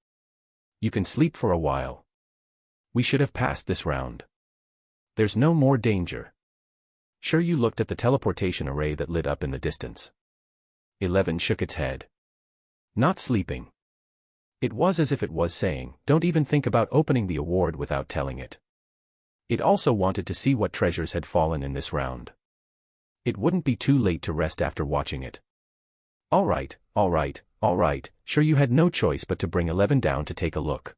A: You can sleep for a while. We should have passed this round. There's no more danger. Shiryu looked at the teleportation array that lit up in the distance. 11 shook its head. Not sleeping. It was as if it was saying, don't even think about opening the award without telling it. It also wanted to see what treasures had fallen in this round. It wouldn't be too late to rest after watching it. All right, Shiryu had no choice but to bring 11 down to take a look.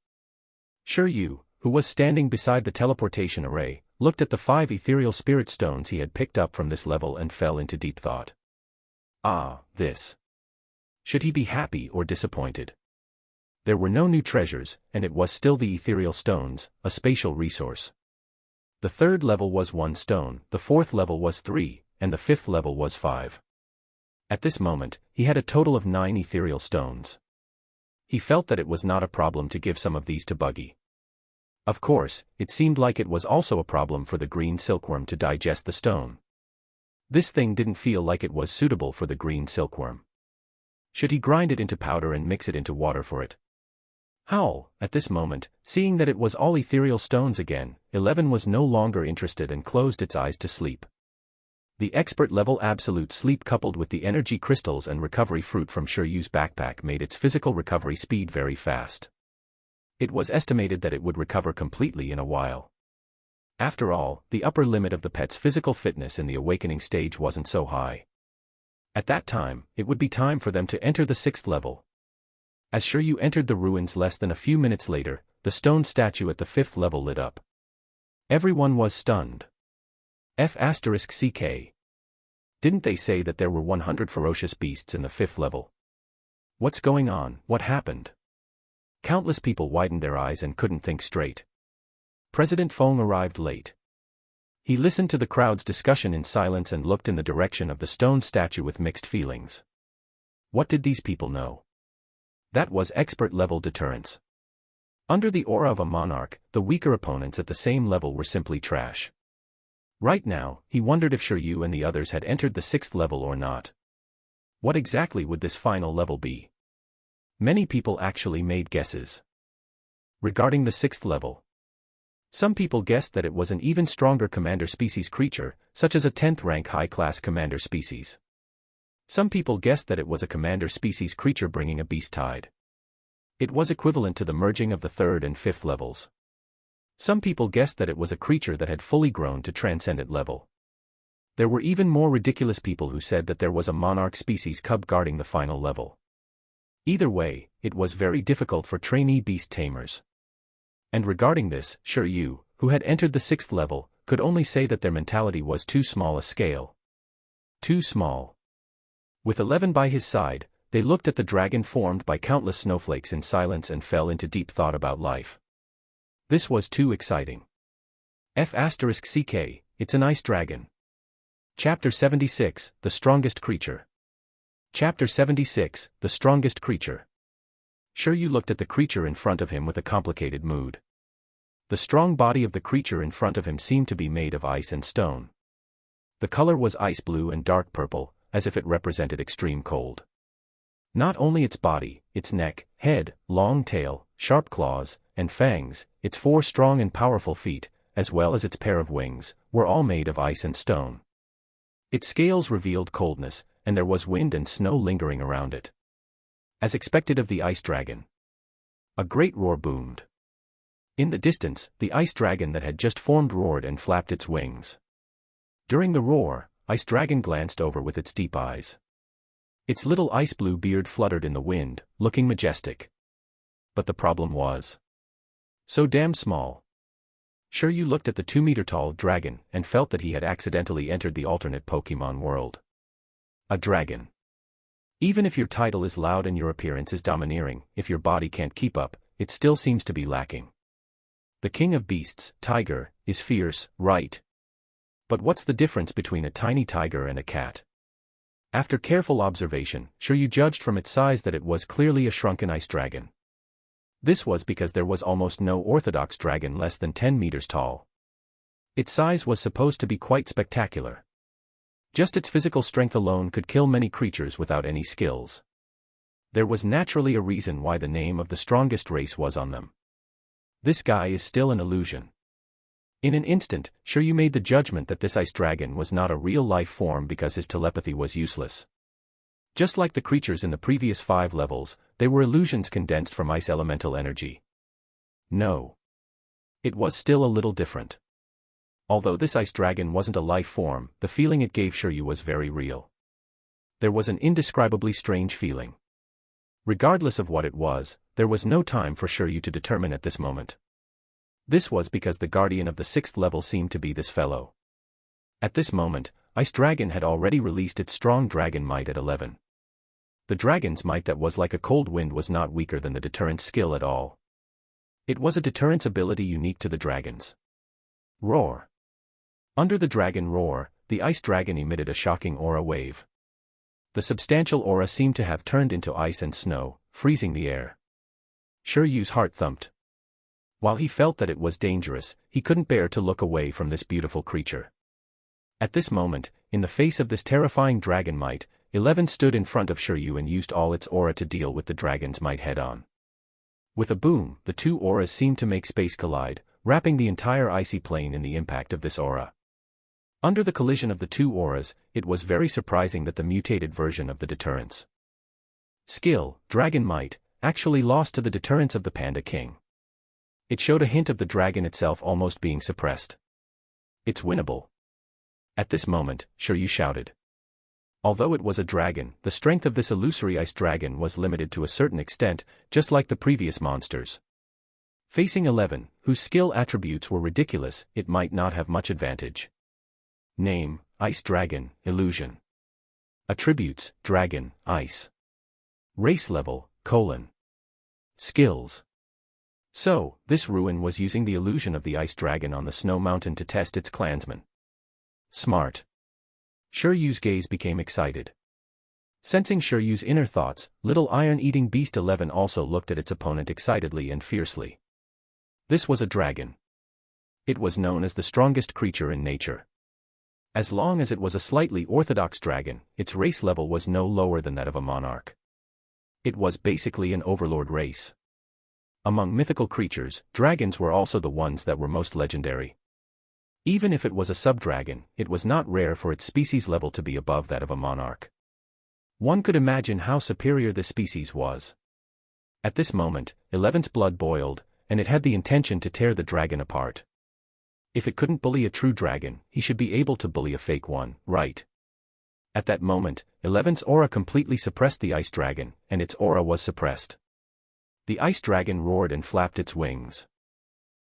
A: Shiryu, who was standing beside the teleportation array, looked at the 5 ethereal spirit stones he had picked up from this level and fell into deep thought. This. Should he be happy or disappointed? There were no new treasures, and it was still the ethereal stones, a spatial resource. The 3rd level was 1 stone, the 4th level was 3, and the 5th level was 5. At this moment, he had a total of 9 ethereal stones. He felt that it was not a problem to give some of these to Buggy. Of course, it seemed like it was also a problem for the green silkworm to digest the stone. This thing didn't feel like it was suitable for the green silkworm. Should he grind it into powder and mix it into water for it? Howl, at this moment, seeing that it was all ethereal stones again, 11 was no longer interested and closed its eyes to sleep. The expert-level absolute sleep coupled with the energy crystals and recovery fruit from Shiryu's backpack made its physical recovery speed very fast. It was estimated that it would recover completely in a while. After all, the upper limit of the pet's physical fitness in the awakening stage wasn't so high. At that time, it would be time for them to enter the 6th level. As Shiryu entered the ruins less than a few minutes later, the stone statue at the 5th level lit up. Everyone was stunned. F***CK. Didn't they say that there were 100 ferocious beasts in the 5th level? What's going on? What happened? Countless people widened their eyes and couldn't think straight. President Feng arrived late. He listened to the crowd's discussion in silence and looked in the direction of the stone statue with mixed feelings. What did these people know? That was expert-level deterrence. Under the aura of a monarch, the weaker opponents at the same level were simply trash. Right now, he wondered if Shiryu and the others had entered the 6th level or not. What exactly would this final level be? Many people actually made guesses. Regarding the 6th level, some people guessed that it was an even stronger commander species creature, such as a 10th rank high-class commander species. Some people guessed that it was a commander species creature bringing a beast tide. It was equivalent to the merging of the 3rd and 5th levels. Some people guessed that it was a creature that had fully grown to transcendent level. There were even more ridiculous people who said that there was a monarch species cub guarding the final level. Either way, it was very difficult for trainee beast tamers. And regarding this, Shiryu, who had entered the 6th level, could only say that their mentality was too small a scale. Too small. With 11 by his side, they looked at the dragon formed by countless snowflakes in silence and fell into deep thought about life. This was too exciting. F***CK, it's an ice dragon. Chapter 76, The Strongest Creature. Chapter 76, The Strongest Creature. Shiryu looked at the creature in front of him with a complicated mood. The strong body of the creature in front of him seemed to be made of ice and stone. The color was ice blue and dark purple, as if it represented extreme cold. Not only its body, its neck, head, long tail, sharp claws, and fangs, its 4 strong and powerful feet, as well as its pair of wings, were all made of ice and stone. Its scales revealed coldness, and there was wind and snow lingering around it. As expected of the ice dragon, a great roar boomed. In the distance, the ice dragon that had just formed roared and flapped its wings. During the roar, Ice Dragon glanced over with its deep eyes. Its little ice blue beard fluttered in the wind, looking majestic. But the problem was so damn small. Shiryu looked at the 2-meter-tall dragon and felt that he had accidentally entered the alternate Pokemon world. A dragon. Even if your title is loud and your appearance is domineering, if your body can't keep up, it still seems to be lacking. The king of beasts, tiger, is fierce, right? But what's the difference between a tiny tiger and a cat? After careful observation, Shiryu judged from its size that it was clearly a shrunken ice dragon. This was because there was almost no orthodox dragon less than 10 meters tall. Its size was supposed to be quite spectacular. Just its physical strength alone could kill many creatures without any skills. There was naturally a reason why the name of the strongest race was on them. This guy is still an illusion. In an instant, Shiryu made the judgment that this ice dragon was not a real life form because his telepathy was useless. Just like the creatures in the previous 5 levels, they were illusions condensed from ice elemental energy. No. It was still a little different. Although this ice dragon wasn't a life form, the feeling it gave Shiryu was very real. There was an indescribably strange feeling. Regardless of what it was, there was no time for Shiryu to determine at this moment. This was because the guardian of the 6th level seemed to be this fellow. At this moment, Ice Dragon had already released its strong dragon might at 11. The dragon's might that was like a cold wind was not weaker than the deterrence skill at all. It was a deterrence ability unique to the dragons. Roar. Under the dragon roar, the ice dragon emitted a shocking aura wave. The substantial aura seemed to have turned into ice and snow, freezing the air. Shiryu's heart thumped. While he felt that it was dangerous, he couldn't bear to look away from this beautiful creature. At this moment, in the face of this terrifying dragon might, 11 stood in front of Shiryu and used all its aura to deal with the dragon's might head-on. With a boom, the 2 auras seemed to make space collide, wrapping the entire icy plane in the impact of this aura. Under the collision of the 2 auras, it was very surprising that the mutated version of the deterrence skill, Dragon Might, actually lost to the deterrence of the Panda King. It showed a hint of the dragon itself almost being suppressed. It's winnable. At this moment, Shiryu shouted. Although it was a dragon, the strength of this illusory ice dragon was limited to a certain extent, just like the previous monsters. Facing 11, whose skill attributes were ridiculous, it might not have much advantage. Name, Ice Dragon, Illusion. Attributes, Dragon, Ice. Race level, : Skills. So, this ruin was using the illusion of the ice dragon on the snow mountain to test its clansmen. Smart. Shiryu's gaze became excited. Sensing Shiryu's inner thoughts, little iron-eating beast 11 also looked at its opponent excitedly and fiercely. This was a dragon. It was known as the strongest creature in nature. As long as it was a slightly orthodox dragon, its race level was no lower than that of a monarch. It was basically an overlord race. Among mythical creatures, dragons were also the ones that were most legendary. Even if it was a sub-dragon, it was not rare for its species level to be above that of a monarch. One could imagine how superior this species was. At this moment, 11's blood boiled, and it had the intention to tear the dragon apart. If it couldn't bully a true dragon, he should be able to bully a fake one, right? At that moment, 11's aura completely suppressed the ice dragon, and its aura was suppressed. The ice dragon roared and flapped its wings.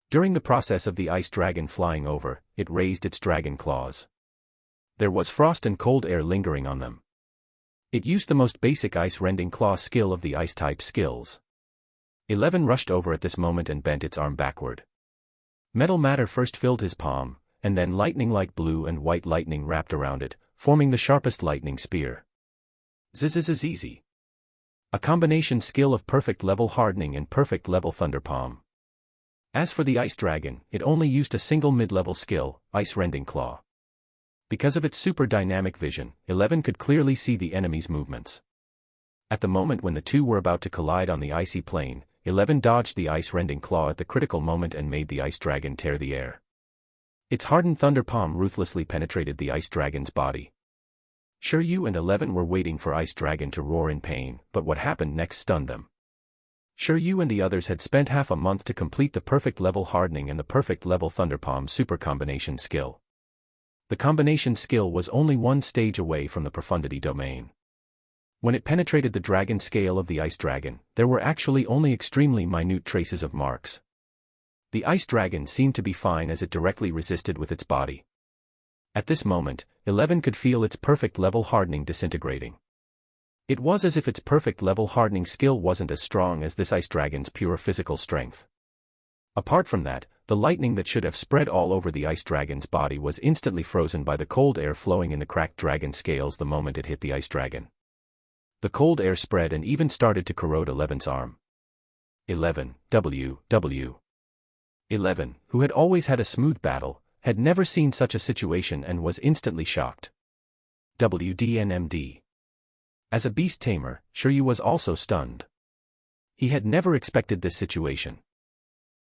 A: During the process of the ice dragon flying over, it raised its dragon claws. There was frost and cold air lingering on them. It used the most basic ice-rending claw skill of the ice-type skills. 11 rushed over at this moment and bent its arm backward. Metal matter first filled his palm, and then lightning-like blue and white lightning wrapped around it, forming the sharpest lightning spear. Zzzzz. A combination skill of perfect level hardening and perfect level thunderpalm. As for the ice dragon, it only used a single mid-level skill, ice rending claw. Because of its super dynamic vision, 11 could clearly see the enemy's movements. At the moment when the two were about to collide on the icy plane, 11 dodged the ice rending claw at the critical moment and made the ice dragon tear the air. Its hardened thunderpalm ruthlessly penetrated the ice dragon's body. Shiryu and 11 were waiting for ice dragon to roar in pain, but what happened next stunned them. Shiryu and the others had spent half a month to complete the perfect level hardening and the perfect level thunderpalm super combination skill. The combination skill was only one stage away from the profundity domain. When it penetrated the dragon scale of the ice dragon, there were actually only extremely minute traces of marks. The ice dragon seemed to be fine as it directly resisted with its body. At this moment, 11 could feel its perfect level hardening disintegrating. It was as if its perfect level hardening skill wasn't as strong as this ice dragon's pure physical strength. Apart from that, the lightning that should have spread all over the ice dragon's body was instantly frozen by the cold air flowing in the cracked dragon scales the moment it hit the ice dragon. The cold air spread and even started to corrode 11's arm. 11, 11, who had always had a smooth battle, had never seen such a situation and was instantly shocked. WDNMD. As a beast tamer, Shiryu was also stunned. He had never expected this situation.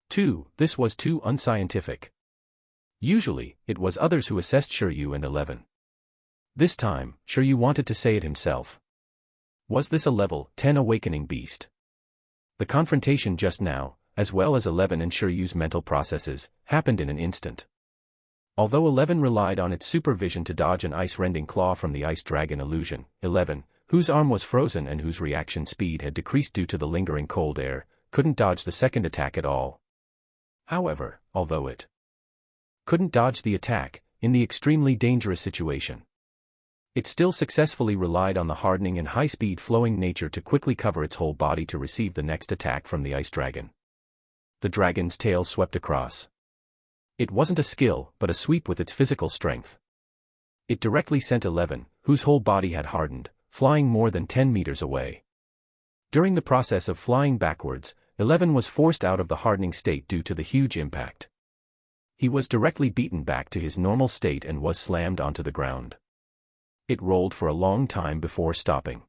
A: 2. This was too unscientific. Usually, it was others who assessed Shiryu and 11. This time, Shiryu wanted to say it himself. Was this a level 10 awakening beast? The confrontation just now, as well as 11 and Shiryu's mental processes, happened in an instant. Although 11 relied on its supervision to dodge an ice-rending claw from the ice dragon illusion, 11, whose arm was frozen and whose reaction speed had decreased due to the lingering cold air, couldn't dodge the second attack at all. However, although it couldn't dodge the attack, in the extremely dangerous situation, it still successfully relied on the hardening and high-speed flowing nature to quickly cover its whole body to receive the next attack from the ice dragon. The dragon's tail swept across. It wasn't a skill, but a sweep with its physical strength. It directly sent 11, whose whole body had hardened, flying more than 10 meters away. During the process of flying backwards, 11 was forced out of the hardening state due to the huge impact. He was directly beaten back to his normal state and was slammed onto the ground. It rolled for a long time before stopping.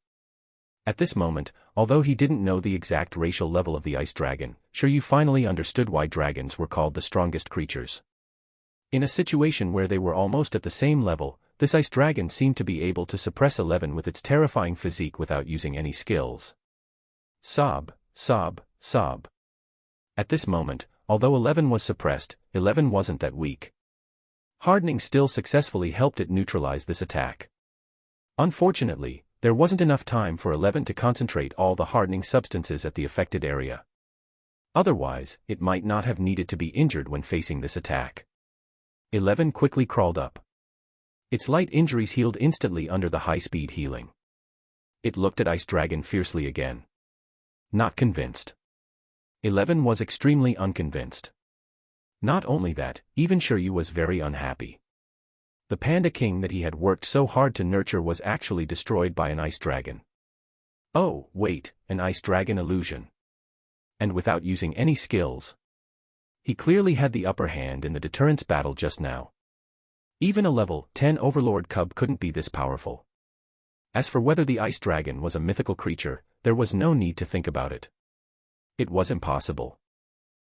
A: At this moment, although he didn't know the exact racial level of the ice dragon, Shiryu finally understood why dragons were called the strongest creatures. In a situation where they were almost at the same level, this ice dragon seemed to be able to suppress 11 with its terrifying physique without using any skills. Sob, sob, sob. At this moment, although 11 was suppressed, 11 wasn't that weak. Hardening still successfully helped it neutralize this attack. Unfortunately, there wasn't enough time for 11 to concentrate all the hardening substances at the affected area. Otherwise, it might not have needed to be injured when facing this attack. 11 quickly crawled up. Its light injuries healed instantly under the high-speed healing. It looked at Ice Dragon fiercely again. Not convinced. 11 was extremely unconvinced. Not only that, even Shiryu was very unhappy. The Panda King that he had worked so hard to nurture was actually destroyed by an ice dragon. Oh, wait, an ice dragon illusion. And without using any skills. He clearly had the upper hand in the deterrence battle just now. Even a level 10 Overlord Cub couldn't be this powerful. As for whether the ice dragon was a mythical creature, there was no need to think about it. It was impossible.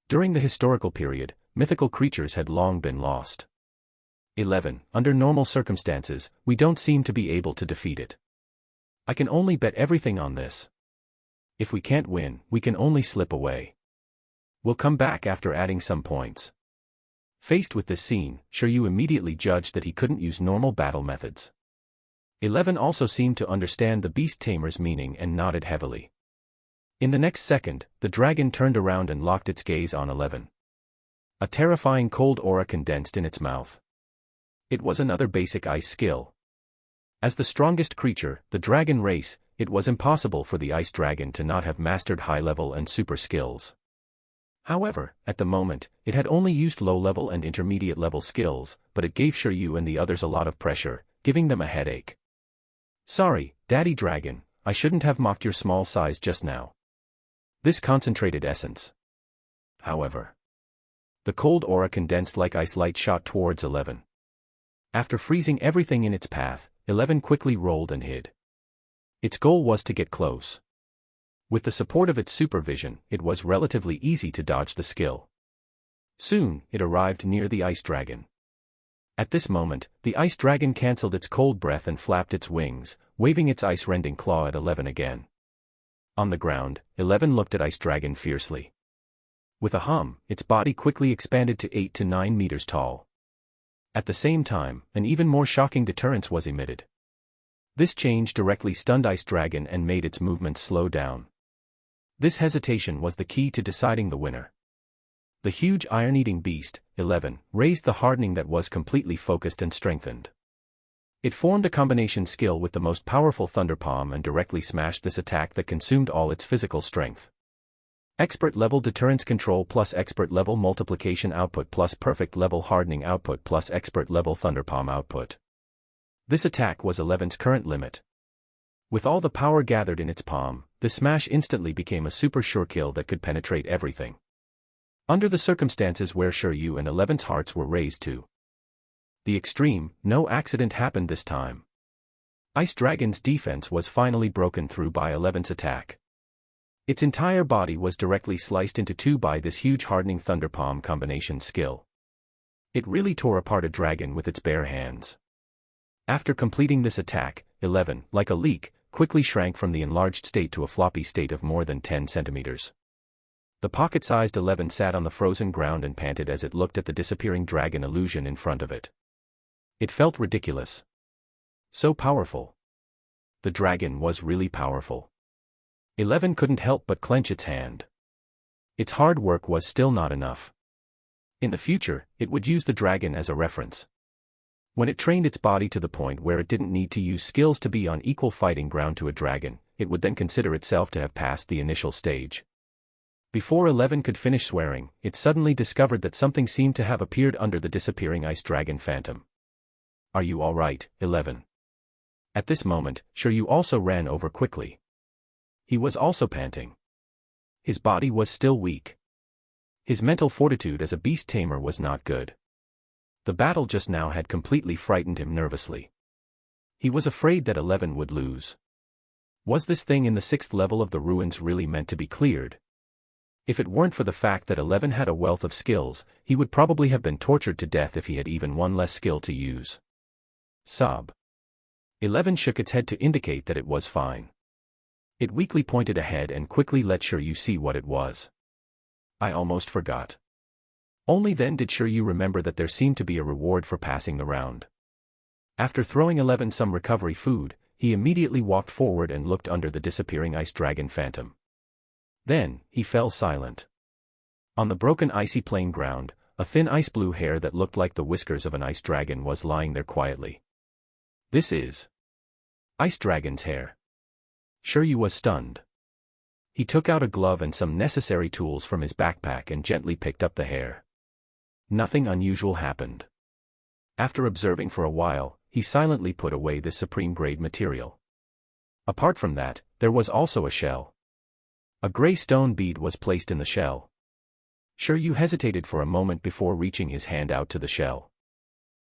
A: During the historical period, mythical creatures had long been lost. 11. Under normal circumstances, we don't seem to be able to defeat it. I can only bet everything on this. If we can't win, we can only slip away. We'll come back after adding some points. Faced with this scene, Shiryu immediately judged that he couldn't use normal battle methods. 11 also seemed to understand the beast tamer's meaning and nodded heavily. In the next second, the dragon turned around and locked its gaze on 11. A terrifying cold aura condensed in its mouth. It was another basic ice skill. As the strongest creature, the dragon race, it was impossible for the ice dragon to not have mastered high-level and super skills. However, at the moment, it had only used low-level and intermediate-level skills, but it gave Shiryu and the others a lot of pressure, giving them a headache. Sorry, Daddy Dragon, I shouldn't have mocked your small size just now. This concentrated essence. However, the cold aura condensed like ice light shot towards 11. After freezing everything in its path, 11 quickly rolled and hid. Its goal was to get close. With the support of its supervision, it was relatively easy to dodge the skill. Soon, it arrived near the ice dragon. At this moment, the ice dragon cancelled its cold breath and flapped its wings, waving its ice-rending claw at 11 again. On the ground, 11 looked at ice dragon fiercely. With a hum, its body quickly expanded to 8 to 9 meters tall. At the same time, an even more shocking deterrence was emitted. This change directly stunned ice dragon and made its movements slow down. This hesitation was the key to deciding the winner. The huge iron-eating beast, 11, raised the hardening that was completely focused and strengthened. It formed a combination skill with the most powerful Thunder Palm and directly smashed this attack that consumed all its physical strength. Expert level deterrence control plus expert level multiplication output plus perfect level hardening output plus expert level Thunder Palm output. This attack was 11's current limit. With all the power gathered in its palm, this smash instantly became a super sure kill that could penetrate everything. Under the circumstances where Shiryu and 11's hearts were raised to the extreme, no accident happened this time. Ice Dragon's defense was finally broken through by 11's attack. Its entire body was directly sliced into two by this huge hardening Thunder Palm combination skill. It really tore apart a dragon with its bare hands. After completing this attack, 11, like a leak, quickly shrank from the enlarged state to a floppy state of more than 10 centimeters. The pocket-sized 11 sat on the frozen ground and panted as it looked at the disappearing dragon illusion in front of it. It felt ridiculous. So powerful. The dragon was really powerful. 11 couldn't help but clench its hand. Its hard work was still not enough. In the future, it would use the dragon as a reference. When it trained its body to the point where it didn't need to use skills to be on equal fighting ground to a dragon, it would then consider itself to have passed the initial stage. Before 11 could finish swearing, it suddenly discovered that something seemed to have appeared under the disappearing ice dragon phantom. Are you all right, 11? At this moment, Shiryu also ran over quickly. He was also panting. His body was still weak. His mental fortitude as a beast tamer was not good. The battle just now had completely frightened him nervously. He was afraid that 11 would lose. Was this thing in the 6th level of the ruins really meant to be cleared? If it weren't for the fact that 11 had a wealth of skills, he would probably have been tortured to death if he had even one less skill to use. Sob. 11 shook its head to indicate that it was fine. It weakly pointed ahead and quickly let Shiryu see what it was. I almost forgot. Only then did Shiryu remember that there seemed to be a reward for passing the round. After throwing 11 some recovery food, he immediately walked forward and looked under the disappearing ice dragon phantom. Then, he fell silent. On the broken icy plain ground, a thin ice blue hair that looked like the whiskers of an ice dragon was lying there quietly. This is Ice Dragon's hair. Shiryu was stunned. He took out a glove and some necessary tools from his backpack and gently picked up the hair. Nothing unusual happened. After observing for a while, he silently put away this supreme-grade material. Apart from that, there was also a shell. A gray stone bead was placed in the shell. Shiryu hesitated for a moment before reaching his hand out to the shell.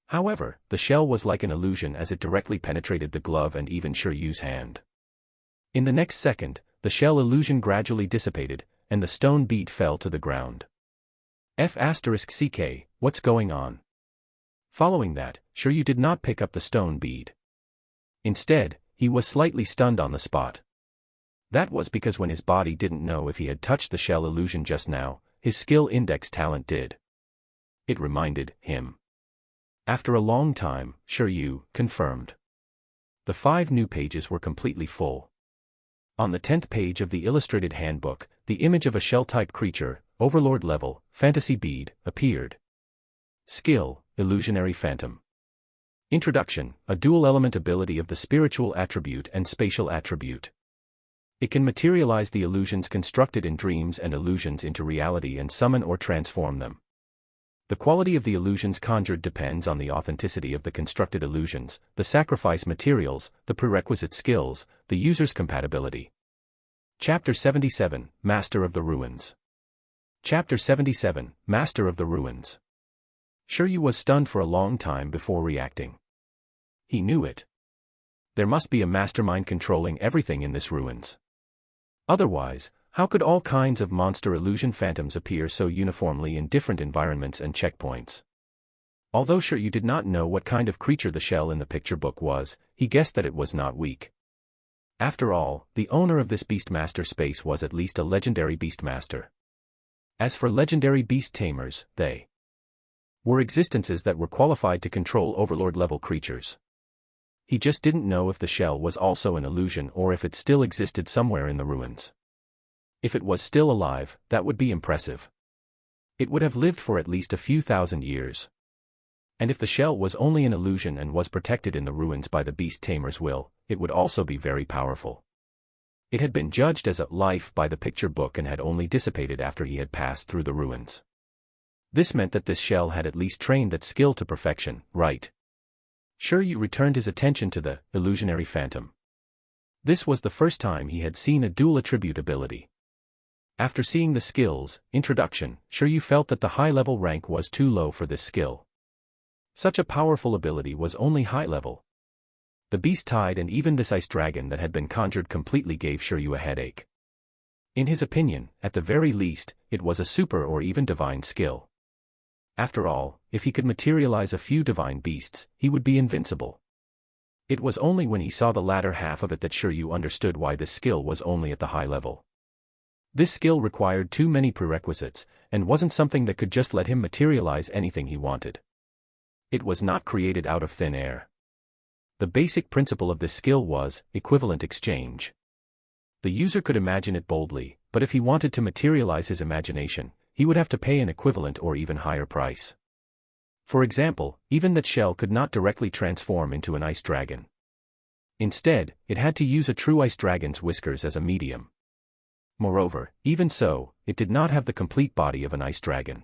A: However, the shell was like an illusion as it directly penetrated the glove and even Shiryu's hand. In the next second, the shell illusion gradually dissipated, and the stone bead fell to the ground. F***CK, what's going on? Following that, Shiryu did not pick up the stone bead. Instead, he was slightly stunned on the spot. That was because when his body didn't know if he had touched the shell illusion just now, his skill index talent did. It reminded him. After a long time, Shiryu confirmed. The 5 new pages were completely full. On the 10th page of the illustrated handbook, the image of a shell-type creature, Overlord level, fantasy bead, appeared. Skill, Illusionary Phantom. Introduction, a dual-element ability of the spiritual attribute and spatial attribute. It can materialize the illusions constructed in dreams and illusions into reality and summon or transform them. The quality of the illusions conjured depends on the authenticity of the constructed illusions, the sacrifice materials, the prerequisite skills, the user's compatibility. Chapter 77, Master of the Ruins. Chapter 77, Master of the Ruins. Shiryu was stunned for a long time before reacting. He knew it. There must be a mastermind controlling everything in this ruins. Otherwise, how could all kinds of monster illusion phantoms appear so uniformly in different environments and checkpoints? Although Shiryu did not know what kind of creature the shell in the picture book was, he guessed that it was not weak. After all, the owner of this Beastmaster space was at least a legendary Beastmaster. As for legendary beast tamers, they were existences that were qualified to control overlord-level creatures. He just didn't know if the shell was also an illusion or if it still existed somewhere in the ruins. If it was still alive, that would be impressive. It would have lived for at least a few thousand years. And if the shell was only an illusion and was protected in the ruins by the beast tamer's will, it would also be very powerful. It had been judged as a life by the picture book and had only dissipated after he had passed through the ruins. This meant that this shell had at least trained that skill to perfection, right? Shiryu returned his attention to the illusionary phantom. This was the first time he had seen a dual attribute ability. After seeing the skill's introduction, Shiryu felt that the high-level rank was too low for this skill. Such a powerful ability was only high-level. The beast tide and even this ice dragon that had been conjured completely gave Shiryu a headache. In his opinion, at the very least, it was a super or even divine skill. After all, if he could materialize a few divine beasts, he would be invincible. It was only when he saw the latter half of it that Shiryu understood why this skill was only at the high level. This skill required too many prerequisites, and wasn't something that could just let him materialize anything he wanted. It was not created out of thin air. The basic principle of this skill was equivalent exchange. The user could imagine it boldly, but if he wanted to materialize his imagination, he would have to pay an equivalent or even higher price. For example, even that shell could not directly transform into an ice dragon. Instead, it had to use a true ice dragon's whiskers as a medium. Moreover, even so, it did not have the complete body of an ice dragon.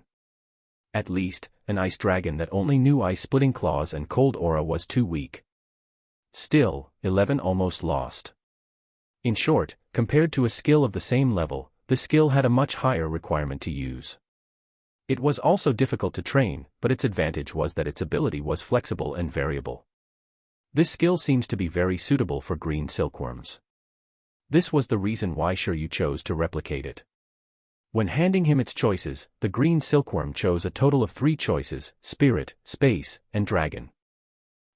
A: At least, an ice dragon that only knew ice-splitting claws and cold aura was too weak. Still, 11 almost lost. In short, compared to a skill of the same level, this skill had a much higher requirement to use. It was also difficult to train, but its advantage was that its ability was flexible and variable. This skill seems to be very suitable for green silkworms. This was the reason why Shiryu chose to replicate it. When handing him its choices, the green silkworm chose a total of 3 choices: spirit, space, and dragon.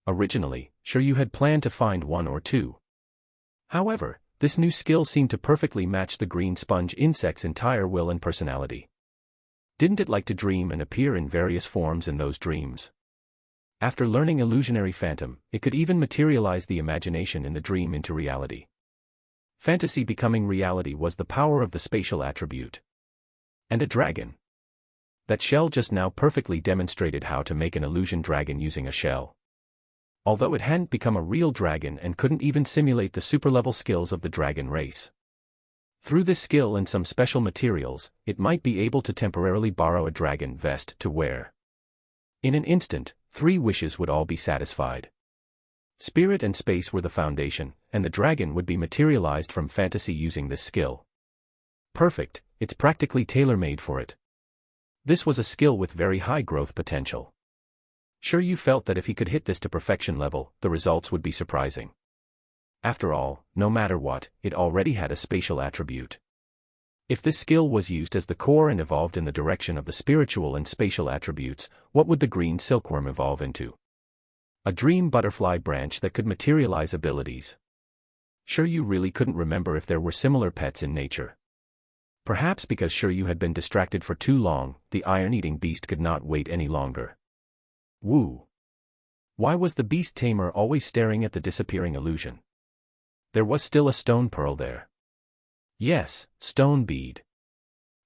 A: Originally, Shiryu had planned to find 1 or 2. However, this new skill seemed to perfectly match the green sponge insect's entire will and personality. Didn't it like to dream and appear in various forms in those dreams? After learning illusionary phantom, it could even materialize the imagination in the dream into reality. Fantasy becoming reality was the power of the spatial attribute. And a dragon. That shell just now perfectly demonstrated how to make an illusion dragon using a shell. Although it hadn't become a real dragon and couldn't even simulate the super-level skills of the dragon race. Through this skill and some special materials, it might be able to temporarily borrow a dragon vest to wear. In an instant, 3 wishes would all be satisfied. Spirit and space were the foundation, and the dragon would be materialized from fantasy using this skill. Perfect, it's practically tailor-made for it. This was a skill with very high growth potential. Shiryu felt that if he could hit this to perfection level, the results would be surprising. After all, no matter what, it already had a spatial attribute. If this skill was used as the core and evolved in the direction of the spiritual and spatial attributes, what would the green silkworm evolve into? A dream butterfly branch that could materialize abilities. Shiryu really couldn't remember if there were similar pets in nature. Perhaps because Shiryu had been distracted for too long, the iron-eating beast could not wait any longer. Woo! Why was the beast tamer always staring at the disappearing illusion? There was still a stone pearl there. Yes, stone bead.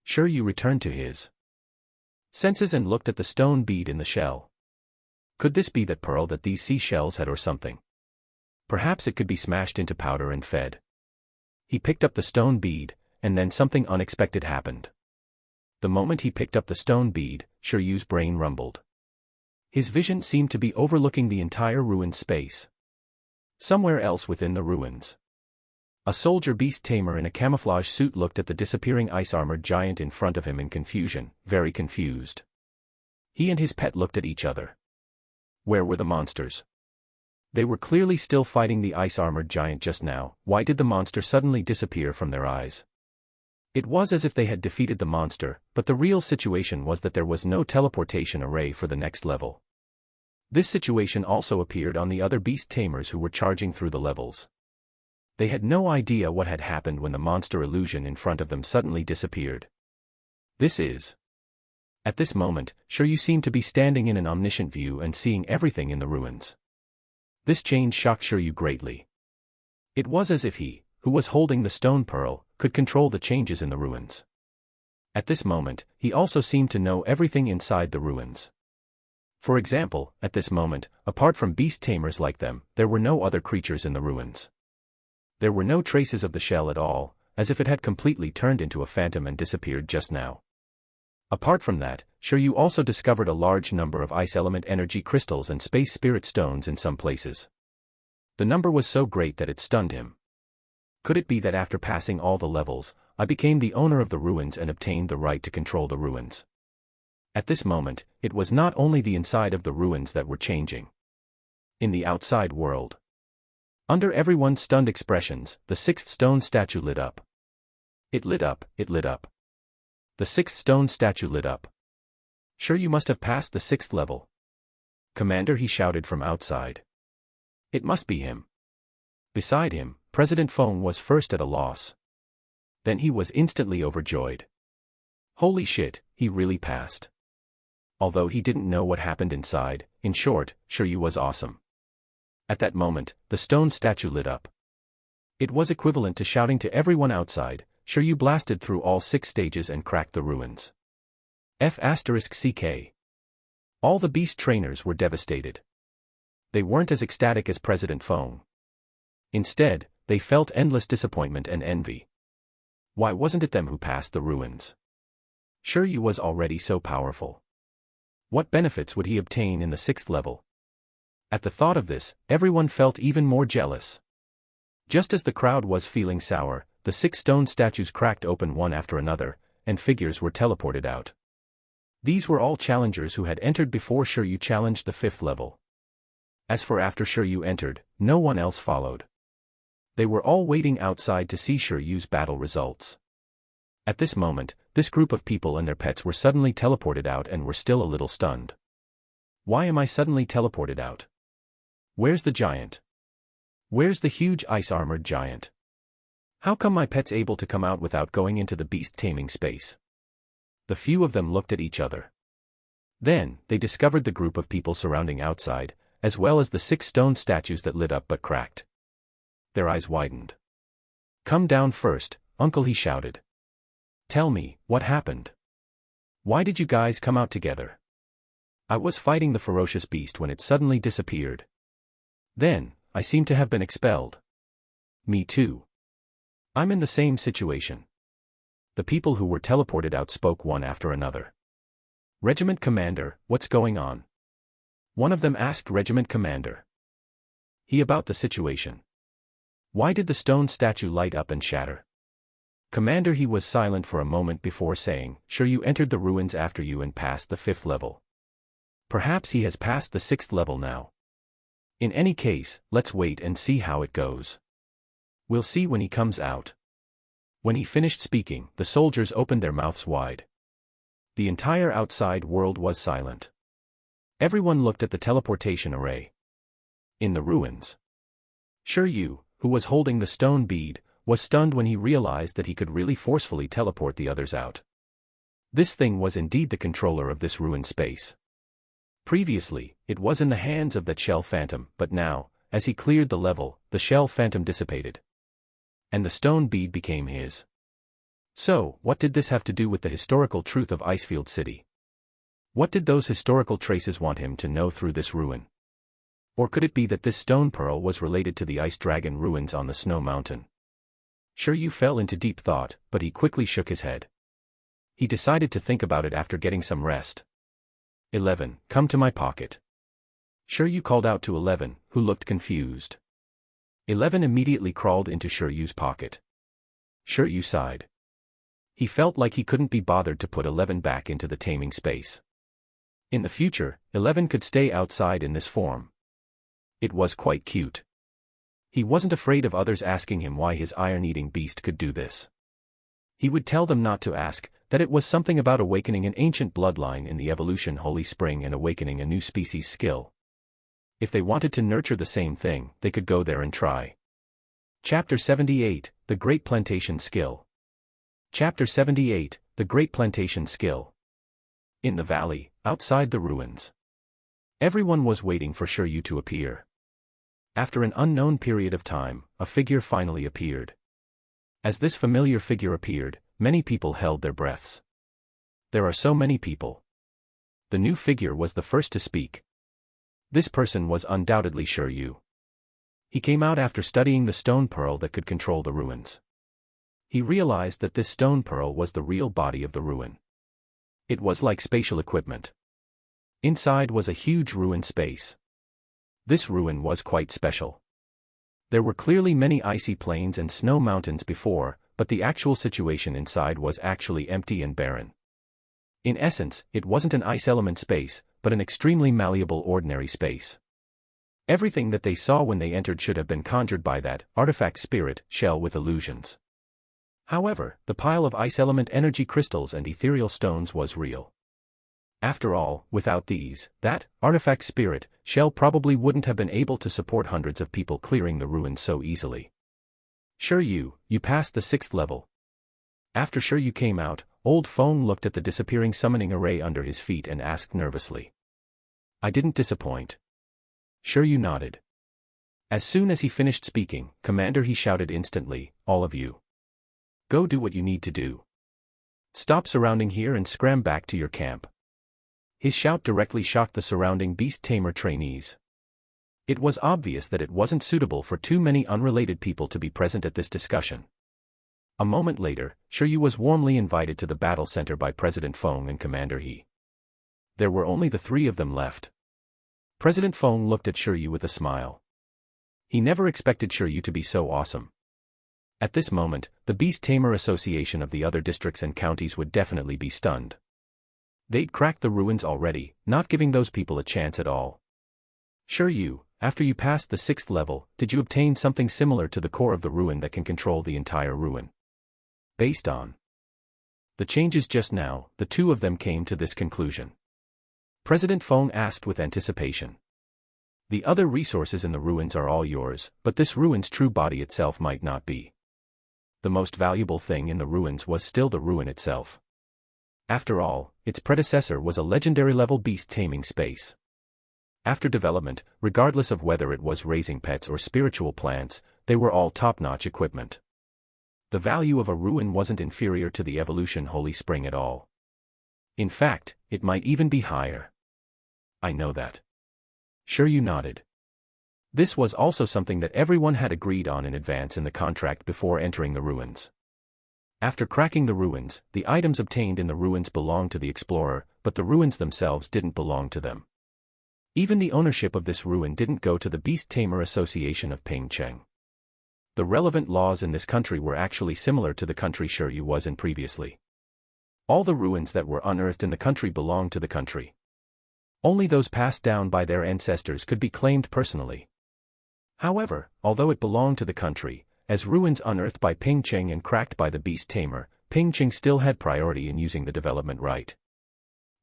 A: Shiryu returned to his senses and looked at the stone bead in the shell. Could this be that pearl that these seashells had or something? Perhaps it could be smashed into powder and fed. He picked up the stone bead, and then something unexpected happened. The moment he picked up the stone bead, Shiryu's brain rumbled. His vision seemed to be overlooking the entire ruined space. Somewhere else within the ruins, a soldier beast tamer in a camouflage suit looked at the disappearing ice-armored giant in front of him in confusion, very confused. He and his pet looked at each other. Where were the monsters? They were clearly still fighting the ice-armored giant just now. Why did the monster suddenly disappear from their eyes? It was as if they had defeated the monster, but the real situation was that there was no teleportation array for the next level. This situation also appeared on the other beast tamers who were charging through the levels. They had no idea what had happened when the monster illusion in front of them suddenly disappeared. At this moment, Shiryu seemed to be standing in an omniscient view and seeing everything in the ruins. This change shocked Shiryu greatly. It was as if he, who was holding the stone pearl, could control the changes in the ruins. At this moment, he also seemed to know everything inside the ruins. For example, at this moment, apart from beast tamers like them, there were no other creatures in the ruins. There were no traces of the shell at all, as if it had completely turned into a phantom and disappeared just now. Apart from that, Shiryu also discovered a large number of ice element energy crystals and space spirit stones in some places. The number was so great that it stunned him. Could it be that after passing all the levels, I became the owner of the ruins and obtained the right to control the ruins? At this moment, it was not only the inside of the ruins that were changing. In the outside world, under everyone's stunned expressions, the sixth stone statue lit up. It lit up, it lit up. The sixth stone statue lit up. Shiryu must have passed the sixth level. Commander, he shouted from outside. It must be him. Beside him, President Feng was first at a loss. Then he was instantly overjoyed. Holy shit, he really passed. Although he didn't know what happened inside, in short, Shiryu was awesome. At that moment, the stone statue lit up. It was equivalent to shouting to everyone outside. Shiryu blasted through all 6 stages and cracked the ruins. F***CK. All the beast trainers were devastated. They weren't as ecstatic as President Feng. Instead, they felt endless disappointment and envy. Why wasn't it them who passed the ruins? Shiryu was already so powerful. What benefits would he obtain in the 6th level? At the thought of this, everyone felt even more jealous. Just as the crowd was feeling sour, the 6 stone statues cracked open one after another, and figures were teleported out. These were all challengers who had entered before Shiryu challenged the 5th level. As for after Shiryu entered, no one else followed. They were all waiting outside to see Shiryu's battle results. At this moment, this group of people and their pets were suddenly teleported out and were still a little stunned. Why am I suddenly teleported out? Where's the giant? Where's the huge ice-armored giant? How come my pet's able to come out without going into the beast-taming space? The few of them looked at each other. Then, they discovered the group of people surrounding outside, as well as the 6 stone statues that lit up but cracked. Their eyes widened. Come down first, uncle, he shouted. Tell me, what happened? Why did you guys come out together? I was fighting the ferocious beast when it suddenly disappeared. Then, I seem to have been expelled. Me too. I'm in the same situation. The people who were teleported out spoke one after another. Regiment Commander, what's going on? One of them asked Regiment Commander. He about the situation. Why did the stone statue light up and shatter? Commander, he was silent for a moment before saying, Shiryu entered the ruins after you and passed the 5th level. Perhaps he has passed the 6th level now. In any case, let's wait and see how it goes. We'll see when he comes out. When he finished speaking, the soldiers opened their mouths wide. The entire outside world was silent. Everyone looked at the teleportation array. In the ruins, Shiryu, who was holding the stone bead, was stunned when he realized that he could really forcefully teleport the others out. This thing was indeed the controller of this ruined space. Previously, it was in the hands of that shell phantom, but now, as he cleared the level, the shell phantom dissipated. And the stone bead became his. So, what did this have to do with the historical truth of Icefield City? What did those historical traces want him to know through this ruin? Or could it be that this stone pearl was related to the ice dragon ruins on the snow mountain? Shiryu fell into deep thought, but he quickly shook his head. He decided to think about it after getting some rest. 11, come to my pocket. Shiryu called out to 11, who looked confused. 11 immediately crawled into Shiryu's pocket. Shiryu sighed. He felt like he couldn't be bothered to put 11 back into the taming space. In the future, 11 could stay outside in this form. It was quite cute. He wasn't afraid of others asking him why his iron-eating beast could do this. He would tell them not to ask, that it was something about awakening an ancient bloodline in the evolution holy spring and awakening a new species skill. If they wanted to nurture the same thing, they could go there and try. Chapter 78, The Great Plantation Skill. Chapter 78, The Great Plantation Skill. In the valley, outside the ruins. Everyone was waiting for Shiryu to appear. After an unknown period of time, a figure finally appeared. As this familiar figure appeared, many people held their breaths. There are so many people. The new figure was the first to speak. This person was undoubtedly Shiryu. He came out after studying the stone pearl that could control the ruins. He realized that this stone pearl was the real body of the ruin. It was like spatial equipment. Inside was a huge ruin space. This ruin was quite special. There were clearly many icy plains and snow mountains before, but the actual situation inside was actually empty and barren. In essence, it wasn't an ice element space, but an extremely malleable ordinary space. Everything that they saw when they entered should have been conjured by that artifact spirit shell with illusions. However, the pile of ice element energy crystals and ethereal stones was real. After all, without these, that artifact spirit shell probably wouldn't have been able to support hundreds of people clearing the ruins so easily. Shiryu, you passed the 6th level. After Shiryu came out, Old Feng looked at the disappearing summoning array under his feet and asked nervously. I didn't disappoint. Shiryu nodded. As soon as he finished speaking, Commander, he shouted instantly, all of you. Go do what you need to do. Stop surrounding here and scram back to your camp. His shout directly shocked the surrounding beast tamer trainees. It was obvious that it wasn't suitable for too many unrelated people to be present at this discussion. A moment later, Shiryu was warmly invited to the battle center by President Feng and Commander He. There were only the 3 of them left. President Feng looked at Shiryu with a smile. He never expected Shiryu to be so awesome. At this moment, the Beast Tamer Association of the other districts and counties would definitely be stunned. They'd cracked the ruins already, not giving those people a chance at all. Shiryu, after you passed the 6th level, did you obtain something similar to the core of the ruin that can control the entire ruin? Based on the changes just now, the 2 of them came to this conclusion. President Feng asked with anticipation. The other resources in the ruins are all yours, but this ruin's true body itself might not be. The most valuable thing in the ruins was still the ruin itself. After all, its predecessor was a legendary-level beast-taming space. After development, regardless of whether it was raising pets or spiritual plants, they were all top-notch equipment. The value of a ruin wasn't inferior to the evolution holy spring at all. In fact, it might even be higher. I know that. Shiryu nodded. This was also something that everyone had agreed on in advance in the contract before entering the ruins. After cracking the ruins, the items obtained in the ruins belonged to the explorer, but the ruins themselves didn't belong to them. Even the ownership of this ruin didn't go to the Beast Tamer Association of Pingcheng. The relevant laws in this country were actually similar to the country Shiryu was in previously. All the ruins that were unearthed in the country belonged to the country. Only those passed down by their ancestors could be claimed personally. However, although it belonged to the country, as ruins unearthed by Pingcheng and cracked by the Beast Tamer, Pingcheng still had priority in using the development right.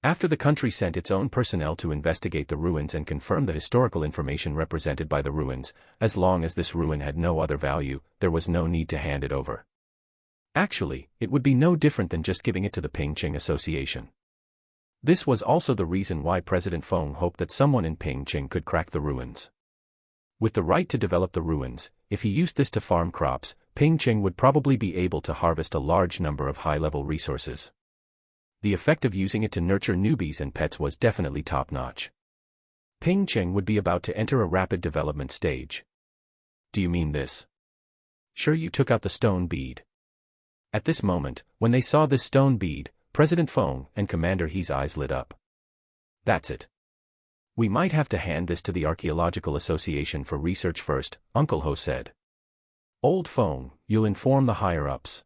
A: After the country sent its own personnel to investigate the ruins and confirm the historical information represented by the ruins, as long as this ruin had no other value, there was no need to hand it over. Actually, it would be no different than just giving it to the Pingcheng Association. This was also the reason why President Feng hoped that someone in Pingcheng could crack the ruins. With the right to develop the ruins, if he used this to farm crops, Pingcheng would probably be able to harvest a large number of high-level resources. The effect of using it to nurture newbies and pets was definitely top-notch. Pingcheng would be about to enter a rapid development stage. Do you mean this? Shiryu took out the stone bead. At this moment, when they saw this stone bead, President Feng and Commander He's eyes lit up. That's it. We might have to hand this to the Archaeological Association for research first, Uncle Ho said. Old Fong, you'll inform the higher-ups.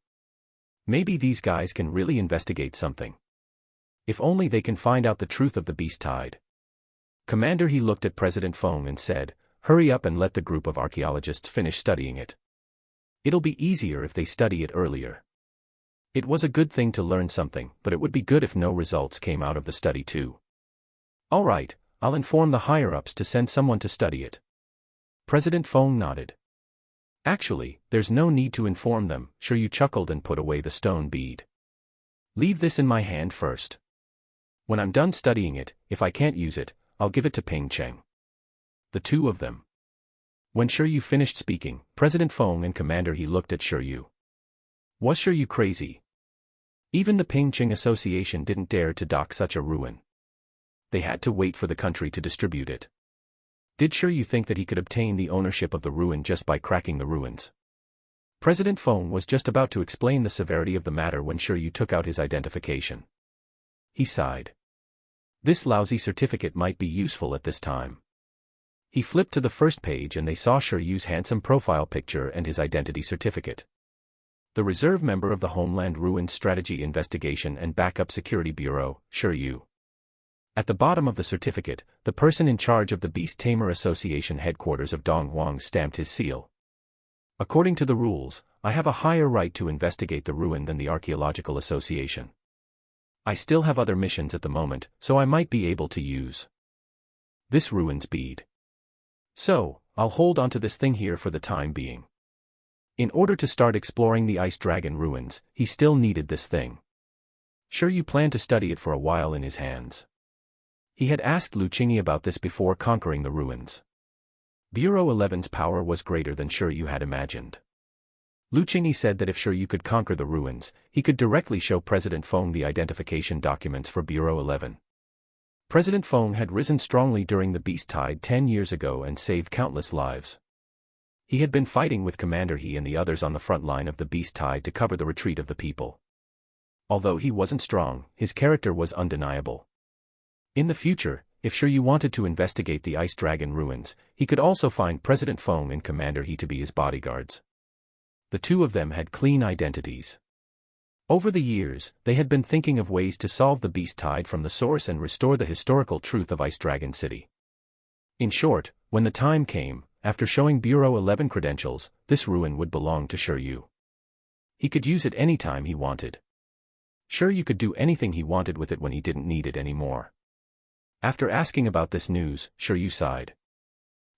A: Maybe these guys can really investigate something. If only they can find out the truth of the beast tide. Commander He looked at President Fong and said, hurry up and let the group of archaeologists finish studying it. It'll be easier if they study it earlier. It was a good thing to learn something, but it would be good if no results came out of the study too. All right, I'll inform the higher-ups to send someone to study it. President Fong nodded. Actually, there's no need to inform them, Shiryu chuckled and put away the stone bead. Leave this in my hand first. When I'm done studying it, if I can't use it, I'll give it to Ping Cheng. The two of them. When Shiryu finished speaking, President Fong and Commander He looked at Shiryu. Was Shiryu crazy? Even the Ping Cheng Association didn't dare to dock such a ruin. They had to wait for the country to distribute it. Did Shiryu think that he could obtain the ownership of the ruin just by cracking the ruins? President Fong was just about to explain the severity of the matter when Shiryu took out his identification. He sighed. This lousy certificate might be useful at this time. He flipped to the first page and they saw Shiryu's handsome profile picture and his identity certificate. The reserve member of the Homeland Ruins Strategy Investigation and Backup Security Bureau, Shiryu. At the bottom of the certificate, the person in charge of the Beast Tamer Association headquarters of Donghuang stamped his seal. According to the rules, I have a higher right to investigate the ruin than the Archaeological Association. I still have other missions at the moment, so I might be able to use this ruins bead. So, I'll hold onto this thing here for the time being. In order to start exploring the Ice Dragon ruins, he still needed this thing. Shiryu planned to study it for a while in his hands. He had asked Lu Qingyi about this before conquering the ruins. Bureau 11's power was greater than Shiryu had imagined. Lu Qingyi said that if Shiryu could conquer the ruins, he could directly show President Fong the identification documents for Bureau 11. President Fong had risen strongly during the Beast Tide 10 years ago and saved countless lives. He had been fighting with Commander He and the others on the front line of the Beast Tide to cover the retreat of the people. Although he wasn't strong, his character was undeniable. In the future, if Shiryu wanted to investigate the Ice Dragon ruins, he could also find President Fong and Commander He to be his bodyguards. The two of them had clean identities. Over the years, they had been thinking of ways to solve the Beast Tide from the source and restore the historical truth of Ice Dragon City. In short, when the time came, after showing Bureau 11 credentials, this ruin would belong to Shiryu. He could use it any time he wanted. Shiryu could do anything he wanted with it when he didn't need it anymore. After asking about this news, Shiryu sighed.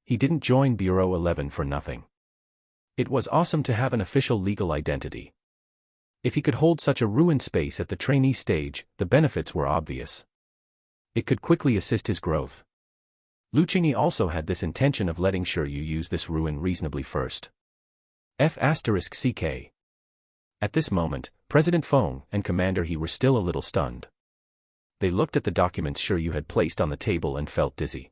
A: He didn't join Bureau 11 for nothing. It was awesome to have an official legal identity. If he could hold such a ruined space at the trainee stage, the benefits were obvious. It could quickly assist his growth. Lu Qingyi also had this intention of letting Shiryu use this ruin reasonably first. F***CK. At this moment, President Fong and Commander He were still a little stunned. They looked at the documents Shiryu had placed on the table and felt dizzy.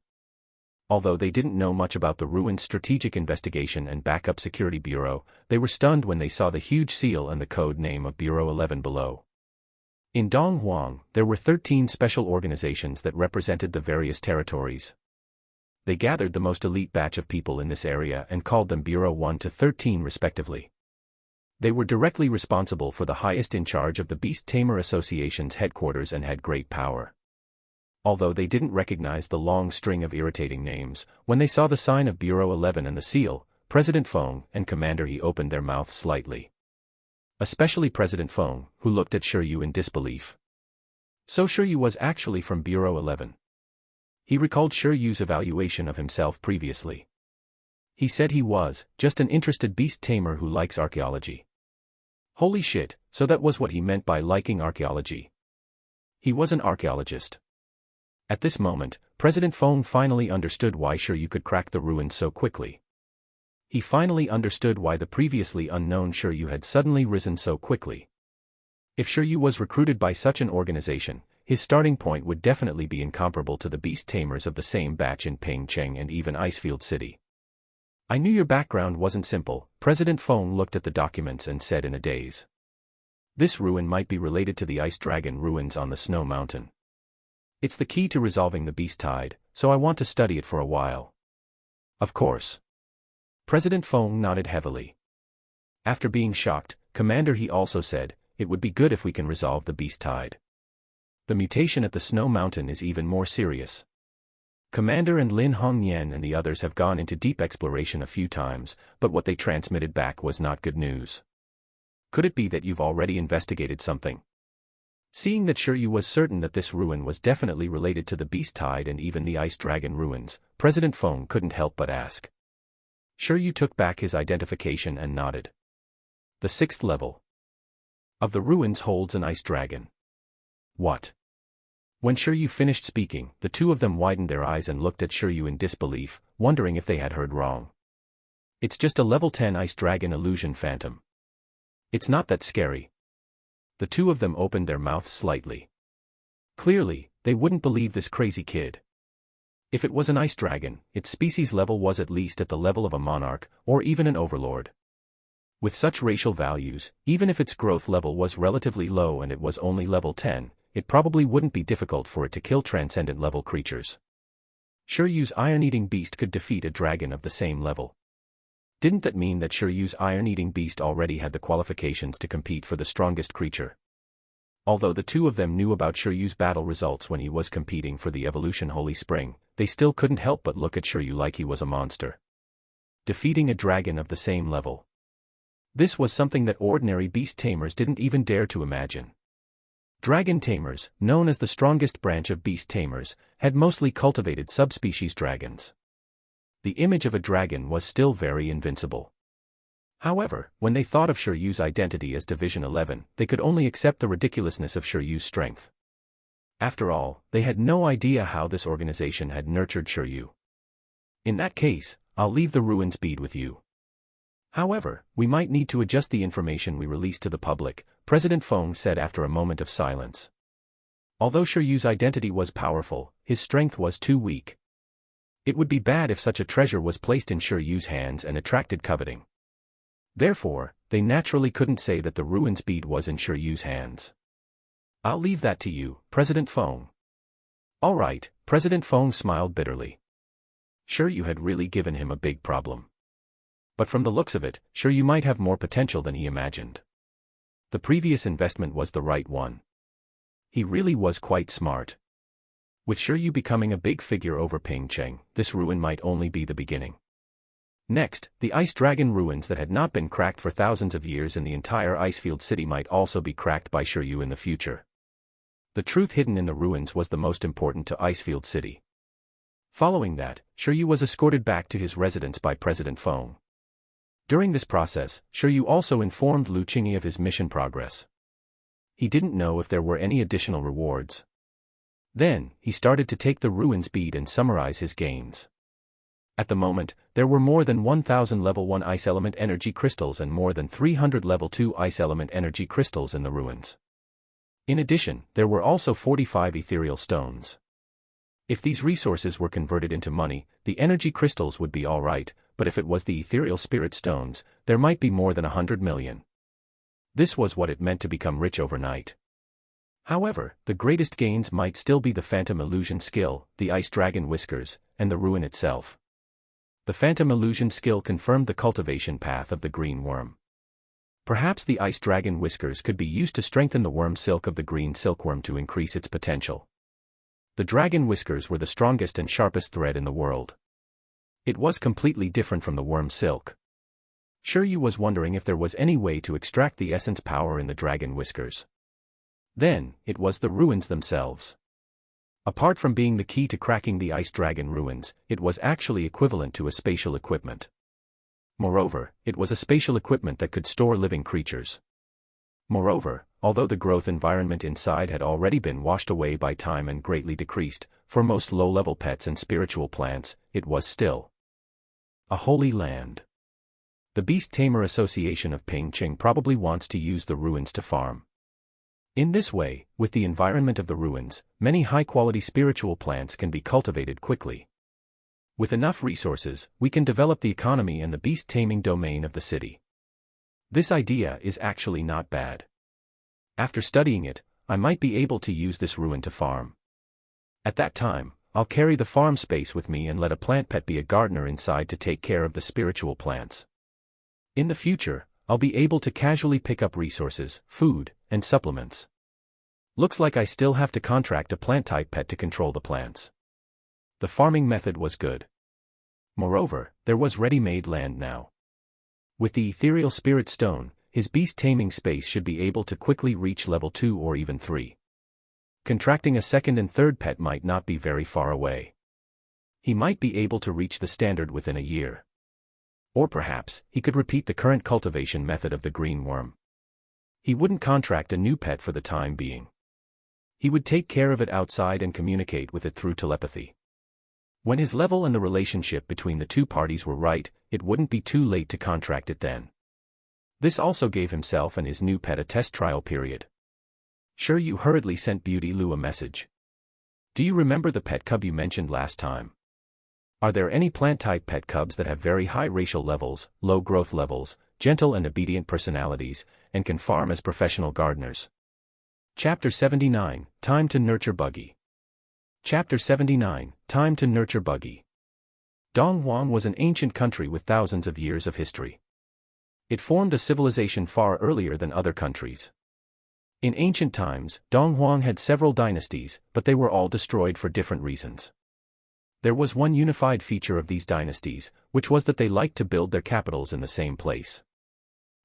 A: Although they didn't know much about the ruin's Strategic Investigation and Backup Security Bureau, they were stunned when they saw the huge seal and the code name of Bureau 11 below. In Donghuang, there were 13 special organizations that represented the various territories. They gathered the most elite batch of people in this area and called them Bureau 1 to 13 respectively. They were directly responsible for the highest in charge of the Beast Tamer Association's headquarters and had great power. Although they didn't recognize the long string of irritating names, when they saw the sign of Bureau 11 and the seal, President Fong and Commander He opened their mouths slightly. Especially President Fong, who looked at Shiryu in disbelief. So Shiryu was actually from Bureau 11. He recalled Shiryu's evaluation of himself previously. He said he was just an interested beast tamer who likes archaeology. Holy shit, so that was what he meant by liking archaeology. He was an archaeologist. At this moment, President Fong finally understood why Shiryu could crack the ruins so quickly. He finally understood why the previously unknown Shiryu had suddenly risen so quickly. If Shiryu was recruited by such an organization, his starting point would definitely be incomparable to the beast tamers of the same batch in Pingcheng and even Icefield City. I knew your background wasn't simple, President Fong looked at the documents and said in a daze. This ruin might be related to the Ice Dragon ruins on the Snow Mountain. It's the key to resolving the beast tide, so I want to study it for a while. Of course. President Feng nodded heavily. After being shocked, Commander, he also said, it would be good if we can resolve the beast tide. The mutation at the Snow Mountain is even more serious. Commander and Lin Hongyan and the others have gone into deep exploration a few times, but what they transmitted back was not good news. Could it be that you've already investigated something? Seeing that Shiryu was certain that this ruin was definitely related to the beast tide and even the ice dragon ruins, President Feng couldn't help but ask. Shiryu took back his identification and nodded. The 6th level of the ruins holds an ice dragon. What? When Shiryu finished speaking, the two of them widened their eyes and looked at Shiryu in disbelief, wondering if they had heard wrong. It's just a level 10 ice dragon illusion phantom. It's not that scary. The two of them opened their mouths slightly. Clearly, they wouldn't believe this crazy kid. If it was an ice dragon, its species level was at least at the level of a monarch, or even an overlord. With such racial values, even if its growth level was relatively low and it was only level 10, it probably wouldn't be difficult for it to kill transcendent level creatures. Shiryu's iron-eating beast could defeat a dragon of the same level. Didn't that mean that Shiryu's iron-eating beast already had the qualifications to compete for the strongest creature? Although the two of them knew about Shiryu's battle results when he was competing for the Evolution Holy Spring, they still couldn't help but look at Shiryu like he was a monster. Defeating a dragon of the same level. This was something that ordinary beast tamers didn't even dare to imagine. Dragon tamers, known as the strongest branch of beast tamers, had mostly cultivated subspecies dragons. The image of a dragon was still very invincible. However, when they thought of Shiryu's identity as Division 11, they could only accept the ridiculousness of Shiryu's strength. After all, they had no idea how this organization had nurtured Shiryu. In that case, I'll leave the ruins bead with you. However, we might need to adjust the information we release to the public, President Feng said after a moment of silence. Although Shiryu's identity was powerful, his strength was too weak. It would be bad if such a treasure was placed in Shiryu's hands and attracted coveting. Therefore, they naturally couldn't say that the ruins bead was in Shiryu's hands. I'll leave that to you, President Feng. All right, President Feng smiled bitterly. Shiryu had really given him a big problem. But from the looks of it, Shiryu might have more potential than he imagined. The previous investment was the right one. He really was quite smart. With Shiryu becoming a big figure over Pingcheng, this ruin might only be the beginning. Next, the ice dragon ruins that had not been cracked for thousands of years in the entire Icefield City might also be cracked by Shiryu in the future. The truth hidden in the ruins was the most important to Icefield City. Following that, Shiryu was escorted back to his residence by President Feng. During this process, Shiryu also informed Lu Qingyi of his mission progress. He didn't know if there were any additional rewards. Then, he started to take the ruins bead and summarize his gains. At the moment, there were more than 1,000 level 1 ice element energy crystals and more than 300 level 2 ice element energy crystals in the ruins. In addition, there were also 45 ethereal stones. If these resources were converted into money, the energy crystals would be alright, but if it was the ethereal spirit stones, there might be more than 100 million. This was what it meant to become rich overnight. However, the greatest gains might still be the phantom illusion skill, the ice dragon whiskers, and the ruin itself. The phantom illusion skill confirmed the cultivation path of the green worm. Perhaps the ice dragon whiskers could be used to strengthen the worm silk of the green silkworm to increase its potential. The dragon whiskers were the strongest and sharpest thread in the world. It was completely different from the worm silk. Shiryu was wondering if there was any way to extract the essence power in the dragon whiskers. Then, it was the ruins themselves. Apart from being the key to cracking the ice dragon ruins, it was actually equivalent to a spatial equipment. Moreover, it was a spatial equipment that could store living creatures. Moreover, although the growth environment inside had already been washed away by time and greatly decreased, for most low-level pets and spiritual plants, it was still a holy land. The Beast Tamer Association of Pingcheng probably wants to use the ruins to farm. In this way, with the environment of the ruins, many high-quality spiritual plants can be cultivated quickly. With enough resources, we can develop the economy and the beast-taming domain of the city. This idea is actually not bad. After studying it, I might be able to use this ruin to farm. At that time, I'll carry the farm space with me and let a plant pet be a gardener inside to take care of the spiritual plants. In the future, I'll be able to casually pick up resources, food, and supplements. Looks like I still have to contract a plant-type pet to control the plants. The farming method was good. Moreover, there was ready-made land now. With the ethereal spirit stone, his beast taming space should be able to quickly reach level 2 or even 3. Contracting a second and third pet might not be very far away. He might be able to reach the standard within a year. Or perhaps, he could repeat the current cultivation method of the green worm. He wouldn't contract a new pet for the time being. He would take care of it outside and communicate with it through telepathy. When his level and the relationship between the two parties were right, it wouldn't be too late to contract it then. This also gave himself and his new pet a test trial period. Sure, you hurriedly sent Beauty Lou a message. Do you remember the pet cub you mentioned last time? Are there any plant-type pet cubs that have very high racial levels, low growth levels, gentle and obedient personalities, and can farm as professional gardeners? Chapter 79, Time to Nurture Buggy. Chapter 79, Time to Nurture Buggy. Donghuang was an ancient country with thousands of years of history. It formed a civilization far earlier than other countries. In ancient times, Donghuang had several dynasties, but they were all destroyed for different reasons. There was one unified feature of these dynasties, which was that they liked to build their capitals in the same place.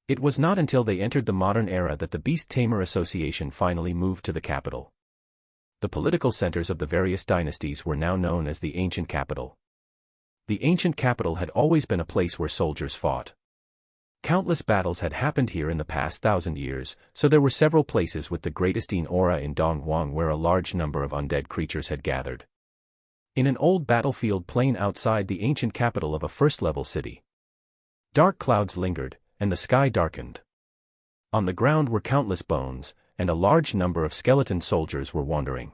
A: It was not until they entered the modern era that the Beast Tamer Association finally moved to the capital. The political centers of the various dynasties were now known as the ancient capital. The ancient capital had always been a place where soldiers fought. Countless battles had happened here in the past 1,000 years, so there were several places with the greatest aura in Donghuang where a large number of undead creatures had gathered. In an old battlefield plain outside the ancient capital of a first-level city, dark clouds lingered, and the sky darkened. On the ground were countless bones, and a large number of skeleton soldiers were wandering.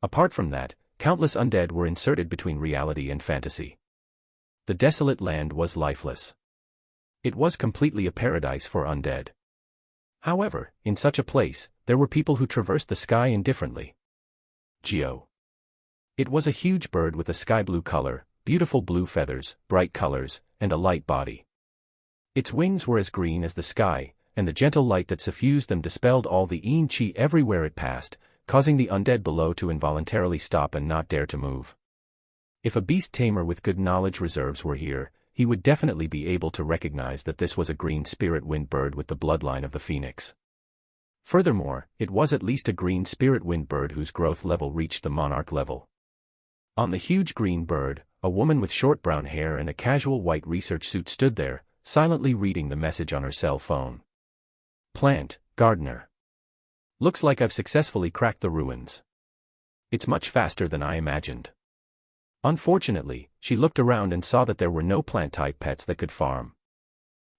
A: Apart from that, countless undead were inserted between reality and fantasy. The desolate land was lifeless. It was completely a paradise for undead. However, in such a place, there were people who traversed the sky indifferently. Geo. It was a huge bird with a sky blue color, beautiful blue feathers, bright colors, and a light body. Its wings were as green as the sky, and the gentle light that suffused them dispelled all the yin qi everywhere it passed, causing the undead below to involuntarily stop and not dare to move. If a beast tamer with good knowledge reserves were here, he would definitely be able to recognize that this was a green spirit wind bird with the bloodline of the phoenix. Furthermore, it was at least a green spirit wind bird whose growth level reached the monarch level. On the huge green bird, a woman with short brown hair and a casual white research suit stood there, silently reading the message on her cell phone. Plant, gardener. Looks like I've successfully cracked the ruins. It's much faster than I imagined. Unfortunately, she looked around and saw that there were no plant-type pets that could farm.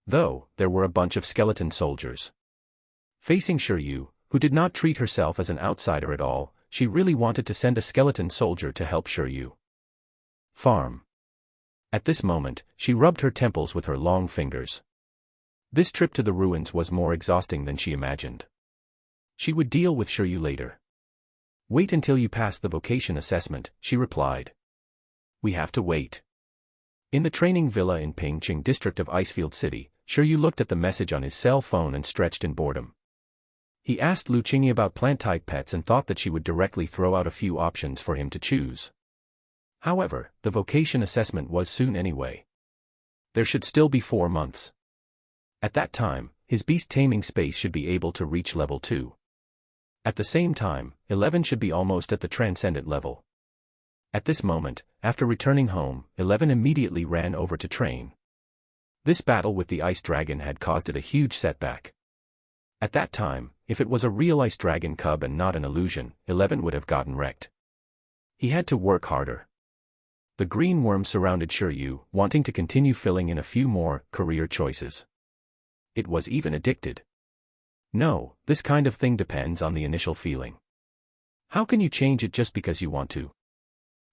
A: Though, there were a bunch of skeleton soldiers. Facing Shiryu, who did not treat herself as an outsider at all, she really wanted to send a skeleton soldier to help Shiryu farm. At this moment, she rubbed her temples with her long fingers. This trip to the ruins was more exhausting than she imagined. She would deal with Shiryu later. Wait until you pass the vocation assessment, she replied. We have to wait. In the training villa in Pingqing district of Icefield City, Shiryu looked at the message on his cell phone and stretched in boredom. He asked Lu Qingyi about plant-type pets and thought that she would directly throw out a few options for him to choose. However, the vocation assessment was soon anyway. There should still be 4 months. At that time, his beast taming space should be able to reach level 2. At the same time, 11 should be almost at the transcendent level. At this moment, after returning home, 11 immediately ran over to train. This battle with the ice dragon had caused it a huge setback. At that time, if it was a real ice dragon cub and not an illusion, 11 would have gotten wrecked. He had to work harder. The green worm surrounded Shiryu, wanting to continue filling in a few more career choices. It was even addicted. No, this kind of thing depends on the initial feeling. How can you change it just because you want to?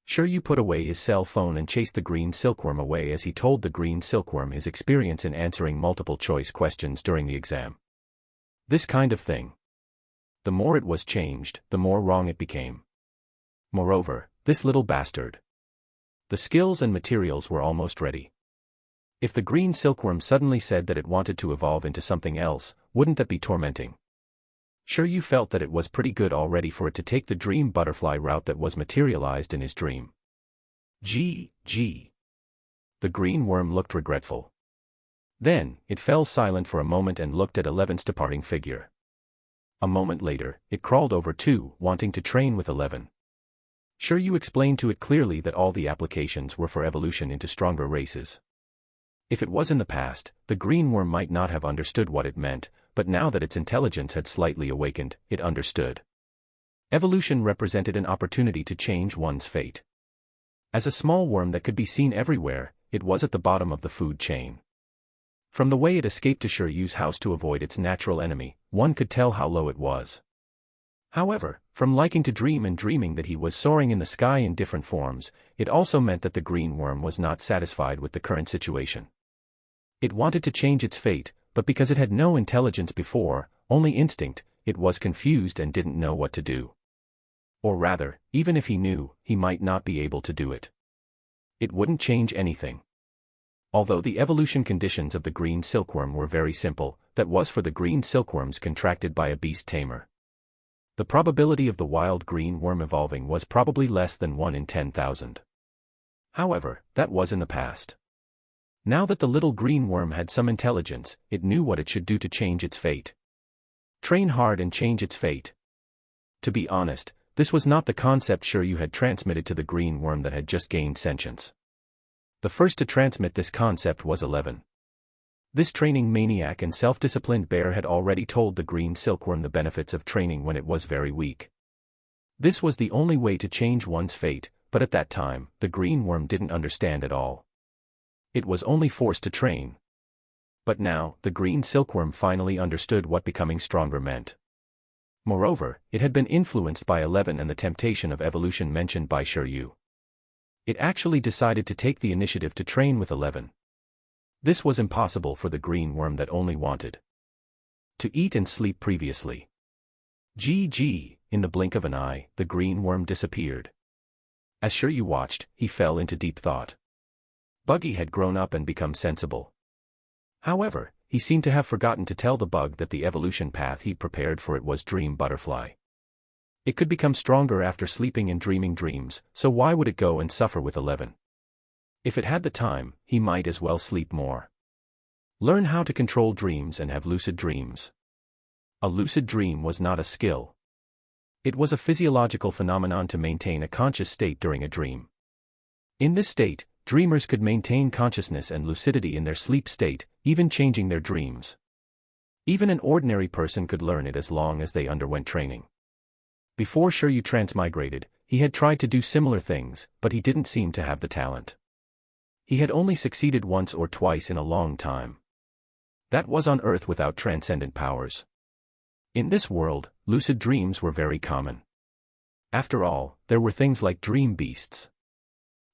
A: Shiryu put away his cell phone and chased the green silkworm away as he told the green silkworm his experience in answering multiple choice questions during the exam. This kind of thing. The more it was changed, the more wrong it became. Moreover, this little bastard. The skills and materials were almost ready. If the green silkworm suddenly said that it wanted to evolve into something else, wouldn't that be tormenting? Sure, you felt that it was pretty good already for it to take the dream butterfly route that was materialized in his dream. Gee. The green worm looked regretful. Then, it fell silent for a moment and looked at 11's departing figure. A moment later, it crawled over too, wanting to train with 11. Sure, you explained to it clearly that all the applications were for evolution into stronger races. If it was in the past, the green worm might not have understood what it meant, but now that its intelligence had slightly awakened, it understood. Evolution represented an opportunity to change one's fate. As a small worm that could be seen everywhere, it was at the bottom of the food chain. From the way it escaped to Shiryu's house to avoid its natural enemy, one could tell how low it was. However, from liking to dream and dreaming that he was soaring in the sky in different forms, it also meant that the green worm was not satisfied with the current situation. It wanted to change its fate, but because it had no intelligence before, only instinct, it was confused and didn't know what to do. Or rather, even if he knew, he might not be able to do it. It wouldn't change anything. Although the evolution conditions of the green silkworm were very simple, that was for the green silkworms contracted by a beast tamer. The probability of the wild green worm evolving was probably less than 1 in 10,000. However, that was in the past. Now that the little green worm had some intelligence, it knew what it should do to change its fate. Train hard and change its fate. To be honest, this was not the concept Shiryu had transmitted to the green worm that had just gained sentience. The first to transmit this concept was 11. This training maniac and self-disciplined bear had already told the green silkworm the benefits of training when it was very weak. This was the only way to change one's fate, but at that time, the green worm didn't understand at all. It was only forced to train. But now, the green silkworm finally understood what becoming stronger meant. Moreover, it had been influenced by 11 and the temptation of evolution mentioned by Shiryu. It actually decided to take the initiative to train with 11. This was impossible for the green worm that only wanted to eat and sleep previously. In the blink of an eye, the green worm disappeared. As Shiryu watched, he fell into deep thought. Buggy had grown up and become sensible. However, he seemed to have forgotten to tell the bug that the evolution path he prepared for it was dream butterfly. It could become stronger after sleeping and dreaming dreams, so why would it go and suffer with 11? If it had the time, he might as well sleep more. Learn how to control dreams and have lucid dreams. A lucid dream was not a skill. It was a physiological phenomenon to maintain a conscious state during a dream. In this state, dreamers could maintain consciousness and lucidity in their sleep state, even changing their dreams. Even an ordinary person could learn it as long as they underwent training. Before Shiryu transmigrated, he had tried to do similar things, but he didn't seem to have the talent. He had only succeeded once or twice in a long time. That was on Earth without transcendent powers. In this world, lucid dreams were very common. After all, there were things like dream beasts.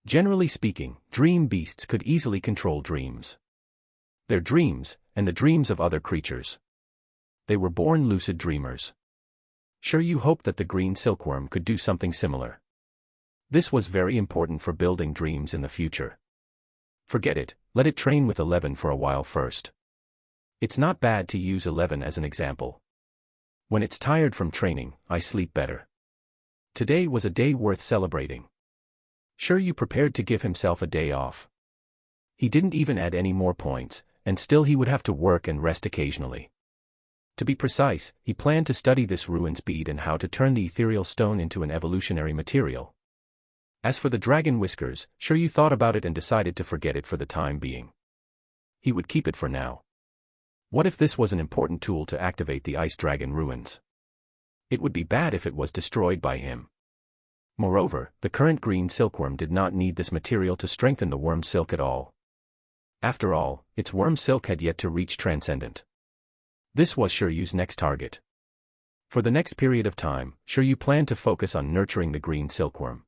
A: Generally speaking, dream beasts could easily control dreams. Their dreams, and the dreams of other creatures. They were born lucid dreamers. Shiryu hoped that the green silkworm could do something similar. This was very important for building dreams in the future. Forget it, let it train with 11 for a while first. It's not bad to use 11 as an example. When it's tired from training, I sleep better. Today was a day worth celebrating. Shiryu prepared to give himself a day off. He didn't even add any more points, and still he would have to work and rest occasionally. To be precise, he planned to study this ruin's bead and how to turn the ethereal stone into an evolutionary material. As for the dragon whiskers, Shiryu thought about it and decided to forget it for the time being. He would keep it for now. What if this was an important tool to activate the ice dragon ruins? It would be bad if it was destroyed by him. Moreover, the current green silkworm did not need this material to strengthen the worm silk at all. After all, its worm silk had yet to reach transcendent. This was Shiryu's next target. For the next period of time, Shiryu planned to focus on nurturing the green silkworm.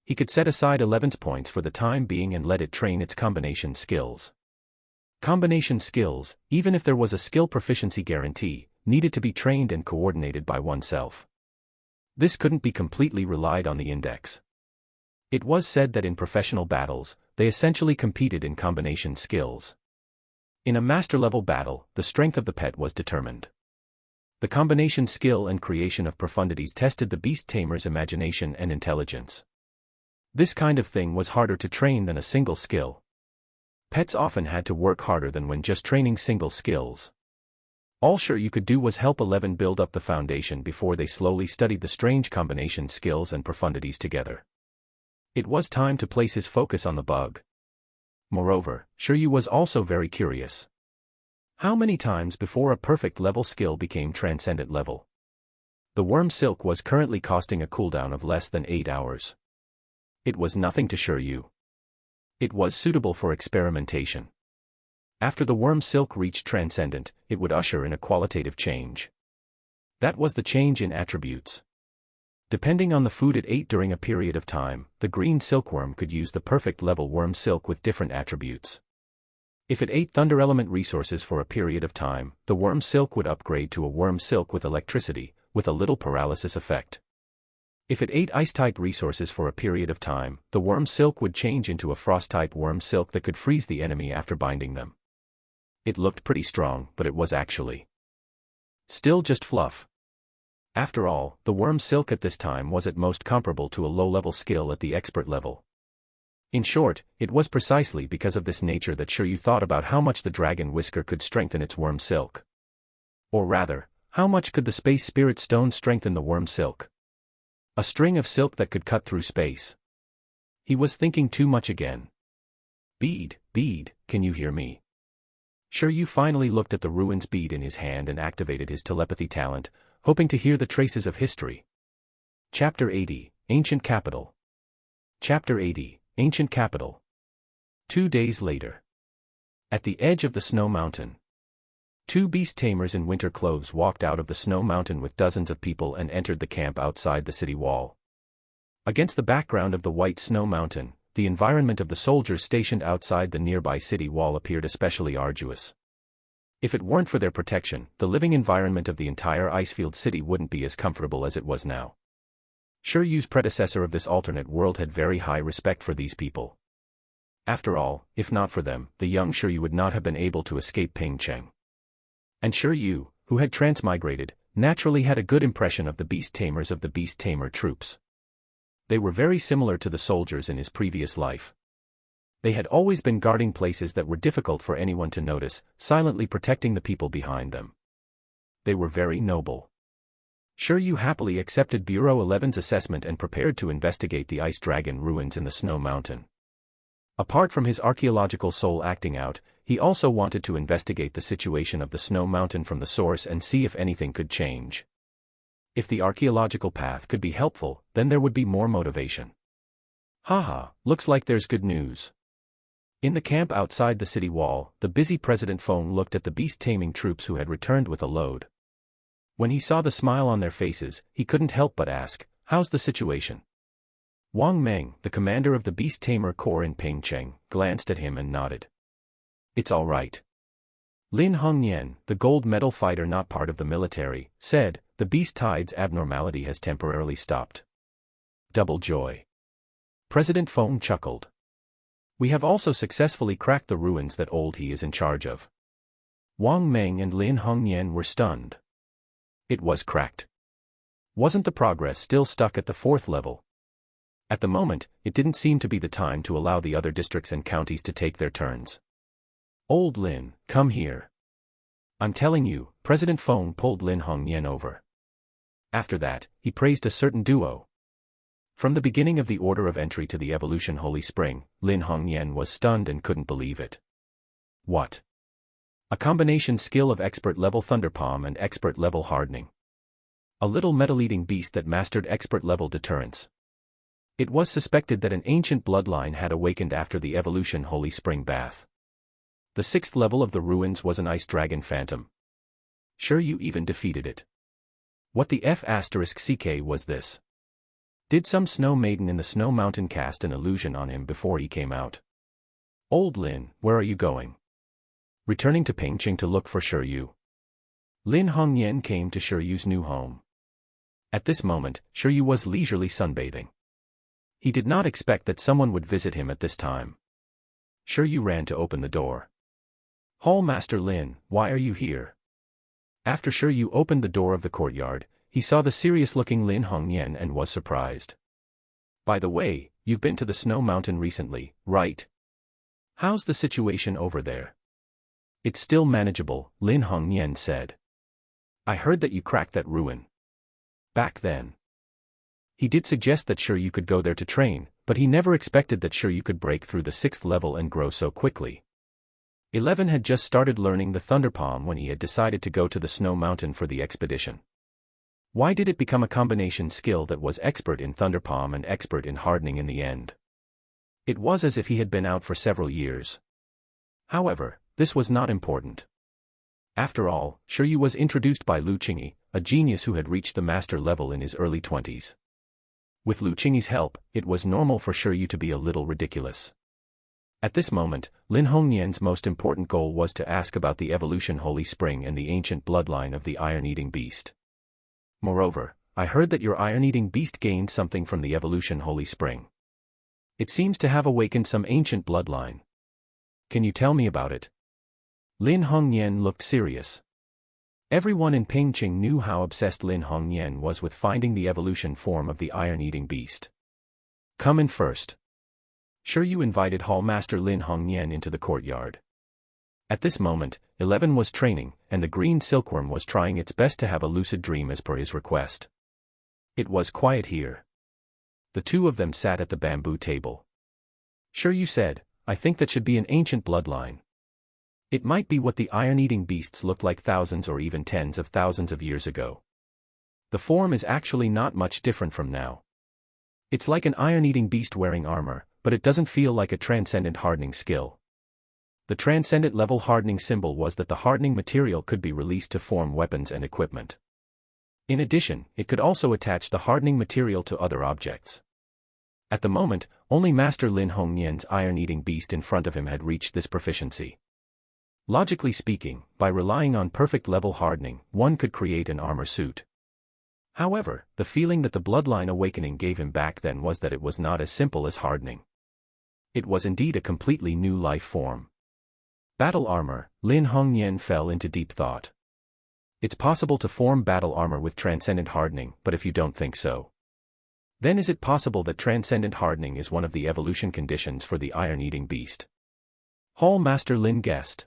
A: He could set aside 11's points for the time being and let it train its combination skills. Combination skills, even if there was a skill proficiency guarantee, needed to be trained and coordinated by oneself. This couldn't be completely relied on the index. It was said that in professional battles, they essentially competed in combination skills. In a master-level battle, the strength of the pet was determined. The combination skill and creation of profundities tested the beast tamer's imagination and intelligence. This kind of thing was harder to train than a single skill. Pets often had to work harder than when just training single skills. All sure you could do was help 11 build up the foundation before they slowly studied the strange combination skills and profundities together. It was time to place his focus on the bug. Moreover, Shiryu was also very curious. How many times before a perfect level skill became transcendent level? The worm silk was currently costing a cooldown of less than 8 hours. It was nothing to Shiryu. It was suitable for experimentation. After the worm silk reached transcendent, it would usher in a qualitative change. That was the change in attributes. Depending on the food it ate during a period of time, the green silkworm could use the perfect level worm silk with different attributes. If it ate thunder element resources for a period of time, the worm silk would upgrade to a worm silk with electricity, with a little paralysis effect. If it ate ice-type resources for a period of time, the worm silk would change into a frost-type worm silk that could freeze the enemy after binding them. It looked pretty strong, but it was actually still just fluff. After all, the worm silk at this time was at most comparable to a low-level skill at the expert level. In short, it was precisely because of this nature that Shiryu thought about how much the dragon whisker could strengthen its worm silk. Or rather, how much could the space spirit stone strengthen the worm silk? A string of silk that could cut through space. He was thinking too much again. Bead, can you hear me? Shiryu finally looked at the ruins bead in his hand and activated his telepathy talent, hoping to hear the traces of history. Chapter 80, Ancient Capital. Chapter 80, Ancient Capital. 2 days later. At the edge of the snow mountain. 2 beast tamers in winter clothes walked out of the snow mountain with dozens of people and entered the camp outside the city wall. Against the background of the white snow mountain, the environment of the soldiers stationed outside the nearby city wall appeared especially arduous. If it weren't for their protection, the living environment of the entire icefield city wouldn't be as comfortable as it was now. Shiryu's predecessor of this alternate world had very high respect for these people. After all, if not for them, the young Shiryu would not have been able to escape Pingcheng. And Shiryu, who had transmigrated, naturally had a good impression of the beast tamers of the beast tamer troops. They were very similar to the soldiers in his previous life. They had always been guarding places that were difficult for anyone to notice, silently protecting the people behind them. They were very noble. Shiryu happily accepted Bureau 11's assessment and prepared to investigate the ice dragon ruins in the snow mountain. Apart from his archaeological soul acting out, he also wanted to investigate the situation of the snow mountain from the source and see if anything could change. If the archaeological path could be helpful, then there would be more motivation. Haha, looks like there's good news. In the camp outside the city wall, the busy President Feng looked at the beast-taming troops who had returned with a load. When he saw the smile on their faces, he couldn't help but ask, "How's the situation?" Wang Meng, the commander of the beast-tamer corps in Pingcheng, glanced at him and nodded. "It's all right." Lin Hongnian, the gold medal fighter not part of the military, said, "The beast tide's abnormality has temporarily stopped." Double joy. President Feng chuckled. "We have also successfully cracked the ruins that old he is in charge of." Wang Meng and Lin Hongnian were stunned. It was cracked. Wasn't the progress still stuck at the 4th level? At the moment, it didn't seem to be the time to allow the other districts and counties to take their turns. "Old Lin, come here. I'm telling you," President Feng pulled Lin Hongnian over. After that, he praised a certain duo. From the beginning of the order of entry to the Evolution Holy Spring, Lin Hongnian was stunned and couldn't believe it. What? A combination skill of expert-level Thunder Palm and expert-level Hardening. A little metal-eating beast that mastered expert-level Deterrence. It was suspected that an ancient bloodline had awakened after the Evolution Holy Spring bath. The 6th level of the ruins was an ice dragon phantom. Shiryu even defeated it. What the F***ck was this? Did some snow maiden in the snow mountain cast an illusion on him before he came out? "Old Lin, where are you going?" Returning to Pingcheng to look for Shiryu. Lin Hongnian came to Shiryu's new home. At this moment, Shiryu was leisurely sunbathing. He did not expect that someone would visit him at this time. Shiryu ran to open the door. "Hall Master Lin, why are you here?" After Shiryu opened the door of the courtyard, he saw the serious-looking Lin Hongnian and was surprised. "By the way, you've been to the Snow Mountain recently, right? How's the situation over there?" "It's still manageable," Lin Hongnian said. "I heard that you cracked that ruin. Back then." He did suggest that Shiryu could go there to train, but he never expected that Shiryu could break through the 6th level and grow so quickly. 11 had just started learning the Thunder Palm when he had decided to go to the Snow Mountain for the expedition. Why did it become a combination skill that was expert in Thunder Palm and expert in hardening in the end? It was as if he had been out for several years. However, this was not important. After all, Shiryu was introduced by Lu Qingyi, a genius who had reached the master level in his early 20s. With Lu Qingyi's help, it was normal for Shiryu to be a little ridiculous. At this moment, Lin Hongnian's most important goal was to ask about the evolution Holy Spring and the ancient bloodline of the iron-eating beast. "Moreover, I heard that your iron-eating beast gained something from the evolution Holy Spring. It seems to have awakened some ancient bloodline. Can you tell me about it?" Lin Hongnian looked serious. Everyone in Pingqing knew how obsessed Lin Hongnian was with finding the evolution form of the iron-eating beast. "Come in first." Shiryu invited Hall Master Lin Hongnian into the courtyard. At this moment, 11 was training, and the green silkworm was trying its best to have a lucid dream as per his request. It was quiet here. The two of them sat at the bamboo table. Shiryu said, "I think that should be an ancient bloodline. It might be what the iron-eating beasts looked like thousands or even tens of thousands of years ago. The form is actually not much different from now. It's like an iron-eating beast wearing armor, but it doesn't feel like a transcendent hardening skill." The transcendent level hardening symbol was that the hardening material could be released to form weapons and equipment. In addition, it could also attach the hardening material to other objects. At the moment, only Master Lin Hongnian's iron-eating beast in front of him had reached this proficiency. Logically speaking, by relying on perfect level hardening, one could create an armor suit. However, the feeling that the bloodline awakening gave him back then was that it was not as simple as hardening. It was indeed a completely new life form. Battle armor, Lin Hongnian fell into deep thought. It's possible to form battle armor with transcendent hardening, but if you don't think so, then is it possible that transcendent hardening is one of the evolution conditions for the iron-eating beast? Hall Master Lin guessed.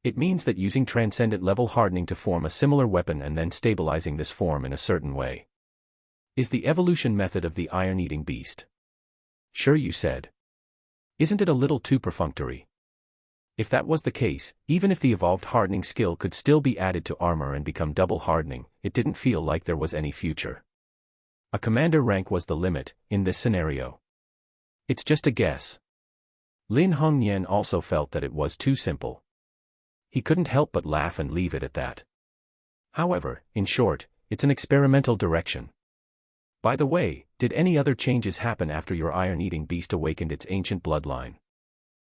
A: It means that using transcendent level hardening to form a similar weapon and then stabilizing this form in a certain way is the evolution method of the iron-eating beast. Shiryu said. Isn't it a little too perfunctory? If that was the case, even if the evolved hardening skill could still be added to armor and become double hardening, it didn't feel like there was any future. A commander rank was the limit, in this scenario. It's just a guess. Lin Hongnian also felt that it was too simple. He couldn't help but laugh and leave it at that. However, in short, it's an experimental direction. By the way, did any other changes happen after your iron-eating beast awakened its ancient bloodline?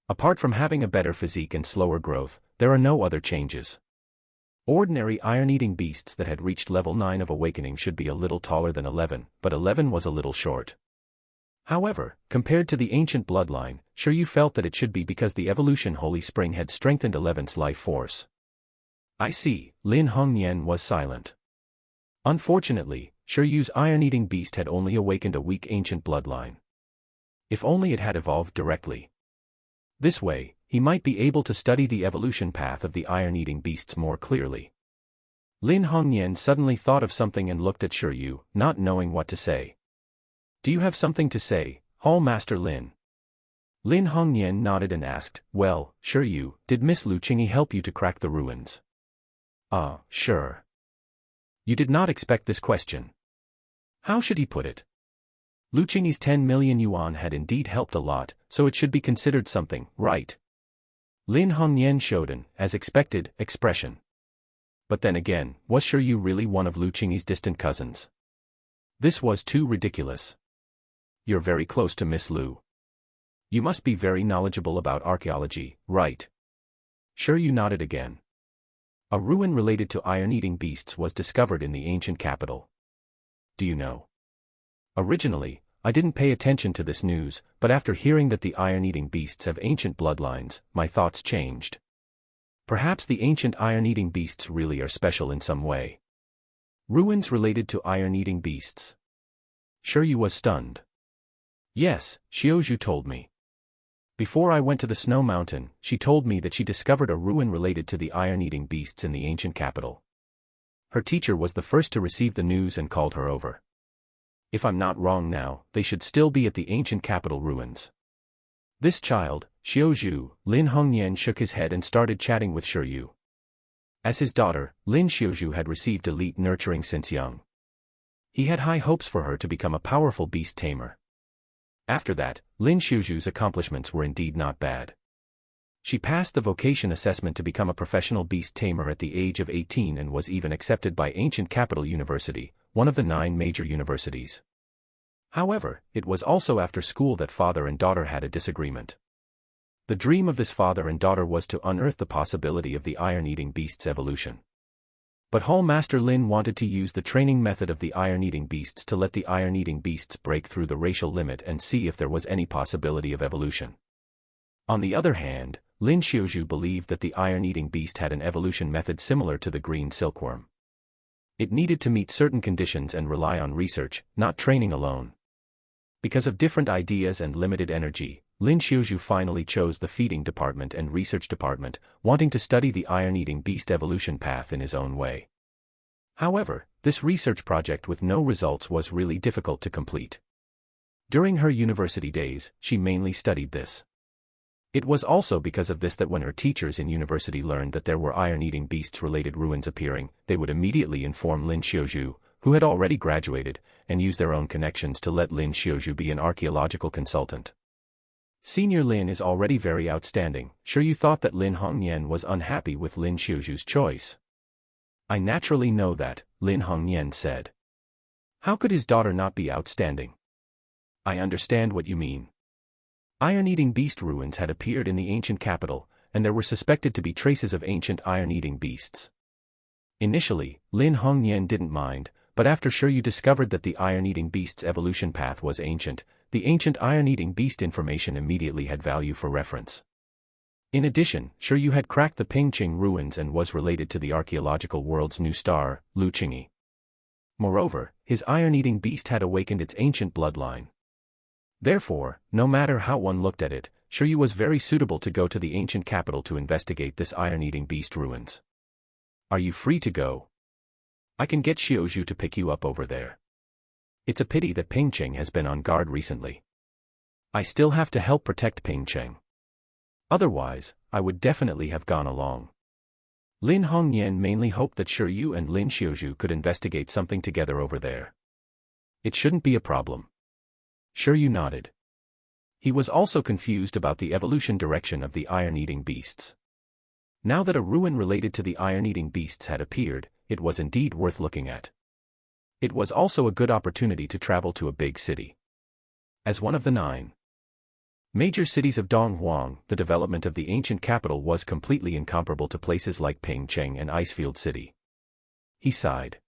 A: Apart from having a better physique and slower growth, there are no other changes. Ordinary iron-eating beasts that had reached level 9 of awakening should be a little taller than 11, but 11 was a little short. However, compared to the ancient bloodline, Shiryu felt that it should be because the evolution Holy Spring had strengthened 11's life force. I see, Lin Hongnian was silent. Unfortunately, Shiryu's iron-eating beast had only awakened a weak ancient bloodline. If only it had evolved directly. This way, he might be able to study the evolution path of the iron-eating beasts more clearly. Lin Hongnian suddenly thought of something and looked at Shiryu, not knowing what to say. Do you have something to say, Hall Master Lin? Lin Hongnian nodded and asked, well, Shiryu, did Miss Lu Qingyi help you to crack the ruins? Sure. You did not expect this question. How should he put it? Lu Qingyi's 10 million yuan had indeed helped a lot, so it should be considered something, right? Lin Hongnian showed an, as expected, expression. But then again, was Shiryu really one of Lu Qingyi's distant cousins? This was too ridiculous. You're very close to Miss Lu. You must be very knowledgeable about archaeology, right? Shiryu nodded again. A ruin related to iron-eating beasts was discovered in the ancient capital. do you know? Originally, I didn't pay attention to this news, but after hearing that the iron-eating beasts have ancient bloodlines, my thoughts changed. Perhaps the ancient iron-eating beasts really are special in some way. Ruins related to iron-eating beasts. Shiryu was stunned. Yes, Xiaozhu told me. Before I went to the snow mountain, she told me that she discovered a ruin related to the iron-eating beasts in the ancient capital. Her teacher was the first to receive the news and called her over. If I'm not wrong now, they should still be at the ancient capital ruins. This child, Xiaozhu, Lin Hongyan shook his head and started chatting with Shiryu. As his daughter, Lin Xiaozhu had received elite nurturing since young. He had high hopes for her to become a powerful beast tamer. After that, Lin Xiaozhu's accomplishments were indeed not bad. She passed the vocation assessment to become a professional beast tamer at the age of 18 and was even accepted by Ancient Capital University, one of the 9 major universities. However, it was also after school that father and daughter had a disagreement. The dream of this father and daughter was to unearth the possibility of the iron-eating beast's evolution. But Hall Master Lin wanted to use the training method of the iron-eating beasts to let the iron-eating beasts break through the racial limit and see if there was any possibility of evolution. On the other hand, Lin Xiaozhu believed that the iron-eating beast had an evolution method similar to the green silkworm. It needed to meet certain conditions and rely on research, not training alone. Because of different ideas and limited energy, Lin Xiaozhu finally chose the feeding department and research department, wanting to study the iron-eating beast evolution path in his own way. However, this research project with no results was really difficult to complete. During her university days, she mainly studied this. It was also because of this that when her teachers in university learned that there were iron-eating beasts-related ruins appearing, they would immediately inform Lin Xiaozhu, who had already graduated, and use their own connections to let Lin Xiaozhu be an archaeological consultant. Senior Lin is already very outstanding. Shiryu thought that Lin Hongyan was unhappy with Lin Xiaozhu's choice. I naturally know that, Lin Hongyan said. How could his daughter not be outstanding? I understand what you mean. Iron-eating beast ruins had appeared in the ancient capital, and there were suspected to be traces of ancient iron-eating beasts. Initially, Lin Hongyan didn't mind, but after Shiryu discovered that the iron-eating beast's evolution path was ancient, the ancient iron-eating beast information immediately had value for reference. In addition, Shiryu had cracked the Pingqing ruins and was related to the archaeological world's new star, Lu Qingyi. Moreover, his iron-eating beast had awakened its ancient bloodline. Therefore, no matter how one looked at it, Shiryu was very suitable to go to the ancient capital to investigate this iron-eating beast ruins. Are you free to go? I can get Xiaozhu to pick you up over there. It's a pity that Pingqing has been on guard recently. I still have to help protect Pingqing. Otherwise, I would definitely have gone along. Lin Hongyan mainly hoped that Shiryu and Lin Xiaozhu could investigate something together over there. It shouldn't be a problem. Shiryu nodded. He was also confused about the evolution direction of the iron-eating beasts. Now that a ruin related to the iron-eating beasts had appeared, it was indeed worth looking at. It was also a good opportunity to travel to a big city. As one of the 9 major cities of Donghuang, the development of the ancient capital was completely incomparable to places like Pingqing and Icefield City. He sighed.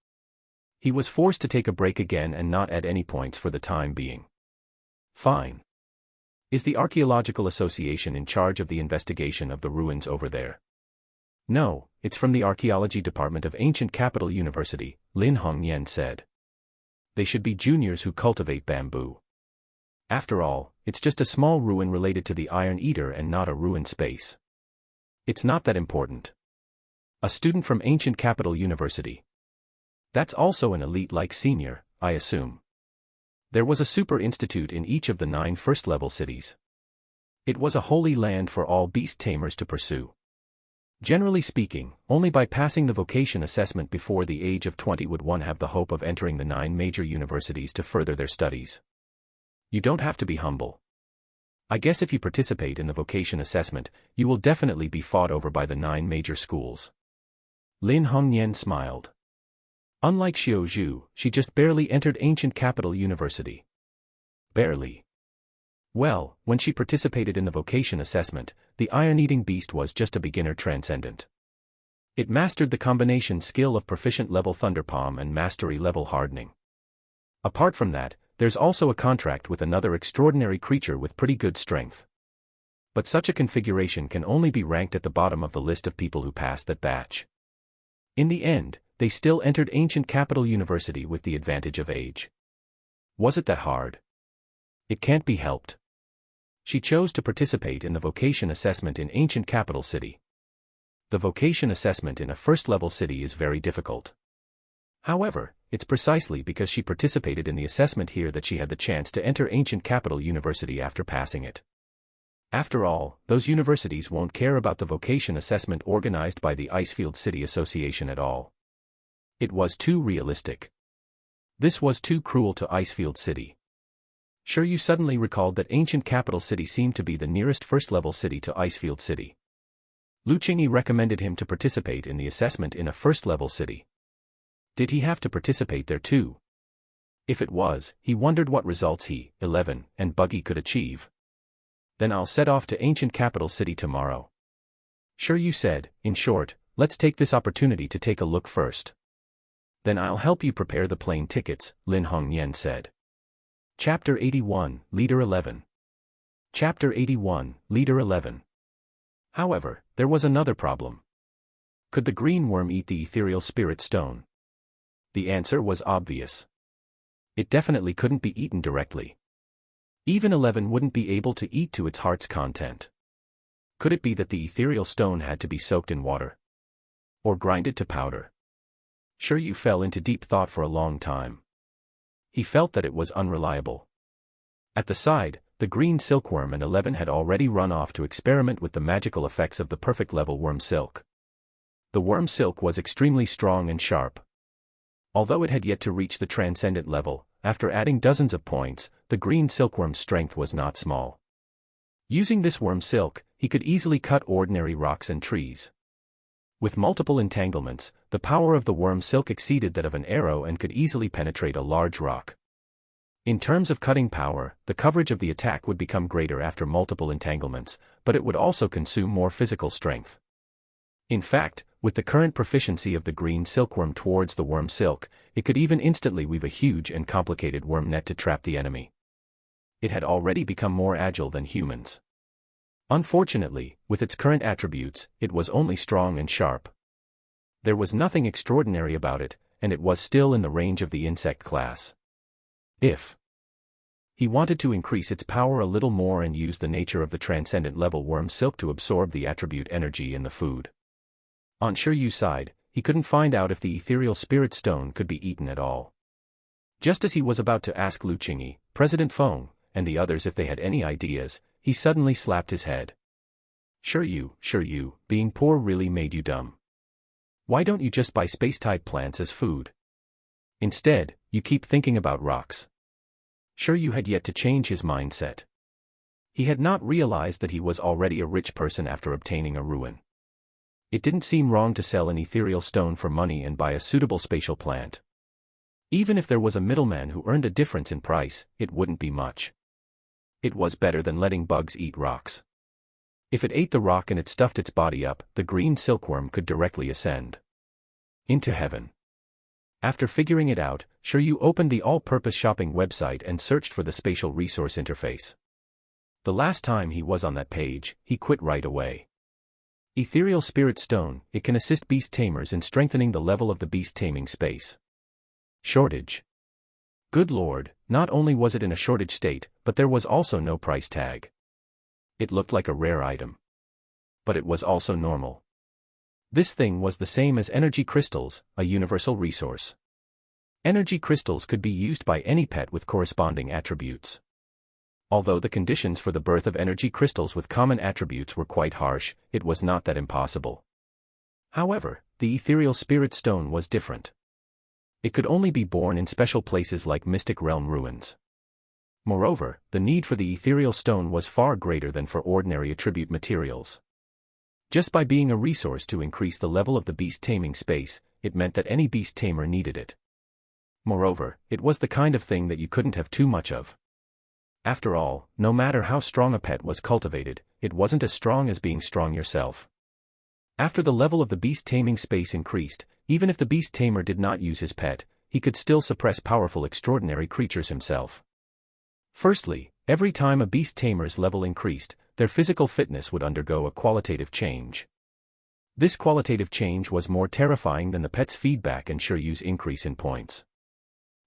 A: He was forced to take a break again and not add any points for the time being. Fine. Is the Archaeological Association in charge of the investigation of the ruins over there? No, it's from the Archaeology Department of Ancient Capital University, Lin Hongyan said. They should be juniors who cultivate bamboo. After all, it's just a small ruin related to the Iron Eater and not a ruined space. It's not that important. A student from Ancient Capital University. That's also an elite-like senior, I assume. There was a super institute in each of the 9 first-level cities. It was a holy land for all beast tamers to pursue. Generally speaking, only by passing the vocation assessment before the age of 20 would one have the hope of entering the 9 major universities to further their studies. You don't have to be humble. I guess if you participate in the vocation assessment, you will definitely be fought over by the 9 major schools. Lin Hongyan smiled. Unlike Xiaozhu, she just barely entered Ancient Capital University. Barely. Well, when she participated in the vocation assessment, the iron-eating beast was just a beginner transcendent. It mastered the combination skill of proficient level Thunder Palm and mastery level hardening. Apart from that, there's also a contract with another extraordinary creature with pretty good strength. But such a configuration can only be ranked at the bottom of the list of people who passed that batch. In the end, they still entered Ancient Capital University with the advantage of age. Was it that hard? It can't be helped. She chose to participate in the vocation assessment in Ancient Capital City. The vocation assessment in a first-level city is very difficult. However, it's precisely because she participated in the assessment here that she had the chance to enter Ancient Capital University after passing it. After all, those universities won't care about the vocation assessment organized by the Icefield City Association at all. It was too realistic. This was too cruel to Icefield City. Sure, you suddenly recalled that Ancient Capital City seemed to be the nearest first-level city to Icefield City. Lu Qingyi recommended him to participate in the assessment in a first-level city. Did he have to participate there too? If it was, he wondered what results he, 11, and Buggy could achieve. Then I'll set off to Ancient Capital City tomorrow. Sure, you said. In short, let's take this opportunity to take a look first. Then I'll help you prepare the plane tickets, Lin Hongyan said. Chapter 81, Leader 11. Chapter 81, Leader 11. However, there was another problem. Could the green worm eat the ethereal spirit stone? The answer was obvious. It definitely couldn't be eaten directly. Even 11 wouldn't be able to eat to its heart's content. Could it be that the ethereal stone had to be soaked in water? Or grinded to powder? Sure, you fell into deep thought for a long time. He felt that it was unreliable. At the side, the green silkworm and 11 had already run off to experiment with the magical effects of the perfect level worm silk. The worm silk was extremely strong and sharp. Although it had yet to reach the transcendent level, after adding dozens of points, the green silkworm's strength was not small. Using this worm silk, he could easily cut ordinary rocks and trees. With multiple entanglements, the power of the worm silk exceeded that of an arrow and could easily penetrate a large rock. In terms of cutting power, the coverage of the attack would become greater after multiple entanglements, but it would also consume more physical strength. In fact, with the current proficiency of the green silkworm towards the worm silk, it could even instantly weave a huge and complicated worm net to trap the enemy. It had already become more agile than humans. Unfortunately, with its current attributes, it was only strong and sharp. There was nothing extraordinary about it, and it was still in the range of the insect class. If he wanted to increase its power a little more and use the nature of the transcendent level worm silk to absorb the attribute energy in the food. On Shiryu's side, he couldn't find out if the ethereal spirit stone could be eaten at all. Just as he was about to ask Lu Qingyi, President Feng, and the others if they had any ideas, he suddenly slapped his head. Shiryu, being poor really made you dumb. Why don't you just buy space-type plants as food? Instead, you keep thinking about rocks. Shiryu had yet to change his mindset. He had not realized that he was already a rich person after obtaining a ruin. It didn't seem wrong to sell an ethereal stone for money and buy a suitable spatial plant. Even if there was a middleman who earned a difference in price, it wouldn't be much. It was better than letting bugs eat rocks. If it ate the rock and it stuffed its body up, the green silkworm could directly ascend into heaven. After figuring it out, Shiryu opened the all-purpose shopping website and searched for the spatial resource interface. The last time he was on that page, he quit right away. Ethereal Spirit Stone, it can assist beast tamers in strengthening the level of the beast taming space. Shortage. Good lord, not only was it in a shortage state, but there was also no price tag. It looked like a rare item. But it was also normal. This thing was the same as energy crystals, a universal resource. Energy crystals could be used by any pet with corresponding attributes. Although the conditions for the birth of energy crystals with common attributes were quite harsh, it was not that impossible. However, the ethereal spirit stone was different. It could only be born in special places like Mystic Realm ruins. Moreover, the need for the ethereal stone was far greater than for ordinary attribute materials. Just by being a resource to increase the level of the beast taming space, it meant that any beast tamer needed it. Moreover, it was the kind of thing that you couldn't have too much of. After all, no matter how strong a pet was cultivated, it wasn't as strong as being strong yourself. After the level of the beast taming space increased, even if the beast tamer did not use his pet, he could still suppress powerful extraordinary creatures himself. Firstly, every time a beast tamer's level increased, their physical fitness would undergo a qualitative change. This qualitative change was more terrifying than the pet's feedback and Shiryu's increase in points.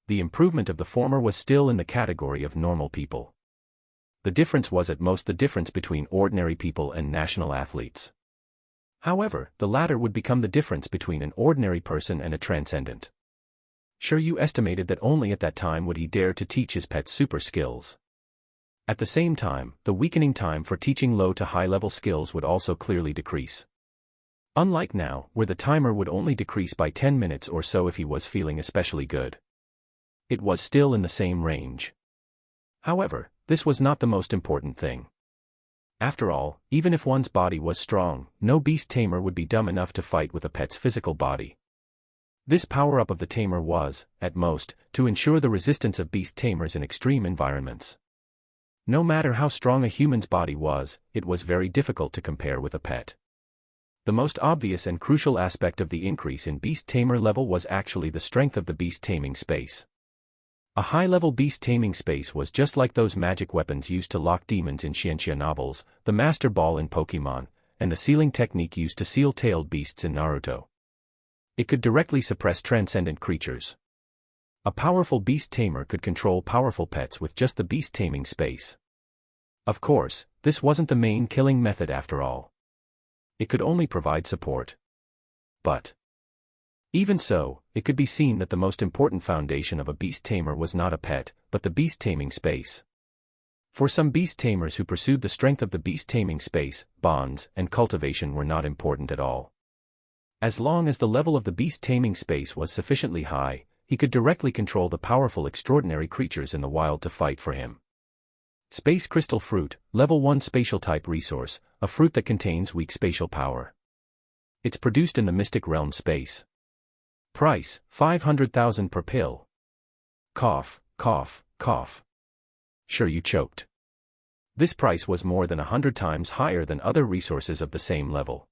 A: The improvement of the former was still in the category of normal people. The difference was at most the difference between ordinary people and national athletes. However, the latter would become the difference between an ordinary person and a transcendent. Shiryu estimated that only at that time would he dare to teach his pets super skills. At the same time, the weakening time for teaching low to high-level skills would also clearly decrease. Unlike now, where the timer would only decrease by 10 minutes or so if he was feeling especially good. It was still in the same range. However, this was not the most important thing. After all, even if one's body was strong, no beast tamer would be dumb enough to fight with a pet's physical body. This power-up of the tamer was, at most, to ensure the resistance of beast tamers in extreme environments. No matter how strong a human's body was, it was very difficult to compare with a pet. The most obvious and crucial aspect of the increase in beast tamer level was actually the strength of the beast taming space. A high-level beast taming space was just like those magic weapons used to lock demons in Xianxia novels, the Master Ball in Pokemon, and the sealing technique used to seal tailed beasts in Naruto. It could directly suppress transcendent creatures. A powerful beast tamer could control powerful pets with just the beast taming space. Of course, this wasn't the main killing method after all. It could only provide support. But even so, it could be seen that the most important foundation of a beast tamer was not a pet, but the beast taming space. For some beast tamers who pursued the strength of the beast taming space, bonds and cultivation were not important at all. As long as the level of the beast taming space was sufficiently high, he could directly control the powerful extraordinary creatures in the wild to fight for him. Space Crystal Fruit, Level 1 Spatial Type Resource, a fruit that contains weak spatial power. It's produced in the Mystic Realm space. Price, 500,000 per pill. Cough, cough, cough. Shiryu choked. This price was more than 100 times higher than other resources of the same level.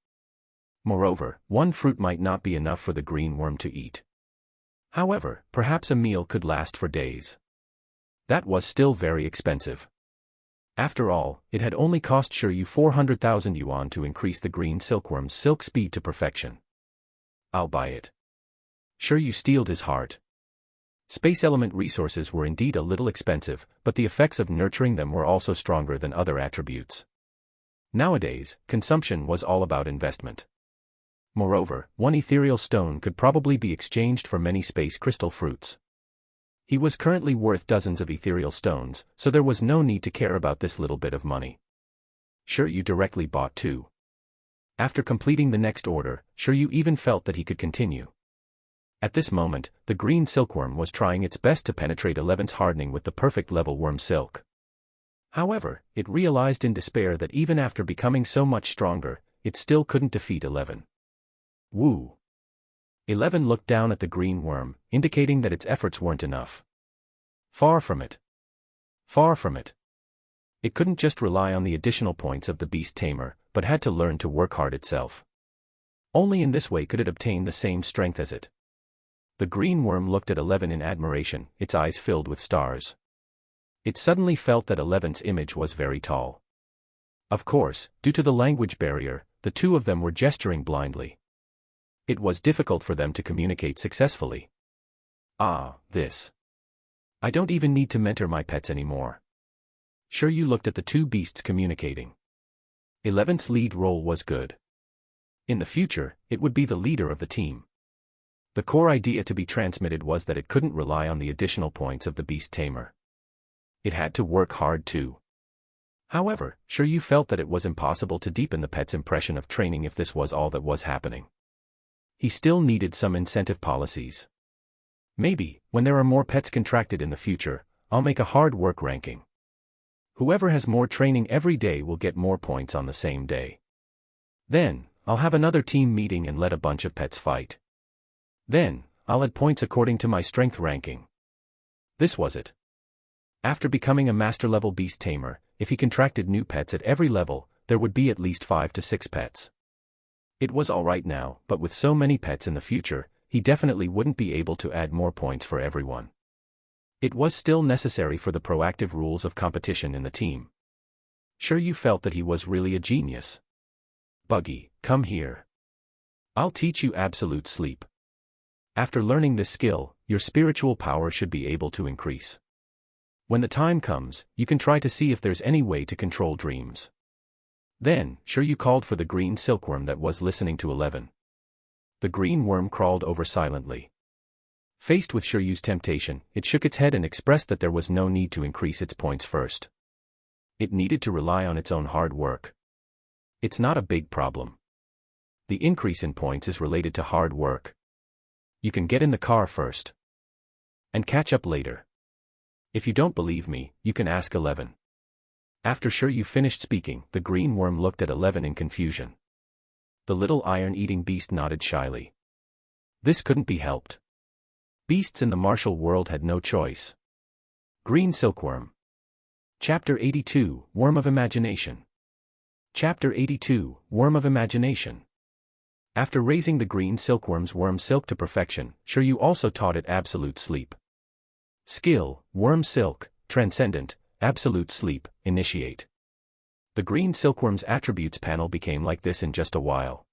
A: Moreover, one fruit might not be enough for the green worm to eat. However, perhaps a meal could last for days. That was still very expensive. After all, it had only cost Shiryu 400,000 yuan to increase the green silkworm's silk speed to perfection. I'll buy it. Shiryu steeled his heart. Space element resources were indeed a little expensive, but the effects of nurturing them were also stronger than other attributes. Nowadays, consumption was all about investment. Moreover, one ethereal stone could probably be exchanged for many space crystal fruits. He was currently worth dozens of ethereal stones, so there was no need to care about this little bit of money. Shiryu directly bought 2. After completing the next order, Shiryu even felt that he could continue. At this moment, the green silkworm was trying its best to penetrate 11's hardening with the perfect level worm silk. However, it realized in despair that even after becoming so much stronger, it still couldn't defeat 11. Woo! 11 looked down at the green worm, indicating that its efforts weren't enough. Far from it. Far from it. It couldn't just rely on the additional points of the beast tamer, but had to learn to work hard itself. Only in this way could it obtain the same strength as it. The green worm looked at 11 in admiration, its eyes filled with stars. It suddenly felt that 11's image was very tall. Of course, due to the language barrier, the two of them were gesturing blindly. It was difficult for them to communicate successfully. This. I don't even need to mentor my pets anymore. Shiryu looked at the two beasts communicating. 11's lead role was good. In the future, it would be the leader of the team. The core idea to be transmitted was that it couldn't rely on the additional points of the beast tamer. It had to work hard too. However, Shiryu felt that it was impossible to deepen the pet's impression of training if this was all that was happening. He still needed some incentive policies. Maybe, when there are more pets contracted in the future, I'll make a hard work ranking. Whoever has more training every day will get more points on the same day. Then, I'll have another team meeting and let a bunch of pets fight. Then, I'll add points according to my strength ranking. This was it. After becoming a master-level beast tamer, if he contracted new pets at every level, there would be at least 5 to 6 pets. It was alright now, but with so many pets in the future, he definitely wouldn't be able to add more points for everyone. It was still necessary for the proactive rules of competition in the team. Shiryu felt that he was really a genius. Buggy, come here. I'll teach you absolute sleep. After learning this skill, your spiritual power should be able to increase. When the time comes, you can try to see if there's any way to control dreams. Then, Shiryu called for the green silkworm that was listening to 11. The green worm crawled over silently. Faced with Shiryu's temptation, it shook its head and expressed that there was no need to increase its points first. It needed to rely on its own hard work. It's not a big problem. The increase in points is related to hard work. You can get in the car first. And catch up later. If you don't believe me, you can ask 11. After Shiryu finished speaking, the green worm looked at 11 in confusion. The little iron-eating beast nodded shyly. This couldn't be helped. Beasts in the martial world had no choice. Green Silkworm. Chapter 82, Worm of Imagination. Chapter 82, Worm of Imagination. After raising the green silkworm's worm silk to perfection, Shiryu also taught it absolute sleep. Skill, Worm Silk, Transcendent, Absolute Sleep, Initiate. The green silkworm's attributes panel became like this in just a while.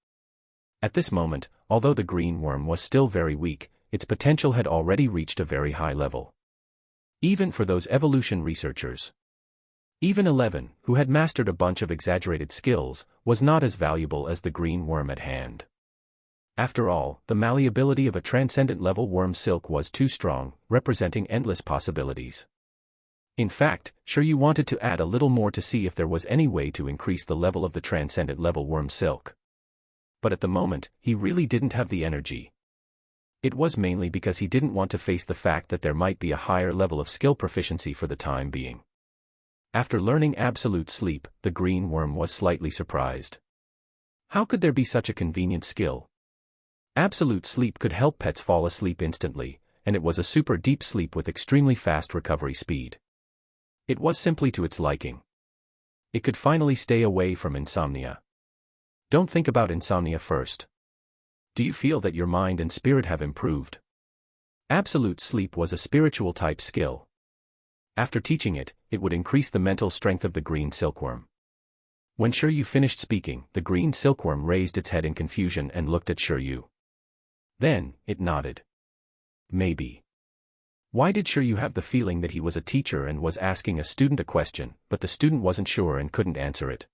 A: At this moment, although the green worm was still very weak, its potential had already reached a very high level. Even for those evolution researchers. Even 11, who had mastered a bunch of exaggerated skills, was not as valuable as the green worm at hand. After all, the malleability of a transcendent-level worm silk was too strong, representing endless possibilities. In fact, Shiryu wanted to add a little more to see if there was any way to increase the level of the transcendent-level worm silk. But at the moment, he really didn't have the energy. It was mainly because he didn't want to face the fact that there might be a higher level of skill proficiency for the time being. After learning absolute sleep, the green worm was slightly surprised. How could there be such a convenient skill? Absolute sleep could help pets fall asleep instantly, and it was a super deep sleep with extremely fast recovery speed. It was simply to its liking. It could finally stay away from insomnia. Don't think about insomnia first. Do you feel that your mind and spirit have improved? Absolute sleep was a spiritual type skill. After teaching it, it would increase the mental strength of the green silkworm. When Shiryu finished speaking, the green silkworm raised its head in confusion and looked at Shiryu. Then, it nodded. Maybe. Why did Shiryu have the feeling that he was a teacher and was asking a student a question, but the student wasn't sure and couldn't answer it?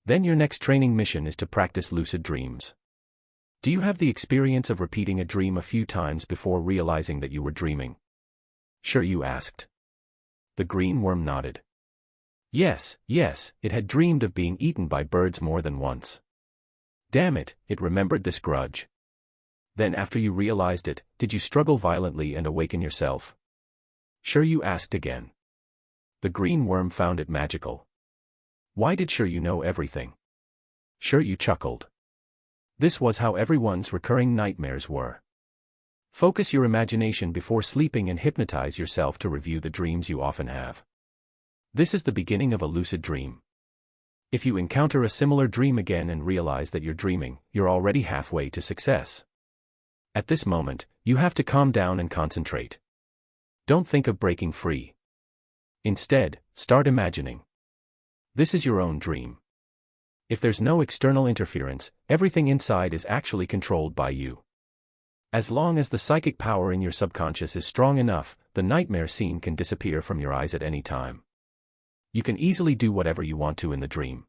A: Then your next training mission is to practice lucid dreams. Do you have the experience of repeating a dream a few times before realizing that you were dreaming? Shiryu asked. The green worm nodded. Yes, it had dreamed of being eaten by birds more than once. Damn it, it remembered this grudge. Then after you realized it, did you struggle violently and awaken yourself? Shiryu asked again. The green worm found it magical. Why did Shiryu know everything? Shiryu chuckled. This was how everyone's recurring nightmares were. Focus your imagination before sleeping and hypnotize yourself to review the dreams you often have. This is the beginning of a lucid dream. If you encounter a similar dream again and realize that you're dreaming, you're already halfway to success. At this moment, you have to calm down and concentrate. Don't think of breaking free. Instead, start imagining. This is your own dream. If there's no external interference, everything inside is actually controlled by you. As long as the psychic power in your subconscious is strong enough, the nightmare scene can disappear from your eyes at any time. You can easily do whatever you want to in the dream.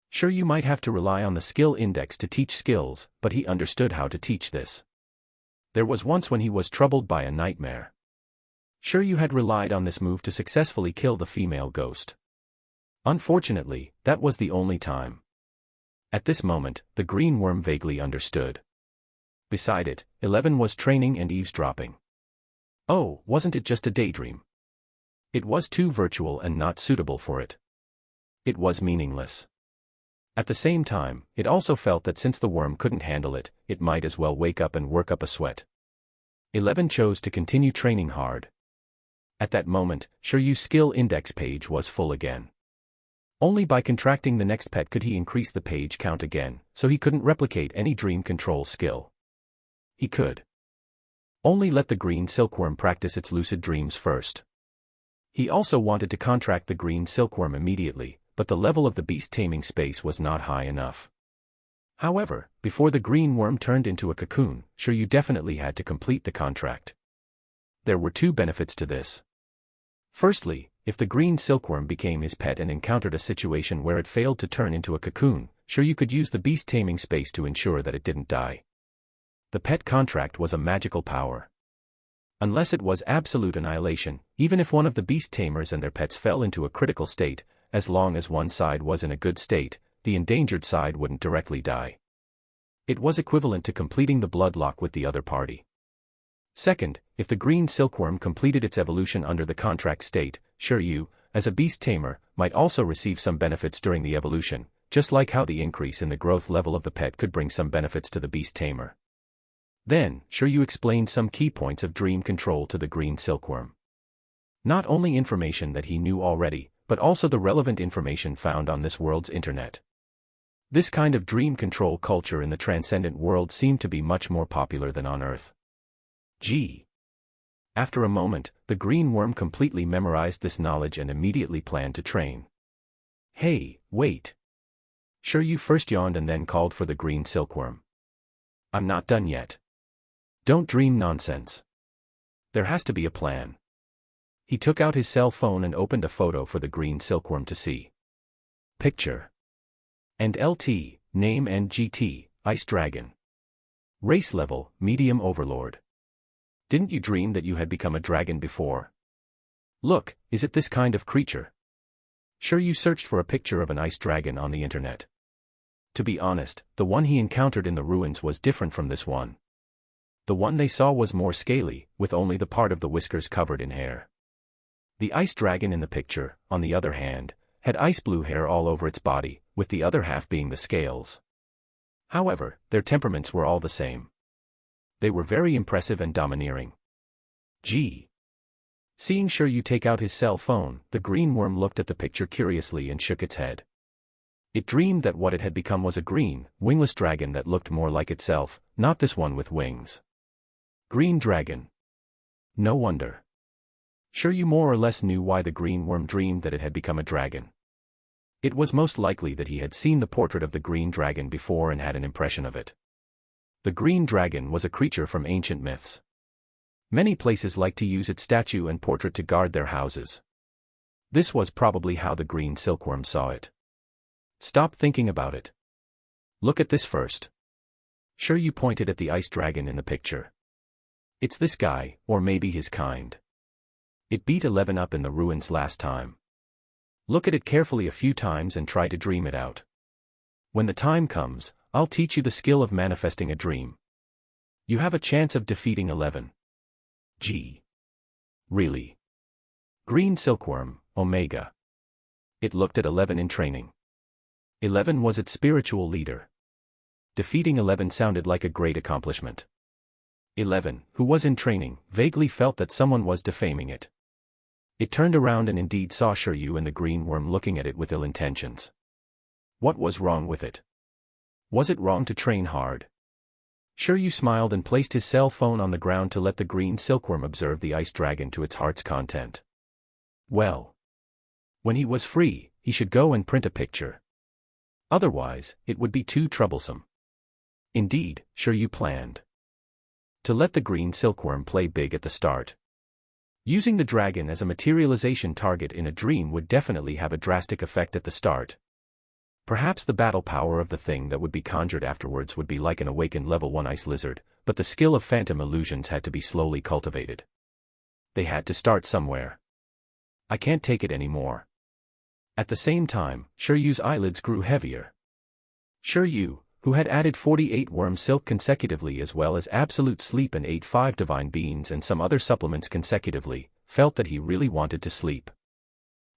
A: Sure, you might have to rely on the skill index to teach skills, but he understood how to teach this. There was once when he was troubled by a nightmare. Sure, you had relied on this move to successfully kill the female ghost. Unfortunately, that was the only time. At this moment, the green worm vaguely understood. Beside it, 11 was training and eavesdropping. Oh, wasn't it just a daydream? It was too virtual and not suitable for it. It was meaningless. At the same time, it also felt that since the worm couldn't handle it, it might as well wake up and work up a sweat. 11 chose to continue training hard. At that moment, Shiryu's skill index page was full again. Only by contracting the next pet could he increase the page count again, so he couldn't replicate any dream control skill. He could only let the green silkworm practice its lucid dreams first. He also wanted to contract the green silkworm immediately, but the level of the beast taming space was not high enough. However, before the green worm turned into a cocoon, you definitely had to complete the contract. There were two benefits to this. Firstly, if the green silkworm became his pet and encountered a situation where it failed to turn into a cocoon, you could use the beast taming space to ensure that it didn't die. The pet contract was a magical power. Unless it was absolute annihilation, even if one of the beast tamers and their pets fell into a critical state, as long as one side was in a good state, the endangered side wouldn't directly die. It was equivalent to completing the blood lock with the other party. Second, if the green silkworm completed its evolution under the contract state, you, as a beast tamer, might also receive some benefits during the evolution, just like how the increase in the growth level of the pet could bring some benefits to the beast tamer. Then, you explained some key points of dream control to the green silkworm. Not only information that he knew already, but also the relevant information found on this world's internet. This kind of dream control culture in the transcendent world seemed to be much more popular than on Earth. After a moment, the green worm completely memorized this knowledge and immediately planned to train. Hey, wait. You first yawned and then called for the green silkworm. I'm not done yet. Don't dream nonsense. There has to be a plan. He took out his cell phone and opened a photo for the green silkworm to see. Picture. And LT, name and GT, Ice Dragon. Race level, medium overlord. Didn't you dream that you had become a dragon before? Look, is it this kind of creature? You searched for a picture of an ice dragon on the internet. To be honest, the one he encountered in the ruins was different from this one. The one they saw was more scaly, with only the part of the whiskers covered in hair. The ice dragon in the picture, on the other hand, had ice blue hair all over its body, with the other half being the scales. However, their temperaments were all the same. They were very impressive and domineering. Seeing you take out his cell phone, the green worm looked at the picture curiously and shook its head. It dreamed that what it had become was a green, wingless dragon that looked more like itself, not this one with wings. Green dragon. No wonder. You more or less knew why the green worm dreamed that it had become a dragon. It was most likely that he had seen the portrait of the green dragon before and had an impression of it. The green dragon was a creature from ancient myths. Many places like to use its statue and portrait to guard their houses. This was probably how the green silkworm saw it. Stop thinking about it. Look at this first. You pointed at the ice dragon in the picture. It's this guy, or maybe his kind. It beat 11 up in the ruins last time. Look at it carefully a few times and try to dream it out. When the time comes, I'll teach you the skill of manifesting a dream. You have a chance of defeating 11. Really? Green silkworm, Omega. It looked at 11 in training. 11 was its spiritual leader. Defeating 11 sounded like a great accomplishment. 11, who was in training, vaguely felt that someone was defaming it. It turned around and indeed saw Shiryu and the green worm looking at it with ill intentions. What was wrong with it? Was it wrong to train hard? Shiryu smiled and placed his cell phone on the ground to let the green silkworm observe the ice dragon to its heart's content. Well, when he was free, he should go and print a picture. Otherwise, it would be too troublesome. Indeed, Shiryu planned to let the green silkworm play big at the start. Using the dragon as a materialization target in a dream would definitely have a drastic effect at the start. Perhaps the battle power of the thing that would be conjured afterwards would be like an awakened level 1 ice lizard, but the skill of phantom illusions had to be slowly cultivated. They had to start somewhere. I can't take it anymore. At the same time, Shiryu's eyelids grew heavier. Shiryu, who had added 48 worm silk consecutively as well as absolute sleep and ate 5 divine beans and some other supplements consecutively, felt that he really wanted to sleep.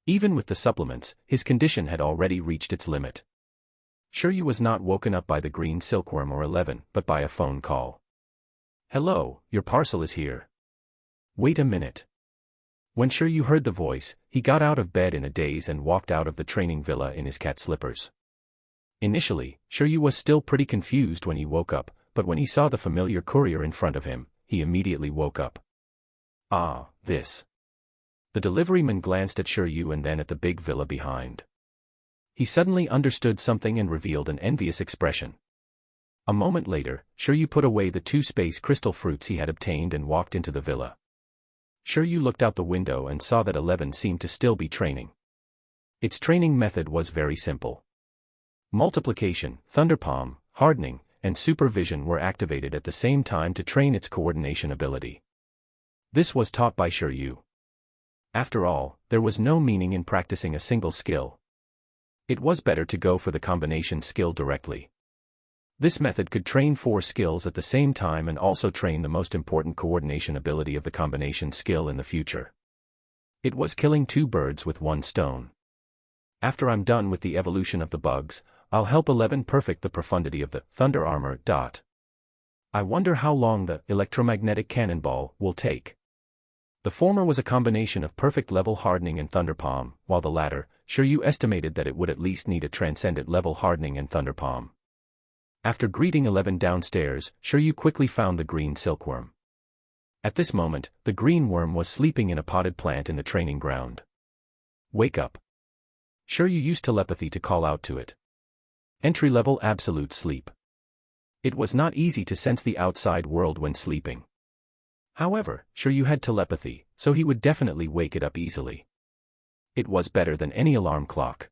A: Even with the supplements, his condition had already reached its limit. Shiryu was not woken up by the green silkworm or 11, but by a phone call. Hello, your parcel is here. Wait a minute. When Shiryu heard the voice, he got out of bed in a daze and walked out of the training villa in his cat slippers. Initially, Shiryu was still pretty confused when he woke up, but when he saw the familiar courier in front of him, he immediately woke up. Ah, this. The deliveryman glanced at Shiryu and then at the big villa behind. He suddenly understood something and revealed an envious expression. A moment later, Shiryu put away the 2 space crystal fruits he had obtained and walked into the villa. Shiryu looked out the window and saw that 11 seemed to still be training. Its training method was very simple. Multiplication, thunderpalm, hardening, and supervision were activated at the same time to train its coordination ability. This was taught by Shiryu. After all, there was no meaning in practicing a single skill. It was better to go for the combination skill directly. This method could train 4 skills at the same time and also train the most important coordination ability of the combination skill in the future. It was killing 2 birds with 1 stone. After I'm done with the evolution of the bugs, I'll help 11 perfect the profundity of the thunder armor. I wonder how long the electromagnetic cannonball will take. The former was a combination of perfect level hardening and thunderpalm, while the latter, Shiryu estimated that it would at least need a transcendent level hardening and thunderpalm. After greeting 11 downstairs, Shiryu quickly found the green silkworm. At this moment, the green worm was sleeping in a potted plant in the training ground. Wake up. Shiryu used telepathy to call out to it. Entry-level absolute sleep. It was not easy to sense the outside world when sleeping. However, Shiryu had telepathy, so he would definitely wake it up easily. It was better than any alarm clock.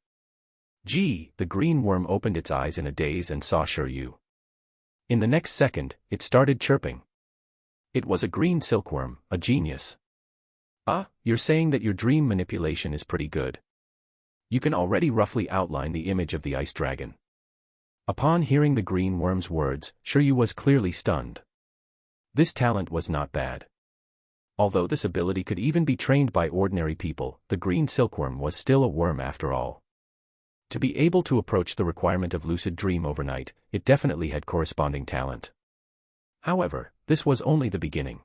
A: Gee, the green worm opened its eyes in a daze and saw Shiryu. In the next second, it started chirping. It was a green silkworm, a genius. Ah, you're saying that your dream manipulation is pretty good. You can already roughly outline the image of the ice dragon. Upon hearing the green worm's words, Shiryu was clearly stunned. This talent was not bad. Although this ability could even be trained by ordinary people, the green silkworm was still a worm after all. To be able to approach the requirement of lucid dream overnight, it definitely had corresponding talent. However, this was only the beginning.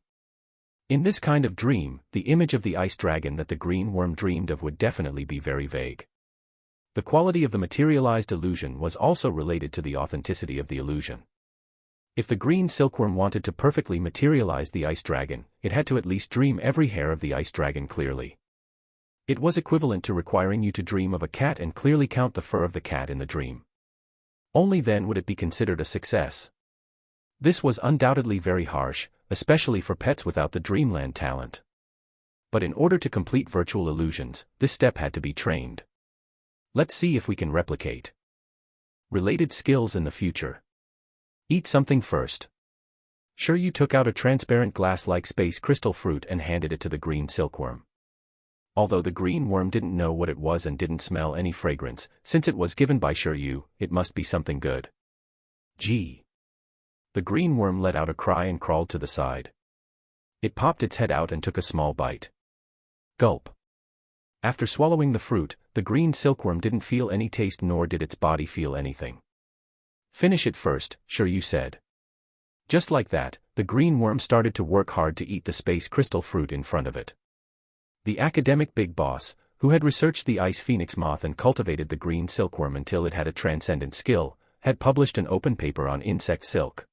A: In this kind of dream, the image of the ice dragon that the green worm dreamed of would definitely be very vague. The quality of the materialized illusion was also related to the authenticity of the illusion. If the green silkworm wanted to perfectly materialize the ice dragon, it had to at least dream every hair of the ice dragon clearly. It was equivalent to requiring you to dream of a cat and clearly count the fur of the cat in the dream. Only then would it be considered a success. This was undoubtedly very harsh, especially for pets without the dreamland talent. But in order to complete virtual illusions, this step had to be trained. Let's see if we can replicate. Related skills in the future. Eat something first. Shiryu took out a transparent glass-like space crystal fruit and handed it to the green silkworm. Although the green worm didn't know what it was and didn't smell any fragrance, since it was given by Shiryu, it must be something good. Gee. The green worm let out a cry and crawled to the side. It popped its head out and took a small bite. Gulp. After swallowing the fruit, the green silkworm didn't feel any taste nor did its body feel anything. Finish it first, Shiryu said. Just like that, the green worm started to work hard to eat the space crystal fruit in front of it. The academic big boss, who had researched the ice phoenix moth and cultivated the green silkworm until it had a transcendent skill, had published an open paper on insect silk.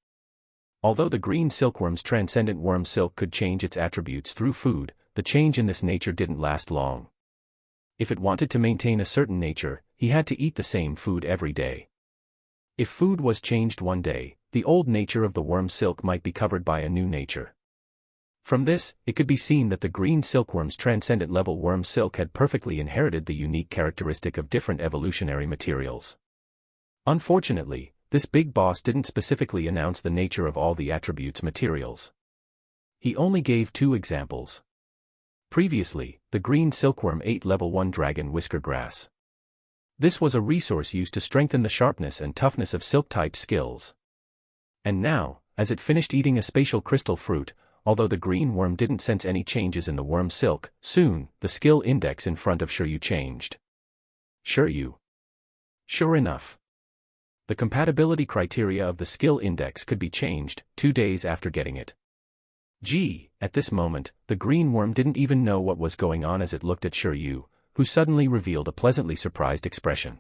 A: Although the green silkworm's transcendent worm silk could change its attributes through food, the change in this nature didn't last long. If it wanted to maintain a certain nature, he had to eat the same food every day. If food was changed one day, the old nature of the worm silk might be covered by a new nature. From this, it could be seen that the green silkworm's transcendent level worm silk had perfectly inherited the unique characteristic of different evolutionary materials. Unfortunately, this big boss didn't specifically announce the nature of all the attributes materials. He only gave 2 examples. Previously, the green silkworm ate level 1 dragon whisker grass. This was a resource used to strengthen the sharpness and toughness of silk-type skills. And now, as it finished eating a spatial crystal fruit, although the green worm didn't sense any changes in the worm silk, soon, the skill index in front of Shiryu changed. Shiryu. Sure enough. The compatibility criteria of the skill index could be changed 2 days after getting it. Gee, at this moment, the green worm didn't even know what was going on as it looked at Shiryu, who suddenly revealed a pleasantly surprised expression.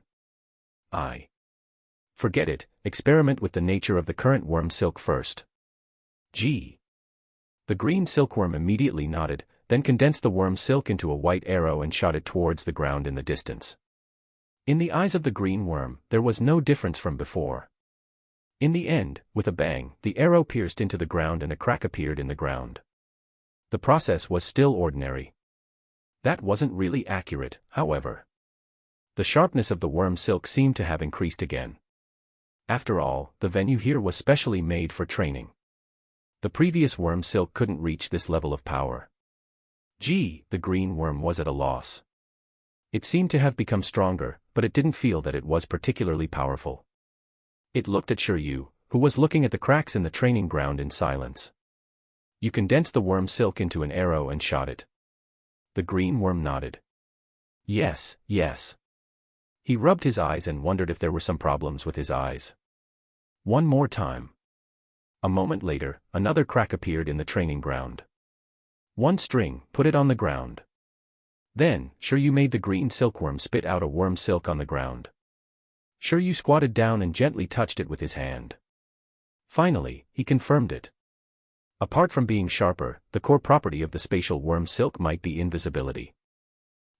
A: Forget it, experiment with the nature of the current worm silk first. Gee. The green silkworm immediately nodded, then condensed the worm silk into a white arrow and shot it towards the ground in the distance. In the eyes of the green worm, there was no difference from before. In the end, with a bang, the arrow pierced into the ground and a crack appeared in the ground. The process was still ordinary. That wasn't really accurate, however. The sharpness of the worm silk seemed to have increased again. After all, the venue here was specially made for training. The previous worm silk couldn't reach this level of power. Gee, the green worm was at a loss. It seemed to have become stronger, but it didn't feel that it was particularly powerful. It looked at Shiryu, who was looking at the cracks in the training ground in silence. You condensed the worm silk into an arrow and shot it. The green worm nodded. Yes, yes. He rubbed his eyes and wondered if there were some problems with his eyes. One more time. A moment later, another crack appeared in the training ground. One string, put it on the ground. Then, Shiryu made the green silkworm spit out a worm silk on the ground. Shiryu squatted down and gently touched it with his hand. Finally, he confirmed it. Apart from being sharper, the core property of the spatial worm silk might be invisibility.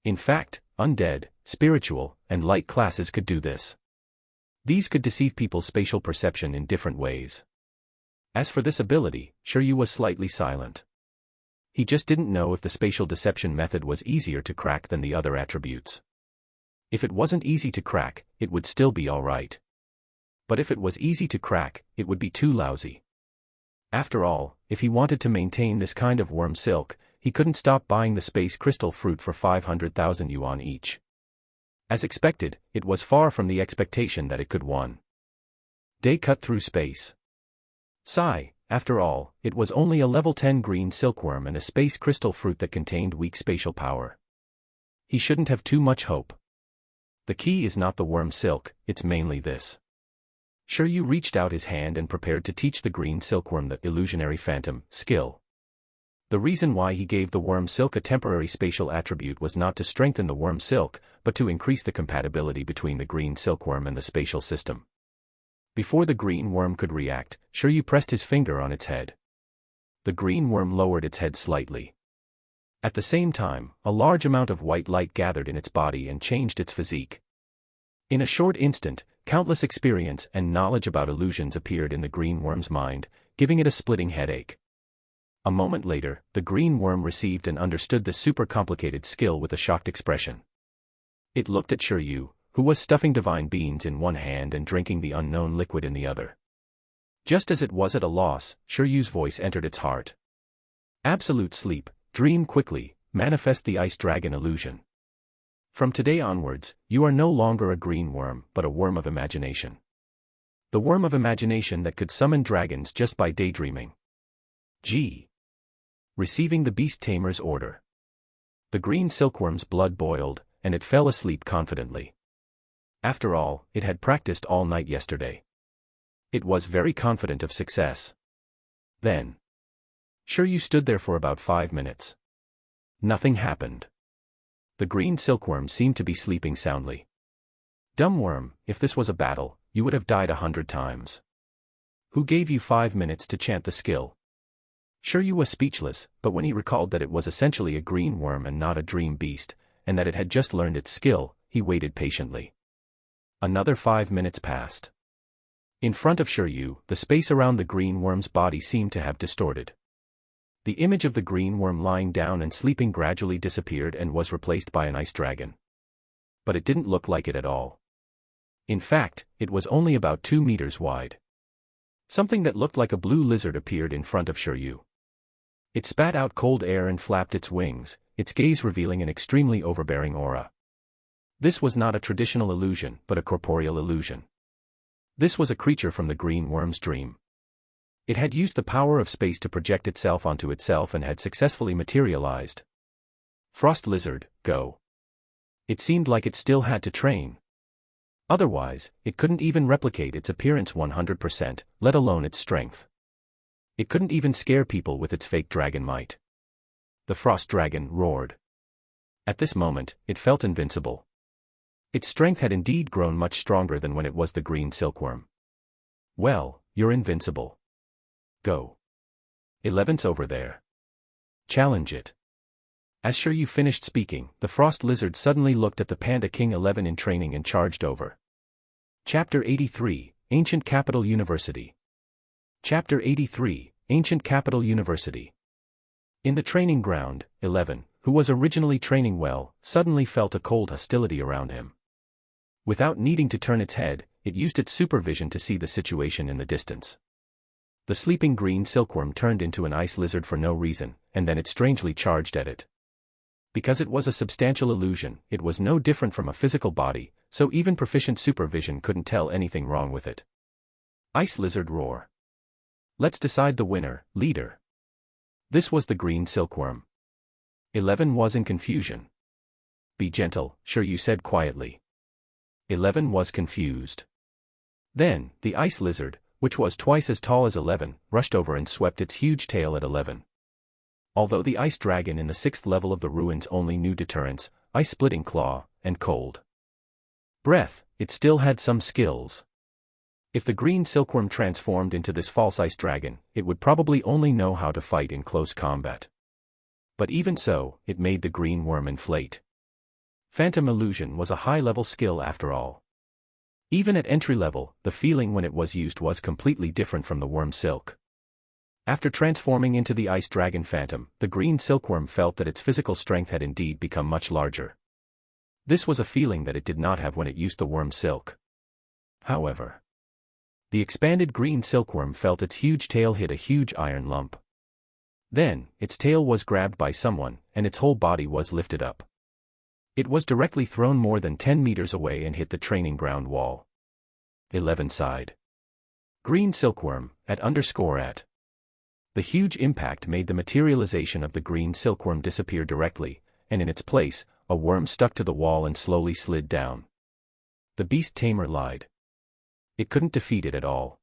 A: In fact, undead, spiritual, and light classes could do this. These could deceive people's spatial perception in different ways. As for this ability, Shiryu was slightly silent. He just didn't know if the spatial deception method was easier to crack than the other attributes. If it wasn't easy to crack, it would still be alright. But if it was easy to crack, it would be too lousy. After all, if he wanted to maintain this kind of worm silk, he couldn't stop buying the space crystal fruit for 500,000 yuan each. As expected, it was far from the expectation that it could one day cut through space. Sigh, after all, it was only a level 10 green silkworm and a space crystal fruit that contained weak spatial power. He shouldn't have too much hope. The key is not the worm silk, it's mainly this. Shiryu reached out his hand and prepared to teach the green silkworm the illusionary phantom skill. The reason why he gave the worm silk a temporary spatial attribute was not to strengthen the worm silk, but to increase the compatibility between the green silkworm and the spatial system. Before the green worm could react, Shiryu pressed his finger on its head. The green worm lowered its head slightly. At the same time, a large amount of white light gathered in its body and changed its physique. In a short instant, countless experience and knowledge about illusions appeared in the green worm's mind, giving it a splitting headache. A moment later, the green worm received and understood the super complicated skill with a shocked expression. It looked at Shiryu, who was stuffing divine beans in one hand and drinking the unknown liquid in the other. Just as it was at a loss, Shiryu's voice entered its heart. Absolute sleep, dream quickly, manifest the ice dragon illusion. From today onwards, you are no longer a green worm, but a worm of imagination. The worm of imagination that could summon dragons just by daydreaming. G. Receiving the beast tamer's order. The green silkworm's blood boiled, and it fell asleep confidently. After all, it had practiced all night yesterday. It was very confident of success. Then, Shiryu stood there for about 5 minutes. Nothing happened. The green silkworm seemed to be sleeping soundly. Dumb worm, if this was a battle, you would have died 100 times. Who gave you 5 minutes to chant the skill? Shiryu was speechless, but when he recalled that it was essentially a green worm and not a dream beast, and that it had just learned its skill, he waited patiently. Another 5 minutes passed. In front of Shiryu, the space around the green worm's body seemed to have distorted. The image of the green worm lying down and sleeping gradually disappeared and was replaced by an ice dragon. But it didn't look like it at all. In fact, it was only about 2 meters wide. Something that looked like a blue lizard appeared in front of Shiryu. It spat out cold air and flapped its wings, its gaze revealing an extremely overbearing aura. This was not a traditional illusion, but a corporeal illusion. This was a creature from the green worm's dream. It had used the power of space to project itself onto itself and had successfully materialized. Frost lizard, go. It seemed like it still had to train. Otherwise, it couldn't even replicate its appearance 100%, let alone its strength. It couldn't even scare people with its fake dragon might. The frost dragon roared. At this moment, it felt invincible. Its strength had indeed grown much stronger than when it was the green silkworm. Well, you're invincible. Go. 11's over there. Challenge it. As Shiryu finished speaking, the frost lizard suddenly looked at the Panda King 11 in training and charged over. Chapter 83, Ancient Capital University. Chapter 83, Ancient Capital University. In the training ground, 11, who was originally training well, suddenly felt a cold hostility around him. Without needing to turn its head, it used its supervision to see the situation in the distance. The sleeping green silkworm turned into an ice lizard for no reason, and then it strangely charged at it. Because it was a substantial illusion, it was no different from a physical body, so even proficient supervision couldn't tell anything wrong with it. Ice lizard roar. Let's decide the winner, leader. This was the green silkworm. 11 was in confusion. Be gentle, Shiryu said quietly. 11 was confused. Then, the ice lizard, which was twice as tall as 11, rushed over and swept its huge tail at 11. Although the ice dragon in the 6th level of the ruins only knew deterrence, ice-splitting claw, and cold breath, it still had some skills. If the green silkworm transformed into this false ice dragon, it would probably only know how to fight in close combat. But even so, it made the green worm inflate. Phantom illusion was a high-level skill after all. Even at entry level, the feeling when it was used was completely different from the worm silk. After transforming into the ice dragon phantom, the green silkworm felt that its physical strength had indeed become much larger. This was a feeling that it did not have when it used the worm silk. However, the expanded green silkworm felt its huge tail hit a huge iron lump. Then, its tail was grabbed by someone, and its whole body was lifted up. It was directly thrown more than 10 meters away and hit the training ground wall. 11 sighed. Green silkworm, at. The huge impact made the materialization of the green silkworm disappear directly, and in its place, a worm stuck to the wall and slowly slid down. The beast tamer lied. It couldn't defeat it at all.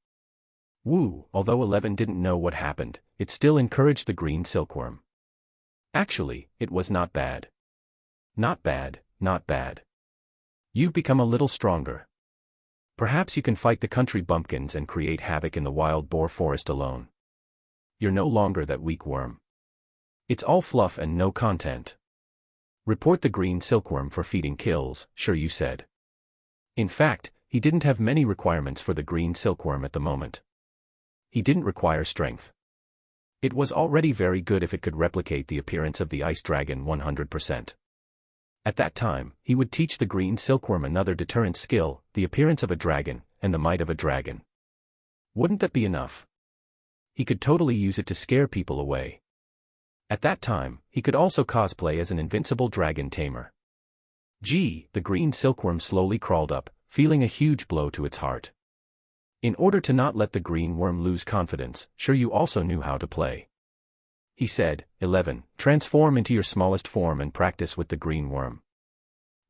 A: Woo, although 11 didn't know what happened, it still encouraged the green silkworm. Actually, it was not bad. Not bad, not bad. You've become a little stronger. Perhaps you can fight the country bumpkins and create havoc in the wild boar forest alone. You're no longer that weak worm. It's all fluff and no content. Report the green silkworm for feeding kills, Shiryu said. In fact, he didn't have many requirements for the green silkworm at the moment. He didn't require strength. It was already very good if it could replicate the appearance of the ice dragon 100%. At that time, he would teach the green silkworm another deterrent skill, the appearance of a dragon, and the might of a dragon. Wouldn't that be enough? He could totally use it to scare people away. At that time, he could also cosplay as an invincible dragon tamer. Gee, the green silkworm slowly crawled up, feeling a huge blow to its heart. In order to not let the green worm lose confidence, Shiryu also knew how to play. He said, 11, transform into your smallest form and practice with the green worm.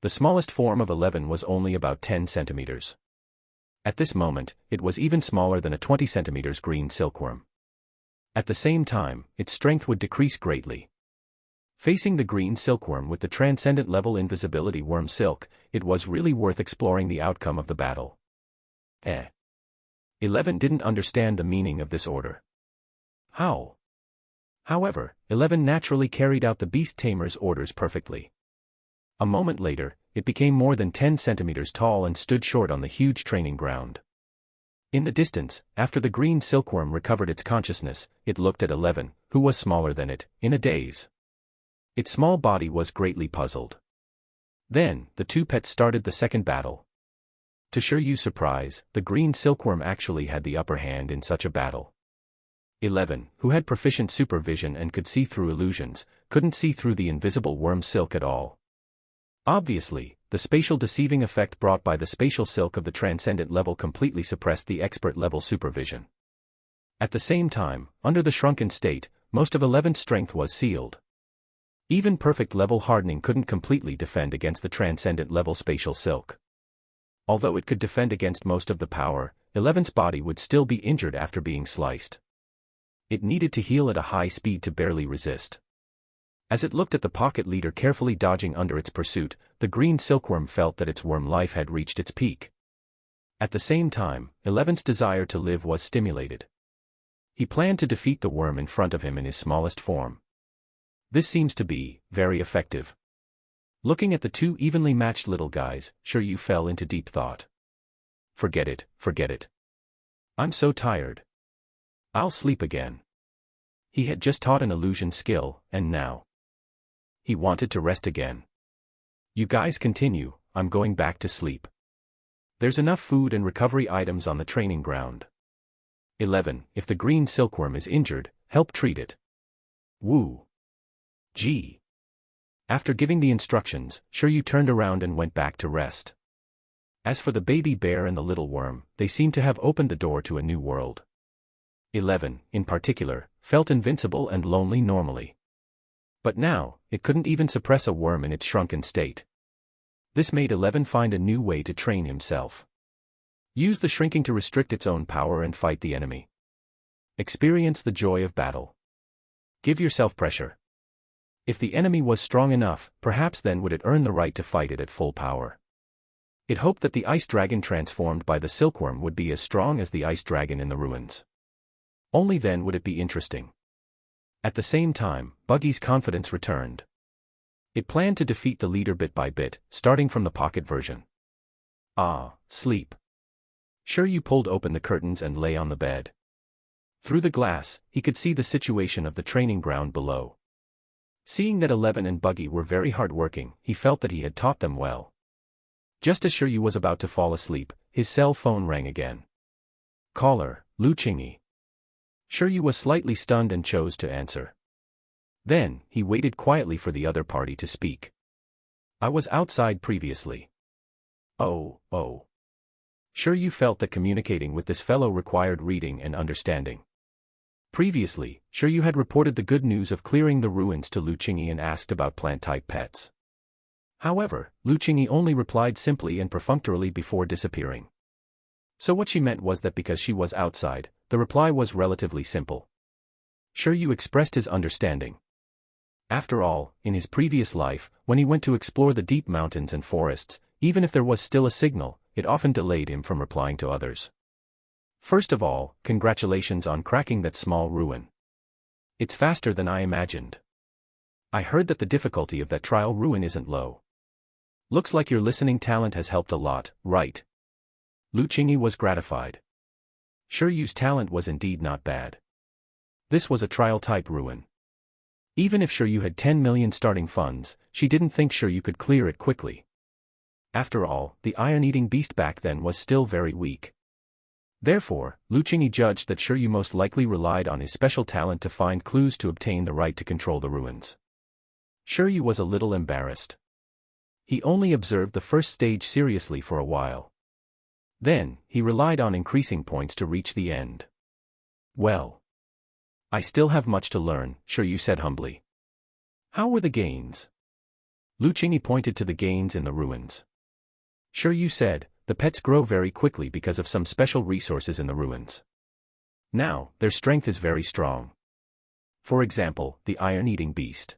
A: The smallest form of 11 was only about 10 centimeters. At this moment, it was even smaller than a 20 centimeters green silkworm. At the same time, its strength would decrease greatly. Facing the green silkworm with the transcendent level invisibility worm silk, it was really worth exploring the outcome of the battle. 11 didn't understand the meaning of this order. How? However, 11 naturally carried out the beast tamer's orders perfectly. A moment later, it became more than 10 centimeters tall and stood short on the huge training ground. In the distance, after the green silkworm recovered its consciousness, it looked at 11, who was smaller than it, in a daze. Its small body was greatly puzzled. Then, the two pets started the second battle. To Shiryu's surprise, the green silkworm actually had the upper hand in such a battle. 11, who had proficient supervision and could see through illusions, couldn't see through the invisible worm silk at all. Obviously, the spatial deceiving effect brought by the spatial silk of the transcendent level completely suppressed the expert level supervision. At the same time, under the shrunken state, most of 11's strength was sealed. Even perfect level hardening couldn't completely defend against the transcendent level spatial silk. Although it could defend against most of the power, 11's body would still be injured after being sliced. It needed to heal at a high speed to barely resist. As it looked at the pocket leader carefully dodging under its pursuit, the green silkworm felt that its worm life had reached its peak. At the same time, 11's desire to live was stimulated. He planned to defeat the worm in front of him in his smallest form. This seems to be very effective. Looking at the two evenly matched little guys, Shiryu fell into deep thought. Forget it, forget it. I'm so tired. I'll sleep again. He had just taught an illusion skill, and now he wanted to rest again. You guys continue, I'm going back to sleep. There's enough food and recovery items on the training ground. 11. If the green silkworm is injured, help treat it. Woo. Gee. After giving the instructions, Shiryu turned around and went back to rest. As for the baby bear and the little worm, they seemed to have opened the door to a new world. 11, in particular, felt invincible and lonely normally. But now, it couldn't even suppress a worm in its shrunken state. This made 11 find a new way to train himself. Use the shrinking to restrict its own power and fight the enemy. Experience the joy of battle. Give yourself pressure. If the enemy was strong enough, perhaps then would it earn the right to fight it at full power. It hoped that the ice dragon transformed by the silkworm would be as strong as the ice dragon in the ruins. Only then would it be interesting. At the same time, Buggy's confidence returned. It planned to defeat the leader bit by bit, starting from the pocket version. Sleep. Shiryu pulled open the curtains and lay on the bed. Through the glass, he could see the situation of the training ground below. Seeing that 11 and Buggy were very hard-working, he felt that he had taught them well. Just as Shiryu was about to fall asleep, his cell phone rang again. Caller, Lu Qingyi. Shiryu was slightly stunned and chose to answer. Then, he waited quietly for the other party to speak. I was outside previously. Oh. Shiryu felt that communicating with this fellow required reading and understanding. Previously, Shiryu had reported the good news of clearing the ruins to Lu Qingyi and asked about plant-type pets. However, Lu Qingyi only replied simply and perfunctorily before disappearing. So what she meant was that because she was outside, the reply was relatively simple. Shiryu expressed his understanding. After all, in his previous life, when he went to explore the deep mountains and forests, even if there was still a signal, it often delayed him from replying to others. First of all, congratulations on cracking that small ruin. It's faster than I imagined. I heard that the difficulty of that trial ruin isn't low. Looks like your listening talent has helped a lot, right? Lu Qingyi was gratified. Shiryu's talent was indeed not bad. This was a trial-type ruin. Even if Shiryu had 10 million starting funds, she didn't think Shiryu could clear it quickly. After all, the iron-eating beast back then was still very weak. Therefore, Lu Qingyi judged that Shiryu most likely relied on his special talent to find clues to obtain the right to control the ruins. Shiryu was a little embarrassed. He only observed the first stage seriously for a while. Then, he relied on increasing points to reach the end. Well, I still have much to learn, Shiryu said humbly. How were the gains? Lu Qingyi pointed to the gains in the ruins. Shiryu said, the pets grow very quickly because of some special resources in the ruins. Now, their strength is very strong. For example, the iron-eating beast.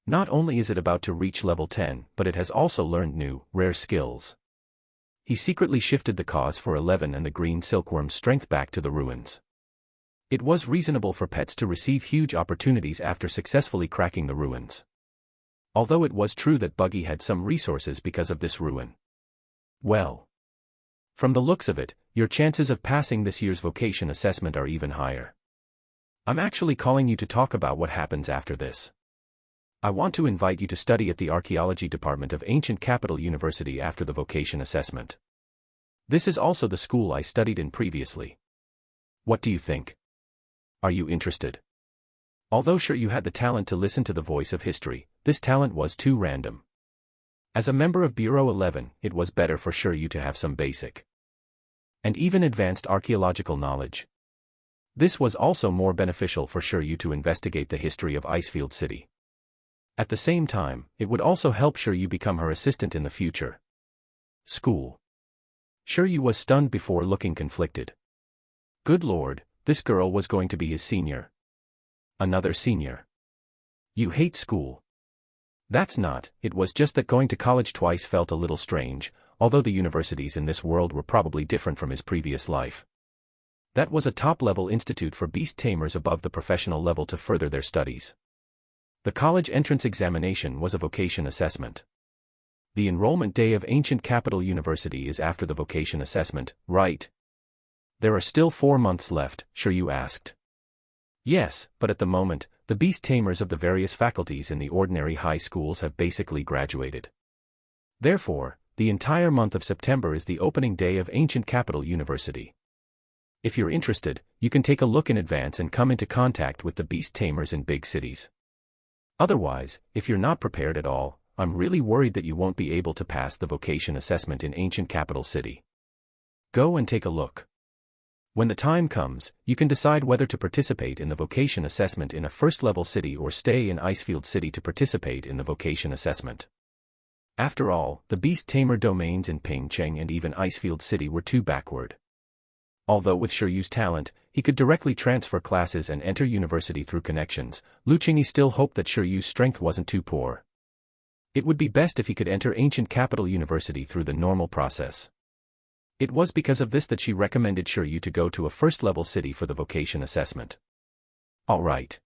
A: Not only is it about to reach level 10, but it has also learned new, rare skills. He secretly shifted the cause for 11 and the green silkworm's strength back to the ruins. It was reasonable for pets to receive huge opportunities after successfully cracking the ruins. Although it was true that Buggy had some resources because of this ruin. Well, from the looks of it, your chances of passing this year's vocation assessment are even higher. I'm actually calling you to talk about what happens after this. I want to invite you to study at the Archaeology Department of Ancient Capital University after the vocation assessment. This is also the school I studied in previously. What do you think? Are you interested? Although Shiryu had the talent to listen to the voice of history, this talent was too random. As a member of Bureau 11, it was better for Shiryu to have some basic and even advanced archaeological knowledge. This was also more beneficial for Shiryu to investigate the history of Icefield City. At the same time, it would also help Shiryu become her assistant in the future. School. Shiryu was stunned before looking conflicted. Good lord, this girl was going to be his senior. Another senior. You hate school. That's not, it was just that going to college twice felt a little strange, although the universities in this world were probably different from his previous life. That was a top-level institute for beast tamers above the professional level to further their studies. The college entrance examination was a vocation assessment. The enrollment day of Ancient Capital University is after the vocation assessment, right? There are still 4 months left, sure you asked. Yes, but at the moment, the beast tamers of the various faculties in the ordinary high schools have basically graduated. Therefore, the entire month of September is the opening day of Ancient Capital University. If you're interested, you can take a look in advance and come into contact with the beast tamers in big cities. Otherwise, if you're not prepared at all, I'm really worried that you won't be able to pass the vocation assessment in Ancient Capital City. Go and take a look. When the time comes, you can decide whether to participate in the vocation assessment in a first-level city or stay in Icefield City to participate in the vocation assessment. After all, the beast tamer domains in Pingcheng and even Icefield City were too backward. Although with Shiryu's talent, he could directly transfer classes and enter university through connections, Lu Qingyi still hoped that Shiryu's strength wasn't too poor. It would be best if he could enter Ancient Capital University through the normal process. It was because of this that she recommended Shiryu to go to a first-level city for the vocation assessment. All right.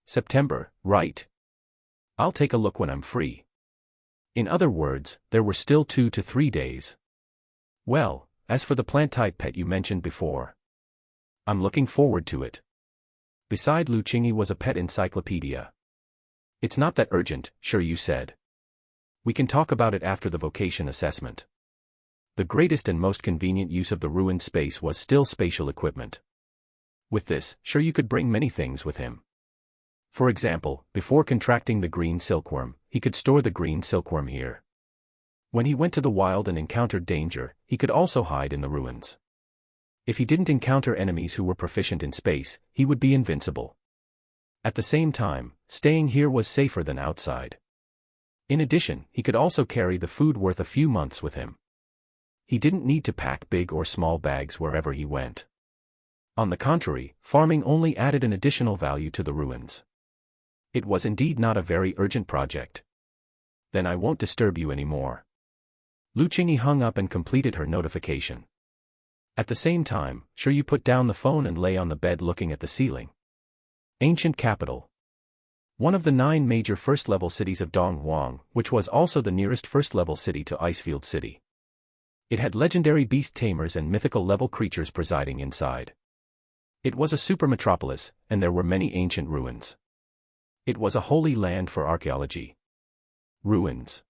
A: September, right? I'll take a look when I'm free. In other words, there were still 2 to 3 days. Well, as for the plant-type pet you mentioned before, I'm looking forward to it. Beside Lu Qingyi was a pet encyclopedia. It's not that urgent, Shiryu said. We can talk about it after the vocation assessment. The greatest and most convenient use of the ruined space was still spatial equipment. With this, Shiryu could bring many things with him. For example, before contracting the green silkworm, he could store the green silkworm here. When he went to the wild and encountered danger, he could also hide in the ruins. If he didn't encounter enemies who were proficient in space, he would be invincible. At the same time, staying here was safer than outside. In addition, he could also carry the food worth a few months with him. He didn't need to pack big or small bags wherever he went. On the contrary, farming only added an additional value to the ruins. It was indeed not a very urgent project. Then I won't disturb you anymore. Lu Qingyi hung up and completed her notification. At the same time, Shiryu put down the phone and lay on the bed looking at the ceiling. Ancient Capital. One of the 9 major first-level cities of Donghuang, which was also the nearest first-level city to Icefield City. It had legendary beast tamers and mythical level creatures presiding inside. It was a super metropolis, and there were many ancient ruins. It was a holy land for archaeology. Ruins.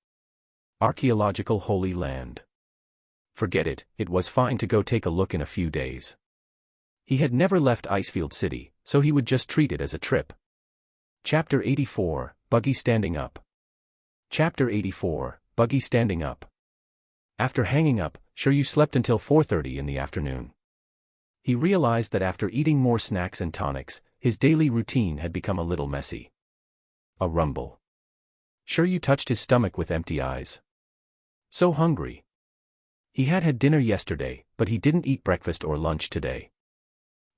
A: Archaeological holy land. Forget it, it was fine to go take a look in a few days. He had never left Icefield City, so he would just treat it as a trip. Chapter 84, Buggy Standing Up. Chapter 84, Buggy Standing Up. After hanging up, Shiryu slept until 4:30 in the afternoon. He realized that after eating more snacks and tonics, his daily routine had become a little messy. A rumble. Shiryu touched his stomach with empty eyes. So hungry. He had had dinner yesterday, but he didn't eat breakfast or lunch today.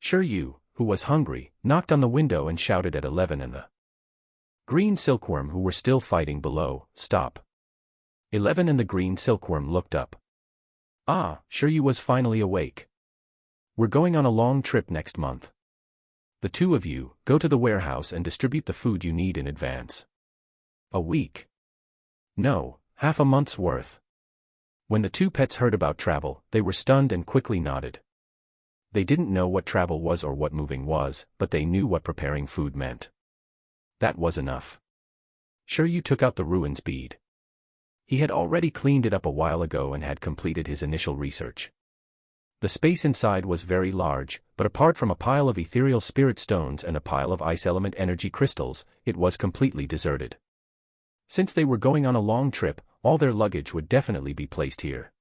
A: Shiryu, who was hungry, knocked on the window and shouted at 11 and the green silkworm who were still fighting below, "Stop." 11 and the green silkworm looked up. Ah, Shiryu was finally awake. We're going on a long trip next month. The 2 of you, go to the warehouse and distribute the food you need in advance. A week? No, half a month's worth. When the 2 pets heard about travel, they were stunned and quickly nodded. They didn't know what travel was or what moving was, but they knew what preparing food meant. That was enough. Shiryu took out the ruins bead. He had already cleaned it up a while ago and had completed his initial research. The space inside was very large, but apart from a pile of ethereal spirit stones and a pile of ice element energy crystals, it was completely deserted. Since they were going on a long trip, all their luggage would definitely be placed here.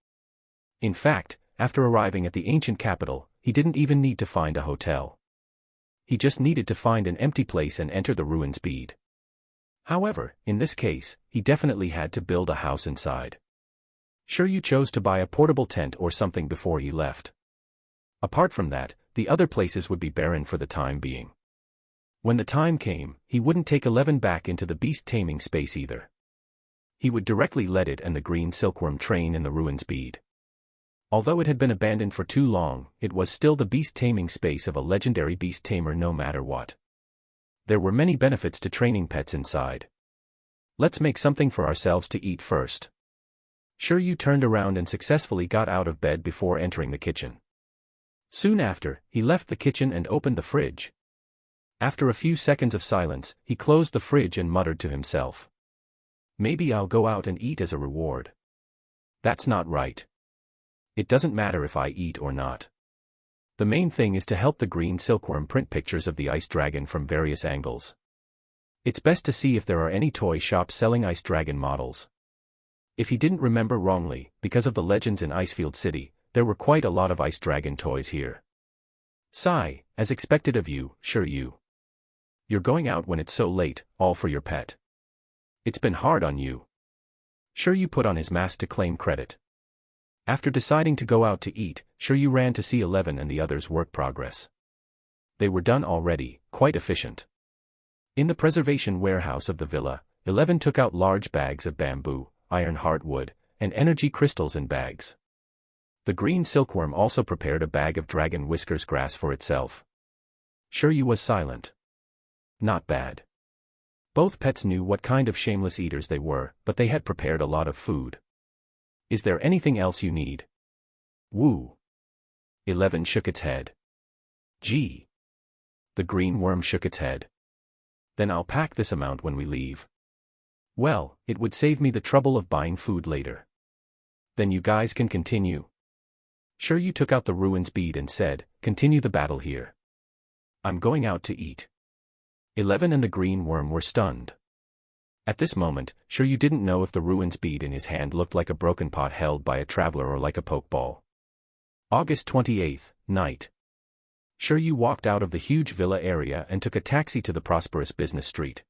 A: In fact, after arriving at the ancient capital, he didn't even need to find a hotel. He just needed to find an empty place and enter the ruins bead. However, in this case, he definitely had to build a house inside. Shiryu chose to buy a portable tent or something before he left. Apart from that, the other places would be barren for the time being. When the time came, he wouldn't take 11 back into the beast taming space either. He would directly let it and the green silkworm train in the ruins bead. Although it had been abandoned for too long, it was still the beast taming space of a legendary beast tamer no matter what. There were many benefits to training pets inside. Let's make something for ourselves to eat first. Shiryu turned around and successfully got out of bed before entering the kitchen. Soon after, he left the kitchen and opened the fridge. After a few seconds of silence, he closed the fridge and muttered to himself. Maybe I'll go out and eat as a reward. That's not right. It doesn't matter if I eat or not. The main thing is to help the green silkworm print pictures of the ice dragon from various angles. It's best to see if there are any toy shops selling ice dragon models. If he didn't remember wrongly, because of the legends in Icefield City, there were quite a lot of ice dragon toys here. Sigh, as expected of you, Shiryu. You're going out when it's so late, all for your pet. It's been hard on you. Shiryu put on his mask to claim credit. After deciding to go out to eat, Shiryu ran to see 11 and the others' work progress. They were done already, quite efficient. In the preservation warehouse of the villa, 11 took out large bags of bamboo, iron heartwood, and energy crystals in bags. The green silkworm also prepared a bag of dragon whiskers grass for itself. Shiryu was silent. Not bad. Both pets knew what kind of shameless eaters they were, but they had prepared a lot of food. Is there anything else you need? Woo. 11 shook its head. Gee. The green worm shook its head. Then I'll pack this amount when we leave. Well, it would save me the trouble of buying food later. Then you guys can continue. Shiryu took out the ruins bead and said, continue the battle here. I'm going out to eat. 11 and the green worm were stunned. At this moment, Shiryu didn't know if the ruins bead in his hand looked like a broken pot held by a traveler or like a pokeball. August 28th, night. Shiryu walked out of the huge villa area and took a taxi to the prosperous business street.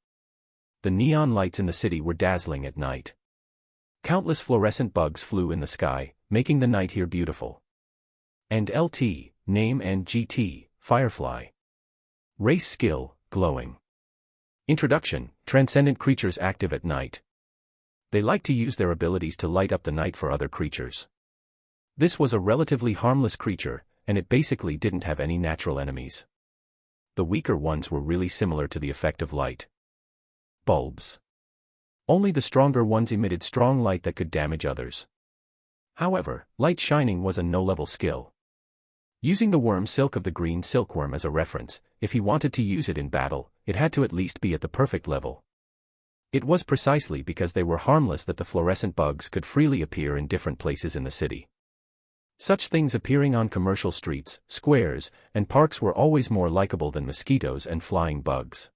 A: The neon lights in the city were dazzling at night. Countless fluorescent bugs flew in the sky, making the night here beautiful. And LT, name and GT, Firefly. Race skill, glowing. Introduction, transcendent creatures active at night. They like to use their abilities to light up the night for other creatures. This was a relatively harmless creature, and it basically didn't have any natural enemies. The weaker ones were really similar to the effect of light bulbs. Only the stronger ones emitted strong light that could damage others. However, light shining was a no-level skill. Using the worm silk of the green silkworm as a reference, if he wanted to use it in battle, it had to at least be at the perfect level. It was precisely because they were harmless that the fluorescent bugs could freely appear in different places in the city. Such things appearing on commercial streets, squares, and parks were always more likable than mosquitoes and flying bugs.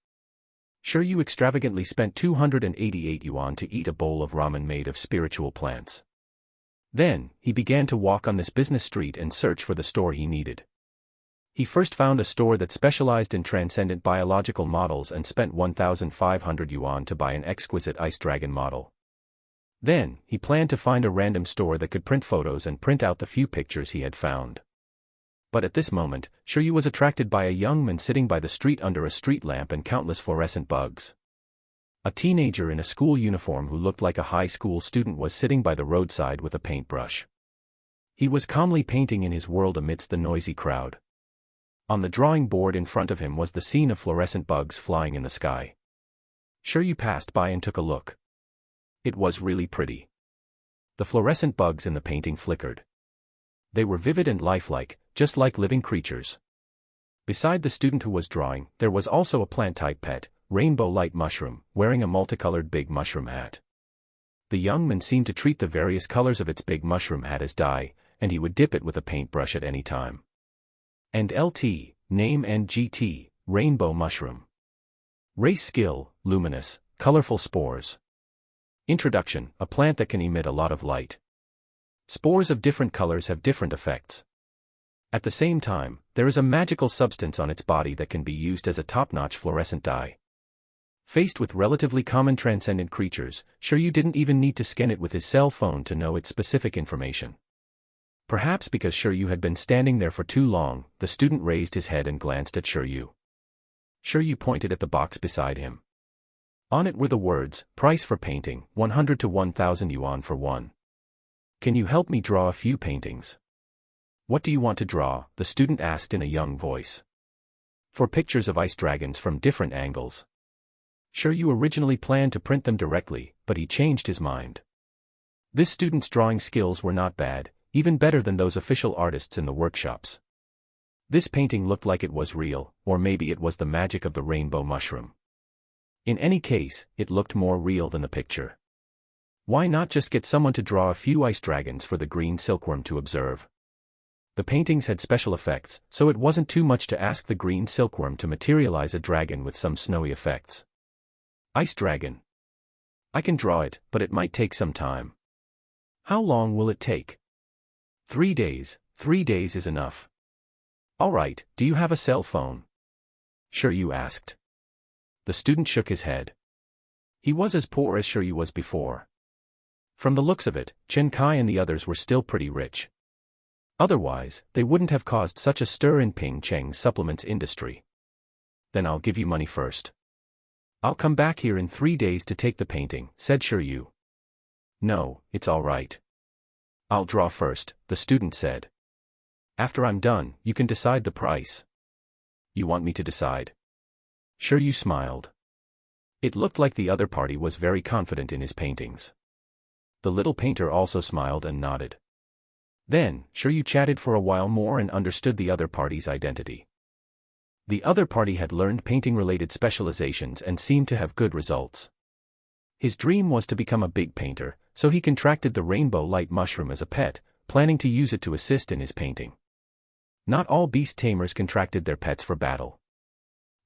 A: Shiryu extravagantly spent 288 yuan to eat a bowl of ramen made of spiritual plants. Then, he began to walk on this business street and search for the store he needed. He first found a store that specialized in transcendent biological models and spent 1,500 yuan to buy an exquisite ice dragon model. Then, he planned to find a random store that could print photos and print out the few pictures he had found. But at this moment, Shiryu was attracted by a young man sitting by the street under a street lamp and countless fluorescent bugs. A teenager in a school uniform who looked like a high school student was sitting by the roadside with a paintbrush. He was calmly painting in his world amidst the noisy crowd. On the drawing board in front of him was the scene of fluorescent bugs flying in the sky. Shiryu passed by and took a look. It was really pretty. The fluorescent bugs in the painting flickered. They were vivid and lifelike, just like living creatures. Beside the student who was drawing, there was also a plant-type pet, Rainbow Light Mushroom, wearing a multicolored big mushroom hat. The young man seemed to treat the various colors of its big mushroom hat as dye, and he would dip it with a paintbrush at any time. And LT, name and GT, Rainbow Mushroom. Race skill, luminous, colorful spores. Introduction, a plant that can emit a lot of light. Spores of different colors have different effects. At the same time, there is a magical substance on its body that can be used as a top-notch fluorescent dye. Faced with relatively common transcendent creatures, Shiryu didn't even need to scan it with his cell phone to know its specific information. Perhaps because Shiryu had been standing there for too long, the student raised his head and glanced at Shiryu. Shiryu pointed at the box beside him. On it were the words, price for painting, 100 to 1,000 yuan for one. Can you help me draw a few paintings? What do you want to draw? The student asked in a young voice. For pictures of ice dragons from different angles. Shiryu originally planned to print them directly, but he changed his mind. This student's drawing skills were not bad, even better than those official artists in the workshops. This painting looked like it was real, or maybe it was the magic of the rainbow mushroom. In any case, it looked more real than the picture. Why not just get someone to draw a few ice dragons for the green silkworm to observe? The paintings had special effects, so it wasn't too much to ask the green silkworm to materialize a dragon with some snowy effects. Ice dragon. I can draw it, but it might take some time. How long will it take? 3 days. 3 days is enough. Alright, do you have a cell phone? Shiryu asked. The student shook his head. He was as poor as Shiryu was before. From the looks of it, Chen Kai and the others were still pretty rich. Otherwise, they wouldn't have caused such a stir in Ping Cheng's supplements industry. Then I'll give you money first. I'll come back here in 3 days to take the painting, said Shiryu. No, it's all right. I'll draw first, the student said. After I'm done, you can decide the price. You want me to decide? Shiryu smiled. It looked like the other party was very confident in his paintings. The little painter also smiled and nodded. Then, Shiryu chatted for a while more and understood the other party's identity. The other party had learned painting-related specializations and seemed to have good results. His dream was to become a big painter, so he contracted the rainbow light mushroom as a pet, planning to use it to assist in his painting. Not all beast tamers contracted their pets for battle.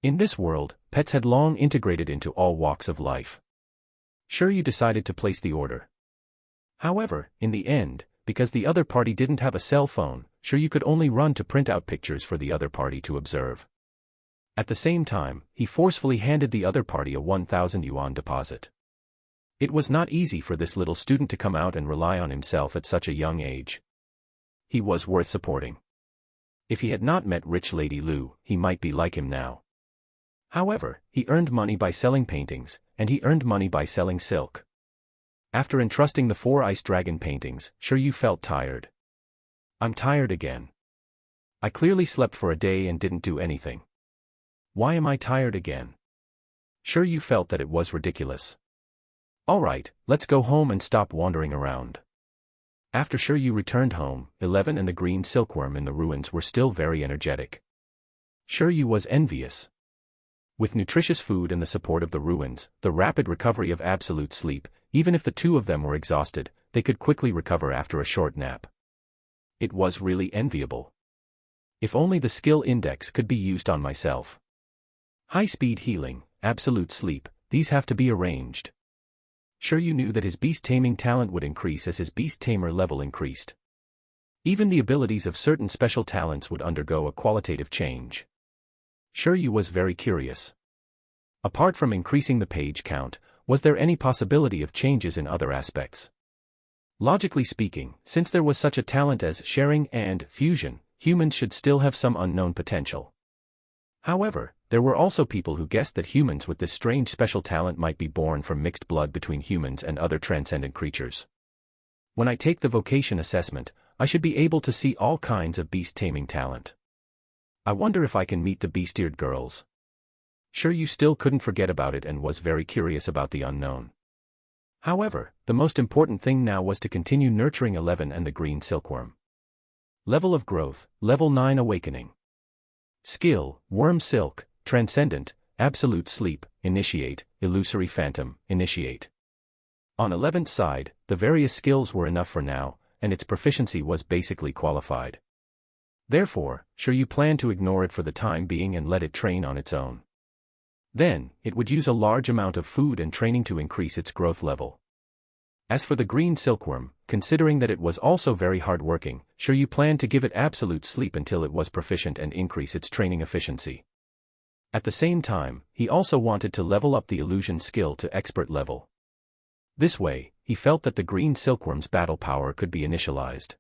A: In this world, pets had long integrated into all walks of life. Shiryu decided to place the order. However, in the end, because the other party didn't have a cell phone, Shiryu could only run to print out pictures for the other party to observe. At the same time, he forcefully handed the other party a 1,000 yuan deposit. It was not easy for this little student to come out and rely on himself at such a young age. He was worth supporting. If he had not met rich Lady Lu, he might be like him now. However, he earned money by selling paintings, and he earned money by selling silk. After entrusting the 4 ice dragon paintings, Shiryu felt tired. I'm tired again. I clearly slept for a day and didn't do anything. Why am I tired again? Shiryu felt that it was ridiculous. Alright, let's go home and stop wandering around. After Shiryu returned home, 11 and the green silkworm in the ruins were still very energetic. Shiryu was envious. With nutritious food and the support of the ruins, the rapid recovery of absolute sleep, even if the 2 of them were exhausted, they could quickly recover after a short nap. It was really enviable. If only the skill index could be used on myself. High-speed healing, absolute sleep, these have to be arranged. Shiryu knew that his beast-taming talent would increase as his beast-tamer level increased. Even the abilities of certain special talents would undergo a qualitative change. Shiryu was very curious. Apart from increasing the page count, was there any possibility of changes in other aspects? Logically speaking, since there was such a talent as sharing and fusion, humans should still have some unknown potential. However, there were also people who guessed that humans with this strange special talent might be born from mixed blood between humans and other transcendent creatures. When I take the vocation assessment, I should be able to see all kinds of beast-taming talent. I wonder if I can meet the beast-eared girls. Shiryu still couldn't forget about it and was very curious about the unknown. However, the most important thing now was to continue nurturing 11 and the green silkworm. Level of growth, level 9 awakening. Skill, worm silk, transcendent, absolute sleep, initiate, illusory phantom, initiate. On 11's side, the various skills were enough for now, and its proficiency was basically qualified. Therefore, Shiryu planned to ignore it for the time being and let it train on its own. Then, it would use a large amount of food and training to increase its growth level. As for the green silkworm, considering that it was also very hard-working, Shiryu planned to give it absolute sleep until it was proficient and increase its training efficiency. At the same time, he also wanted to level up the illusion skill to expert level. This way, he felt that the green silkworm's battle power could be initialized.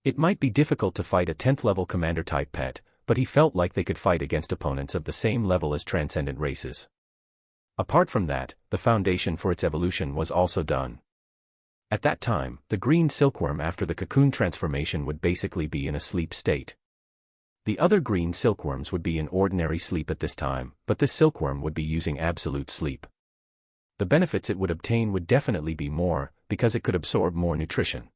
A: It might be difficult to fight a 10th level commander-type pet, but he felt like they could fight against opponents of the same level as transcendent races. Apart from that, the foundation for its evolution was also done. At that time, the green silkworm after the cocoon transformation would basically be in a sleep state. The other green silkworms would be in ordinary sleep at this time, but this silkworm would be using absolute sleep. The benefits it would obtain would definitely be more, because it could absorb more nutrition.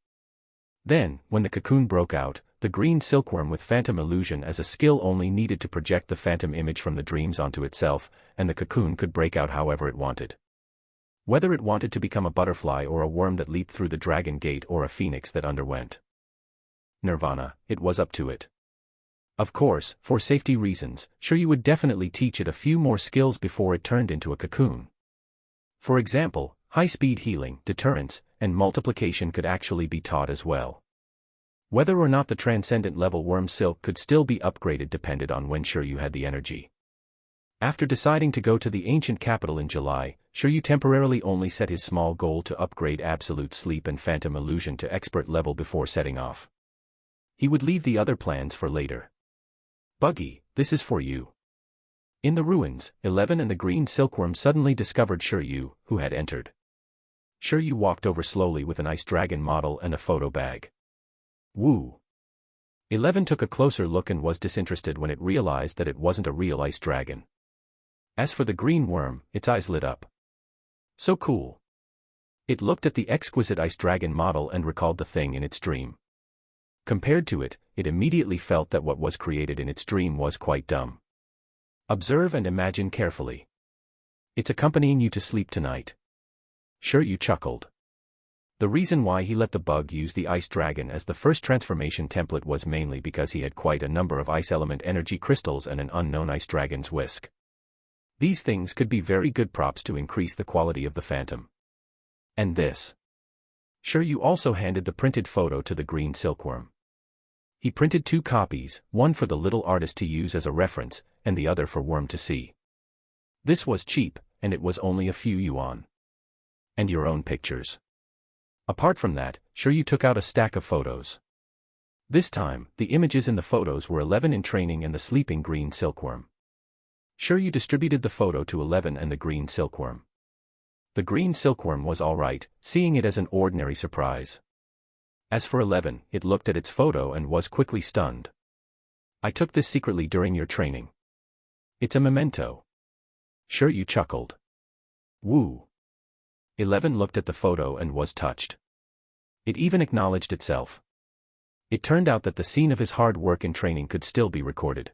A: Then, when the cocoon broke out, the green silkworm with phantom illusion as a skill only needed to project the phantom image from the dreams onto itself, and the cocoon could break out however it wanted. Whether it wanted to become a butterfly or a worm that leaped through the dragon gate or a phoenix that underwent nirvana, it was up to it. Of course, for safety reasons, Shiryu would definitely teach it a few more skills before it turned into a cocoon. For example, high-speed healing, deterrence, and multiplication could actually be taught as well. Whether or not the transcendent level worm silk could still be upgraded depended on when Shiryu had the energy. After deciding to go to the ancient capital in July, Shiryu temporarily only set his small goal to upgrade absolute sleep and phantom illusion to expert level before setting off. He would leave the other plans for later. Buggy, this is for you. In the ruins, 11 and the green silkworm suddenly discovered Shiryu, who had entered. Shiryu walked over slowly with an ice dragon model and a photo bag. Woo! 11 took a closer look and was disinterested when it realized that it wasn't a real ice dragon. As for the green worm, its eyes lit up. So cool. It looked at the exquisite ice dragon model and recalled the thing in its dream. Compared to it, it immediately felt that what was created in its dream was quite dumb. Observe and imagine carefully. It's accompanying you to sleep tonight. Shiryu chuckled. The reason why he let the bug use the ice dragon as the first transformation template was mainly because he had quite a number of ice element energy crystals and an unknown ice dragon's whisk. These things could be very good props to increase the quality of the phantom. And this. Shiryu also handed the printed photo to the green silkworm. He printed 2 copies, one for the little artist to use as a reference, and the other for Worm to see. This was cheap, and it was only a few yuan. And your own pictures. Apart from that, Shiryu took out a stack of photos. This time, the images in the photos were 11 in training and the sleeping green silkworm. Shiryu distributed the photo to 11 and the green silkworm. The green silkworm was alright, seeing it as an ordinary surprise. As for 11, it looked at its photo and was quickly stunned. I took this secretly during your training. It's a memento. Shiryu chuckled. Woo. 11 looked at the photo and was touched. It even acknowledged itself. It turned out that the scene of his hard work in training could still be recorded.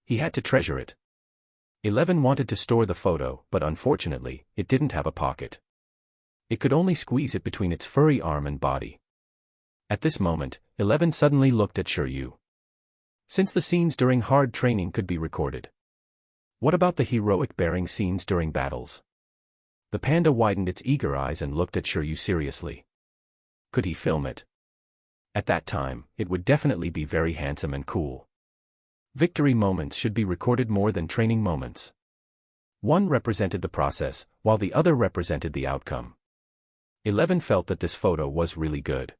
A: He had to treasure it. 11 wanted to store the photo, but unfortunately, it didn't have a pocket. It could only squeeze it between its furry arm and body. At this moment, 11 suddenly looked at Shiryu. Since the scenes during hard training could be recorded. What about the heroic bearing scenes during battles? The panda widened its eager eyes and looked at Shiryu seriously. Could he film it? At that time, it would definitely be very handsome and cool. Victory moments should be recorded more than training moments. One represented the process, while the other represented the outcome. 11 felt that this photo was really good.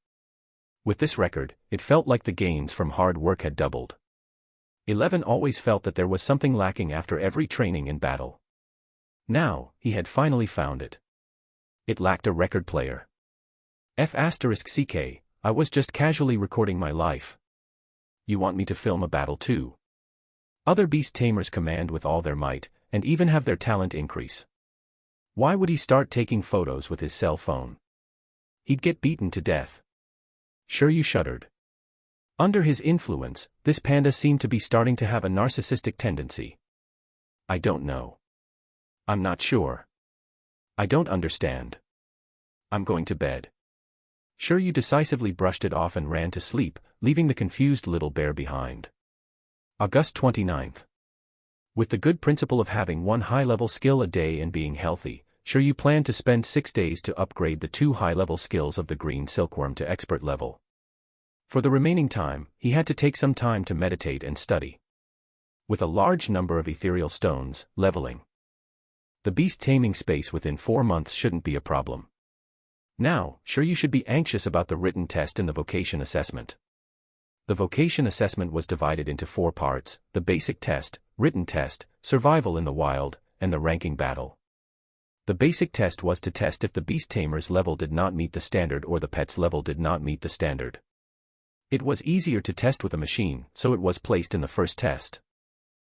A: With this record, it felt like the gains from hard work had doubled. 11 always felt that there was something lacking after every training and battle. Now, he had finally found it. It lacked a record player. F***ck, I was just casually recording my life. You want me to film a battle too? Other beast tamers command with all their might, and even have their talent increase. Why would he start taking photos with his cell phone? He'd get beaten to death. Shiryu shuddered. Under his influence, this panda seemed to be starting to have a narcissistic tendency. I don't know. I'm not sure. I don't understand. I'm going to bed. Shiryu decisively brushed it off and ran to sleep, leaving the confused little bear behind. August 29th. With the good principle of having one high-level skill a day and being healthy, Shiryu planned to spend 6 days to upgrade the 2 high-level skills of the green silkworm to expert level. For the remaining time, he had to take some time to meditate and study. With a large number of ethereal stones, leveling the beast taming space within 4 months shouldn't be a problem. Now, Shiryu should be anxious about the written test and the vocation assessment. The vocation assessment was divided into 4 parts: the basic test, written test, survival in the wild, and the ranking battle. The basic test was to test if the beast tamer's level did not meet the standard or the pet's level did not meet the standard. It was easier to test with a machine, so it was placed in the first test.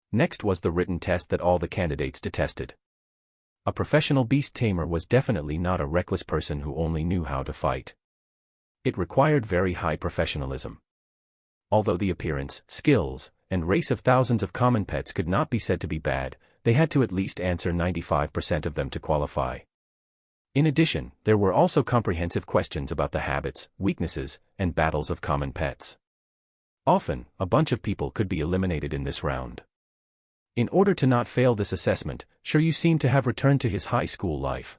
A: Next was the written test that all the candidates detested. A professional beast tamer was definitely not a reckless person who only knew how to fight. It required very high professionalism. Although the appearance, skills, and race of thousands of common pets could not be said to be bad, they had to at least answer 95% of them to qualify. In addition, there were also comprehensive questions about the habits, weaknesses, and battles of common pets. Often, a bunch of people could be eliminated in this round. In order to not fail this assessment, Shiryu seemed to have returned to his high school life.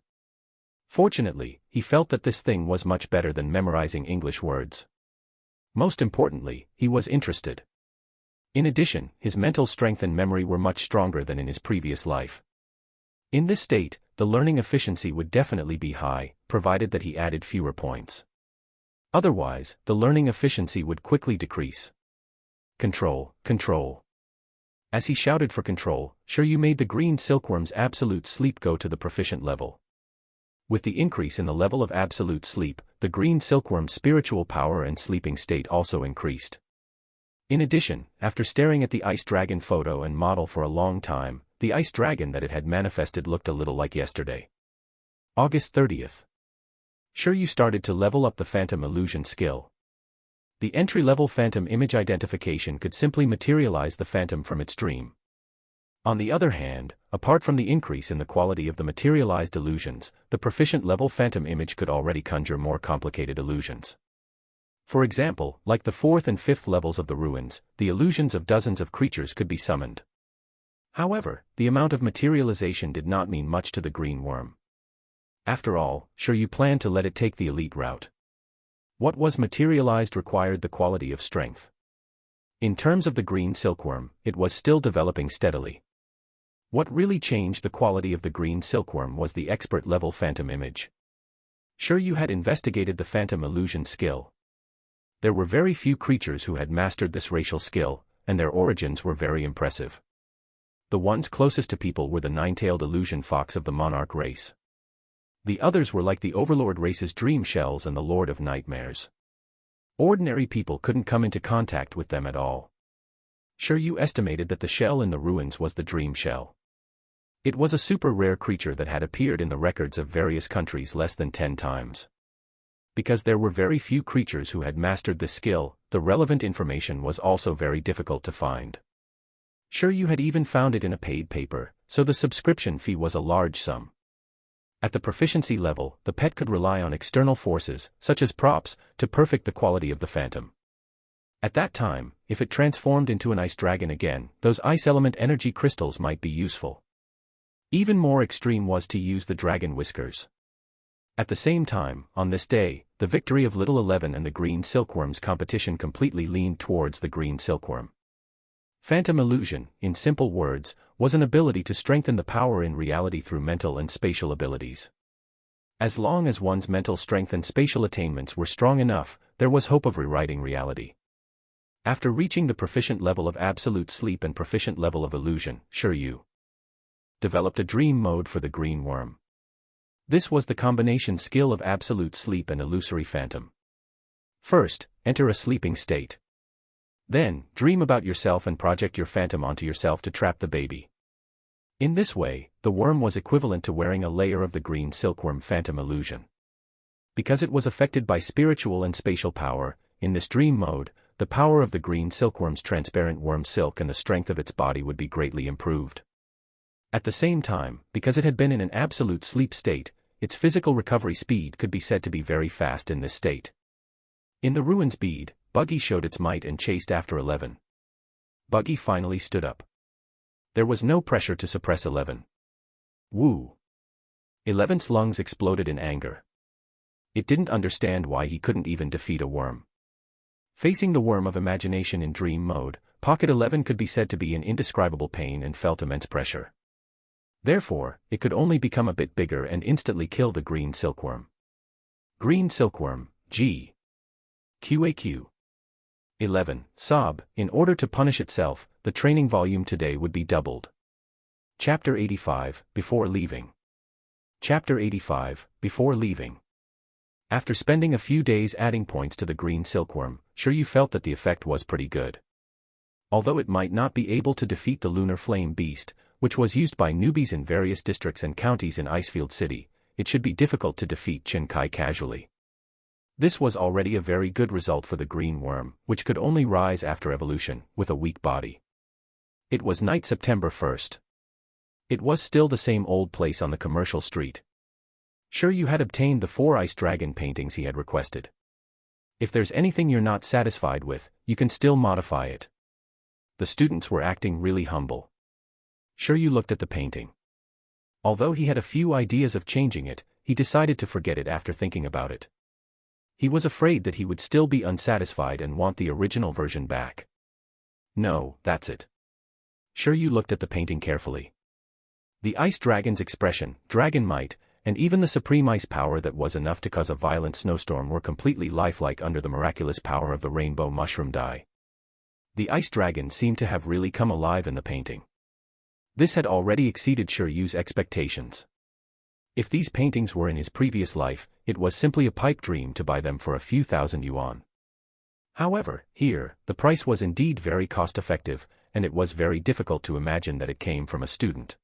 A: Fortunately, he felt that this thing was much better than memorizing English words. Most importantly, he was interested. In addition, his mental strength and memory were much stronger than in his previous life. In this state, the learning efficiency would definitely be high, provided that he added fewer points. Otherwise, the learning efficiency would quickly decrease. Control, control. As he shouted for control, Shiryu made the green silkworm's absolute sleep go to the proficient level. With the increase in the level of absolute sleep, the green silkworm's spiritual power and sleeping state also increased. In addition, after staring at the ice dragon photo and model for a long time, the ice dragon that it had manifested looked a little like yesterday. August 30th. Shiryu started to level up the phantom illusion skill. The entry-level phantom image identification could simply materialize the phantom from its dream. On the other hand, apart from the increase in the quality of the materialized illusions, the proficient level phantom image could already conjure more complicated illusions. For example, like the 4th and 5th levels of the ruins, the illusions of dozens of creatures could be summoned. However, the amount of materialization did not mean much to the green worm. After all, Shiryu planned to let it take the elite route. What was materialized required the quality of strength. In terms of the green silkworm, it was still developing steadily. What really changed the quality of the green silkworm was the expert-level phantom image. Shiryu had investigated the phantom illusion skill. There were very few creatures who had mastered this racial skill, and their origins were very impressive. The ones closest to people were the nine-tailed illusion fox of the monarch race. The others were like the overlord race's dream shells and the lord of nightmares. Ordinary people couldn't come into contact with them at all. Shiryu estimated that the shell in the ruins was the dream shell. It was a super rare creature that had appeared in the records of various countries less than 10 times. Because there were very few creatures who had mastered this skill, the relevant information was also very difficult to find. Shiryu had even found it in a paid paper, so the subscription fee was a large sum. At the proficiency level, the pet could rely on external forces, such as props, to perfect the quality of the phantom. At that time, if it transformed into an ice dragon again, those ice element energy crystals might be useful. Even more extreme was to use the dragon whiskers. At the same time, on this day, the victory of Little 11 and the green silkworm's competition completely leaned towards the green silkworm. Phantom illusion, in simple words, was an ability to strengthen the power in reality through mental and spatial abilities. As long as one's mental strength and spatial attainments were strong enough, there was hope of rewriting reality. After reaching the proficient level of absolute sleep and proficient level of illusion, Shiryu developed a dream mode for the green worm. This was the combination skill of absolute sleep and illusory phantom. First, enter a sleeping state. Then, dream about yourself and project your phantom onto yourself to trap the baby. In this way, the worm was equivalent to wearing a layer of the green silkworm phantom illusion. Because it was affected by spiritual and spatial power, in this dream mode, the power of the green silkworm's transparent worm silk and the strength of its body would be greatly improved. At the same time, because it had been in an absolute sleep state, its physical recovery speed could be said to be very fast in this state. In the ruins bead, Buggy showed its might and chased after 11. Buggy finally stood up. There was no pressure to suppress 11. Woo! 11's lungs exploded in anger. It didn't understand why he couldn't even defeat a worm. Facing the worm of imagination in dream mode, Pocket 11 could be said to be in indescribable pain and felt immense pressure. Therefore, it could only become a bit bigger and instantly kill the green silkworm. Green silkworm, G. QAQ. 11. Sob, in order to punish itself, the training volume today would be doubled. Chapter 85, Before Leaving. Chapter 85, Before Leaving. After spending a few days adding points to the green silkworm, Shiryu felt that the effect was pretty good. Although it might not be able to defeat the lunar flame beast, which was used by newbies in various districts and counties in Icefield City, it should be difficult to defeat Shinkai casually. This was already a very good result for the green worm, which could only rise after evolution, with a weak body. It was night September 1st. It was still the same old place on the commercial street. Shiryu had obtained the 4 ice dragon paintings he had requested. If there's anything you're not satisfied with, you can still modify it. The students were acting really humble. Shiryu looked at the painting. Although he had a few ideas of changing it, he decided to forget it after thinking about it. He was afraid that he would still be unsatisfied and want the original version back. No, that's it. Shiryu looked at the painting carefully. The ice dragon's expression, dragon might, and even the supreme ice power that was enough to cause a violent snowstorm were completely lifelike under the miraculous power of the rainbow mushroom dye. The ice dragon seemed to have really come alive in the painting. This had already exceeded Shiryu's expectations. If these paintings were in his previous life, it was simply a pipe dream to buy them for a few thousand yuan. However, here, the price was indeed very cost-effective, and it was very difficult to imagine that it came from a student.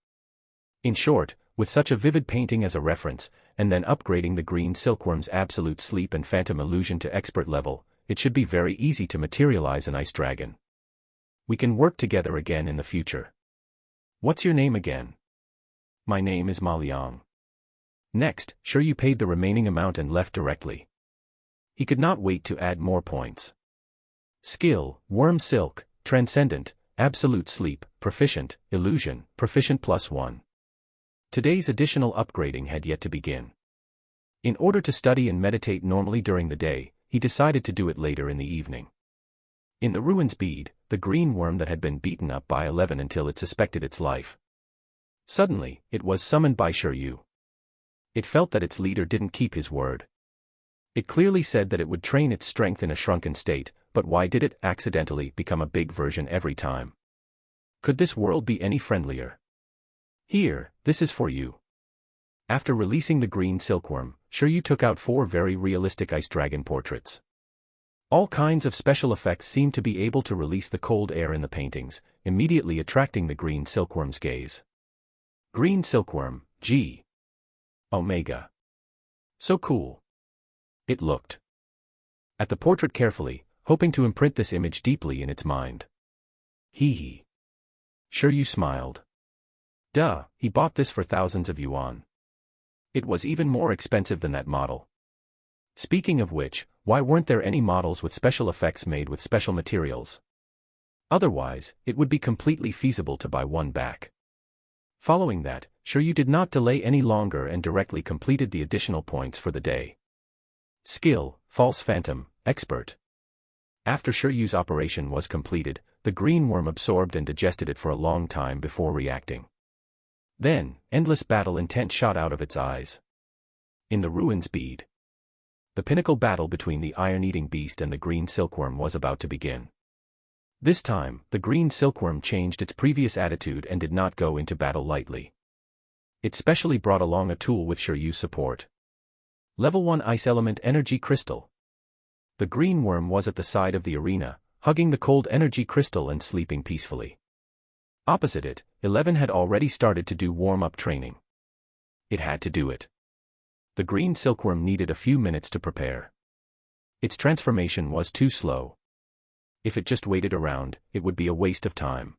A: In short, with such a vivid painting as a reference, and then upgrading the green silkworm's absolute sleep and phantom illusion to expert level, it should be very easy to materialize an ice dragon. We can work together again in the future. What's your name again? My name is Ma Liang. Next, Shiryu paid the remaining amount and left directly. He could not wait to add more points. Skill, Worm Silk, Transcendent, Absolute Sleep, Proficient, Illusion, Proficient +1. Today's additional upgrading had yet to begin. In order to study and meditate normally during the day, he decided to do it later in the evening. In the ruins bead, the green worm that had been beaten up by 11 until it suspected its life. Suddenly, it was summoned by Shiryu. It felt that its leader didn't keep his word. It clearly said that it would train its strength in a shrunken state, but why did it accidentally become a big version every time? Could this world be any friendlier? Here, this is for you. After releasing the green silkworm, Shiryu took out 4 very realistic ice dragon portraits. All kinds of special effects seemed to be able to release the cold air in the paintings, immediately attracting the green silkworm's gaze. Green silkworm, G. Omega. So cool. It looked at the portrait carefully, hoping to imprint this image deeply in its mind. Hee hee. Shiryu smiled. Duh, he bought this for thousands of yuan. It was even more expensive than that model. Speaking of which, why weren't there any models with special effects made with special materials? Otherwise, it would be completely feasible to buy one back. Following that, Shiryu did not delay any longer and directly completed the additional points for the day. Skill, False Phantom, Expert. After Shiryu's operation was completed, the green worm absorbed and digested it for a long time before reacting. Then, endless battle intent shot out of its eyes. In the ruins bead, the pinnacle battle between the iron-eating beast and the green silkworm was about to begin. This time, the green silkworm changed its previous attitude and did not go into battle lightly. It specially brought along a tool with Shiryu's support. Level 1 Ice Element Energy Crystal. The green worm was at the side of the arena, hugging the cold energy crystal and sleeping peacefully. Opposite it, 11 had already started to do warm-up training. It had to do it. The green silkworm needed a few minutes to prepare. Its transformation was too slow. If it just waited around, it would be a waste of time.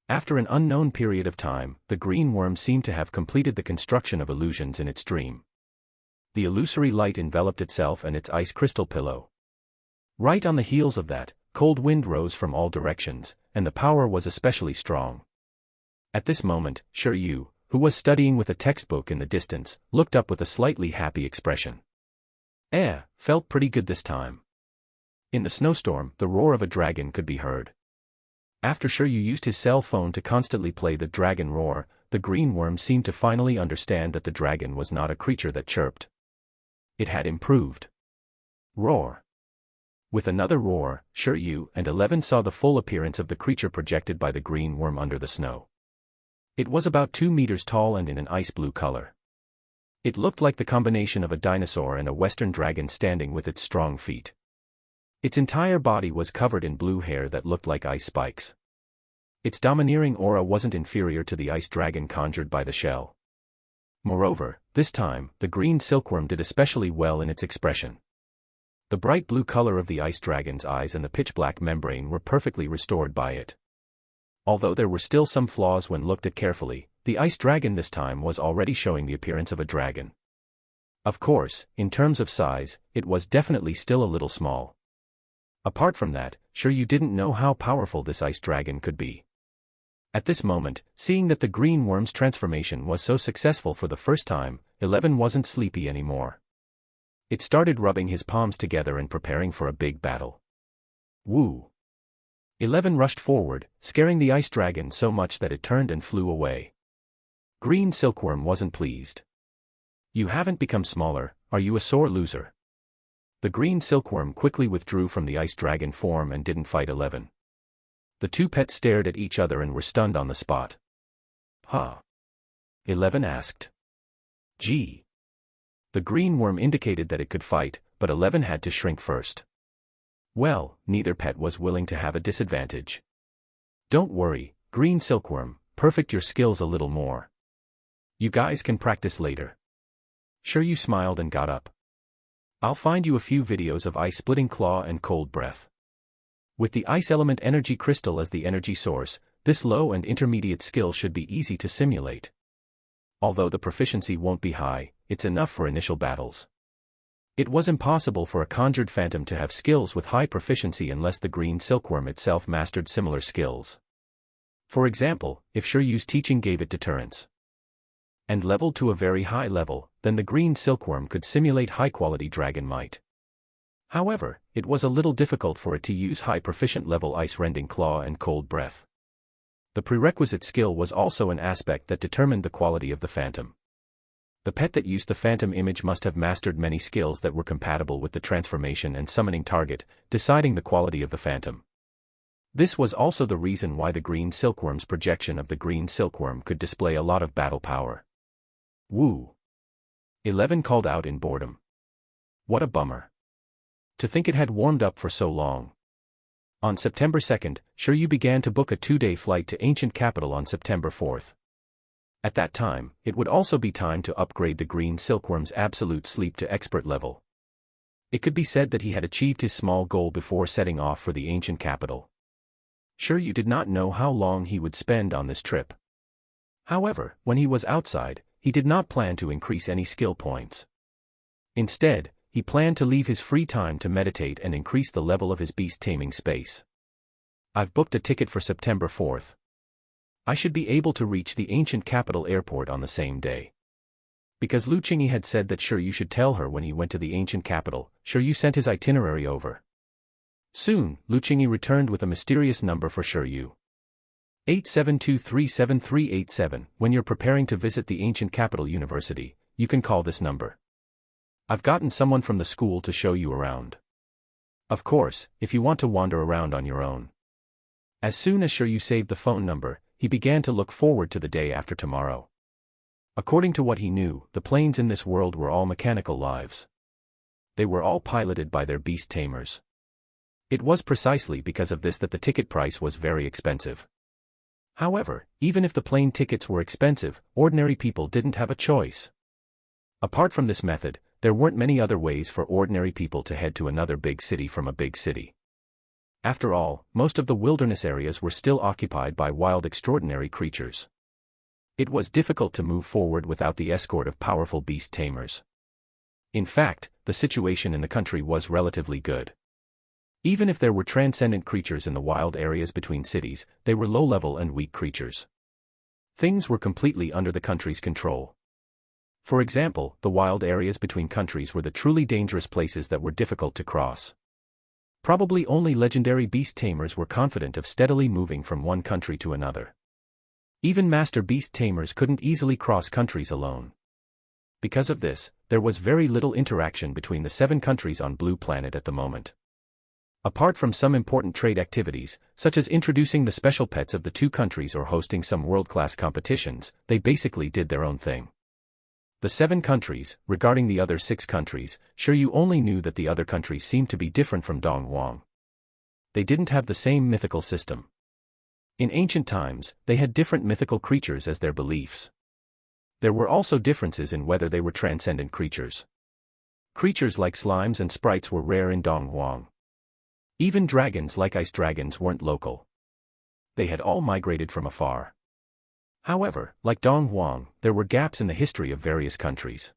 A: After an unknown period of time, the green worm seemed to have completed the construction of illusions in its dream. The illusory light enveloped itself and its ice crystal pillow. Right on the heels of that, cold wind rose from all directions, and the power was especially strong. At this moment, Shiryu, who was studying with a textbook in the distance, looked up with a slightly happy expression. Felt pretty good this time. In the snowstorm, the roar of a dragon could be heard. After Shiryu used his cell phone to constantly play the dragon roar, the green worm seemed to finally understand that the dragon was not a creature that chirped. It had improved. Roar. With another roar, Shiryu and 11 saw the full appearance of the creature projected by the green worm under the snow. It was about 2 meters tall and in an ice blue color. It looked like the combination of a dinosaur and a western dragon standing with its strong feet. Its entire body was covered in blue hair that looked like ice spikes. Its domineering aura wasn't inferior to the ice dragon conjured by the shell. Moreover, this time, the green silkworm did especially well in its expression. The bright blue color of the ice dragon's eyes and the pitch-black membrane were perfectly restored by it. Although there were still some flaws when looked at carefully, the ice dragon this time was already showing the appearance of a dragon. Of course, in terms of size, it was definitely still a little small. Apart from that, Shiryu didn't know how powerful this ice dragon could be. At this moment, seeing that the green worm's transformation was so successful for the first time, 11 wasn't sleepy anymore. It started rubbing his palms together and preparing for a big battle. Woo! 11 rushed forward, scaring the ice dragon so much that it turned and flew away. Green silkworm wasn't pleased. You haven't become smaller, are you a sore loser? The green silkworm quickly withdrew from the ice dragon form and didn't fight 11. The two pets stared at each other and were stunned on the spot. Huh? 11 asked. Gee. The green worm indicated that it could fight, but 11 had to shrink first. Well, neither pet was willing to have a disadvantage. Don't worry, green silkworm, perfect your skills a little more. You guys can practice later. Shiryu smiled and got up. I'll find you a few videos of ice-splitting claw and cold breath. With the ice element energy crystal as the energy source, this low and intermediate skill should be easy to simulate. Although the proficiency won't be high, it's enough for initial battles. It was impossible for a conjured phantom to have skills with high proficiency unless the green silkworm itself mastered similar skills. For example, if Shiryu's teaching gave it deterrence and leveled to a very high level, then the green silkworm could simulate high-quality dragon might. However, it was a little difficult for it to use high proficient level ice-rending claw and cold breath. The prerequisite skill was also an aspect that determined the quality of the phantom. The pet that used the phantom image must have mastered many skills that were compatible with the transformation and summoning target, deciding the quality of the phantom. This was also the reason why the green silkworm's projection of the green silkworm could display a lot of battle power. Woo! 11 called out in boredom. What a bummer. To think it had warmed up for so long. On September 2nd, Shiryu began to book a 2-day flight to ancient capital on September 4th. At that time, it would also be time to upgrade the green silkworm's absolute sleep to expert level. It could be said that he had achieved his small goal before setting off for the ancient capital. Shiryu did not know how long he would spend on this trip. However, when he was outside, he did not plan to increase any skill points. Instead, he planned to leave his free time to meditate and increase the level of his beast-taming space. I've booked a ticket for September 4th. I should be able to reach the ancient capital airport on the same day. Because Lu Qingyi had said that Shiryu should tell her when he went to the ancient capital, Shiryu sent his itinerary over. Soon, Lu Qingyi returned with a mysterious number for Shiryu. 87237387. When you're preparing to visit the ancient capital university, you can call this number. I've gotten someone from the school to show you around. Of course, if you want to wander around on your own. As soon as Shiryu saved the phone number, he began to look forward to the day after tomorrow. According to what he knew, the planes in this world were all mechanical lives. They were all piloted by their beast tamers. It was precisely because of this that the ticket price was very expensive. However, even if the plane tickets were expensive, ordinary people didn't have a choice. Apart from this method, there weren't many other ways for ordinary people to head to another big city from a big city. After all, most of the wilderness areas were still occupied by wild extraordinary creatures. It was difficult to move forward without the escort of powerful beast tamers. In fact, the situation in the country was relatively good. Even if there were transcendent creatures in the wild areas between cities, they were low-level and weak creatures. Things were completely under the country's control. For example, the wild areas between countries were the truly dangerous places that were difficult to cross. Probably only legendary beast tamers were confident of steadily moving from one country to another. Even master beast tamers couldn't easily cross countries alone. Because of this, there was very little interaction between the 7 countries on Blue Planet at the moment. Apart from some important trade activities, such as introducing the special pets of the two countries or hosting some world-class competitions, they basically did their own thing. The 7 countries, regarding the other 6 countries, sure you only knew that the other countries seemed to be different from Dongwang. They didn't have the same mythical system. In ancient times, they had different mythical creatures as their beliefs. There were also differences in whether they were transcendent creatures. Creatures like slimes and sprites were rare in Dongwang. Even dragons like ice dragons weren't local. They had all migrated from afar. However, like Dongwang, there were gaps in the history of various countries.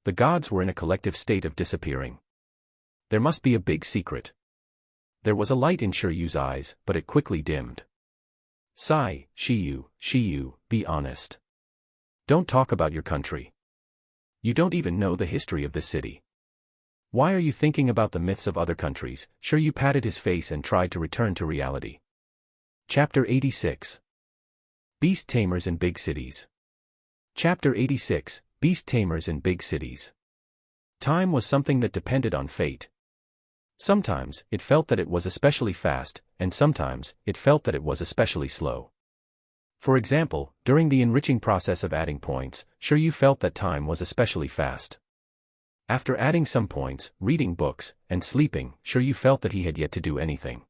A: The gods were in a collective state of disappearing. There must be a big secret. There was a light in Shiryu's eyes, but it quickly dimmed. Sigh, Shiyu, be honest. Don't talk about your country. You don't even know the history of this city. Why are you thinking about the myths of other countries? Shiryu patted his face and tried to return to reality. Chapter 86. Beast Tamers in Big Cities. Chapter 86, Beast Tamers in Big Cities. Time was something that depended on fate. Sometimes, it felt that it was especially fast, and sometimes, it felt that it was especially slow. For example, during the enriching process of adding points, Shiryu felt that time was especially fast. After adding some points, reading books, and sleeping, Shiryu felt that he had yet to do anything.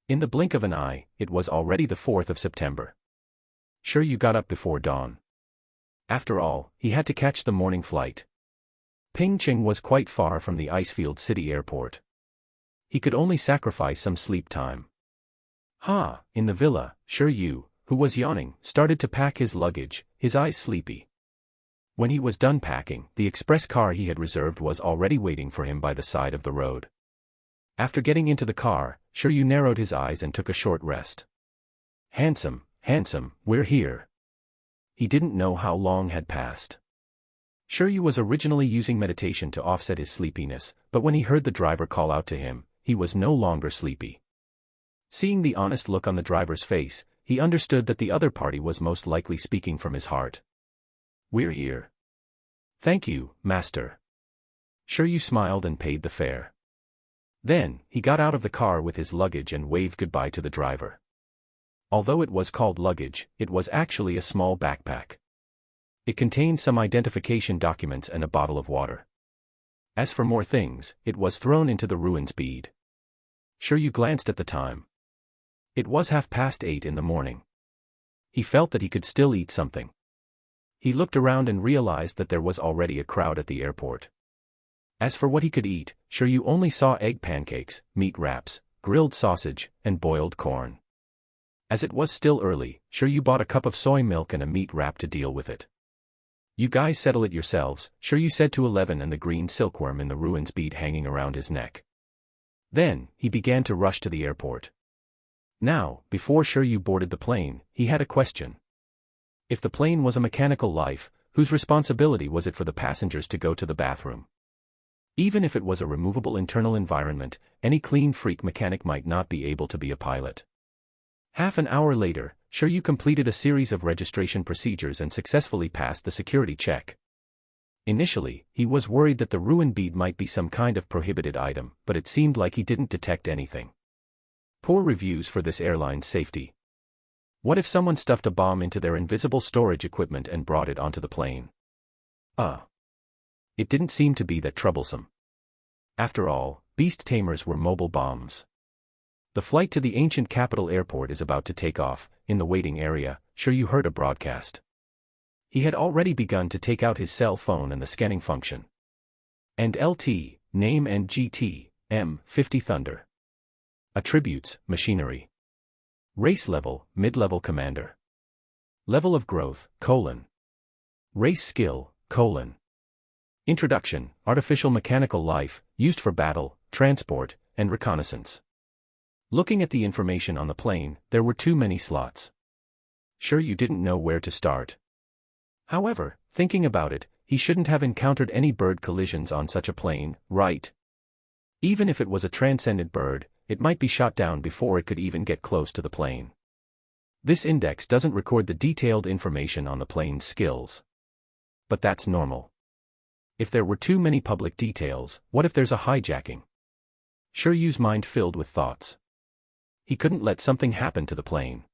A: In the blink of an eye, it was already the 4th of September. Shiryu got up before dawn. After all, he had to catch the morning flight. Pingcheng was quite far from the Icefield City Airport. He could only sacrifice some sleep time. In the villa, Shiryu, who was yawning, started to pack his luggage, his eyes sleepy. When he was done packing, the express car he had reserved was already waiting for him by the side of the road. After getting into the car, Shiryu narrowed his eyes and took a short rest. Handsome, we're here. He didn't know how long had passed. Shiryu was originally using meditation to offset his sleepiness, but when he heard the driver call out to him, he was no longer sleepy. Seeing the honest look on the driver's face, he understood that the other party was most likely speaking from his heart. We're here. Thank you, master. Shiryu smiled and paid the fare. Then, he got out of the car with his luggage and waved goodbye to the driver. Although it was called luggage, it was actually a small backpack. It contained some identification documents and a bottle of water. As for more things, it was thrown into the ruins bead. Shiryu glanced at the time. It was 8:30 in the morning. He felt that he could still eat something. He looked around and realized that there was already a crowd at the airport. As for what he could eat, Shiryu only saw egg pancakes, meat wraps, grilled sausage, and boiled corn. As it was still early, Shiryu bought a cup of soy milk and a meat wrap to deal with it. You guys settle it yourselves, Shiryu said to 11 and the green silkworm in the ruins bead hanging around his neck. Then, he began to rush to the airport. Now, before Shiryu boarded the plane, he had a question. If the plane was a mechanical life, whose responsibility was it for the passengers to go to the bathroom? Even if it was a removable internal environment, any clean freak mechanic might not be able to be a pilot. Half an hour later, Shiryu completed a series of registration procedures and successfully passed the security check. Initially, he was worried that the ruin bead might be some kind of prohibited item, but it seemed like he didn't detect anything. Poor reviews for this airline's safety. What if someone stuffed a bomb into their invisible storage equipment and brought it onto the plane? It didn't seem to be that troublesome. After all, beast tamers were mobile bombs. The flight to the ancient capital airport is about to take off. In the waiting area, Shiryu heard a broadcast. He had already begun to take out his cell phone and the scanning function. And LT, name and GT, M50 Thunder. Attributes, machinery. Race level, mid-level commander. Level of growth, : Race skill, : Introduction, artificial mechanical life, used for battle, transport, and reconnaissance. Looking at the information on the plane, there were too many slots. Shiryu didn't know where to start. However, thinking about it, he shouldn't have encountered any bird collisions on such a plane, right? Even if it was a transcendent bird, it might be shot down before it could even get close to the plane. This index doesn't record the detailed information on the plane's skills. But that's normal. If there were too many public details, what if there's a hijacking? Shiryu's mind filled with thoughts. He couldn't let something happen to the plane.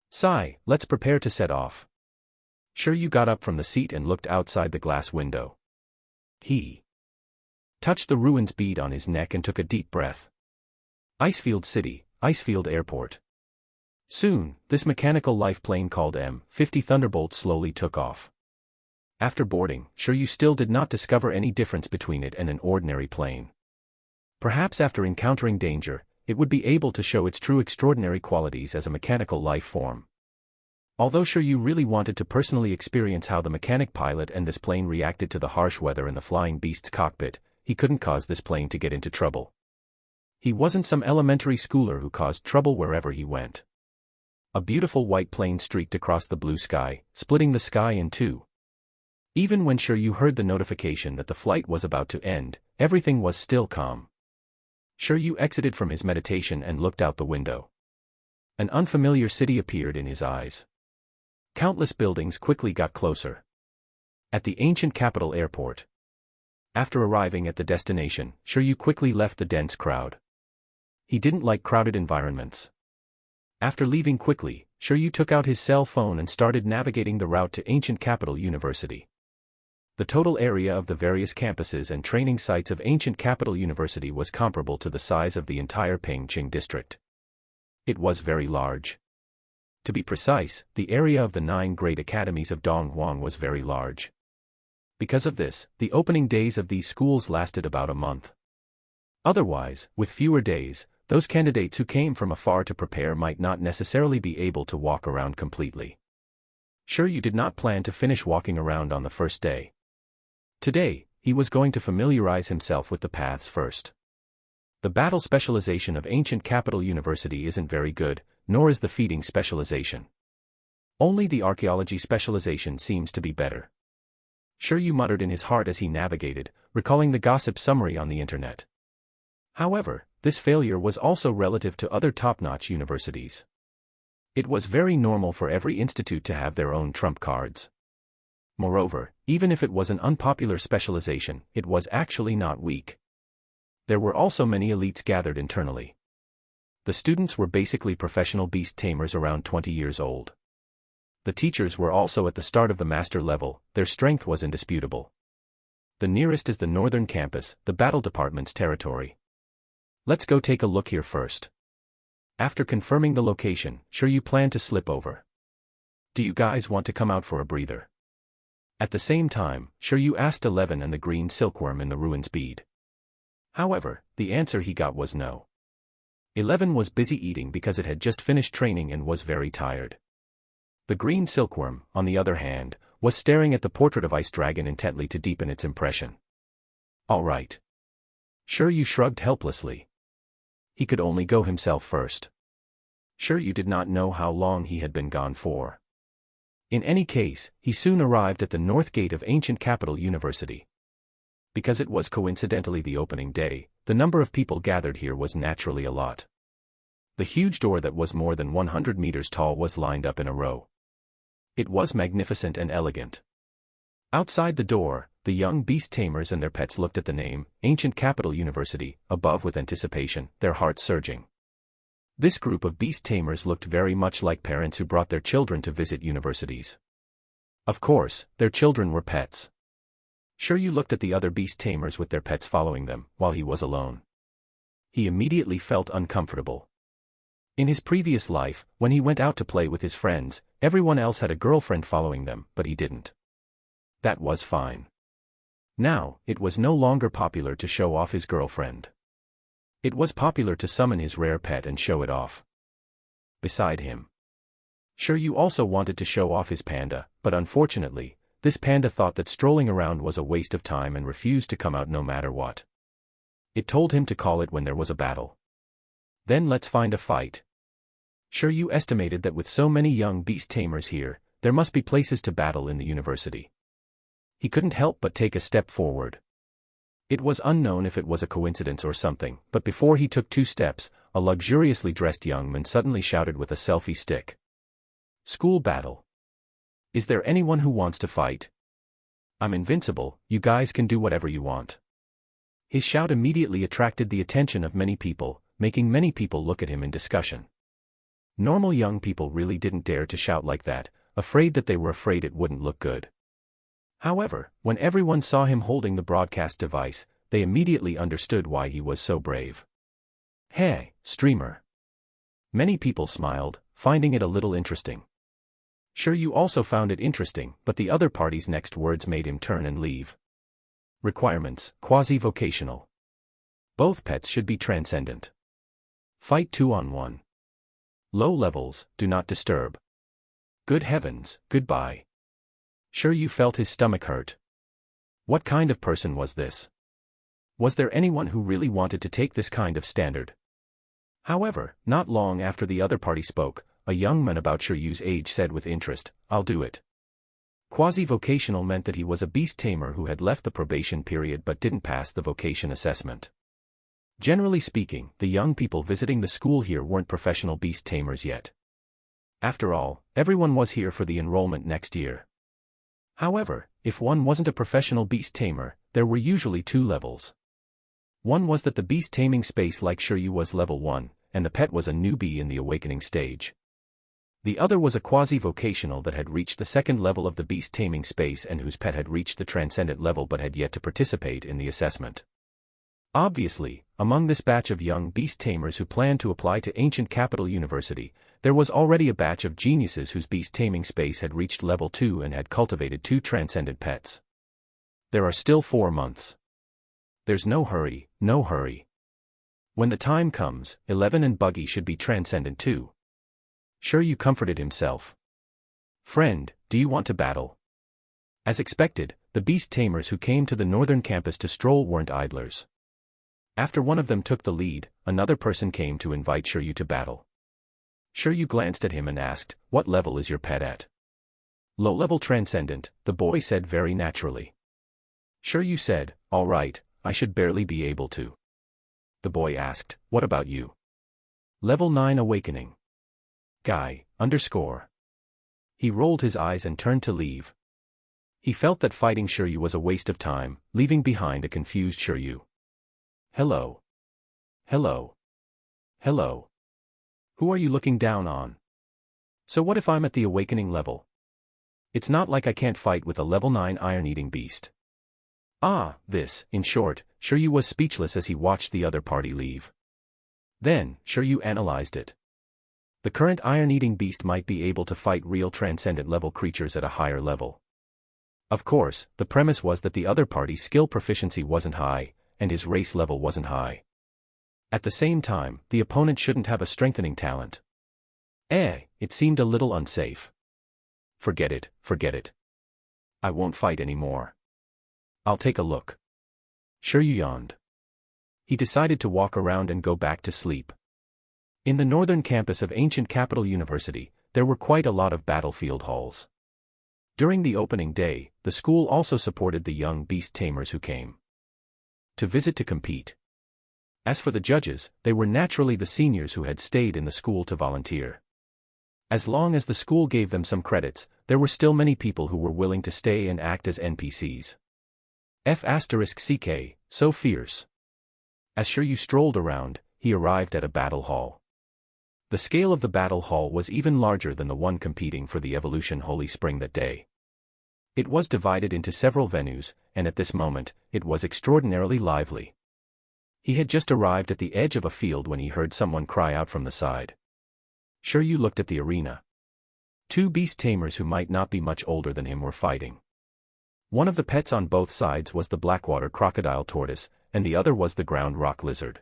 A: Sigh, let's prepare to set off. Shiryu got up from the seat and looked outside the glass window. He touched the ruins bead on his neck and took a deep breath. Icefield City, Icefield Airport. Soon, this mechanical life plane called M50 Thunderbolt slowly took off. After boarding, Shiryu still did not discover any difference between it and an ordinary plane. Perhaps after encountering danger, it would be able to show its true extraordinary qualities as a mechanical life form. Although Shiryu really wanted to personally experience how the mechanic pilot and this plane reacted to the harsh weather in the flying beast's cockpit, he couldn't cause this plane to get into trouble. He wasn't some elementary schooler who caused trouble wherever he went. A beautiful white plane streaked across the blue sky, splitting the sky in two. Even when Shiryu heard the notification that the flight was about to end, everything was still calm. Shiryu exited from his meditation and looked out the window. An unfamiliar city appeared in his eyes. Countless buildings quickly got closer. At the ancient capital airport. After arriving at the destination, Shiryu quickly left the dense crowd. He didn't like crowded environments. After leaving quickly, Shiryu took out his cell phone and started navigating the route to Ancient Capital University. The total area of the various campuses and training sites of Ancient Capital University was comparable to the size of the entire Pengqing district. It was very large. To be precise, the area of the 9 great academies of Donghuang was very large. Because of this, the opening days of these schools lasted about a month. Otherwise, with fewer days, those candidates who came from afar to prepare might not necessarily be able to walk around completely. Shiryu did not plan to finish walking around on the first day. Today, he was going to familiarize himself with the paths first. The battle specialization of Ancient Capital University isn't very good, nor is the feeding specialization. Only the archaeology specialization seems to be better. Shiryu muttered in his heart as he navigated, recalling the gossip summary on the internet. However, this failure was also relative to other top-notch universities. It was very normal for every institute to have their own trump cards. Moreover, even if it was an unpopular specialization, it was actually not weak. There were also many elites gathered internally. The students were basically professional beast tamers around 20 years old. The teachers were also at the start of the master level, their strength was indisputable. The nearest is the northern campus, the battle department's territory. Let's go take a look here first. After confirming the location, Shiryu planned to slip over. Do you guys want to come out for a breather? At the same time, Shiryu asked 11 and the green silkworm in the ruins bead. However, the answer he got was no. 11 was busy eating because it had just finished training and was very tired. The green silkworm, on the other hand, was staring at the portrait of Ice Dragon intently to deepen its impression. All right. Shiryu shrugged helplessly. He could only go himself first. Shiryu did not know how long he had been gone for. In any case, he soon arrived at the north gate of Ancient Capital University. Because it was coincidentally the opening day, the number of people gathered here was naturally a lot. The huge door that was more than 100 meters tall was lined up in a row. It was magnificent and elegant. Outside the door, the young beast tamers and their pets looked at the name, Ancient Capital University, above with anticipation, their hearts surging. This group of beast tamers looked very much like parents who brought their children to visit universities. Of course, their children were pets. Shiryu looked at the other beast tamers with their pets following them, while he was alone. He immediately felt uncomfortable. In his previous life, when he went out to play with his friends, everyone else had a girlfriend following them, but he didn't. That was fine. Now, it was no longer popular to show off his girlfriend. It was popular to summon his rare pet and show it off. Beside him. Shiryu also wanted to show off his panda, but unfortunately, this panda thought that strolling around was a waste of time and refused to come out no matter what. It told him to call it when there was a battle. Then let's find a fight. Shiryu estimated that with so many young beast tamers here, there must be places to battle in the university. He couldn't help but take a step forward. It was unknown if it was a coincidence or something, but before he took 2 steps, a luxuriously dressed young man suddenly shouted with a selfie stick. School battle. Is there anyone who wants to fight? I'm invincible, you guys can do whatever you want. His shout immediately attracted the attention of many people, making many people look at him in discussion. Normal young people really didn't dare to shout like that, afraid that they were afraid it wouldn't look good. However, when everyone saw him holding the broadcast device, they immediately understood why he was so brave. "Hey, streamer." Many people smiled, finding it a little interesting. Sure, you also found it interesting, but the other party's next words made him turn and leave. Requirements: quasi-vocational. Both pets should be transcendent. Fight 2-on-1. Low levels: do not disturb. Good heavens, goodbye. Sure, you felt his stomach hurt. What kind of person was this? Was there anyone who really wanted to take this kind of standard? However, not long after the other party spoke, a young man about Shiryu's age said with interest, "I'll do it." Quasi-vocational meant that he was a beast tamer who had left the probation period but didn't pass the vocation assessment. Generally speaking, the young people visiting the school here weren't professional beast tamers yet. After all, everyone was here for the enrollment next year. However, if one wasn't a professional beast tamer, there were usually two levels. One was that the beast taming space like Shiryu was level 1, and the pet was a newbie in the awakening stage. The other was a quasi-vocational that had reached the second level of the beast taming space and whose pet had reached the transcendent level but had yet to participate in the assessment. Obviously, among this batch of young beast tamers who planned to apply to Ancient Capital University, there was already a batch of geniuses whose beast taming space had reached level 2 and had cultivated 2 transcendent pets. There are still 4 months. There's no hurry, no hurry. When the time comes, 11 and Buggy should be transcendent too. Shiryu comforted himself. "Friend, do you want to battle?" As expected, the beast tamers who came to the northern campus to stroll weren't idlers. After one of them took the lead, another person came to invite Shiryu to battle. Shiryu glanced at him and asked, "What level is your pet at?" "Low-level transcendent," the boy said very naturally. Shiryu said, "All right, I should barely be able to." The boy asked, "What about you?" "Level 9 awakening. Guy, _" He rolled his eyes and turned to leave. He felt that fighting Shiryu was a waste of time, leaving behind a confused Shiryu. "Hello. Hello. Hello. Who are you looking down on? So what if I'm at the awakening level? It's not like I can't fight with a level 9 iron-eating beast." In short, Shiryu was speechless as he watched the other party leave. Then, Shiryu analyzed it. The current iron-eating beast might be able to fight real transcendent-level creatures at a higher level. Of course, the premise was that the other party's skill proficiency wasn't high, and his race level wasn't high. At the same time, the opponent shouldn't have a strengthening talent. It seemed a little unsafe. Forget it, forget it. I won't fight anymore. I'll take a look." Shiryu yawned. He decided to walk around and go back to sleep. In the northern campus of Ancient Capital University, there were quite a lot of battlefield halls. During the opening day, the school also supported the young beast tamers who came to visit to compete. As for the judges, they were naturally the seniors who had stayed in the school to volunteer. As long as the school gave them some credits, there were still many people who were willing to stay and act as NPCs. *CK, so fierce. As Shiryu strolled around, he arrived at a battle hall. The scale of the battle hall was even larger than the one competing for the Evolution Holy Spring that day. It was divided into several venues, and at this moment, it was extraordinarily lively. He had just arrived at the edge of a field when he heard someone cry out from the side. Shiryu looked at the arena. 2 beast tamers who might not be much older than him were fighting. One of the pets on both sides was the blackwater crocodile tortoise, and the other was the ground rock lizard.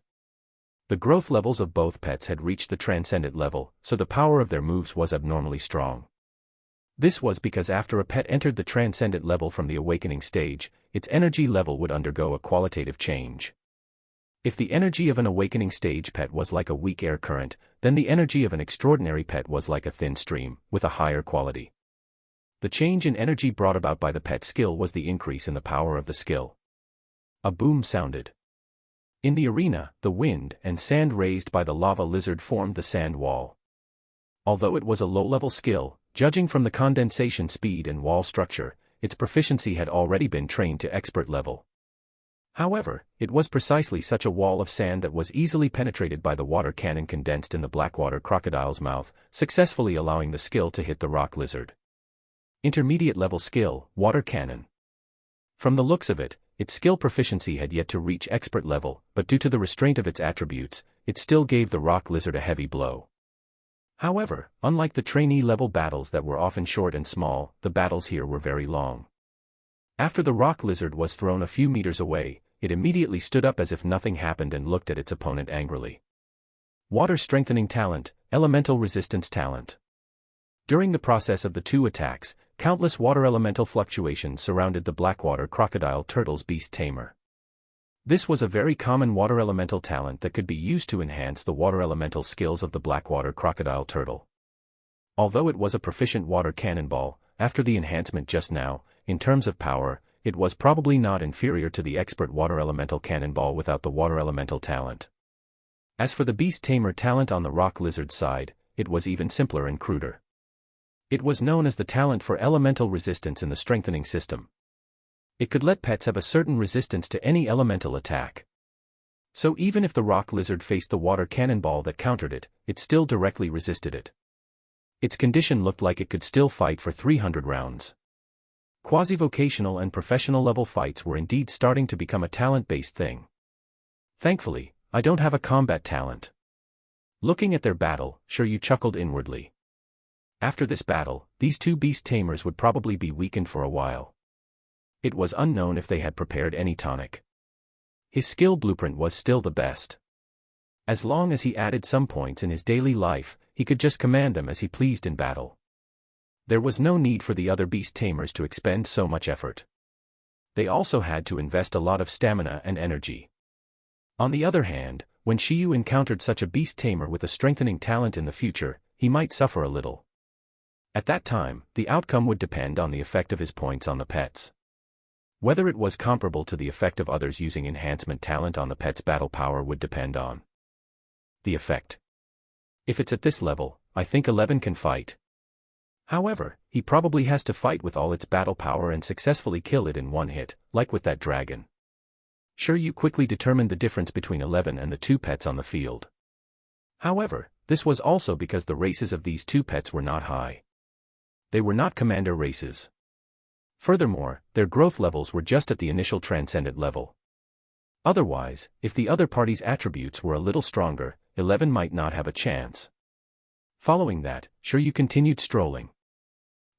A: The growth levels of both pets had reached the transcendent level, so the power of their moves was abnormally strong. This was because after a pet entered the transcendent level from the awakening stage, its energy level would undergo a qualitative change. If the energy of an awakening stage pet was like a weak air current, then the energy of an extraordinary pet was like a thin stream, with a higher quality. The change in energy brought about by the pet skill was the increase in the power of the skill. A boom sounded. In the arena, the wind and sand raised by the lava lizard formed the sand wall. Although it was a low-level skill, judging from the condensation speed and wall structure, its proficiency had already been trained to expert level. However, it was precisely such a wall of sand that was easily penetrated by the water cannon condensed in the blackwater crocodile's mouth, successfully allowing the skill to hit the rock lizard. Intermediate level skill, water cannon. From the looks of it, its skill proficiency had yet to reach expert level, but due to the restraint of its attributes, it still gave the rock lizard a heavy blow. However, unlike the trainee-level battles that were often short and small, the battles here were very long. After the rock lizard was thrown a few meters away, it immediately stood up as if nothing happened and looked at its opponent angrily. Water strengthening talent, elemental resistance talent. During the process of the two attacks, countless water elemental fluctuations surrounded the blackwater crocodile turtle's beast tamer. This was a very common water elemental talent that could be used to enhance the water elemental skills of the blackwater crocodile turtle. Although it was a proficient water cannonball, after the enhancement just now, in terms of power, it was probably not inferior to the expert water elemental cannonball without the water elemental talent. As for the beast tamer talent on the rock lizard's side, it was even simpler and cruder. It was known as the talent for elemental resistance in the strengthening system. It could let pets have a certain resistance to any elemental attack. So even if the rock lizard faced the water cannonball that countered it, it still directly resisted it. Its condition looked like it could still fight for 300 rounds. Quasi-vocational and professional level fights were indeed starting to become a talent-based thing. Thankfully, I don't have a combat talent. Looking at their battle, Shiryu chuckled inwardly. After this battle, these two beast tamers would probably be weakened for a while. It was unknown if they had prepared any tonic. His skill blueprint was still the best. As long as he added some points in his daily life, he could just command them as he pleased in battle. There was no need for the other beast tamers to expend so much effort. They also had to invest a lot of stamina and energy. On the other hand, when Shiryu encountered such a beast tamer with a strengthening talent in the future, he might suffer a little. At that time, the outcome would depend on the effect of his points on the pets. Whether it was comparable to the effect of others using enhancement talent on the pet's battle power would depend on the effect. If it's at this level, I think 11 can fight. However, he probably has to fight with all its battle power and successfully kill it in one hit, like with that dragon. Shiryu quickly determined the difference between 11 and the two pets on the field. However, this was also because the races of these two pets were not high. They were not commander races. Furthermore, their growth levels were just at the initial transcendent level. Otherwise, if the other party's attributes were a little stronger, 11 might not have a chance. Following that, Shiryu continued strolling.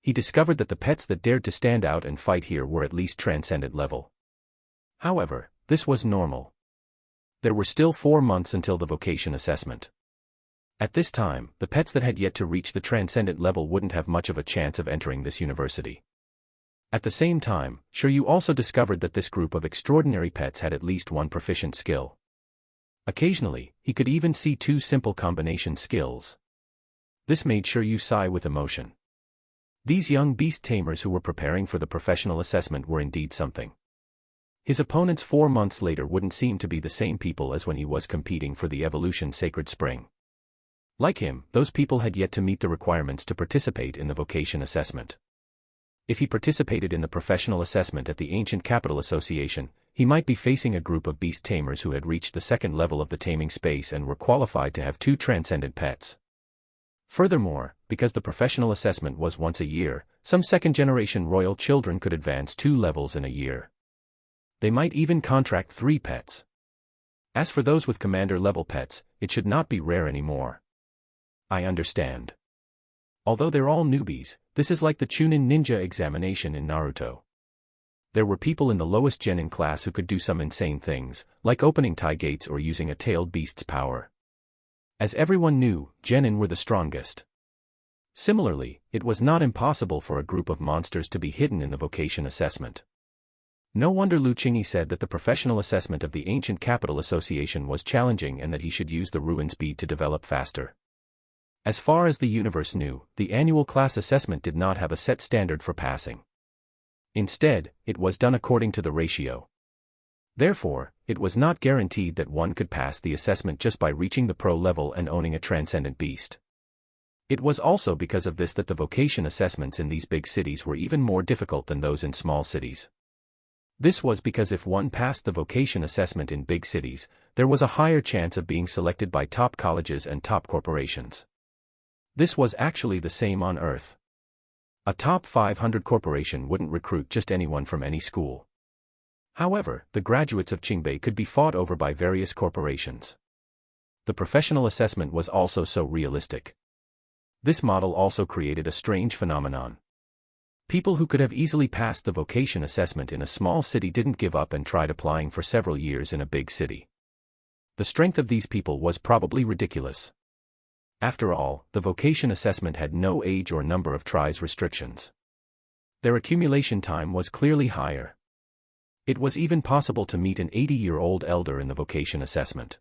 A: He discovered that the pets that dared to stand out and fight here were at least transcendent level. However, this was normal. There were still 4 months until the vocation assessment. At this time, the pets that had yet to reach the transcendent level wouldn't have much of a chance of entering this university. At the same time, Shiryu also discovered that this group of extraordinary pets had at least one proficient skill. Occasionally, he could even see 2 simple combination skills. This made Shiryu sigh with emotion. These young beast tamers who were preparing for the professional assessment were indeed something. His opponents 4 months later wouldn't seem to be the same people as when he was competing for the Evolution Sacred Spring. Like him, those people had yet to meet the requirements to participate in the vocation assessment. If he participated in the professional assessment at the Ancient Capital Association, he might be facing a group of beast tamers who had reached the second level of the taming space and were qualified to have 2 transcendent pets. Furthermore, because the professional assessment was once a year, some second-generation royal children could advance 2 levels in a year. They might even contract 3 pets. As for those with commander-level pets, it should not be rare anymore. I understand. Although they're all newbies, this is like the Chunin Ninja examination in Naruto. There were people in the lowest genin class who could do some insane things, like opening tie gates or using a tailed beast's power. As everyone knew, genin were the strongest. Similarly, it was not impossible for a group of monsters to be hidden in the vocation assessment. No wonder Lu Qingyi said that the professional assessment of the Ancient Capital Association was challenging and that he should use the ruin speed to develop faster. As far as the universe knew, the annual class assessment did not have a set standard for passing. Instead, it was done according to the ratio. Therefore, it was not guaranteed that one could pass the assessment just by reaching the pro level and owning a transcendent beast. It was also because of this that the vocation assessments in these big cities were even more difficult than those in small cities. This was because if one passed the vocation assessment in big cities, there was a higher chance of being selected by top colleges and top corporations. This was actually the same on Earth. A top 500 corporation wouldn't recruit just anyone from any school. However, the graduates of Qingbei could be fought over by various corporations. The professional assessment was also so realistic. This model also created a strange phenomenon. People who could have easily passed the vocation assessment in a small city didn't give up and tried applying for several years in a big city. The strength of these people was probably ridiculous. After all, the vocation assessment had no age or number of tries restrictions. Their accumulation time was clearly higher. It was even possible to meet an 80-year-old elder in the vocation assessment.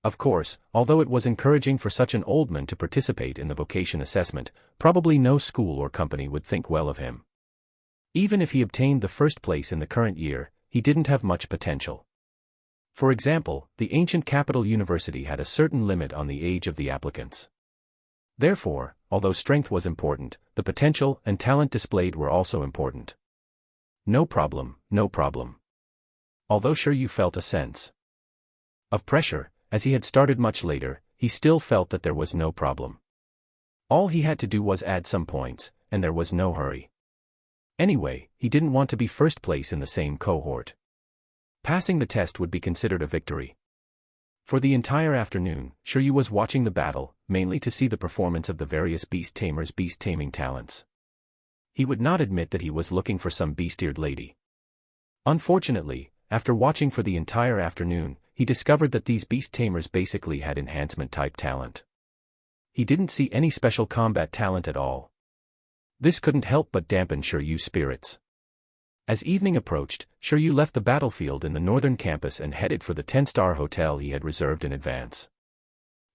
A: Of course, although it was encouraging for such an old man to participate in the vocation assessment, probably no school or company would think well of him. Even if he obtained the first place in the current year, he didn't have much potential. For example, the ancient capital university had a certain limit on the age of the applicants. Therefore, although strength was important, the potential and talent displayed were also important. No problem, no problem. Although sure you felt a sense of pressure, as he had started much later, he still felt that there was no problem. All he had to do was add some points, and there was no hurry. Anyway, he didn't want to be first place in the same cohort. Passing the test would be considered a victory. For the entire afternoon, Shiryu was watching the battle, mainly to see the performance of the various beast tamers' beast-taming talents. He would not admit that he was looking for some beast-eared lady. Unfortunately, after watching for the entire afternoon, he discovered that these beast tamers basically had enhancement-type talent. He didn't see any special combat talent at all. This couldn't help but dampen Shiryu's spirits. As evening approached, Shiryu left the battlefield in the northern campus and headed for the 10-star hotel he had reserved in advance.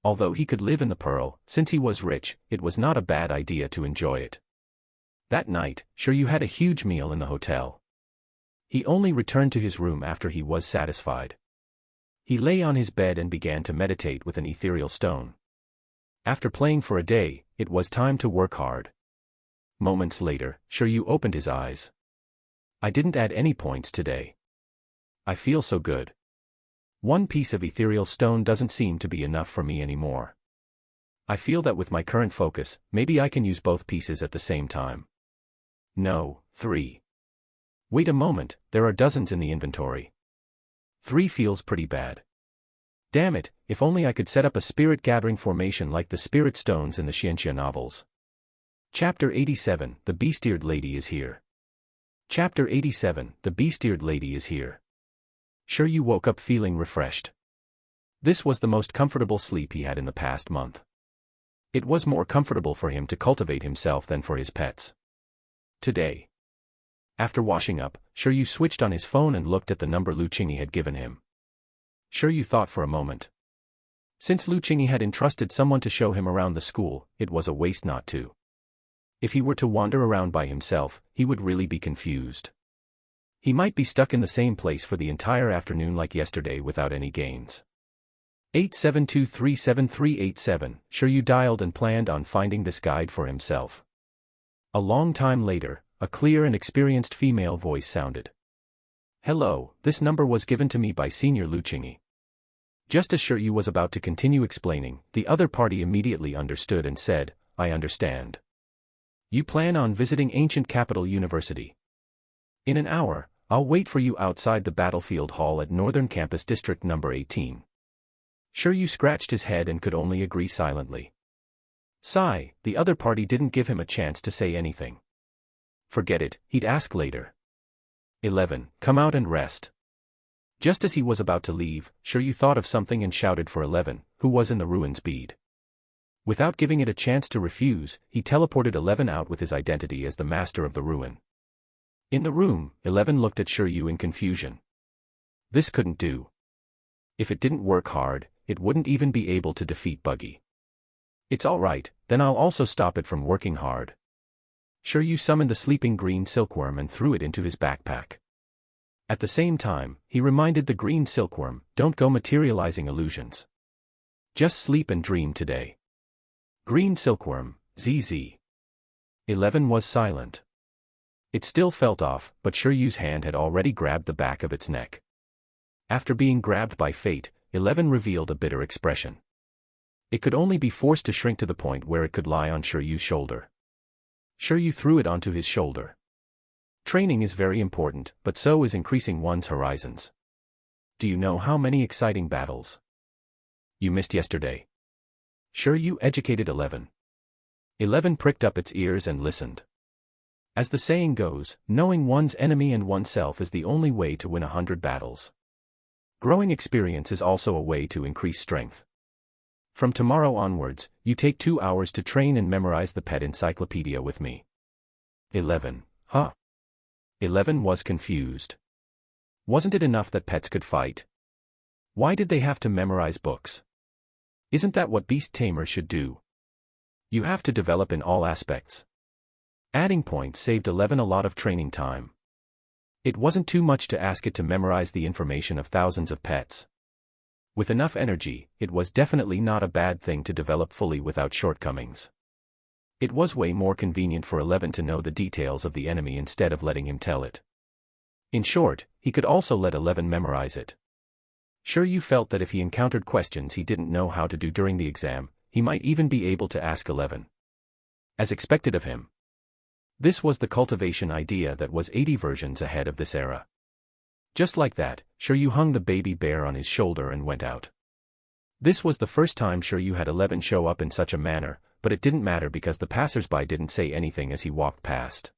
A: Although he could live in the Pearl, since he was rich, it was not a bad idea to enjoy it. That night, Shiryu had a huge meal in the hotel. He only returned to his room after he was satisfied. He lay on his bed and began to meditate with an ethereal stone. After playing for a day, it was time to work hard. Moments later, Shiryu opened his eyes. I didn't add any points today. I feel so good. One piece of ethereal stone doesn't seem to be enough for me anymore. I feel that with my current focus, maybe I can use both pieces at the same time. No, 3. Wait a moment, there are dozens in the inventory. 3 feels pretty bad. Damn it, if only I could set up a spirit gathering formation like the spirit stones in the Xianxia novels. Chapter 87, The Beast-Eared Lady is Here. Chapter 87, The Beast-Eared Lady is Here. Shiryu woke up feeling refreshed. This was the most comfortable sleep he had in the past month. It was more comfortable for him to cultivate himself than for his pets. Today. After washing up, Shiryu switched on his phone and looked at the number Lu Qingyi had given him. Shiryu thought for a moment. Since Lu Qingyi had entrusted someone to show him around the school, it was a waste not to. If he were to wander around by himself, he would really be confused. He might be stuck in the same place for the entire afternoon like yesterday without any gains. 87237387, Shiryu dialed and planned on finding this guide for himself. A long time later, a clear and experienced female voice sounded. Hello, this number was given to me by Senior Lu Qingyi. Just as Shiryu was about to continue explaining, the other party immediately understood and said, I understand. You plan on visiting Ancient Capital University. In an hour, I'll wait for you outside the battlefield hall at Northern Campus District number 18. Shiryu scratched his head and could only agree silently. Sigh, the other party didn't give him a chance to say anything. Forget it, he'd ask later. 11. Come out and rest. Just as he was about to leave, Shiryu thought of something and shouted for 11, who was in the ruins bead. Without giving it a chance to refuse, he teleported 11 out with his identity as the master of the ruin. In the room, 11 looked at Shiryu in confusion. This couldn't do. If it didn't work hard, it wouldn't even be able to defeat Buggy. It's alright, then I'll also stop it from working hard. Shiryu summoned the sleeping green silkworm and threw it into his backpack. At the same time, he reminded the green silkworm, don't go materializing illusions. Just sleep and dream today. Green silkworm, ZZ. 11 was silent. It still felt off, but Shiryu's hand had already grabbed the back of its neck. After being grabbed by fate, 11 revealed a bitter expression. It could only be forced to shrink to the point where it could lie on Shiryu's shoulder. Shiryu threw it onto his shoulder. Training is very important, but so is increasing one's horizons. Do you know how many exciting battles you missed yesterday? Shiryu educated 11. 11 pricked up its ears and listened. As the saying goes, knowing one's enemy and oneself is the only way to win 100 battles. Growing experience is also a way to increase strength. From tomorrow onwards, you take 2 hours to train and memorize the pet encyclopedia with me. 11. Huh? 11 was confused. Wasn't it enough that pets could fight? Why did they have to memorize books? Isn't that what beast tamers should do? You have to develop in all aspects. Adding points saved 11 a lot of training time. It wasn't too much to ask it to memorize the information of thousands of pets. With enough energy, it was definitely not a bad thing to develop fully without shortcomings. It was way more convenient for 11 to know the details of the enemy instead of letting him tell it. In short, he could also let 11 memorize it. Shiryu felt that if he encountered questions he didn't know how to do during the exam, he might even be able to ask 11. As expected of him. This was the cultivation idea that was 80 versions ahead of this era. Just like that, Shiryu hung the baby bear on his shoulder and went out. This was the first time Shiryu had 11 show up in such a manner, but it didn't matter because the passers-by didn't say anything as he walked past.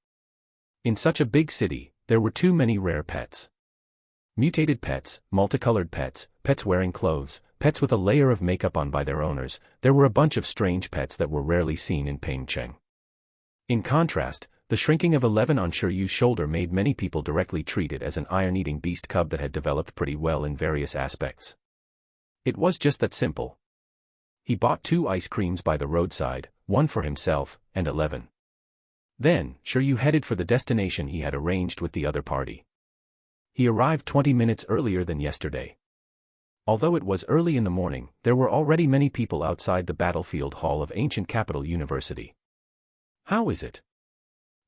A: In such a big city, there were too many rare pets. Mutated pets, multicolored pets, pets wearing clothes, pets with a layer of makeup on by their owners. There were a bunch of strange pets that were rarely seen in Pengcheng. In contrast, the shrinking of 11 on Shiryu's shoulder made many people directly treat it as an iron-eating beast cub that had developed pretty well in various aspects. It was just that simple. He bought 2 ice creams by the roadside, one for himself, and 11. Then, Shiryu headed for the destination he had arranged with the other party. He arrived 20 minutes earlier than yesterday. Although it was early in the morning, there were already many people outside the battlefield hall of Ancient Capital University. How is it?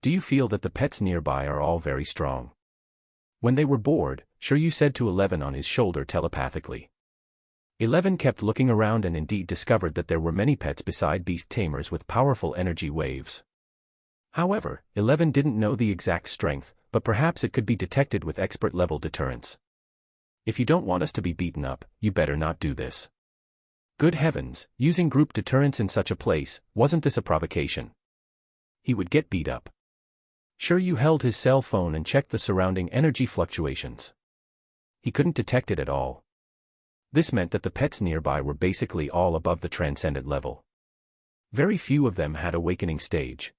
A: Do you feel that the pets nearby are all very strong? When they were bored, Shiryu said to 11 on his shoulder telepathically. 11 kept looking around and indeed discovered that there were many pets beside beast tamers with powerful energy waves. However, 11 didn't know the exact strength, but perhaps it could be detected with expert-level deterrence. If you don't want us to be beaten up, you better not do this. Good heavens, using group deterrence in such a place, wasn't this a provocation? He would get beat up. Shiryu held his cell phone and checked the surrounding energy fluctuations. He couldn't detect it at all. This meant that the pets nearby were basically all above the transcendent level. Very few of them had awakening stage.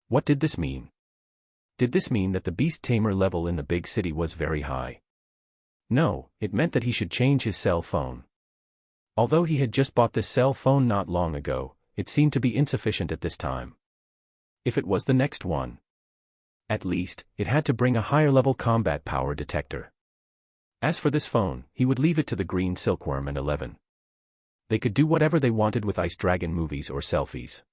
A: What did this mean? Did this mean that the beast tamer level in the big city was very high? No, it meant that he should change his cell phone. Although he had just bought this cell phone not long ago, it seemed to be insufficient at this time. If it was the next one, at least, it had to bring a higher-level combat power detector. As for this phone, he would leave it to the green silkworm and 11. They could do whatever they wanted with Ice Dragon movies or selfies.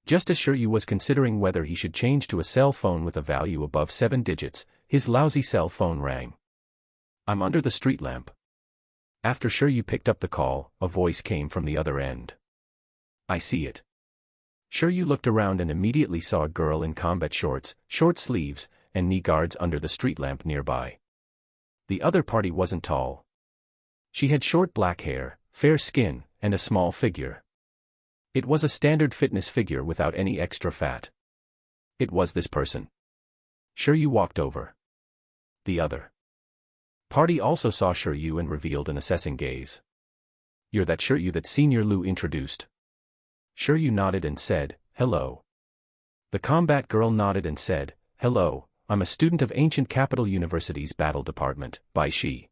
A: Just as Shiryu was considering whether he should change to a cell phone with a value above 7 digits, his lousy cell phone rang. I'm under the street lamp. After Shiryu picked up the call, a voice came from the other end. I see it. Shiryu looked around and immediately saw a girl in combat shorts, short sleeves, and knee guards under the street lamp nearby. The other party wasn't tall. She had short black hair, fair skin, and a small figure. It was a standard fitness figure without any extra fat. It was this person. Shiryu walked over. The other party also saw Shiryu and revealed an assessing gaze. You're that Shiryu that Senior Lu introduced. Shiryu nodded and said, hello. The combat girl nodded and said, hello, I'm a student of Ancient Capital University's Battle Department, Bai Shi.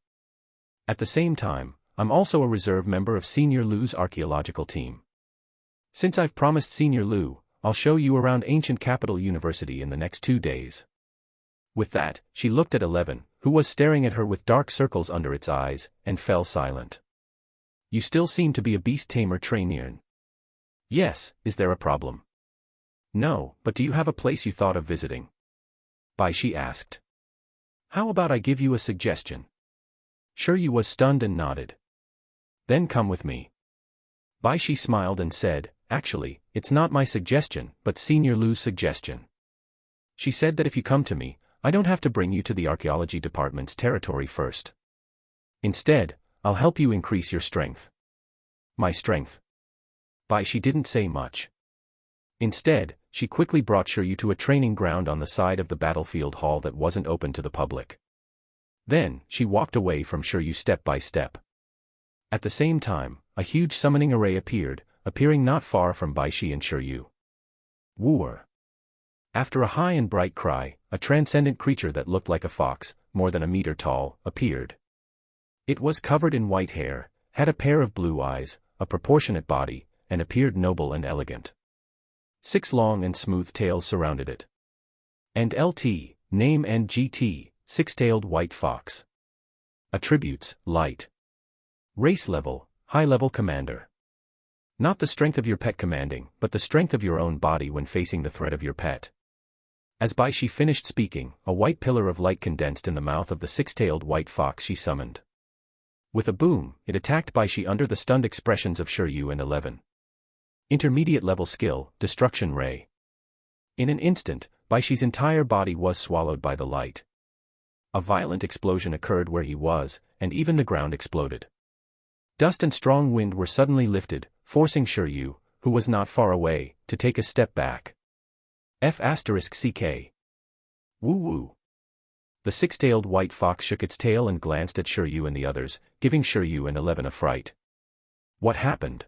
A: At the same time, I'm also a reserve member of Senior Lu's archaeological team. Since I've promised Senior Lu, I'll show you around Ancient Capital University in the next 2 days. With that, she looked at 11, who was staring at her with dark circles under its eyes, and fell silent. You still seem to be a beast tamer trainee. Yes, is there a problem? No, but do you have a place you thought of visiting? Bai Shi asked. How about I give you a suggestion? Shiryu was stunned and nodded. Then come with me. Bai Shi smiled and said, actually, it's not my suggestion, but Senior Lu's suggestion. She said that if you come to me, I don't have to bring you to the archaeology department's territory first. Instead, I'll help you increase your strength. My strength? Bai Shi didn't say much. Instead, she quickly brought Shiryu to a training ground on the side of the battlefield hall that wasn't open to the public. Then, she walked away from Shiryu step by step. At the same time, a huge summoning array appearing not far from Bai Shi and Shiryu. Wooer. After a high and bright cry, a transcendent creature that looked like a fox, more than a meter tall, appeared. It was covered in white hair, had a pair of blue eyes, a proportionate body, and appeared noble and elegant. 6 long and smooth tails surrounded it. And LT, name and GT, 6-tailed white fox. Attributes, light. Race level, high-level commander. Not the strength of your pet commanding, but the strength of your own body when facing the threat of your pet. As Bai Shi finished speaking, a white pillar of light condensed in the mouth of the 6-tailed white fox she summoned. With a boom, it attacked Bai Shi under the stunned expressions of Shiryu and 11. Intermediate level skill, Destruction Ray. In an instant, Bai Shi's entire body was swallowed by the light. A violent explosion occurred where he was, and even the ground exploded. Dust and strong wind were suddenly lifted, forcing Shiryu, who was not far away, to take a step back. F***CK. Woo woo. The 6-tailed white fox shook its tail and glanced at Shiryu and the others, giving Shiryu and 11 a fright. What happened?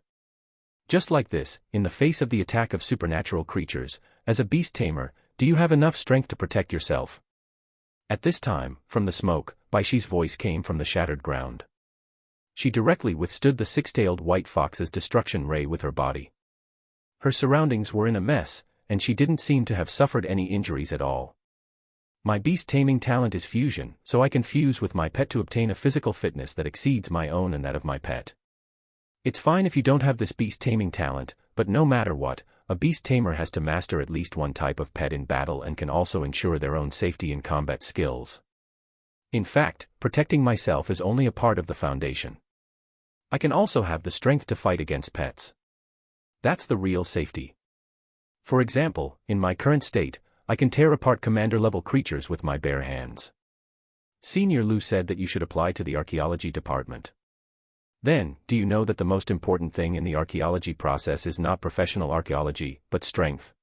A: Just like this, in the face of the attack of supernatural creatures, as a beast tamer, do you have enough strength to protect yourself? At this time, from the smoke, Bai Shi's voice came from the shattered ground. She directly withstood the 6-tailed white fox's destruction ray with her body. Her surroundings were in a mess, and she didn't seem to have suffered any injuries at all. My beast taming talent is fusion, so I can fuse with my pet to obtain a physical fitness that exceeds my own and that of my pet. It's fine if you don't have this beast taming talent, but no matter what, a beast tamer has to master at least one type of pet in battle and can also ensure their own safety in combat skills. In fact, protecting myself is only a part of the foundation. I can also have the strength to fight against pets. That's the real safety. For example, in my current state, I can tear apart commander-level creatures with my bare hands. Senior Lu said that you should apply to the archaeology department. Then, do you know that the most important thing in the archaeology process is not professional archaeology, but strength?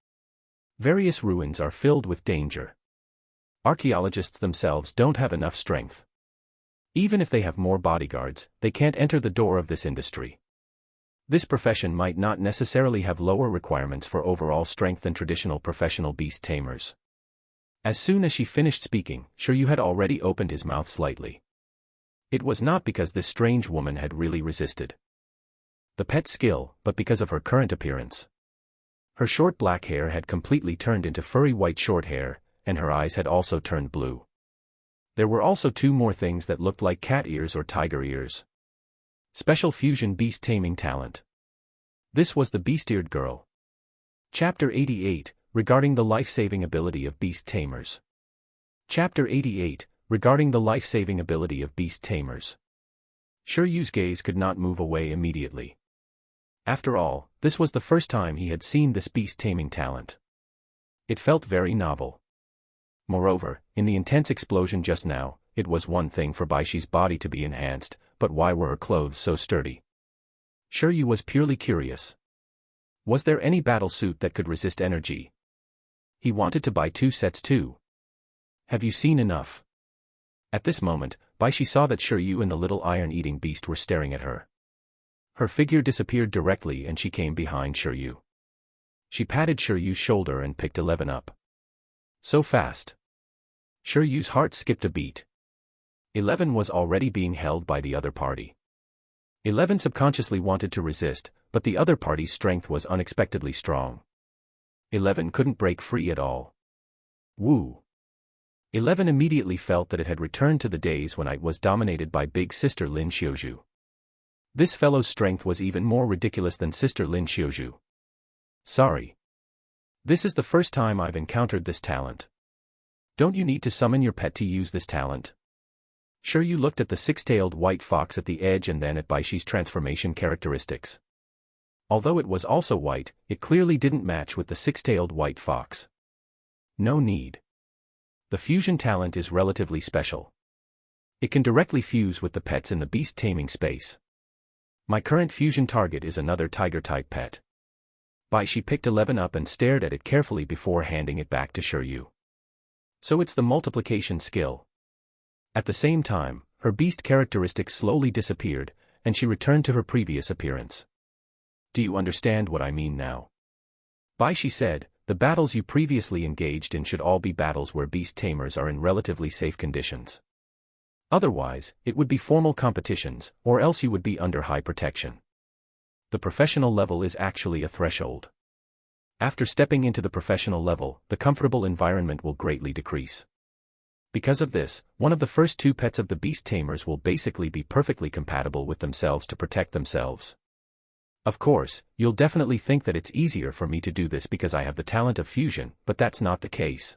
A: Various ruins are filled with danger. Archaeologists themselves don't have enough strength. Even if they have more bodyguards, they can't enter the door of this industry. This profession might not necessarily have lower requirements for overall strength than traditional professional beast tamers. As soon as she finished speaking, Shiryu had already opened his mouth slightly. It was not because this strange woman had really resisted the pet skill, but because of her current appearance. Her short black hair had completely turned into furry white short hair, and her eyes had also turned blue. There were also 2 more things that looked like cat ears or tiger ears. Special fusion beast taming talent. This was the beast-eared girl. Chapter 88, regarding the life-saving ability of beast tamers. Chapter 88, regarding the life-saving ability of beast tamers. Shiryu's gaze could not move away immediately. After all, this was the first time he had seen this beast-taming talent. It felt very novel. Moreover, in the intense explosion just now, it was one thing for Bai Shi's body to be enhanced, but why were her clothes so sturdy? Shiryu was purely curious. Was there any battle suit that could resist energy? He wanted to buy 2 sets too. Have you seen enough? At this moment, Bai Shi saw that Shiryu and the little iron-eating beast were staring at her. Her figure disappeared directly and she came behind Shiryu. She patted Shiryu's shoulder and picked 11 up. So fast. Shiryu's heart skipped a beat. 11 was already being held by the other party. 11 subconsciously wanted to resist, but the other party's strength was unexpectedly strong. 11 couldn't break free at all. Woo. 11 immediately felt that it had returned to the days when it was dominated by big sister Lin Xiuzhu. This fellow's strength was even more ridiculous than sister Lin Xiuzhu. Sorry. This is the first time I've encountered this talent. Don't you need to summon your pet to use this talent? Shiryu looked at the six-tailed white fox at the edge and then at Baishi's transformation characteristics. Although it was also white, it clearly didn't match with the six-tailed white fox. No need. The fusion talent is relatively special. It can directly fuse with the pets in the beast taming space. My current fusion target is another tiger-type pet. Baishi picked 11 up and stared at it carefully before handing it back to Shiryu. So it's the multiplication skill. At the same time, her beast characteristics slowly disappeared, and she returned to her previous appearance. Do you understand what I mean now? Baishi said, the battles you previously engaged in should all be battles where beast tamers are in relatively safe conditions. Otherwise, it would be formal competitions, or else you would be under high protection. The professional level is actually a threshold. After stepping into the professional level, the comfortable environment will greatly decrease. Because of this, one of the first two pets of the beast tamers will basically be perfectly compatible with themselves to protect themselves. Of course, you'll definitely think that it's easier for me to do this because I have the talent of fusion, but that's not the case.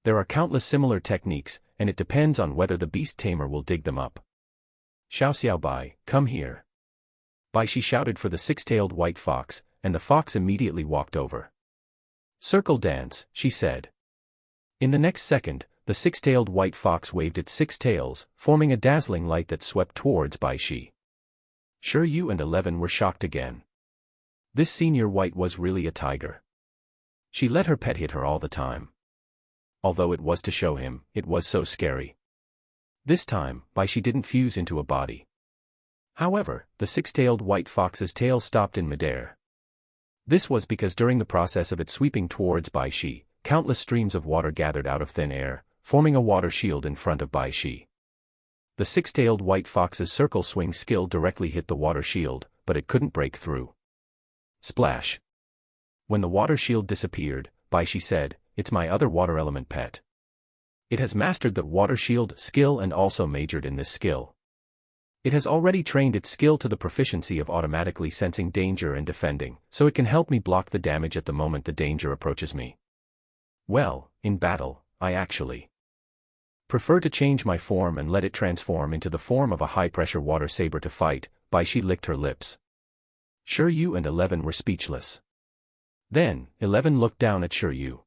A: There are countless similar techniques, and it depends on whether the beast tamer will dig them up. Xiaoxiaobai, come here. Baishi shouted for the six-tailed white fox, and the fox immediately walked over. Circle dance, she said. In the next second, the six-tailed white fox waved its six tails, forming a dazzling light that swept towards Baishi. Shiryu and 11 were shocked again. This senior white was really a tiger. She let her pet hit her all the time. Although it was to show him, it was so scary. This time, Baishi didn't fuse into a body. However, the six-tailed white fox's tail stopped in midair. This was because during the process of it sweeping towards Baishi, countless streams of water gathered out of thin air, forming a water shield in front of Baishi. The six-tailed white fox's circle swing skill directly hit the water shield, but it couldn't break through. Splash. When the water shield disappeared, Baishi said, "It's my other water element pet. It has mastered the water shield skill and also majored in this skill. It has already trained its skill to the proficiency of automatically sensing danger and defending, so it can help me block the damage at the moment the danger approaches me. Well, in battle, I actually prefer to change my form and let it transform into the form of a high-pressure water saber to fight." Baishi licked her lips. Shiryu and 11 were speechless. Then, 11 looked down at Shiryu.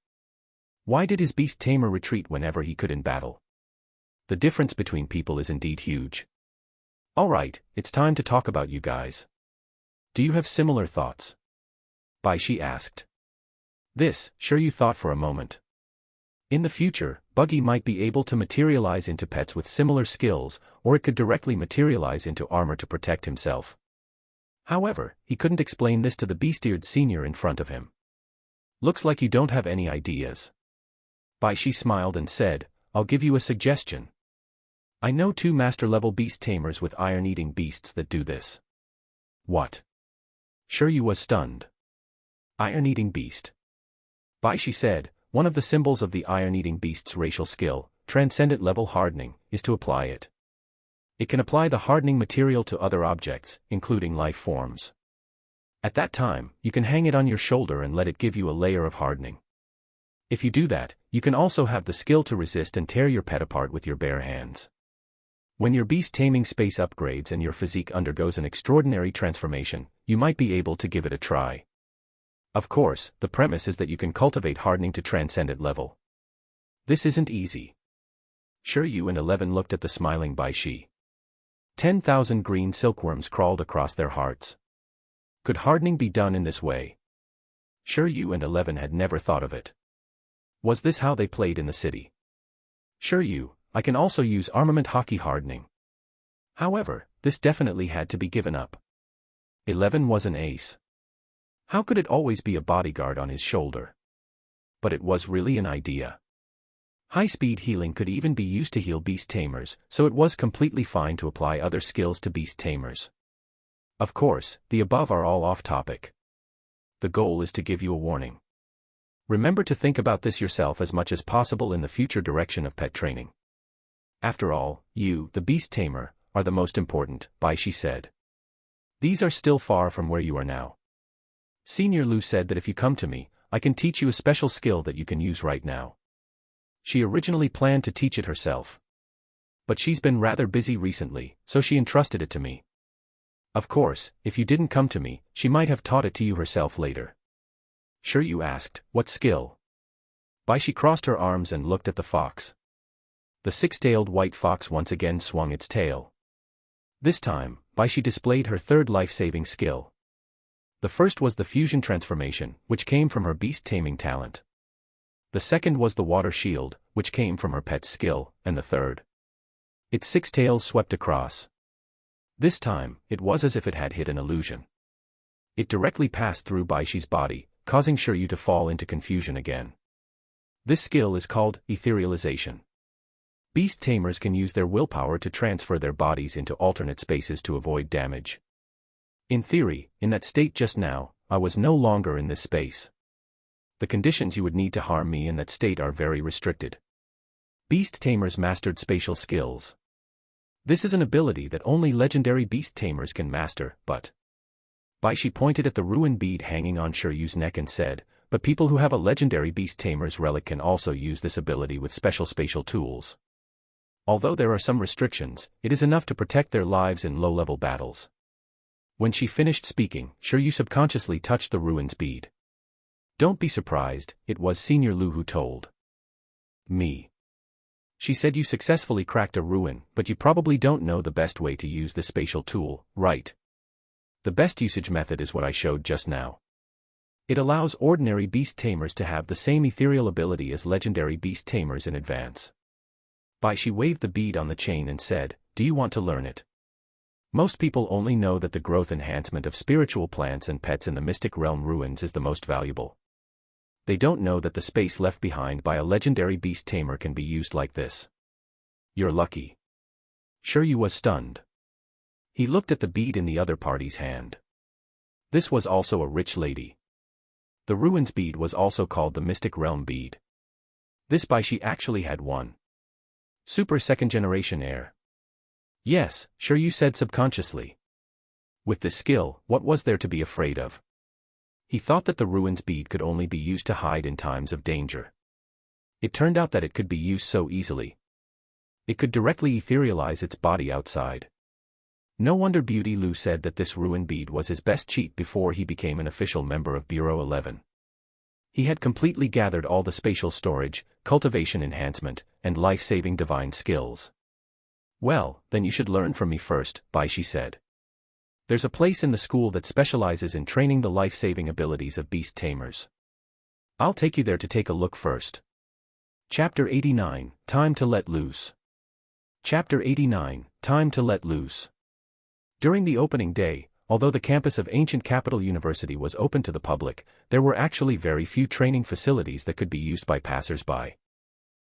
A: Why did his beast tamer retreat whenever he could in battle? The difference between people is indeed huge. Alright, it's time to talk about you guys. Do you have similar thoughts? Baishi asked. This, Shiryu thought for a moment. In the future, Buggy might be able to materialize into pets with similar skills, or it could directly materialize into armor to protect himself. However, he couldn't explain this to the beast-eared senior in front of him. Looks like you don't have any ideas. Baishi smiled and said, I'll give you a suggestion. I know 2 master-level beast tamers with iron-eating beasts that do this. What? Shiryu was stunned. Iron-eating beast. Baishi said, one of the symbols of the iron-eating beast's racial skill, transcendent level hardening, is to apply it. It can apply the hardening material to other objects, including life forms. At that time, you can hang it on your shoulder and let it give you a layer of hardening. If you do that, you can also have the skill to resist and tear your pet apart with your bare hands. When your beast taming space upgrades and your physique undergoes an extraordinary transformation, you might be able to give it a try. Of course, the premise is that you can cultivate hardening to transcendent level. This isn't easy. Shiryu and 11 looked at the smiling Baishi. 10,000 green silkworms crawled across their hearts. Could hardening be done in this way? Shiryu and 11 had never thought of it. Was this how they played in the city? Shiryu, I can also use armament hockey hardening. However, this definitely had to be given up. 11 was an ace. How could it always be a bodyguard on his shoulder? But it was really an idea. High-speed healing could even be used to heal beast tamers, so it was completely fine to apply other skills to beast tamers. Of course, the above are all off-topic. The goal is to give you a warning. Remember to think about this yourself as much as possible in the future direction of pet training. After all, you, the beast tamer, are the most important, Baishi said. These are still far from where you are now. Senior Lu said that if you come to me, I can teach you a special skill that you can use right now. She originally planned to teach it herself. But she's been rather busy recently, so she entrusted it to me. Of course, if you didn't come to me, she might have taught it to you herself later. Shiryu asked, what skill? She crossed her arms and looked at the fox. The six-tailed white fox once again swung its tail. This time, she displayed her third life-saving skill. The first was the fusion transformation, which came from her beast-taming talent. The second was the water shield, which came from her pet's skill, and the third. Its six tails swept across. This time, it was as if it had hit an illusion. It directly passed through Baishi's body, causing Shiryu to fall into confusion again. This skill is called etherealization. Beast tamers can use their willpower to transfer their bodies into alternate spaces to avoid damage. In theory, in that state just now, I was no longer in this space. The conditions you would need to harm me in that state are very restricted. Beast tamers mastered spatial skills. This is an ability that only legendary beast tamers can master, but... Baishi pointed at the ruin bead hanging on Shiryu's neck and said, but people who have a legendary beast tamer's relic can also use this ability with special spatial tools. Although there are some restrictions, it is enough to protect their lives in low-level battles. When she finished speaking, Shiryu subconsciously touched the ruin's bead. Don't be surprised, it was Senior Lu who told me. She said you successfully cracked a ruin, but you probably don't know the best way to use this spatial tool, right? The best usage method is what I showed just now. It allows ordinary beast tamers to have the same ethereal ability as legendary beast tamers in advance. She waved the bead on the chain and said, do you want to learn it? Most people only know that the growth enhancement of spiritual plants and pets in the Mystic Realm ruins is the most valuable. They don't know that the space left behind by a legendary beast tamer can be used like this. You're lucky. Shiryu was stunned. He looked at the bead in the other party's hand. This was also a rich lady. The ruins bead was also called the Mystic Realm bead. This Baishi actually had one. Super second-generation heir. Yes, Shiryu said subconsciously. With this skill, what was there to be afraid of? He thought that the ruins bead could only be used to hide in times of danger. It turned out that it could be used so easily. It could directly etherealize its body outside. No wonder Beauty Lu said that this ruin bead was his best cheat before he became an official member of Bureau 11. He had completely gathered all the spatial storage, cultivation enhancement, and life-saving divine skills. Well, then you should learn from me first, Baishi said. There's a place in the school that specializes in training the life-saving abilities of beast tamers. I'll take you there to take a look first. Chapter 89, Time to Let Loose. Chapter 89, Time to Let Loose. During the opening day, although the campus of Ancient Capital University was open to the public, there were actually very few training facilities that could be used by passers-by.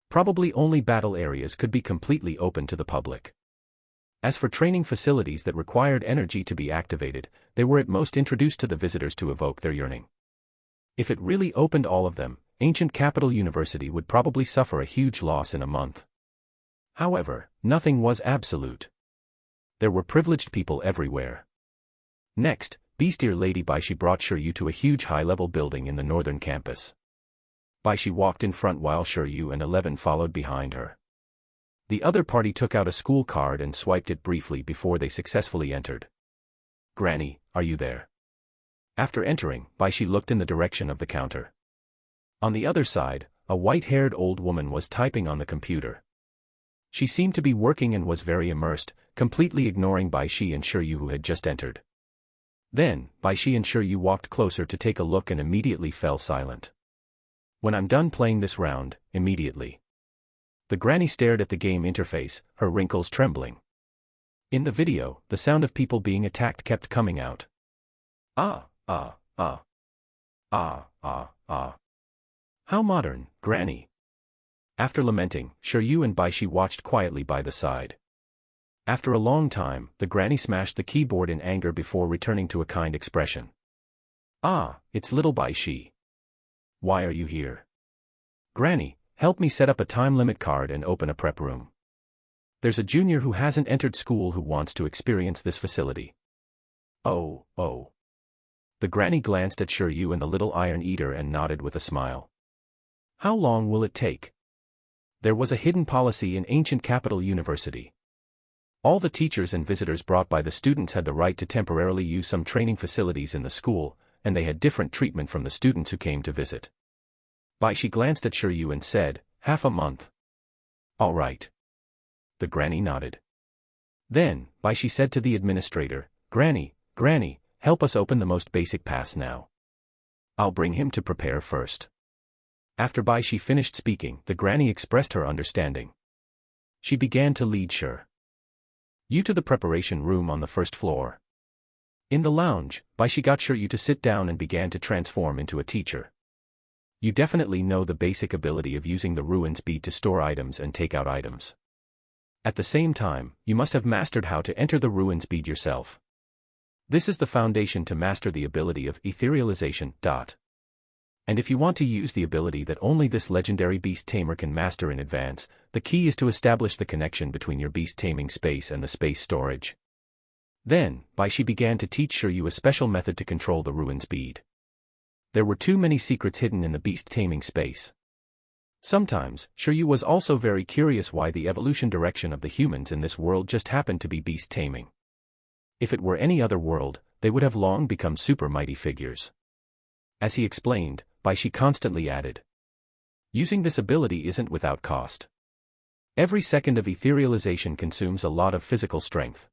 A: Probably only battle areas could be completely open to the public. As for training facilities that required energy to be activated, they were at most introduced to the visitors to evoke their yearning. If it really opened all of them, Ancient Capital University would probably suffer a huge loss in a month. However, nothing was absolute. There were privileged people everywhere. Next, Beastier Lady Baishi brought Shiryu to a huge high-level building in the northern campus. Baishi walked in front while Shiryu and 11 followed behind her. The other party took out a school card and swiped it briefly before they successfully entered. Granny, are you there? After entering, Baishi looked in the direction of the counter. On the other side, a white-haired old woman was typing on the computer. She seemed to be working and was very immersed, completely ignoring Baishi and Shiryu who had just entered. Then, Baishi and Shiryu walked closer to take a look and immediately fell silent. When I'm done playing this round, immediately. The granny stared at the game interface, her wrinkles trembling. In the video, the sound of people being attacked kept coming out. Ah, ah, ah. Ah, ah, ah. How modern, Granny. After lamenting, Shiryu and Baishi watched quietly by the side. After a long time, the granny smashed the keyboard in anger before returning to a kind expression. Ah, it's little Baishi. Why are you here? Granny, help me set up a time limit card and open a prep room. There's a junior who hasn't entered school who wants to experience this facility. Oh, oh. The granny glanced at Shiryu and the little Iron Eater and nodded with a smile. How long will it take? There was a hidden policy in ancient capital university. All the teachers and visitors brought by the students had the right to temporarily use some training facilities in the school, and they had different treatment from the students who came to visit. She glanced at Shiryu and said, "Half a month." "All right." The granny nodded. Then, she said to the administrator, Granny, help us open the most basic pass now. I'll bring him to prepare first." After she finished speaking, the granny expressed her understanding. She began to lead Shiryu to the preparation room on the first floor. In the lounge, she got Shiryu to sit down and began to transform into a teacher. "You definitely know the basic ability of using the ruin speed to store items and take out items. At the same time, you must have mastered how to enter the ruin speed yourself. This is the foundation to master the ability of etherealization. And if you want to use the ability that only this legendary beast tamer can master in advance, the key is to establish the connection between your beast taming space and the space storage." Then, she began to teach Shiryu a special method to control the ruin speed. There were too many secrets hidden in the beast taming space. Sometimes, Shiryu was also very curious why the evolution direction of the humans in this world just happened to be beast taming. If it were any other world, they would have long become super mighty figures. As he explained, she constantly added, "Using this ability isn't without cost. Every second of etherealization consumes a lot of physical strength.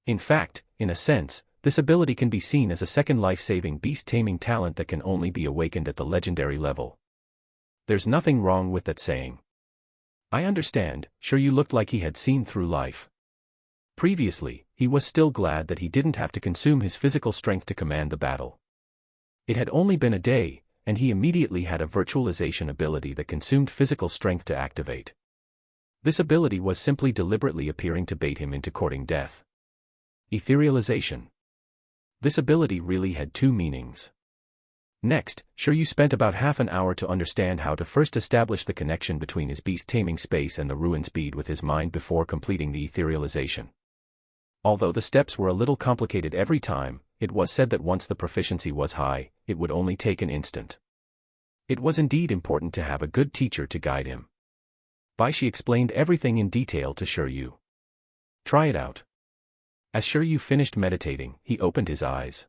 A: In fact, in a sense, this ability can be seen as a second life-saving beast-taming talent that can only be awakened at the legendary level." There's nothing wrong with that saying. I understand. Shiryu looked like he had seen through life. Previously, he was still glad that he didn't have to consume his physical strength to command the battle. It had only been a day, and he immediately had a virtualization ability that consumed physical strength to activate. This ability was simply deliberately appearing to bait him into courting death. Etherealization. This ability really had two meanings. Next, Shiryu spent about half an hour to understand how to first establish the connection between his beast-taming space and the ruin speed with his mind before completing the etherealization. Although the steps were a little complicated every time, it was said that once the proficiency was high, it would only take an instant. It was indeed important to have a good teacher to guide him. She explained everything in detail to Shiryu. "Try it out." As Shiryu finished meditating, he opened his eyes.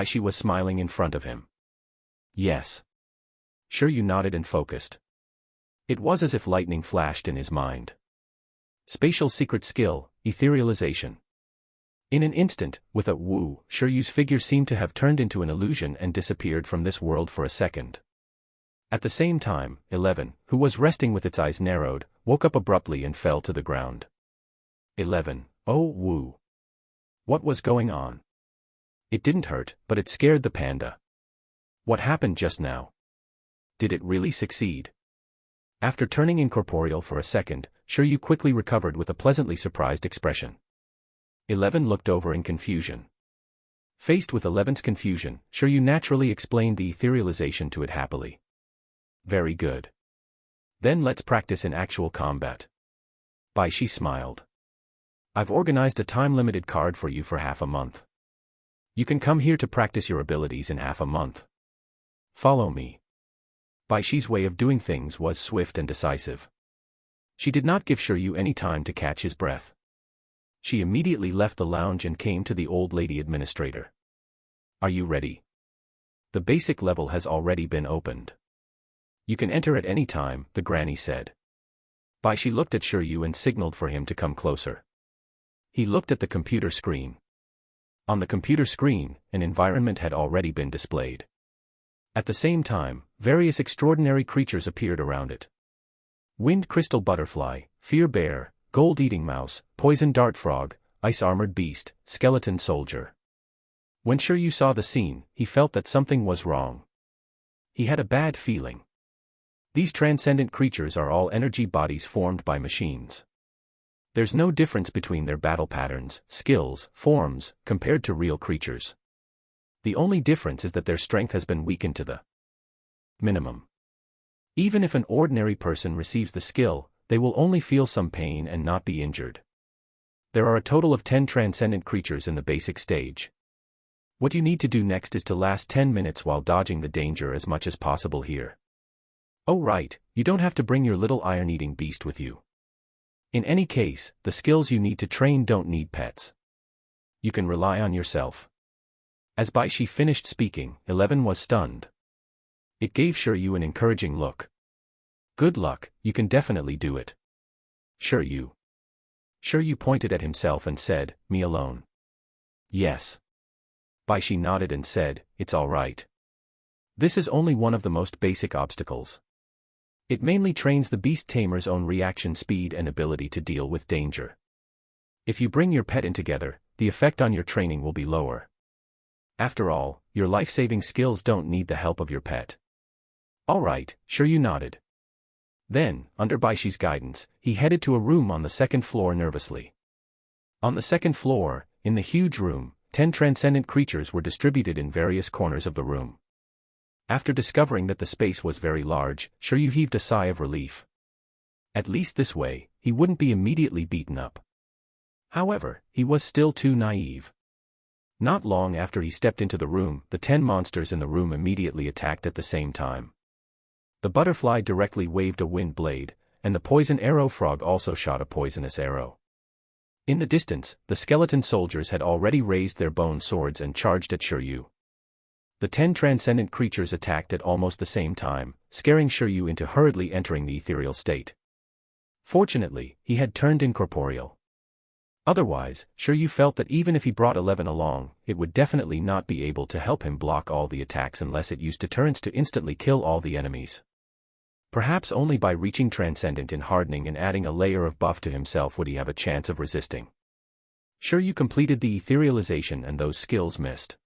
A: She was smiling in front of him. "Yes." Shiryu nodded and focused. It was as if lightning flashed in his mind. Spatial secret skill, etherealization. In an instant, with a woo, Shiryu's figure seemed to have turned into an illusion and disappeared from this world for a second. At the same time, 11, who was resting with its eyes narrowed, woke up abruptly and fell to the ground. 11, oh woo. What was going on? It didn't hurt, but it scared the panda. What happened just now? Did it really succeed? After turning incorporeal for a second, Shiryu quickly recovered with a pleasantly surprised expression. 11 looked over in confusion. Faced with 11's confusion, Shiryu naturally explained the etherealization to it happily. "Very good. Then let's practice in actual combat." She smiled. "I've organized a time-limited card for you for half a month. You can come here to practice your abilities in half a month. Follow me." She's way of doing things was swift and decisive. She did not give Shiryu any time to catch his breath. She immediately left the lounge and came to the old lady administrator. "Are you ready? The basic level has already been opened. You can enter at any time," the granny said. She looked at Shiryu and signaled for him to come closer. He looked at the computer screen. On the computer screen, an environment had already been displayed. At the same time, various extraordinary creatures appeared around it. Wind crystal butterfly, fear bear, gold-eating mouse, poison dart frog, ice-armored beast, skeleton soldier. When Shiryu saw the scene, he felt that something was wrong. He had a bad feeling. These transcendent creatures are all energy bodies formed by machines. There's no difference between their battle patterns, skills, forms, compared to real creatures. The only difference is that their strength has been weakened to the minimum. Even if an ordinary person receives the skill, they will only feel some pain and not be injured. There are a total of 10 transcendent creatures in the basic stage. What you need to do next is to last 10 minutes while dodging the danger as much as possible here. Oh right, You don't have to bring your little iron-eating beast with you. In any case, the skills you need to train don't need pets. You can rely on yourself. As Baishi finished speaking, 11 was stunned. It gave Shiryu an encouraging look. Good luck, you can definitely do it. Shiryu. Shiryu pointed at himself and said, me alone. Yes. Baishi nodded and said, it's all right. This is only one of the most basic obstacles. It mainly trains the beast tamer's own reaction speed and ability to deal with danger. If you bring your pet in together, the effect on your training will be lower. After all, your life-saving skills don't need the help of your pet. All right, Shiryu nodded. Then, under Baishi's guidance, he headed to a room on the second floor nervously. On the second floor, in the huge room, 10 transcendent creatures were distributed in various corners of the room. After discovering that the space was very large, Shiryu heaved a sigh of relief. At least this way, he wouldn't be immediately beaten up. However, he was still too naive. Not long after he stepped into the room, the 10 monsters in the room immediately attacked at the same time. The butterfly directly waved a wind blade, and the poison arrow frog also shot a poisonous arrow. In the distance, the skeleton soldiers had already raised their bone swords and charged at Shiryu. The 10 transcendent creatures attacked at almost the same time, scaring Shiryu into hurriedly entering the ethereal state. Fortunately, he had turned incorporeal. Otherwise, Shiryu felt that even if he brought 11 along, it would definitely not be able to help him block all the attacks unless it used deterrence to instantly kill all the enemies. Perhaps only by reaching transcendent in hardening and adding a layer of buff to himself would he have a chance of resisting. Shiryu completed the etherealization and those skills missed.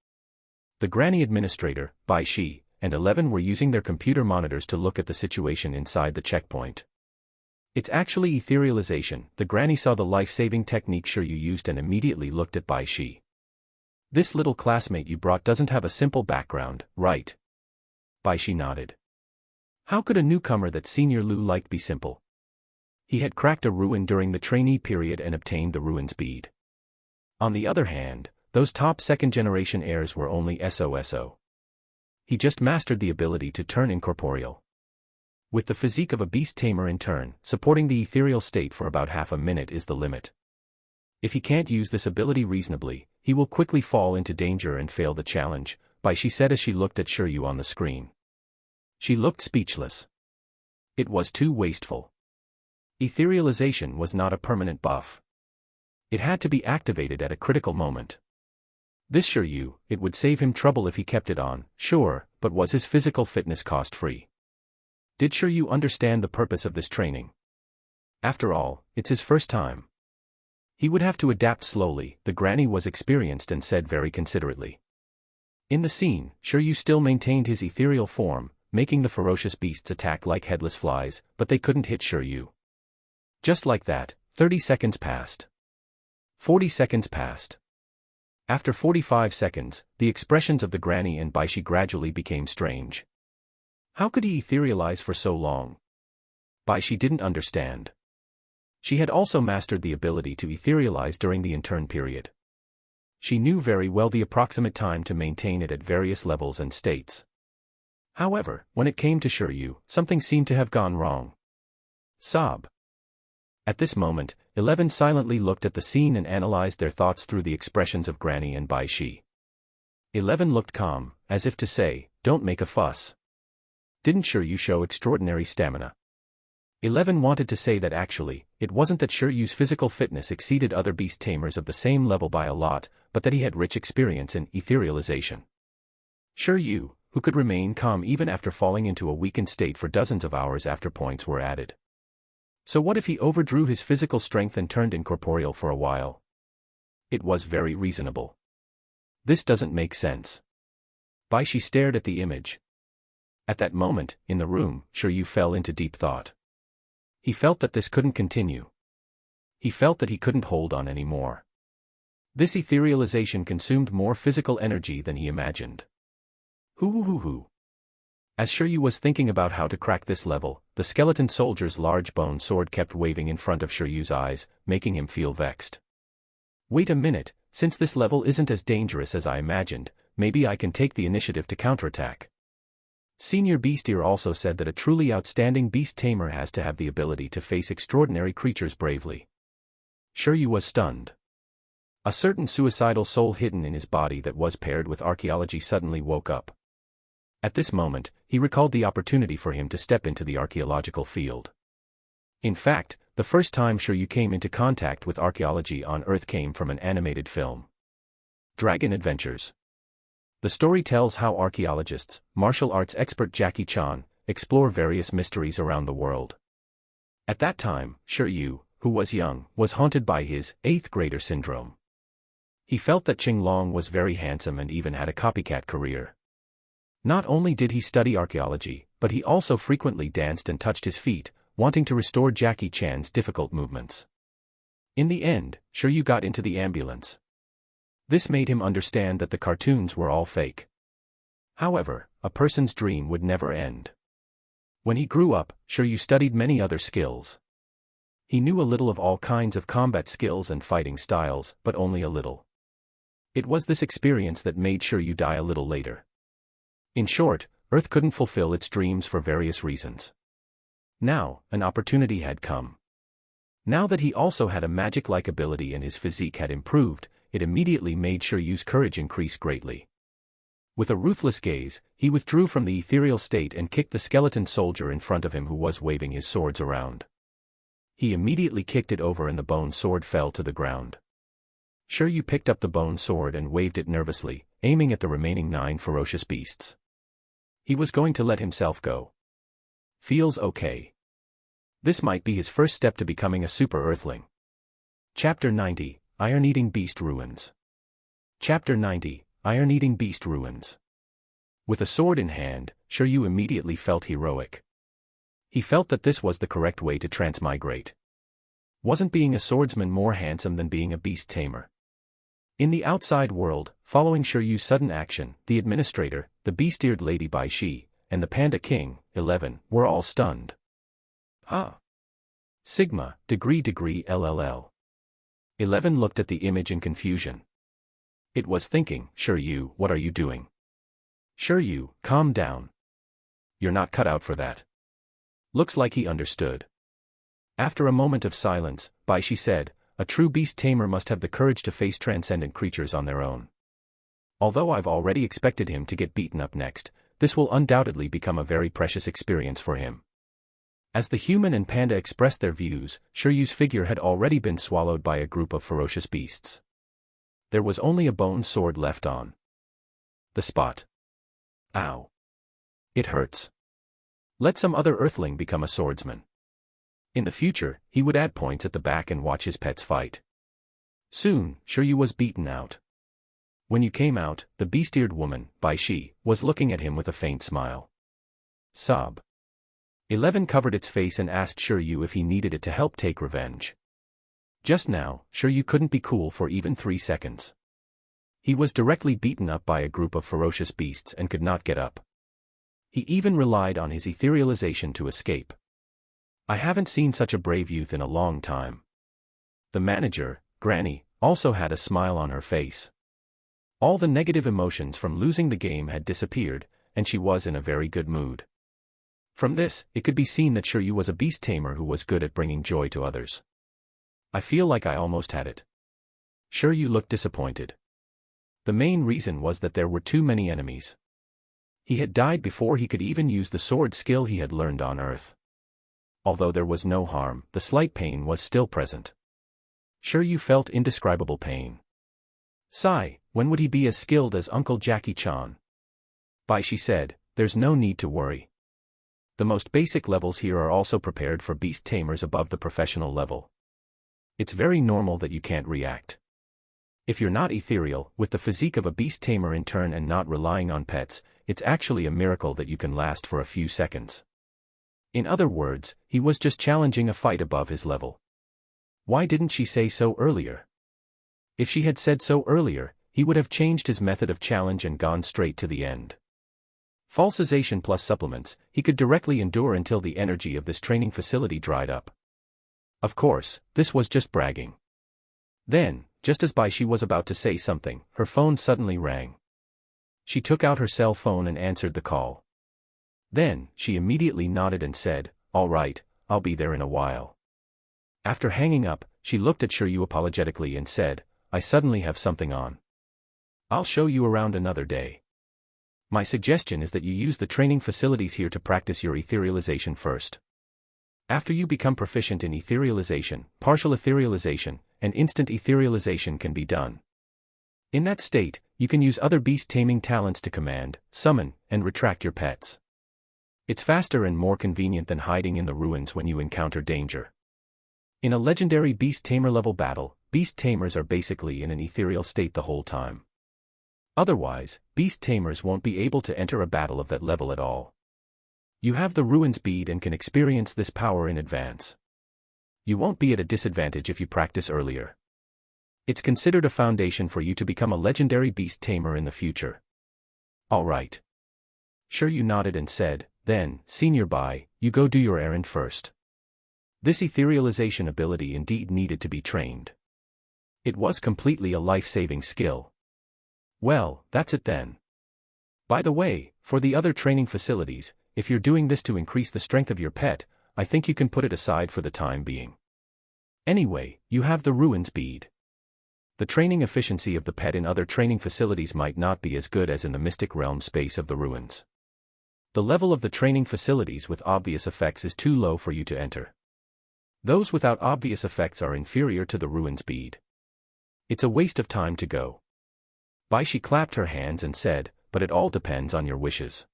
A: The Granny Administrator, Baishi, and 11 were using their computer monitors to look at the situation inside the checkpoint. It's actually etherealization. The Granny saw the life-saving technique Shiryu used and immediately looked at Baishi. This little classmate you brought doesn't have a simple background, right? Baishi nodded. How could a newcomer that Senior Lu liked be simple? He had cracked a ruin during the trainee period and obtained the ruin speed. On the other hand, those top second-generation heirs were only SOSO. He just mastered the ability to turn incorporeal. With the physique of a beast tamer in turn, supporting the ethereal state for about half a minute is the limit. If he can't use this ability reasonably, he will quickly fall into danger and fail the challenge, Baishi said as she looked at Shiryu on the screen. She looked speechless. It was too wasteful. Etherealization was not a permanent buff. It had to be activated at a critical moment. This Shiryu, it would save him trouble if he kept it on, sure, but was his physical fitness cost-free? Did Shiryu understand the purpose of this training? After all, it's his first time. He would have to adapt slowly. The Granny was experienced and said very considerately. In the scene, Shiryu still maintained his ethereal form, making the ferocious beasts attack like headless flies, but they couldn't hit Shiryu. Just like that, 30 seconds passed. 40 seconds passed. After 45 seconds, the expressions of the Granny and Baishi gradually became strange. How could he etherealize for so long? Baishi didn't understand. She had also mastered the ability to etherealize during the intern period. She knew very well the approximate time to maintain it at various levels and states. However, when it came to Shiryu, something seemed to have gone wrong. Sob. At this moment, 11 silently looked at the scene and analyzed their thoughts through the expressions of Granny and Baishi. 11 looked calm, as if to say, don't make a fuss. Didn't Shiryu show extraordinary stamina? 11 wanted to say that actually, it wasn't that Shiryu's physical fitness exceeded other beast tamers of the same level by a lot, but that he had rich experience in etherealization. Shiryu, who could remain calm even after falling into a weakened state for dozens of hours after points were added. So what if he overdrew his physical strength and turned incorporeal for a while? It was very reasonable. This doesn't make sense. Baishi stared at the image. At that moment, in the room, Shiryu fell into deep thought. He felt that this couldn't continue. He felt that he couldn't hold on anymore. This etherealization consumed more physical energy than he imagined. Hoo. As Shiryu was thinking about how to crack this level, the skeleton soldier's large bone sword kept waving in front of Shiryu's eyes, making him feel vexed. Wait a minute, since this level isn't as dangerous as I imagined, maybe I can take the initiative to counterattack. Senior Beastier also said that a truly outstanding beast tamer has to have the ability to face extraordinary creatures bravely. Shiryu was stunned. A certain suicidal soul hidden in his body that was paired with archaeology suddenly woke up. At this moment, he recalled the opportunity for him to step into the archaeological field. In fact, the first time Shiryu came into contact with archaeology on Earth came from an animated film. Dragon Adventures. The story tells how archaeologists, martial arts expert Jackie Chan, explore various mysteries around the world. At that time, Shiryu, who was young, was haunted by his 8th grader syndrome. He felt that Qing Long was very handsome and even had a copycat career. Not only did he study archaeology, but he also frequently danced and touched his feet, wanting to restore Jackie Chan's difficult movements. In the end, Shiryu got into the ambulance. This made him understand that the cartoons were all fake. However, a person's dream would never end. When he grew up, Shiryu studied many other skills. He knew a little of all kinds of combat skills and fighting styles, but only a little. It was this experience that made Shiryu die a little later. In short, Earth couldn't fulfill its dreams for various reasons. Now, an opportunity had come. Now that he also had a magic-like ability and his physique had improved, it immediately made Shiryu's courage increase greatly. With a ruthless gaze, he withdrew from the ethereal state and kicked the skeleton soldier in front of him who was waving his swords around. He immediately kicked it over and the bone sword fell to the ground. Shiryu picked up the bone sword and waved it nervously, aiming at the remaining 9 ferocious beasts. He was going to let himself go. Feels okay. This might be his first step to becoming a super Earthling. Chapter 90, Iron-Eating Beast Ruins. Chapter 90, Iron-Eating Beast Ruins. With a sword in hand, Shiryu immediately felt heroic. He felt that this was the correct way to transmigrate. Wasn't being a swordsman more handsome than being a beast tamer? In the outside world, following Shiryu's sudden action, the administrator, the beast-eared lady Bai Shi, and the Panda King, 11, were all stunned. Huh? Sigma, degree LLL. 11 looked at the image in confusion. It was thinking, Shiryu, what are you doing? Shiryu, calm down. You're not cut out for that. Looks like he understood. After a moment of silence, Bai Shi said, a true beast tamer must have the courage to face transcendent creatures on their own. Although I've already expected him to get beaten up next, this will undoubtedly become a very precious experience for him. As the human and panda expressed their views, Shiryu's figure had already been swallowed by a group of ferocious beasts. There was only a bone sword left on the spot. Ow. It hurts. Let some other Earthling become a swordsman. In the future, he would add points at the back and watch his pets fight. Soon, Shiryu was beaten out. When you came out, the beast-eared woman, Bai Shi, was looking at him with a faint smile. Sob. 11 covered its face and asked Shiryu if he needed it to help take revenge. Just now, Shiryu couldn't be cool for even 3 seconds. He was directly beaten up by a group of ferocious beasts and could not get up. He even relied on his etherealization to escape. I haven't seen such a brave youth in a long time. The manager, Granny, also had a smile on her face. All the negative emotions from losing the game had disappeared, and she was in a very good mood. From this, it could be seen that Shiryu was a beast tamer who was good at bringing joy to others. I feel like I almost had it. Shiryu looked disappointed. The main reason was that there were too many enemies. He had died before he could even use the sword skill he had learned on Earth. Although there was no harm, the slight pain was still present. Shiryu felt indescribable pain. Sigh, when would he be as skilled as Uncle Jackie Chan? Bai Shi said, there's no need to worry. The most basic levels here are also prepared for beast tamers above the professional level. It's very normal that you can't react. If you're not ethereal, with the physique of a beast tamer in turn and not relying on pets, it's actually a miracle that you can last for a few seconds. In other words, he was just challenging a fight above his level. Why didn't she say so earlier? If she had said so earlier, he would have changed his method of challenge and gone straight to the end. Falsization plus supplements, he could directly endure until the energy of this training facility dried up. Of course, this was just bragging. Then, just as Bai Shi was about to say something, her phone suddenly rang. She took out her cell phone and answered the call. Then, she immediately nodded and said, "All right, I'll be there in a while." After hanging up, she looked at Shiryu apologetically and said, "I suddenly have something on. I'll show you around another day. My suggestion is that you use the training facilities here to practice your etherealization first. After you become proficient in etherealization, partial etherealization, and instant etherealization can be done. In that state, you can use other beast-taming talents to command, summon, and retract your pets. It's faster and more convenient than hiding in the ruins when you encounter danger. In a legendary beast-tamer level battle, beast-tamers are basically in an ethereal state the whole time. Otherwise, beast-tamers won't be able to enter a battle of that level at all. You have the ruins bead and can experience this power in advance. You won't be at a disadvantage if you practice earlier. It's considered a foundation for you to become a legendary beast-tamer in the future. All right. Shiryu nodded and said, "Then, Senior Bai, you go do your errand first." This etherealization ability indeed needed to be trained. It was completely a life-saving skill. Well, that's it then. By the way, for the other training facilities, if you're doing this to increase the strength of your pet, I think you can put it aside for the time being. Anyway, you have the ruins bead. The training efficiency of the pet in other training facilities might not be as good as in the mystic realm space of the ruins. The level of the training facilities with obvious effects is too low for you to enter. Those without obvious effects are inferior to the ruins bead. It's a waste of time to go. Baishi clapped her hands and said, "But it all depends on your wishes."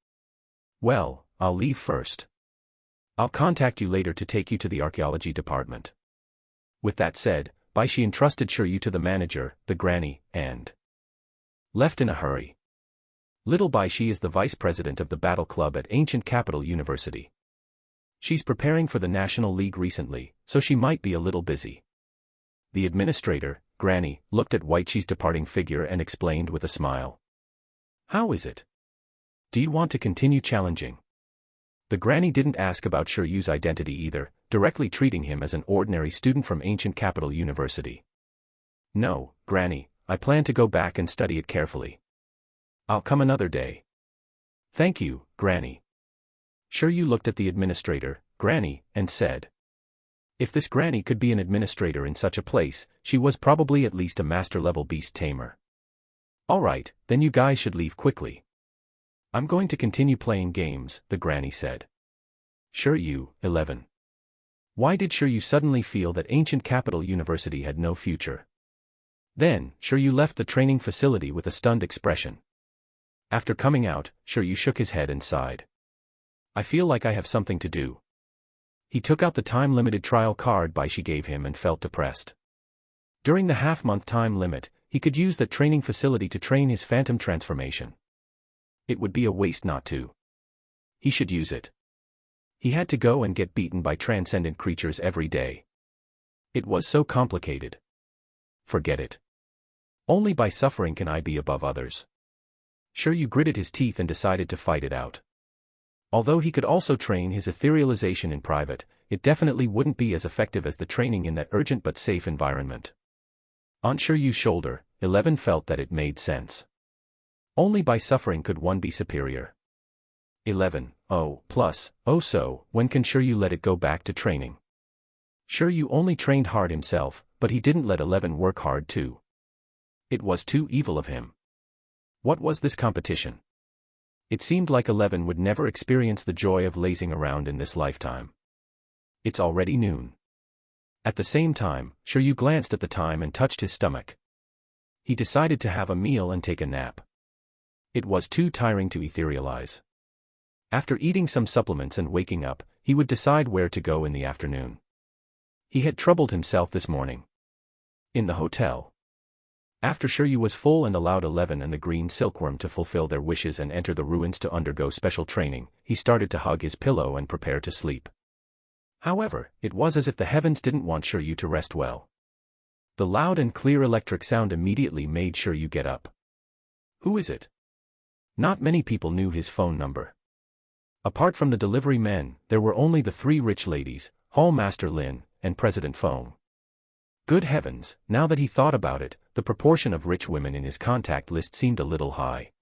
A: "Well, I'll leave first. I'll contact you later to take you to the archaeology department." With that said, Baishi entrusted Shiryu to the manager, the granny, and left in a hurry. Little Baishi is the vice president of the battle club at Ancient Capital University. She's preparing for the National League recently, so she might be a little busy. The administrator, Granny, looked at Waichi's departing figure and explained with a smile. "How is it? Do you want to continue challenging?" The Granny didn't ask about Shiryu's identity either, directly treating him as an ordinary student from Ancient Capital University. "No, Granny, I plan to go back and study it carefully. I'll come another day." "Thank you, Granny." Shiryu looked at the administrator, Granny, and said, "If this Granny could be an administrator in such a place, she was probably at least a master-level beast-tamer." "All right, then you guys should leave quickly. I'm going to continue playing games," the Granny said. Shiryu, 11. Why did Shiryu suddenly feel that Ancient Capital University had no future? Then, Shiryu left the training facility with a stunned expression. After coming out, Shiryu shook his head and sighed. "I feel like I have something to do." He took out the time-limited trial card Baishi gave him and felt depressed. During the half-month time limit, he could use that training facility to train his phantom transformation. It would be a waste not to. He should use it. He had to go and get beaten by transcendent creatures every day. It was so complicated. Forget it. Only by suffering can I be above others. Shiryu gritted his teeth and decided to fight it out. Although he could also train his etherealization in private, it definitely wouldn't be as effective as the training in that urgent but safe environment. On Shiryu's shoulder, 11 felt that it made sense. Only by suffering could one be superior. 11, so, when can Shiryu let it go back to training? Shiryu only trained hard himself, but he didn't let 11 work hard too. It was too evil of him. What was this competition? It seemed like 11 would never experience the joy of lazing around in this lifetime. It's already noon. At the same time, Shiryu glanced at the time and touched his stomach. He decided to have a meal and take a nap. It was too tiring to etherealize. After eating some supplements and waking up, he would decide where to go in the afternoon. He had troubled himself this morning. In the hotel. After Shiryu was full and allowed 11 and the green silkworm to fulfill their wishes and enter the ruins to undergo special training, he started to hug his pillow and prepare to sleep. However, it was as if the heavens didn't want Shiryu to rest well. The loud and clear electric sound immediately made Shiryu get up. Who is it? Not many people knew his phone number. Apart from the delivery men, there were only the three rich ladies, Hall Master Lin, and President Feng. Good heavens, now that he thought about it, the proportion of rich women in his contact list seemed a little high.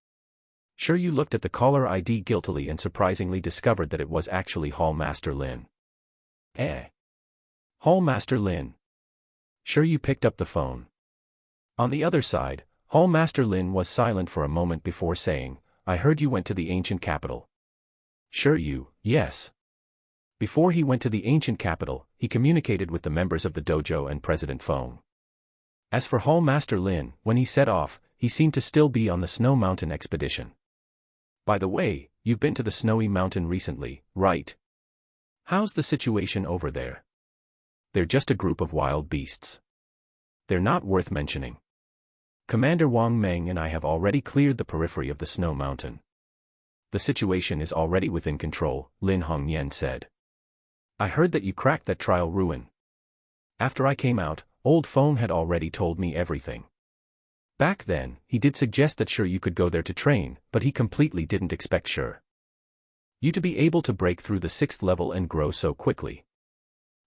A: Shiryu looked at the caller ID guiltily and surprisingly discovered that it was actually Hallmaster Lin. Hallmaster Lin. Shiryu picked up the phone. On the other side, Hallmaster Lin was silent for a moment before saying, I heard you went to the ancient capital. Shiryu, yes. Before he went to the ancient capital, he communicated with the members of the dojo and President Feng. As for Hallmaster Lin, when he set off, he seemed to still be on the Snow Mountain expedition. By the way, you've been to the Snowy Mountain recently, right? How's the situation over there? They're just a group of wild beasts. They're not worth mentioning. Commander Wang Meng and I have already cleared the periphery of the Snow Mountain. The situation is already within control, Lin Hongyan said. I heard that you cracked that trial ruin. After I came out, Old Feng had already told me everything. Back then, he did suggest that you could go there to train, but he completely didn't expect you to be able to break through the 6th level and grow so quickly.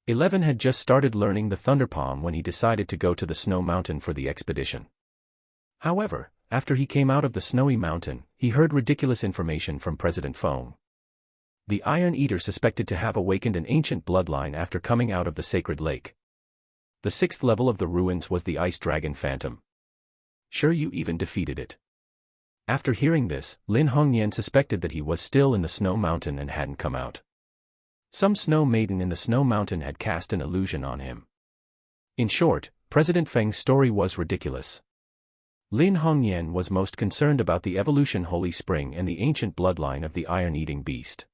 A: 11 had just started learning the Thunder Palm when he decided to go to the Snow Mountain for the expedition. However, after he came out of the Snowy Mountain, he heard ridiculous information from President Feng. The Iron Eater suspected to have awakened an ancient bloodline after coming out of the sacred lake. The 6th level of the ruins was the Ice Dragon Phantom. You even defeated it. After hearing this, Lin Hongyan suspected that he was still in the Snow Mountain and hadn't come out. Some snow maiden in the Snow Mountain had cast an illusion on him. In short, President Feng's story was ridiculous. Lin Hongyan was most concerned about the evolution Holy Spring and the ancient bloodline of the iron-eating beast.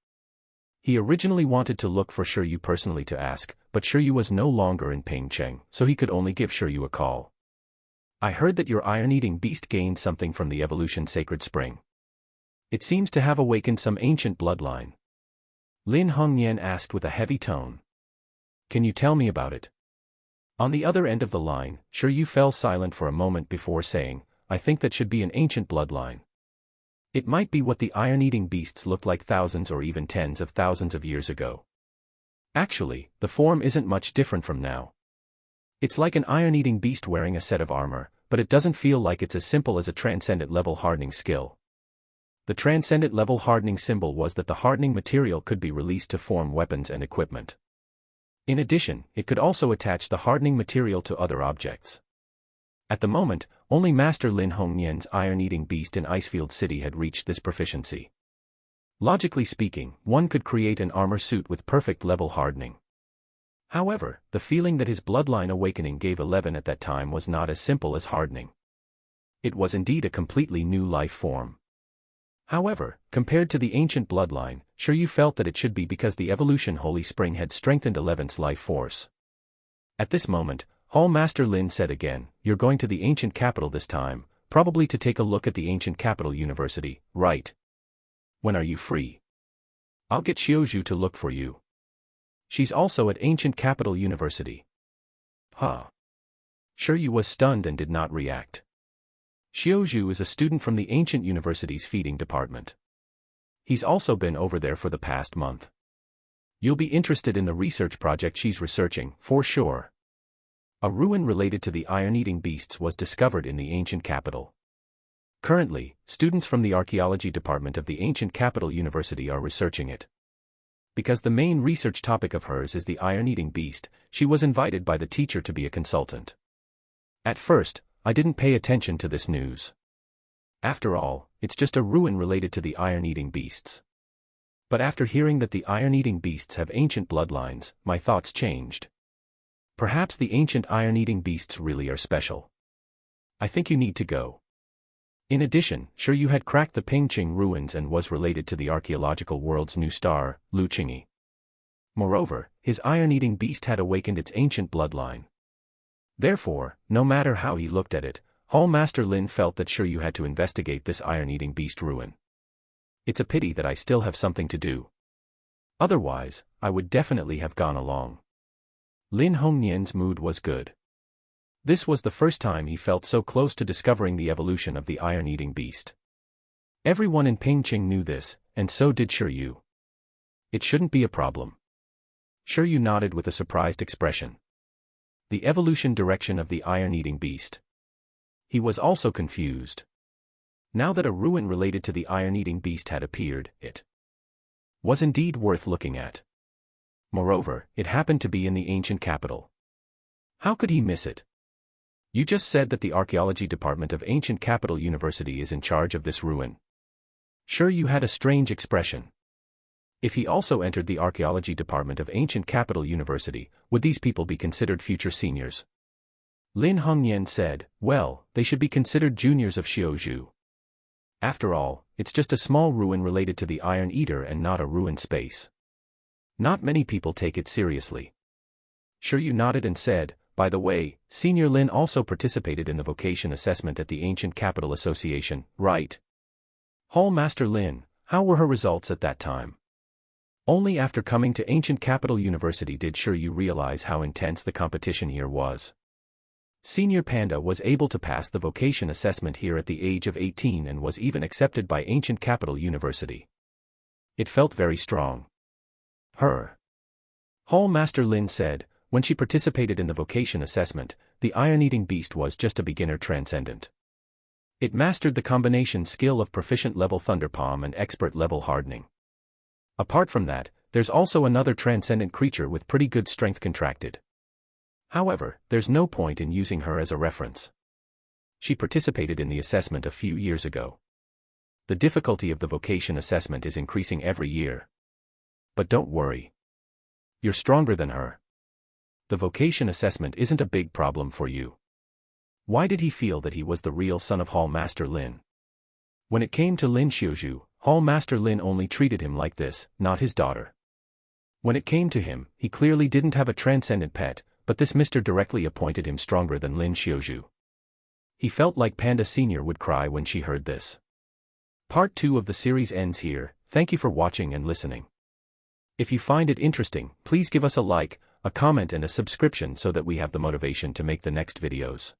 A: He originally wanted to look for Shiryu personally to ask, but Shiryu was no longer in Pengcheng, so he could only give Shiryu a call. I heard that your iron-eating beast gained something from the evolution sacred spring. It seems to have awakened some ancient bloodline. Lin Hongyan asked with a heavy tone. Can you tell me about it? On the other end of the line, Shiryu fell silent for a moment before saying, I think that should be an ancient bloodline. It might be what the iron-eating beasts looked like thousands or even tens of thousands of years ago. Actually, the form isn't much different from now. It's like an iron-eating beast wearing a set of armor, but it doesn't feel like it's as simple as a transcendent level hardening skill. The transcendent level hardening symbol was that the hardening material could be released to form weapons and equipment. In addition, it could also attach the hardening material to other objects. At the moment, only Master Lin Hongyan's iron-eating beast in Icefield City had reached this proficiency. Logically speaking, one could create an armor suit with perfect level hardening. However, the feeling that his bloodline awakening gave 11 at that time was not as simple as hardening. It was indeed a completely new life form. However, compared to the ancient bloodline, Shiryu felt that it should be because the evolution Holy Spring had strengthened 11's life force. At this moment, Hallmaster Lin said again, You're going to the ancient capital this time, probably to take a look at the ancient capital university, right? When are you free? I'll get Xiaozhu to look for you. She's also at ancient capital university. Huh. Shiryu was stunned and did not react. Xiaozhu is a student from the ancient university's feeding department. He's also been over there for the past month. You'll be interested in the research project she's researching, for sure. A ruin related to the iron-eating beasts was discovered in the ancient capital. Currently, students from the archaeology department of the ancient capital university are researching it. Because the main research topic of hers is the iron-eating beast, she was invited by the teacher to be a consultant. At first, I didn't pay attention to this news. After all, it's just a ruin related to the iron-eating beasts. But after hearing that the iron-eating beasts have ancient bloodlines, my thoughts changed. Perhaps the ancient iron-eating beasts really are special. I think you need to go. In addition, Shiryu had cracked the Pingqing ruins and was related to the archaeological world's new star, Lu Qingyi. Moreover, his iron-eating beast had awakened its ancient bloodline. Therefore, no matter how he looked at it, Hallmaster Lin felt that Shiryu had to investigate this iron-eating beast ruin. It's a pity that I still have something to do. Otherwise, I would definitely have gone along. Lin Hongyan's mood was good. This was the first time he felt so close to discovering the evolution of the iron-eating beast. Everyone in Pingqing knew this, and so did Shiryu. It shouldn't be a problem. Shiryu nodded with a surprised expression. The evolution direction of the iron-eating beast. He was also confused. Now that a ruin related to the iron-eating beast had appeared, it was indeed worth looking at. Moreover, it happened to be in the ancient capital. How could he miss it? You just said that the archaeology department of Ancient Capital University is in charge of this ruin. Sure, you had a strange expression. If he also entered the archaeology department of Ancient Capital University, would these people be considered future seniors? Lin Hongyan said, well, they should be considered juniors of Xiuzhu. After all, it's just a small ruin related to the Iron Eater and not a ruined space. Not many people take it seriously. Sure, you nodded and said, by the way, Senior Lin also participated in the vocation assessment at the Ancient Capital Association, right? Hall Master Lin, how were her results at that time? Only after coming to Ancient Capital University did Sure you realize how intense the competition here was. Senior Panda was able to pass the vocation assessment here at the age of 18 and was even accepted by Ancient Capital University. It felt very strong. Her. Hall Master Lin said, when she participated in the vocation assessment, the iron-eating beast was just a beginner transcendent. It mastered the combination skill of proficient level Thunder Palm and expert level hardening. Apart from that, there's also another transcendent creature with pretty good strength contracted. However, there's no point in using her as a reference. She participated in the assessment a few years ago. The difficulty of the vocation assessment is increasing every year. But don't worry. You're stronger than her. The vocation assessment isn't a big problem for you. Why did he feel that he was the real son of Hall Master Lin? When it came to Lin Xiuzhu, Hall Master Lin only treated him like this, not his daughter. When it came to him, he clearly didn't have a transcendent pet, but this Mr. directly appointed him stronger than Lin Xiuzhu. He felt like Panda Senior would cry when she heard this. Part 2 of the series ends here. Thank you for watching and listening. If you find it interesting, please give us a like, a comment and a subscription so that we have the motivation to make the next videos.